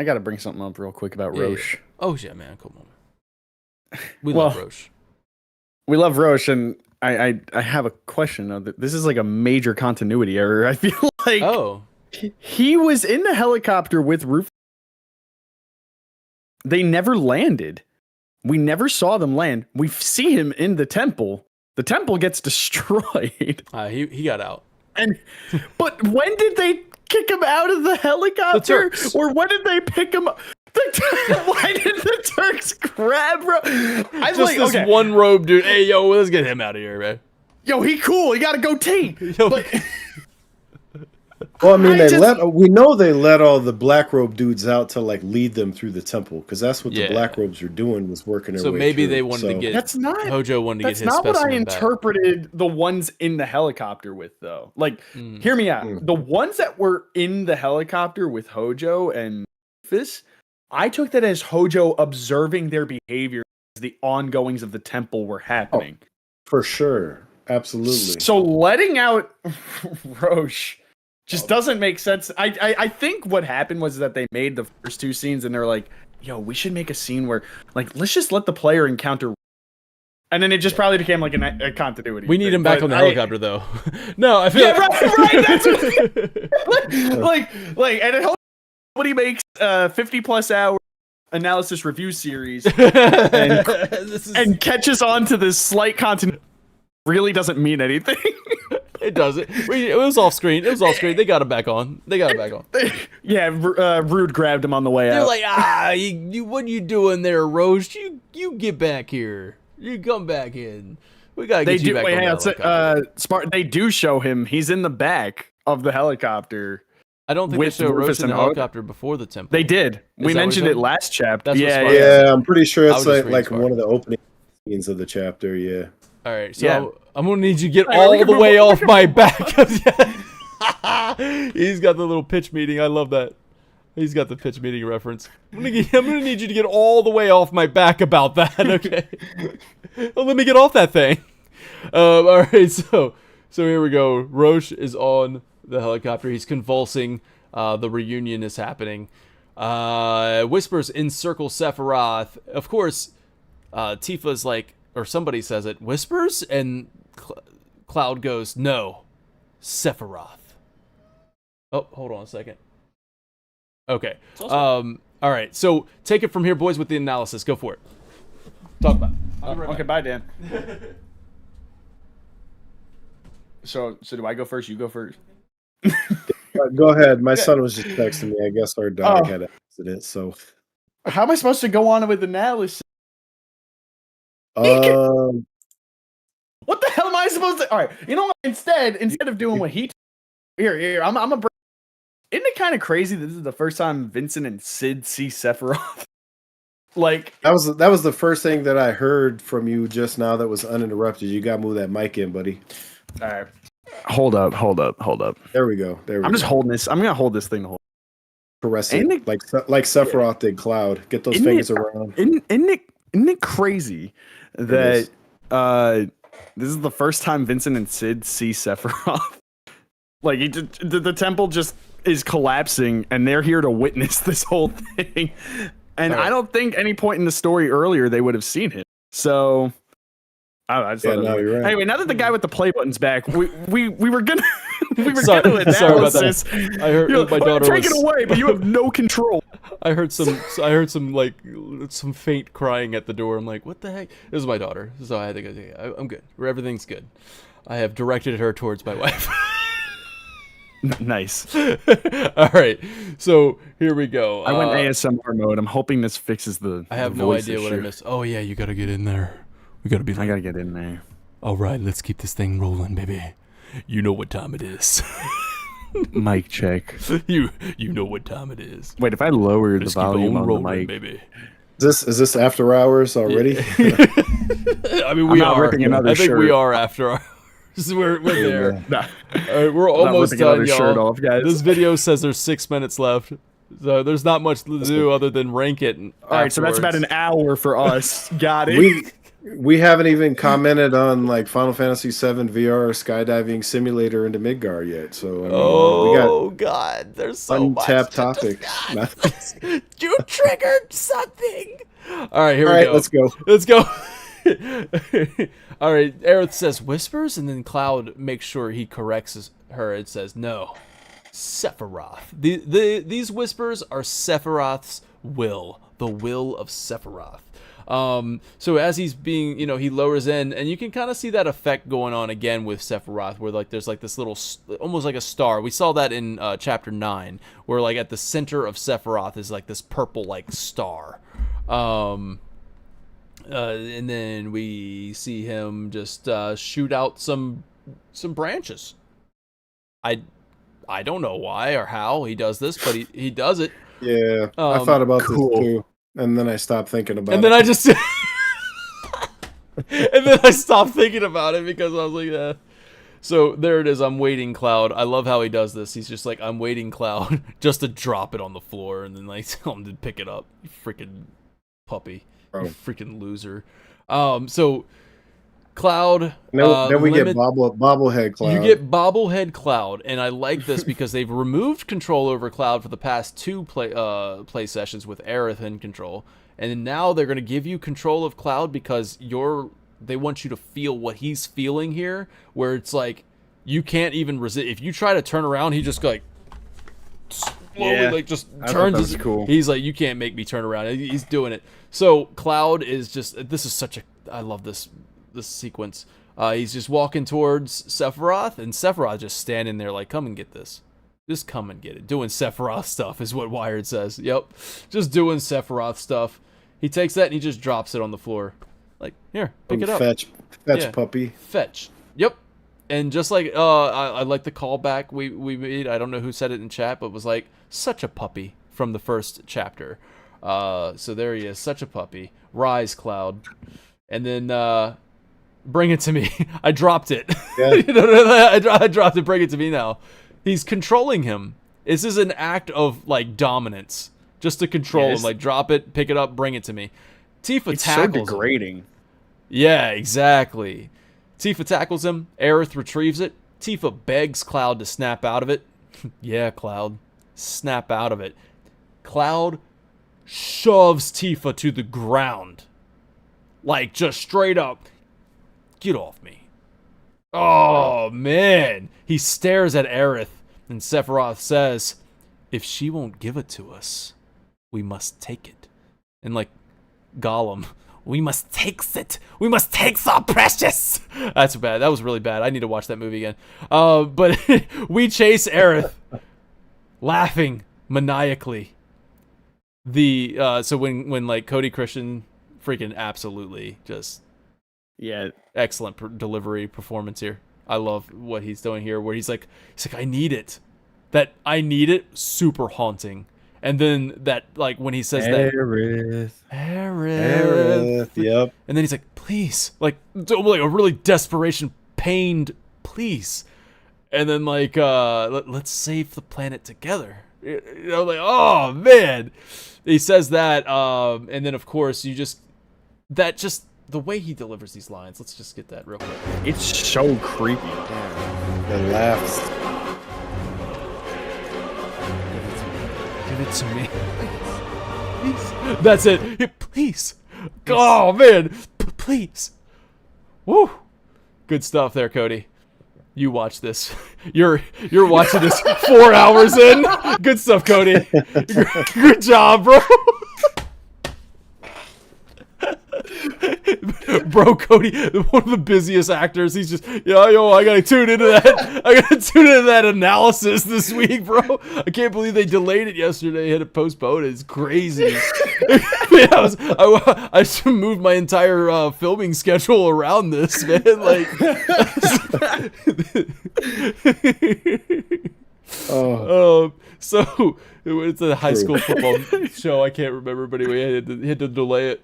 gotta bring something up real quick about Roche. Yeah. Oh yeah, man, come on. We love Roche. We love Roche, and I have a question. This is like a major continuity error. I feel like he was in the helicopter with Rufus. They never landed. We never saw them land. We see him in the temple. The temple gets destroyed. He got out. But when did they kick him out of the helicopter? Or when did they pick him up? Why did the Turks grab this one robe dude? Hey, yo, let's get him out of here, man. Yo, he cool. He got a goatee. Well, I mean, we know they let all the black robe dudes out to like lead them through the temple, because that's what the black robes were doing, was working their way through. So maybe they wanted to get Hojo wanted to get his specimen back. That's not what I interpreted the ones in the helicopter with, though. Like, hear me out. The ones that were in the helicopter with Hojo and Rufus, I took that as Hojo observing their behavior as the ongoings of the temple were happening. Oh, for sure. Absolutely. So letting out Roche just doesn't make sense. I think what happened was that they made the first two scenes and they're like, yo, we should make a scene where, like, let's just let the player encounter. And then it just probably became like a continuity. We need him back on the helicopter, though. No, I feel right. That's what, like, and it helps when he makes 50+ hour analysis review series and catches on to this slight continuity. Really doesn't mean anything. It doesn't. It was off screen. They got him back on. Yeah, Rude grabbed him on the way out. They're like, what you doing there, Roche? You get back here. You come back in. We gotta get you back on the helicopter. They do show him. He's in the back of the helicopter. I don't think they showed Roche in the helicopter before the temple. They did. We mentioned it last chapter. Yeah, I'm pretty sure it's like one of the opening scenes of the chapter. Yeah. All right, so I'm gonna need you to get all the way off my back. He's got the little pitch meeting. I love that. He's got the pitch meeting reference. I'm gonna need you to get all the way off my back about that. Okay. Well, let me get off that thing. All right, so here we go. Roche is on the helicopter. He's convulsing. The reunion is happening. Whispers encircle Sephiroth. Of course, Tifa's like, or somebody says it, whispers, and Cloud goes, no, Sephiroth. Oh, hold on a second. Okay. All right, so take it from here, boys, with the analysis. Go for it. Talk about it. Okay, bye, Dan. So do I go first? You go first? Go ahead. My son was just texting me. I guess our dog had an accident, so. How am I supposed to go on with analysis? What the hell am I supposed to? All right, you know what? Instead of doing what he here, I'm a. Isn't it kind of crazy that this is the first time Vincent and Sid see Sephiroth? Like that was the first thing that I heard from you just now that was uninterrupted. You gotta move that mic in, buddy. All right, hold up. There we go. I'm just holding this. I'm gonna hold this thing the whole. Caress it like Sephiroth did Cloud. Get those fingers around. Isn't it crazy that this is the first time Vincent and Sid see Sephiroth? Like the temple just is collapsing, and they're here to witness this whole thing. And I don't think any point in the story earlier they would have seen him. So I just Yeah, thought that was no, weird. you're right. Anyway, now that the guy with the play button's back, we were gonna Sorry gonna about analysis. that. I heard You're like, my "Oh, daughter take was. it away, but you have no control. I heard some like some faint crying at the door. I'm like, what the heck? It was my daughter, so I had to go. I'm good. Everything's good. I have directed her towards my wife. Nice. All right, so here we go. I went ASMR mode. I'm hoping this fixes the. I have the no voice idea what I issue. missed. Oh yeah, you gotta get in there. We gotta be. I gotta get in there. All right, let's keep this thing rolling, baby. You know what time it is. Mic check. you know what time it is. Wait, if I lower the Let's keep volume on on rolling, the mic, baby. Is this after hours already? I mean, we not are. ripping another I think we shirt. are after hours. We're there. Nah. All right, we're almost ripping done, another shirt y'all. off, guys. This video says there's 6 minutes left, so there's not much to do other than rank it. All right, so that's about an hour for us. Got it. We haven't even commented on like Final Fantasy VII VR skydiving simulator into Midgar yet. So I mean, we got God, there's so untapped much to topics. You triggered something. All right, here All we right, go. let's go. All right, Aerith says whispers, and then Cloud makes sure he corrects her. It says no, Sephiroth. These whispers are Sephiroth's will, the will of Sephiroth. So as he's being, he lowers in, and you can kind of see that effect going on again with Sephiroth, where like there's like this little, almost like a star. We saw that in chapter 9, where like at the center of Sephiroth is like this purple like star. And then we see him just shoot out some branches. I don't know why or how he does this, but he does it. Yeah, I thought about this too, and then I stopped thinking about it. And then I just and then I stopped thinking about it because I was like, yeah. So there it is. I'm waiting, Cloud. I love how he does this. He's just like, I'm waiting, Cloud, just to drop it on the floor and then like tell him to pick it up. You freaking puppy. You freaking loser. So Cloud. Then we get bobblehead Cloud. You get bobblehead Cloud, and I like this because they've removed control over Cloud for the past 2 play sessions with Aerith in control, and now they're going to give you control of Cloud because they want you to feel what he's feeling here, where it's like you can't even resist. If you try to turn around, he just like slowly like just turns his. Cool. He's like, you can't make me turn around. He's doing it. So Cloud is just. This is such a. I love this sequence. He's just walking towards Sephiroth, and Sephiroth just standing there like, come and get this. Just come and get it. Doing Sephiroth stuff is what Wired says. Yep. Just doing Sephiroth stuff. He takes that and he just drops it on the floor. Like, here, pick it up. Fetch, Yeah. puppy. Fetch. Yep. And just like, I like the callback we made. I don't know who said it in chat, but it was like, such a puppy from the first chapter. So there he is, such a puppy. Rise, Cloud. And then, bring it to me. I dropped it. Yeah. I dropped it. Bring it to me now. He's controlling him. This is an act of like dominance, just to control him. Like drop it, pick it up, bring it to me. Tifa It's so tackles degrading. him. Yeah, exactly. Tifa tackles him. Aerith retrieves it. Tifa begs Cloud to snap out of it. Yeah, Cloud, snap out of it. Cloud shoves Tifa to the ground, like just straight up. Get off me. Oh, man. He stares at Aerith, and Sephiroth says, if she won't give it to us, we must take it. And like Gollum, we must takes it. We must takes our precious. That's bad. That was really bad. I need to watch that movie again. But we chase Aerith, laughing maniacally. So when like Cody Christian freaking absolutely just excellent delivery performance here. I love what he's doing here, where he's like I need it. That I need it, super haunting. And then that like when he says Aerith, yep. And then he's like, please, like a really desperation, pained, please. And then like let's save the planet together. Like, oh man. He says that, and then of course the way he delivers these lines. Let's just get that real quick. It's so creepy. The laughs. Give it to me. Please. That's it. Please. Oh man. Please. Woo! Good stuff there, Cody. You watch this. You're watching this 4 hours in. Good stuff, Cody. Good job, bro. Bro, Cody, one of the busiest actors. He's just, yo, I gotta tune into that. I gotta tune into that analysis this week, bro. I can't believe they delayed it yesterday. Had to postpone it. It's crazy. Man, I just moved my entire filming schedule around this, man. Like, so it's a high school football show. I can't remember, but anyway, I had to delay it.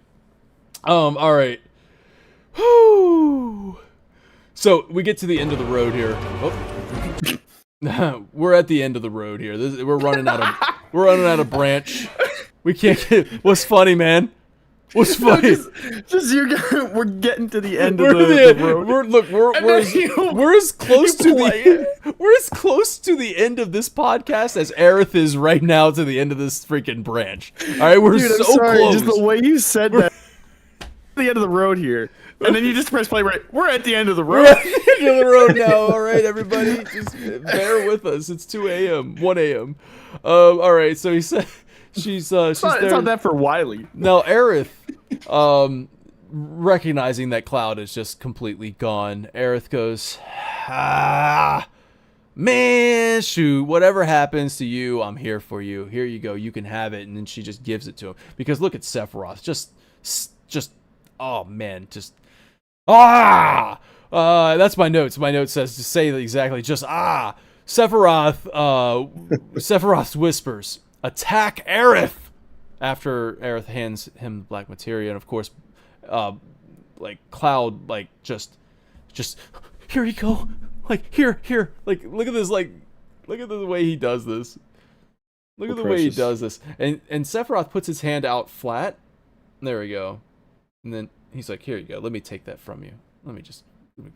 All right. Whew. So we get to the end of the road here. Oh. We're at the end of the road here. We're running out of branch. We can't get. What's funny, man? What's funny? Just you guys. We're getting to the end of the road. We're as close to the end of this podcast as Aerith is right now to the end of this freaking branch. All right, we're so close. Just the way you said that. The end of the road here, and then you just press play. Right, we're at the end of the road. We're at the end of the road now. All right, everybody, just bear with us. It's 2 a.m., 1 a.m. All right, so he said she's there. It's not that for Wiley. Now, Aerith, recognizing that Cloud is just completely gone, Aerith goes, man, shoot, whatever happens to you, I'm here for you. Here you go. You can have it. And then she just gives it to him. Because look at Sephiroth. Just, oh, man, just, that's my notes. My note says to say exactly just, Sephiroth whispers, attack Aerith, after Aerith hands him the Black Materia, and of course, like, Cloud, like, just, here you go, like, here, like, look at this, like, look at the way he does this. Look at the way he does this. And Sephiroth puts his hand out flat. There we go. And then he's like, here you go. Let me take that from you. Let me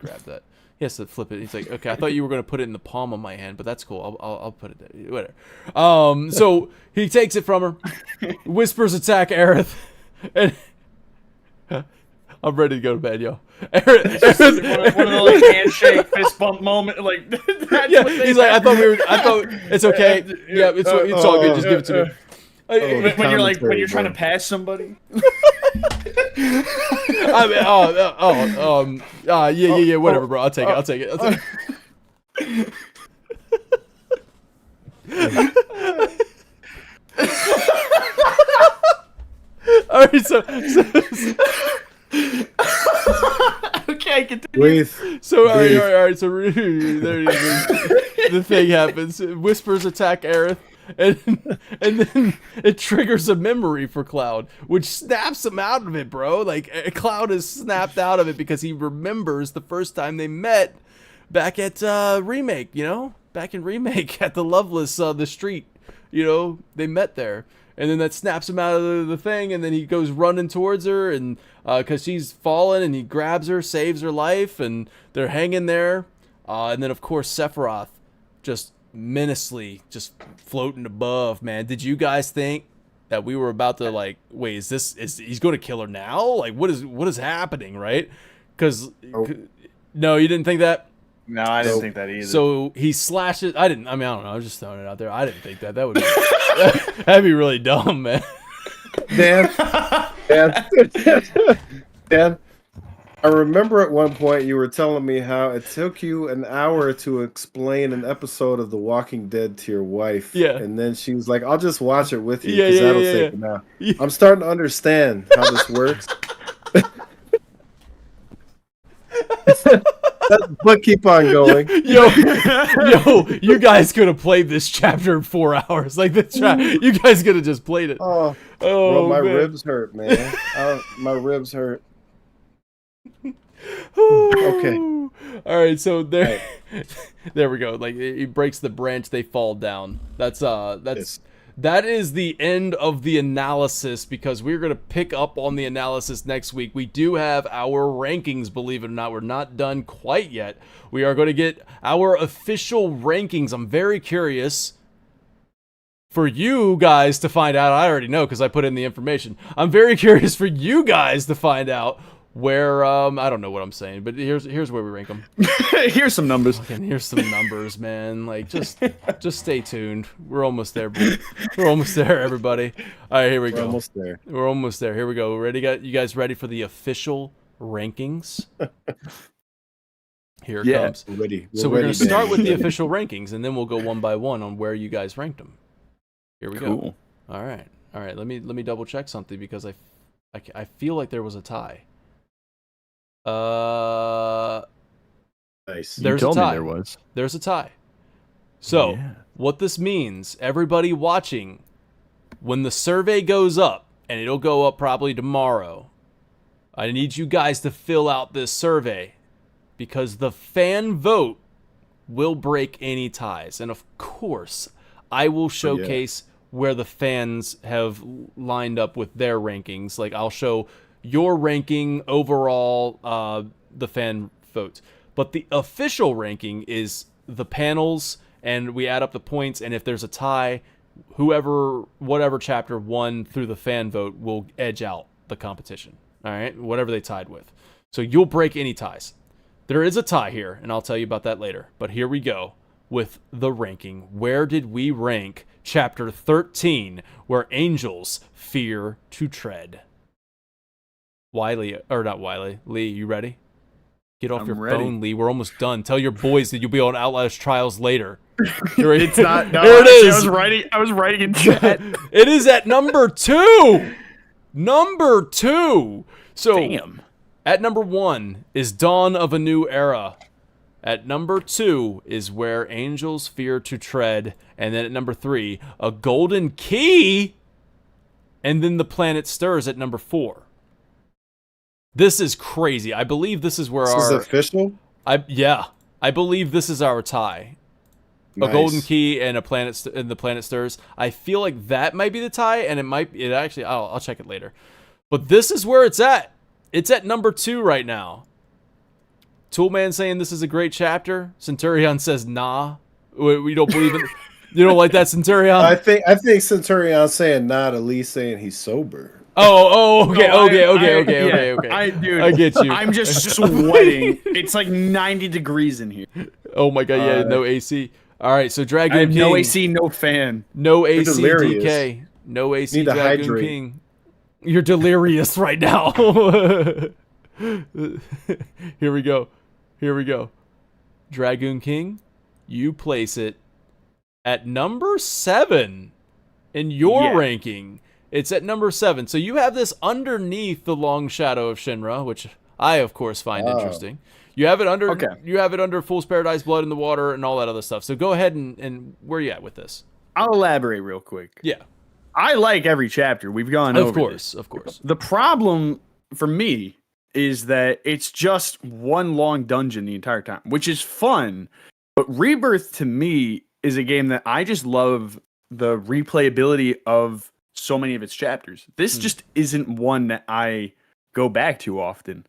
grab that. He has to flip it. He's like, okay, I thought you were going to put it in the palm of my hand, but that's cool. I'll put it there. Whatever. So he takes it from her, whispers, attack Aerith, and I'm ready to go to bed, yo. Aerith, one of the like handshake, fist bump moment, like. Yeah, he's like, I thought it's okay. Yeah, it's all good. Just give it to me. When you're trying to pass somebody. Yeah, whatever, bro. I'll take it. All right, so okay, continue. So all right. So there it is. The thing happens. Whispers attack Aerith. And then it triggers a memory for Cloud, which snaps him out of it, bro. Like, Cloud is snapped out of it because he remembers the first time they met back at Remake, back in Remake at the Loveless, the street, they met there. And then that snaps him out of the thing, and then he goes running towards her, and because she's fallen, and he grabs her, saves her life, and they're hanging there. And then, of course, Sephiroth just menacingly just floating above, man. Did you guys think that we were about to, like, wait, is he's going to kill her now? Like, what is happening, right? Because no, you didn't think that? No, I didn't think that either. So he slashes. I don't know. I was just throwing it out there. I didn't think that. That would be that'd be really dumb, man. Dan, I remember at one point you were telling me how it took you an hour to explain an episode of The Walking Dead to your wife. Yeah. And then she was like, I'll just watch it with you Yeah, because yeah, that'll yeah, save it now. Yeah. I'm starting to understand how this works. But keep on going. Yo, you guys could have played this chapter in 4 hours. Like, you guys could have just played it. Oh, bro, my ribs hurt, man. My ribs hurt. Okay. All right, so there we go. Like, he breaks the branch, they fall down. That is the end of the analysis, because we're going to pick up on the analysis next week. We do have our rankings, believe it or not. We're not done quite yet. We are going to get our official rankings. I'm very curious for you guys to find out. I already know because I put in the information. I'm very curious for you guys to find out where I don't know what I'm saying, but here's where we rank them. Here's some numbers. And here's some numbers, man. Like just stay tuned. We're almost there. We're almost there, everybody. All right, here we go. Almost there. We're almost there. Here we go. Ready? You guys ready for the official rankings? Here it comes. We're ready. So we're going to start with the official rankings, and then we'll go one by one on where you guys ranked them. Here we go. All right. Let me double check something because I feel like there was a tie. Nice. There's you told a tie. me there was. There's a tie. So what this means, everybody watching, when the survey goes up, and it'll go up probably tomorrow, I need you guys to fill out this survey because the fan vote will break any ties. And of course, I will showcase where the fans have lined up with their rankings. Like I'll show your ranking overall, the fan votes. But the official ranking is the panels, and we add up the points, and if there's a tie, whatever chapter won through the fan vote will edge out the competition. All right, whatever they tied with. So you'll break any ties. There is a tie here, and I'll tell you about that later. But here we go with the ranking. Where did we rank chapter 13, where angels fear to tread? Lee, you ready? Get off your phone, Lee. We're almost done. Tell your boys that you'll be on Outlast Trials later. It's not. No, here it is. I was writing in chat. It is at number 2. Number 2. So, damn. At number 1 is Dawn of a New Era. At number 2 is Where Angels Fear to Tread. And then at number 3, A Golden Key. And then The Planet Stirs at number 4. This is crazy. I believe this is where this is official? I believe this is our tie. Nice. A Golden Key and The Planet Stirs. I feel like that might be the tie, and I'll check it later. But this is where it's at. It's at number 2 right now. Toolman saying this is a great chapter. Centurion says nah. We don't believe it. You don't like that, Centurion? I think Centurion saying nah to Lee saying he's sober. Okay. I get you. I'm just sweating. It's like 90 degrees in here. Oh my god, yeah, no AC. All right, so Dragoon King. No AC, no fan. No AC, DK. No AC, Dragoon King. You're delirious right now. Here we go. Dragoon King, you place it at number 7 in your ranking. It's at number 7. So you have this underneath the Long Shadow of Shinra, which I, of course, find interesting. You have it under You have it under Fool's Paradise, Blood in the Water, and all that other stuff. So go ahead and where are you at with this? I'll elaborate real quick. Yeah. I like every chapter. We've gone over this. Of course. The problem for me is that it's just one long dungeon the entire time, which is fun. But Rebirth, to me, is a game that I just love the replayability of so many of its chapters. This just isn't one that I go back to often.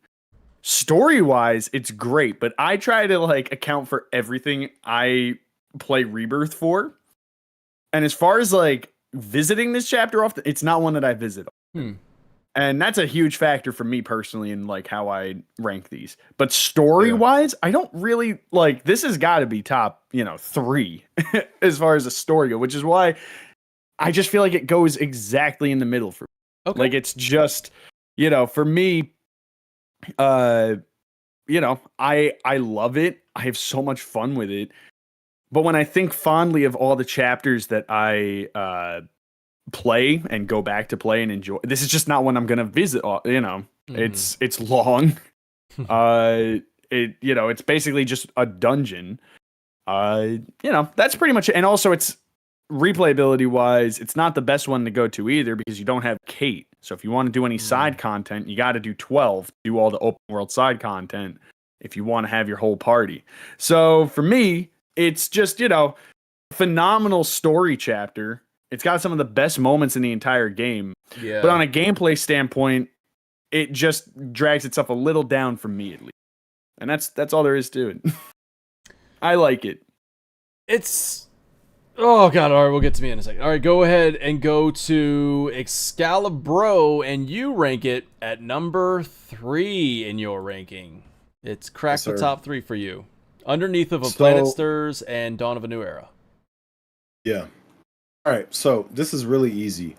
Story-wise, it's great, but I try to account for everything I play Rebirth for. And as far as visiting this chapter often, it's not one that I visit. And that's a huge factor for me personally in how I rank these. But story-wise, I don't really this has got to be top, 3 as far as a story goes, which is why I just feel like it goes exactly in the middle for me. Okay. It's just, for me, I love it. I have so much fun with it. But when I think fondly of all the chapters that I play and go back to play and enjoy, this is just not one I'm going to visit. It's long. It's basically just a dungeon. That's pretty much it. And also it's replayability wise, it's not the best one to go to either because you don't have Kate. So if you want to do any side content, you got to do 12 to do all the open world side content if you want to have your whole party. So for me, it's just, phenomenal story chapter. It's got some of the best moments in the entire game. Yeah. But on a gameplay standpoint, it just drags itself a little down for me at least. And that's all there is to it. I like it. Oh god, all right, we'll get to me in a second. All right, go ahead and go to Excalibro, and you rank it at number 3 in your ranking. It's cracked the top 3 for you, underneath of A Planet Stirs and Dawn of a New Era. Yeah. All right, so this is really easy.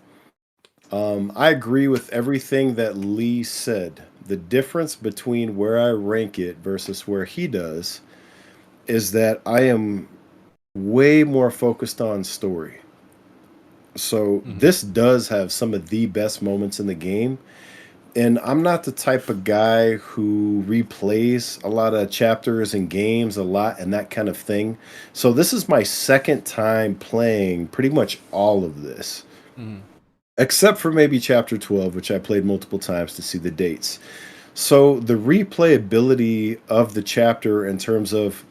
I agree with everything that Lee said. The difference between where I rank it versus where he does is that I am way more focused on story. So this does have some of the best moments in the game. And I'm not the type of guy who replays a lot of chapters and games a lot and that kind of thing. So this is my second time playing pretty much all of this. Except for maybe chapter 12, which I played multiple times to see the dates. So the replayability of the chapter in terms of,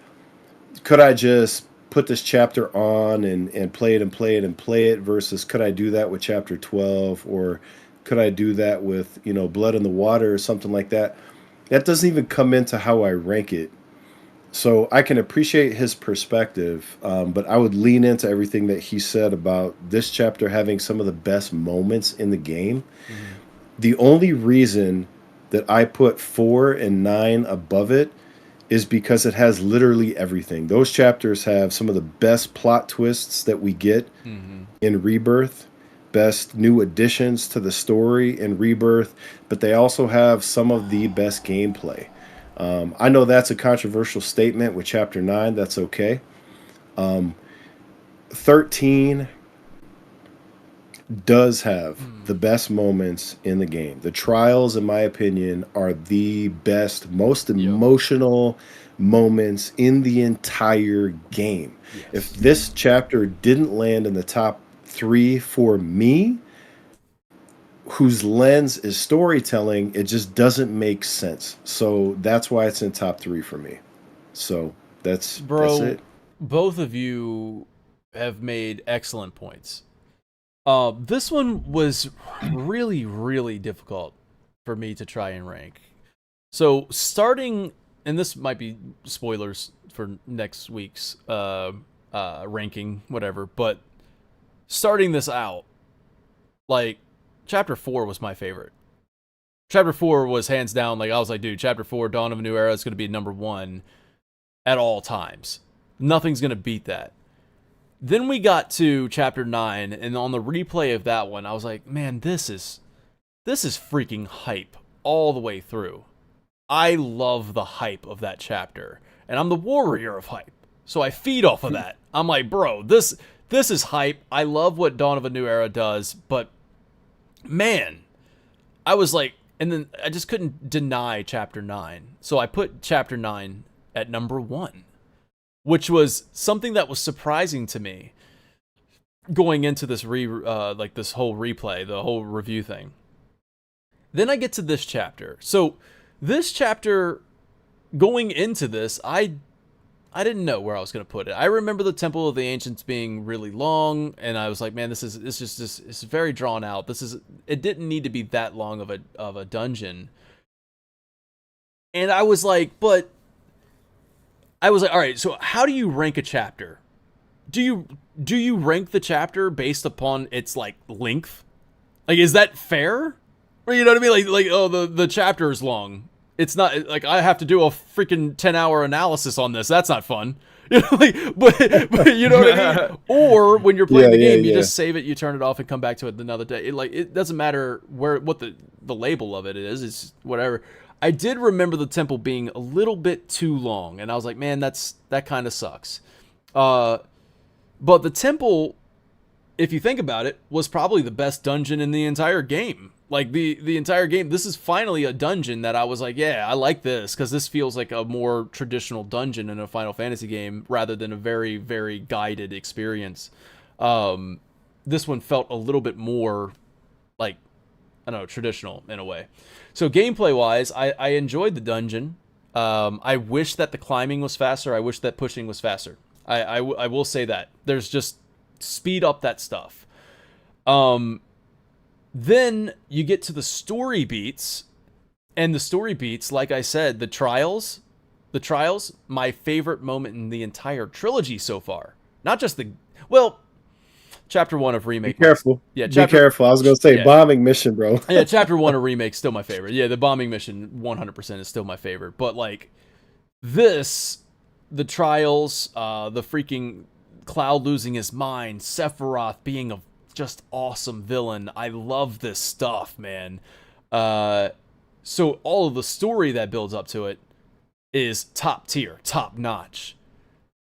could I just put this chapter on and play it and play it and play it versus could I do that with chapter 12 or could I do that with, Blood in the Water or something like that? That doesn't even come into how I rank it. So I can appreciate his perspective, but I would lean into everything that he said about this chapter having some of the best moments in the game. The only reason that I put 4 and 9 above it is because it has literally everything. Those chapters have some of the best plot twists that we get in Rebirth, best new additions to the story in Rebirth, but they also have some of the best gameplay. I know that's a controversial statement with chapter 9. That's okay. 13 does have the best moments in the game. The trials, in my opinion, are the best, most emotional moments in the entire game. Yes. If this chapter didn't land in the top 3 for me, whose lens is storytelling, it just doesn't make sense. So that's why it's in top 3 for me. So that's it. Both of you have made excellent points. This one was really, really difficult for me to try and rank. So starting, and this might be spoilers for next week's ranking, whatever, but starting this out, like, Chapter 4 was my favorite. Chapter 4 was hands down, like, I was like, dude, Chapter 4, Dawn of a New Era is going to be number 1 at all times. Nothing's going to beat that. Then we got to Chapter 9, and on the replay of that one, I was like, man, this is freaking hype all the way through. I love the hype of that chapter, and I'm the warrior of hype, so I feed off of that. I'm like, bro, this is hype. I love what Dawn of a New Era does, but man, I was like, and then I just couldn't deny Chapter 9, so I put Chapter 9 at number 1. Which was something that was surprising to me going into this this whole replay, the whole review thing. Then I get to this chapter. So this chapter, going into this, I didn't know where I was going to put it. I remember the Temple of the Ancients being really long, and I was like, man, it's very drawn out. It didn't need to be that long of a dungeon. And I was like, all right, so how do you rank a chapter? Do you rank the chapter based upon its, like, length? Like, is that fair? Or, you know what I mean? Like oh, the chapter is long. It's not, like, I have to do a freaking 10-hour analysis on this. That's not fun. You know, like, but you know what I mean? Or when you're playing the game, you just save it, you turn it off, and come back to it another day. It doesn't matter what the label of it is. It's whatever. I did remember the temple being a little bit too long, and I was like, man, that kind of sucks. But the temple, if you think about it, was probably the best dungeon in the entire game. Like, the entire game, this is finally a dungeon that I was like, yeah, I like this, because this feels like a more traditional dungeon in a Final Fantasy game, rather than a very, very guided experience. This one felt a little bit more, like, I don't know, traditional in a way. So gameplay-wise, I enjoyed the dungeon. I wish that the climbing was faster. I wish that pushing was faster. I will say that. There's just speed up that stuff. Then you get to the story beats, and the story beats, like I said, the trials, my favorite moment in the entire trilogy so far. Not just Well, chapter 1 of remake. Be careful. Yeah, be careful. I was gonna say bombing mission, bro. Yeah, chapter 1 of remake still my favorite. Yeah, the bombing mission 100% is still my favorite. But like this, the trials, the freaking Cloud losing his mind, Sephiroth being a just awesome villain. I love this stuff, man. So all of the story that builds up to it is top tier, top notch.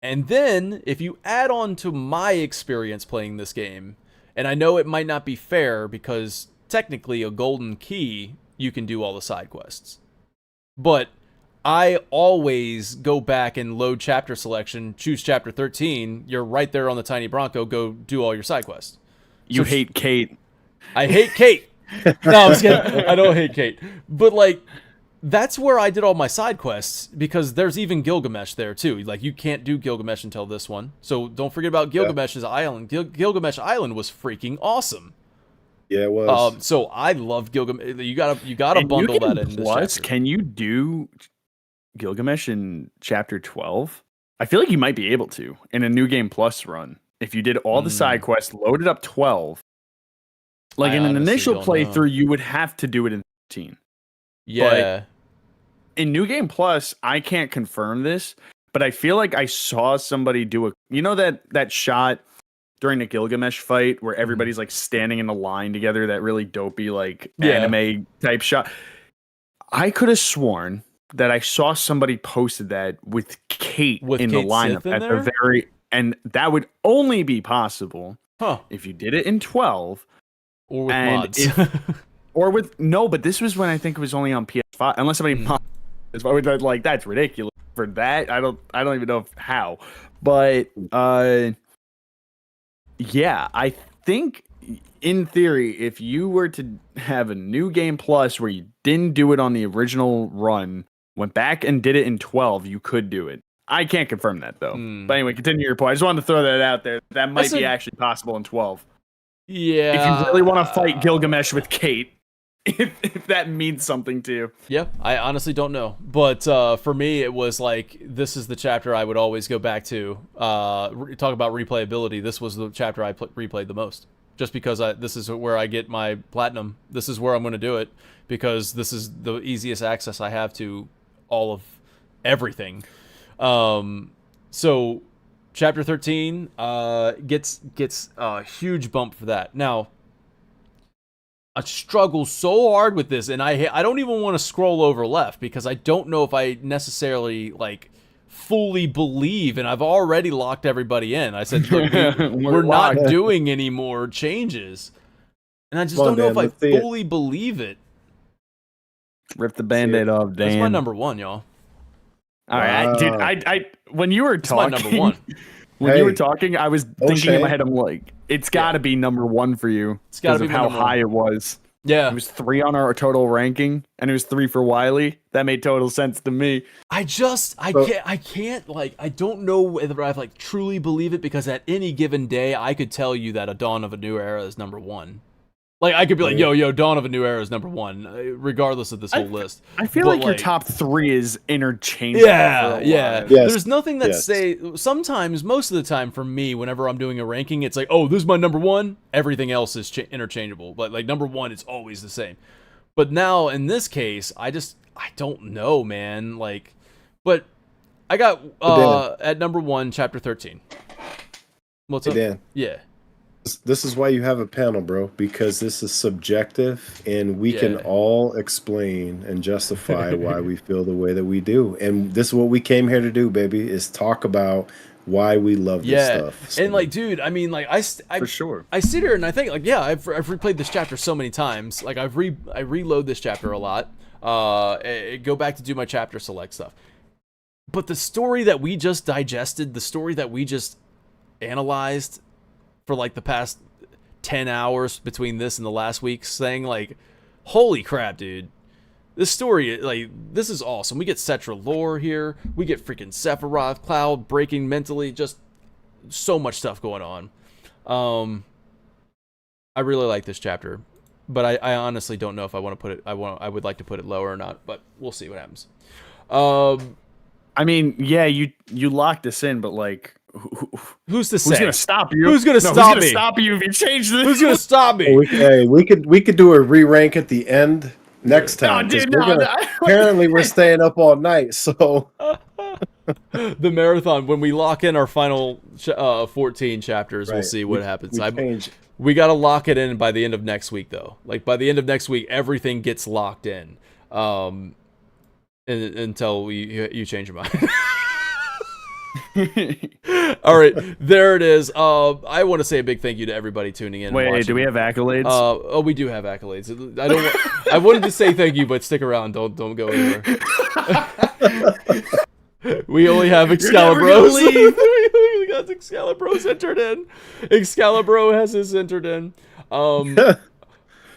And then if you add on to my experience playing this game, and I know it might not be fair because technically a golden key, you can do all the side quests. But I always go back and load chapter selection, choose chapter 13, you're right there on the Tiny Bronco, go do all your side quests. You hate Kate. I hate Kate. No, I'm just kidding. I don't hate Kate. But like, that's where I did all my side quests, because there's even Gilgamesh there too. Like, you can't do Gilgamesh until this one. So don't forget about Gilgamesh's island. Gilgamesh Island was freaking awesome. Yeah, it was. So I love Gilgamesh. You gotta bundle that in. Plus, can you do Gilgamesh in chapter 12? I feel like you might be able to in a New Game Plus run. If you did all the side quests, loaded up 12. Like in an initial playthrough, you would have to do it in 13. Yeah. But in New Game Plus, I can't confirm this, but I feel like I saw somebody do that shot during the Gilgamesh fight where everybody's like standing in a line together, that really dopey like anime type shot. I could have sworn that I saw somebody posted that with Kate in the lineup at the very, and that would only be possible if you did it in 12 or with mods. But this was when I think it was only on PS5, unless somebody modded. Like, that's ridiculous for that. I don't even know how, but yeah, I think in theory, if you were to have a New Game Plus where you didn't do it on the original run, went back and did it in 12, you could do it. I can't confirm that though. But anyway, continue your point. I just wanted to throw that out there. That might be actually possible in 12. Yeah. If you really want to fight Gilgamesh with Kate, if that means something to you. Yeah, I honestly don't know. But for me, it was like, this is the chapter I would always go back to. Talk about replayability. This was the chapter I replayed the most. Just because this is where I get my platinum. This is where I'm going to do it. Because this is the easiest access I have to all of everything. So, chapter 13 gets a huge bump for that. Now, I struggle so hard with this, and I don't even want to scroll over left because I don't know if I necessarily like fully believe, and I've already locked everybody in. I said we're not doing any more changes, and I just don't know if I fully believe it. Rip the Band-Aid off, Dan. That's my number one, y'all. All right, dude. I when you were talking, my number one. When you were talking, I was thinking in my head, I'm like, it's got to be number one for you. It's got to be how high it was. Yeah, it was 3 on our total ranking, and it was 3 for Wiley. That made total sense to me. I can't like, I don't know whether I've like truly believe it, because at any given day, I could tell you that A Dawn of a New Era is number one. Like, I could be like, yo, Dawn of a New Era is number one, regardless of this whole list. I feel like your top 3 is interchangeable. Yeah. Yes. There's nothing that sometimes, most of the time for me, whenever I'm doing a ranking, it's like, oh, this is my number one. Everything else is interchangeable. But like number one, it's always the same. But now in this case, I don't know, man. Like, but I got at number 1, chapter 13. What's up? Dan. Yeah. This is why you have a panel, bro, because this is subjective, and we can all explain and justify why we feel the way that we do. And this is what we came here to do, baby, is talk about why we love this stuff. So. And like, dude, I mean, like, for sure, I sit here and I think, like, yeah, I've replayed this chapter so many times. Like, I reload this chapter a lot. Go back to do my chapter select stuff. But the story that we just digested, the story that we just analyzed for like the past 10 hours between this and the last week's thing, like, holy crap, dude. This story, like, this is awesome. We get Cetra lore here. We get freaking Sephiroth, Cloud breaking mentally. Just so much stuff going on. I really like this chapter, but I honestly don't know if I want to put it. I would like to put it lower or not, but we'll see what happens. I mean, yeah, you locked us in, but like, Who's to say? Who's gonna stop you? Who's gonna Who's stop gonna me? stop you if you change this? Who's gonna stop me? We could do a re-rank at the end next time. Apparently, we're staying up all night, so the marathon. When we lock in our final 14 chapters, we'll see what happens. We got to lock it in by the end of next week, though. Like by the end of next week, everything gets locked in. Until you change your mind. All right, there it is. I want to say a big thank you to everybody tuning in. Wait, do we have accolades? Oh, we do have accolades. I wanted to say thank you, but stick around. Don't go anywhere. We only have Excalibros. We got Excalibros entered in. Excalibro has his entered in.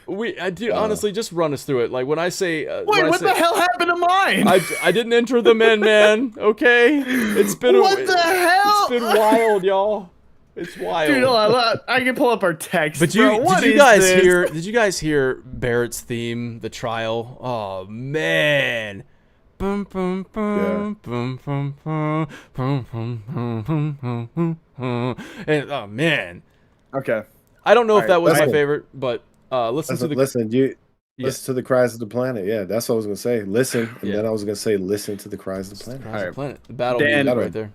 Honestly, just run us through it. Like when I say, the hell happened to mine? I didn't enter them in, man. Okay, it's been the hell? It's been wild, y'all. It's wild. Dude, I can pull up our text. But did you guys hear Barrett's theme, the trial? Oh man. Boom, boom, boom, boom, boom, boom, boom, boom, boom, boom. And oh man. Okay. I don't know if that was my favorite, but listen to the cries of the planet. Yeah, that's what I was gonna say. Listen, and then I was gonna say listen to the cries of the planet. Cries of the planet. The battle right there.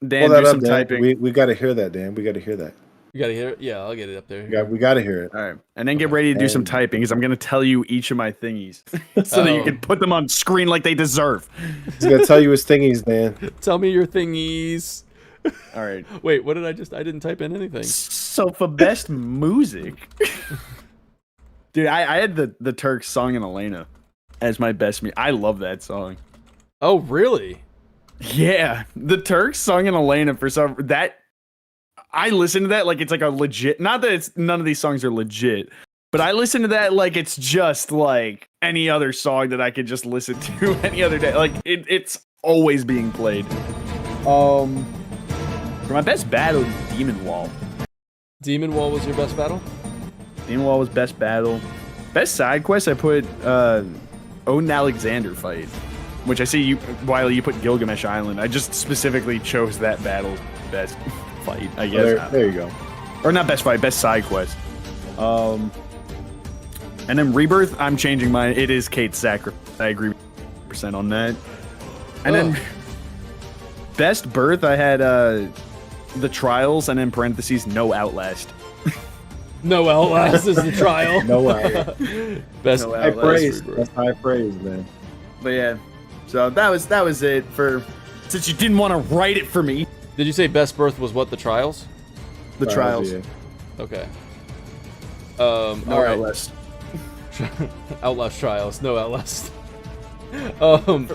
Dan, do some typing. We got to hear that, Dan. We got to hear that. You got to hear it? Yeah, I'll get it up there. We got to hear it. All right. And then get ready to do some typing because I'm going to tell you each of my thingies so that you can put them on screen like they deserve. He's going to tell you his thingies, Dan. Tell me your thingies. All right. Wait, what did I didn't type in anything. So for best music, dude, I had the Turks song in Elena as my best music. I love that song. Oh, really? Yeah. The Turks song in Elena I listen to that like it's like a legit, not that none of these songs are legit, but I listen to that like it's just like any other song that I could just listen to any other day. Like it's always being played. For my best battle, Demon Wall. Demon Wall was your best battle? Demon Wall was best battle. Best side quest, I put Odin Alexander fight, which I see while you put Gilgamesh Island. I just specifically chose that battle best fight, I guess. There you go. Or not best fight, best side quest. And then Rebirth, I'm changing mine. It is Kate's sacrifice. I agree % on that. And then best birth, I had the trials and in parentheses no Outlast. No Outlast is the trial. No Outlast. Best high praise. That's high praise, man. But yeah, so that was it for since you didn't want to write it for me. Did you say best birth was what? The trials? The trials. Yeah. Okay. No Outlast. Outlast trials. No Outlast. Hold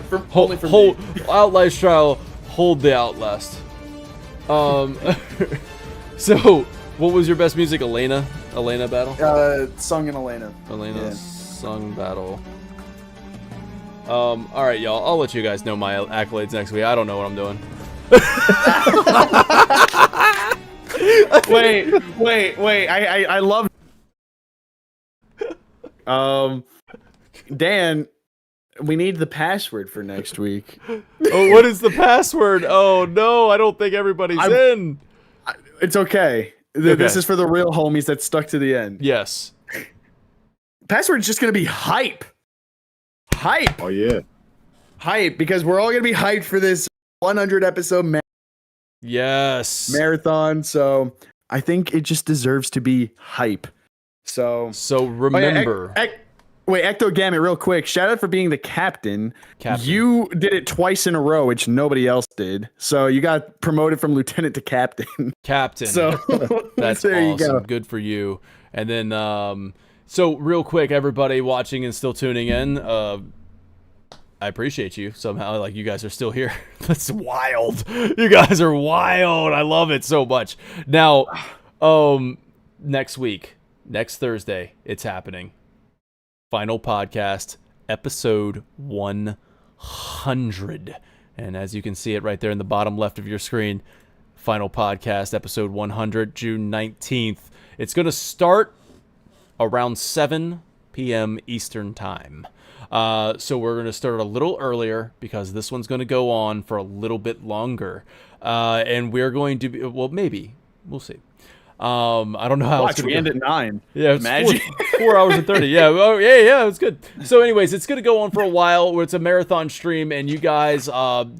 Outlast trial. Hold the Outlast. So, what was your best music? Elena battle. Sung in Elena. Sung battle. All right, y'all. I'll let you guys know my accolades next week. I don't know what I'm doing. wait. I love. Dan, we need the password for next week. Oh, what is the password? Oh no, I don't think everybody's in. It's okay. This is for the real homies that stuck to the end. Yes. Password's just gonna be hype. Hype. Oh yeah. Hype, because we're all gonna be hyped for this 100 episode marathon. So I think it just deserves to be hype. So remember. Wait, Ecto Gamut, real quick. Shout out for being the captain. You did it twice in a row, which nobody else did. So you got promoted from lieutenant to captain. Captain. So that's there awesome. You go. Good for you. And then, so real quick, everybody watching and still tuning in, I appreciate you somehow. Like, you guys are still here. That's wild. You guys are wild. I love it so much. Now, next week, next Thursday, it's happening. Final podcast, episode 100. And as you can see it right there in the bottom left of your screen, final podcast, episode 100, June 19th. It's going to start around 7 p.m. Eastern Time. So we're going to start a little earlier because this one's going to go on for a little bit longer. And we're going to be, well, maybe. We'll see. I don't know how it's going to end at 9. Yeah, it's 4 hours and 30. Yeah, oh, yeah, it's good. So anyways, it's going to go on for a while. It's a marathon stream, and you guys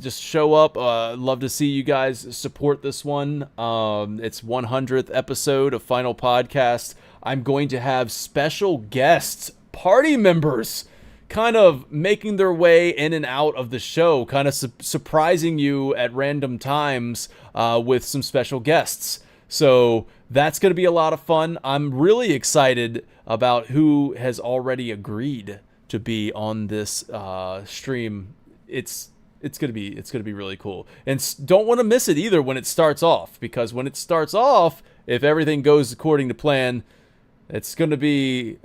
just show up. Love to see you guys support this one. It's 100th episode of Final Podcast. I'm going to have special guests, party members, kind of making their way in and out of the show, kind of surprising you at random times with some special guests. So that's going to be a lot of fun. I'm really excited about who has already agreed to be on this stream. It's going to be really cool. And don't want to miss it either when it starts off, because when it starts off, if everything goes according to plan, it's going to be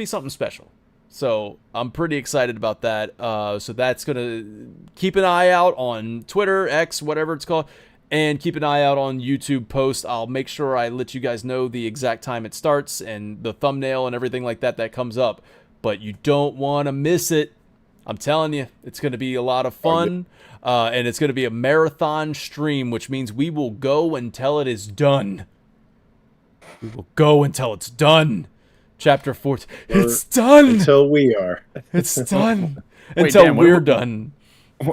something special. So I'm pretty excited about that. So that's going to keep an eye out on Twitter, X, whatever it's called. And keep an eye out on YouTube posts. I'll make sure I let you guys know the exact time it starts and the thumbnail and everything like that comes up. But you don't want to miss it. I'm telling you, it's going to be a lot of fun. And it's going to be a marathon stream, which means we will go until it is done. We will go until it's done. Chapter 14. It's done. Until we are. It's done. Wait, until Dan, we're done.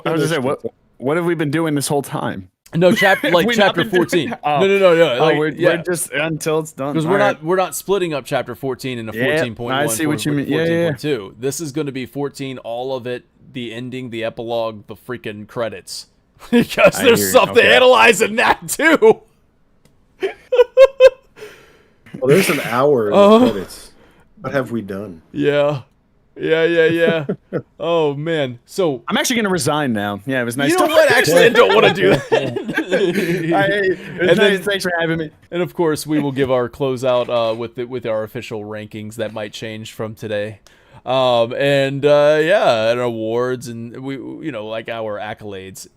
I was just saying, what have we been doing this whole time? No, chapter 14. Oh. No. Like, we're just until it's done. Because we're not splitting up chapter 14 into 14.1. I see what you mean. 14.2. This is going to be 14, all of it, the ending, the epilogue, the freaking credits. Because there's stuff to analyze in that too. Well, there's an hour in the credits. What have we done? Yeah. Oh man. So I'm actually gonna resign now. Yeah, it was nice. You know what? Actually, I don't want to do that. Thanks for having me. And of course, we will give our closeout with our official rankings that might change from today. And awards and we like our accolades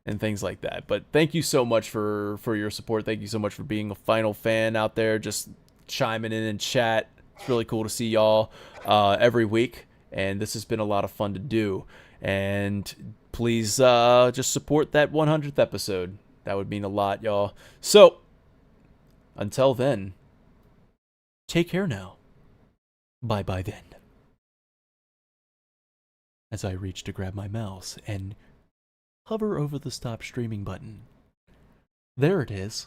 and things like that. But thank you so much for your support. Thank you so much for being a Final fan out there, just chiming in chat. It's really cool to see y'all every week. And this has been a lot of fun to do. And please just support that 100th episode. That would mean a lot, y'all. So, until then, take care now. Bye-bye then. As I reach to grab my mouse and hover over the stop streaming button. There it is.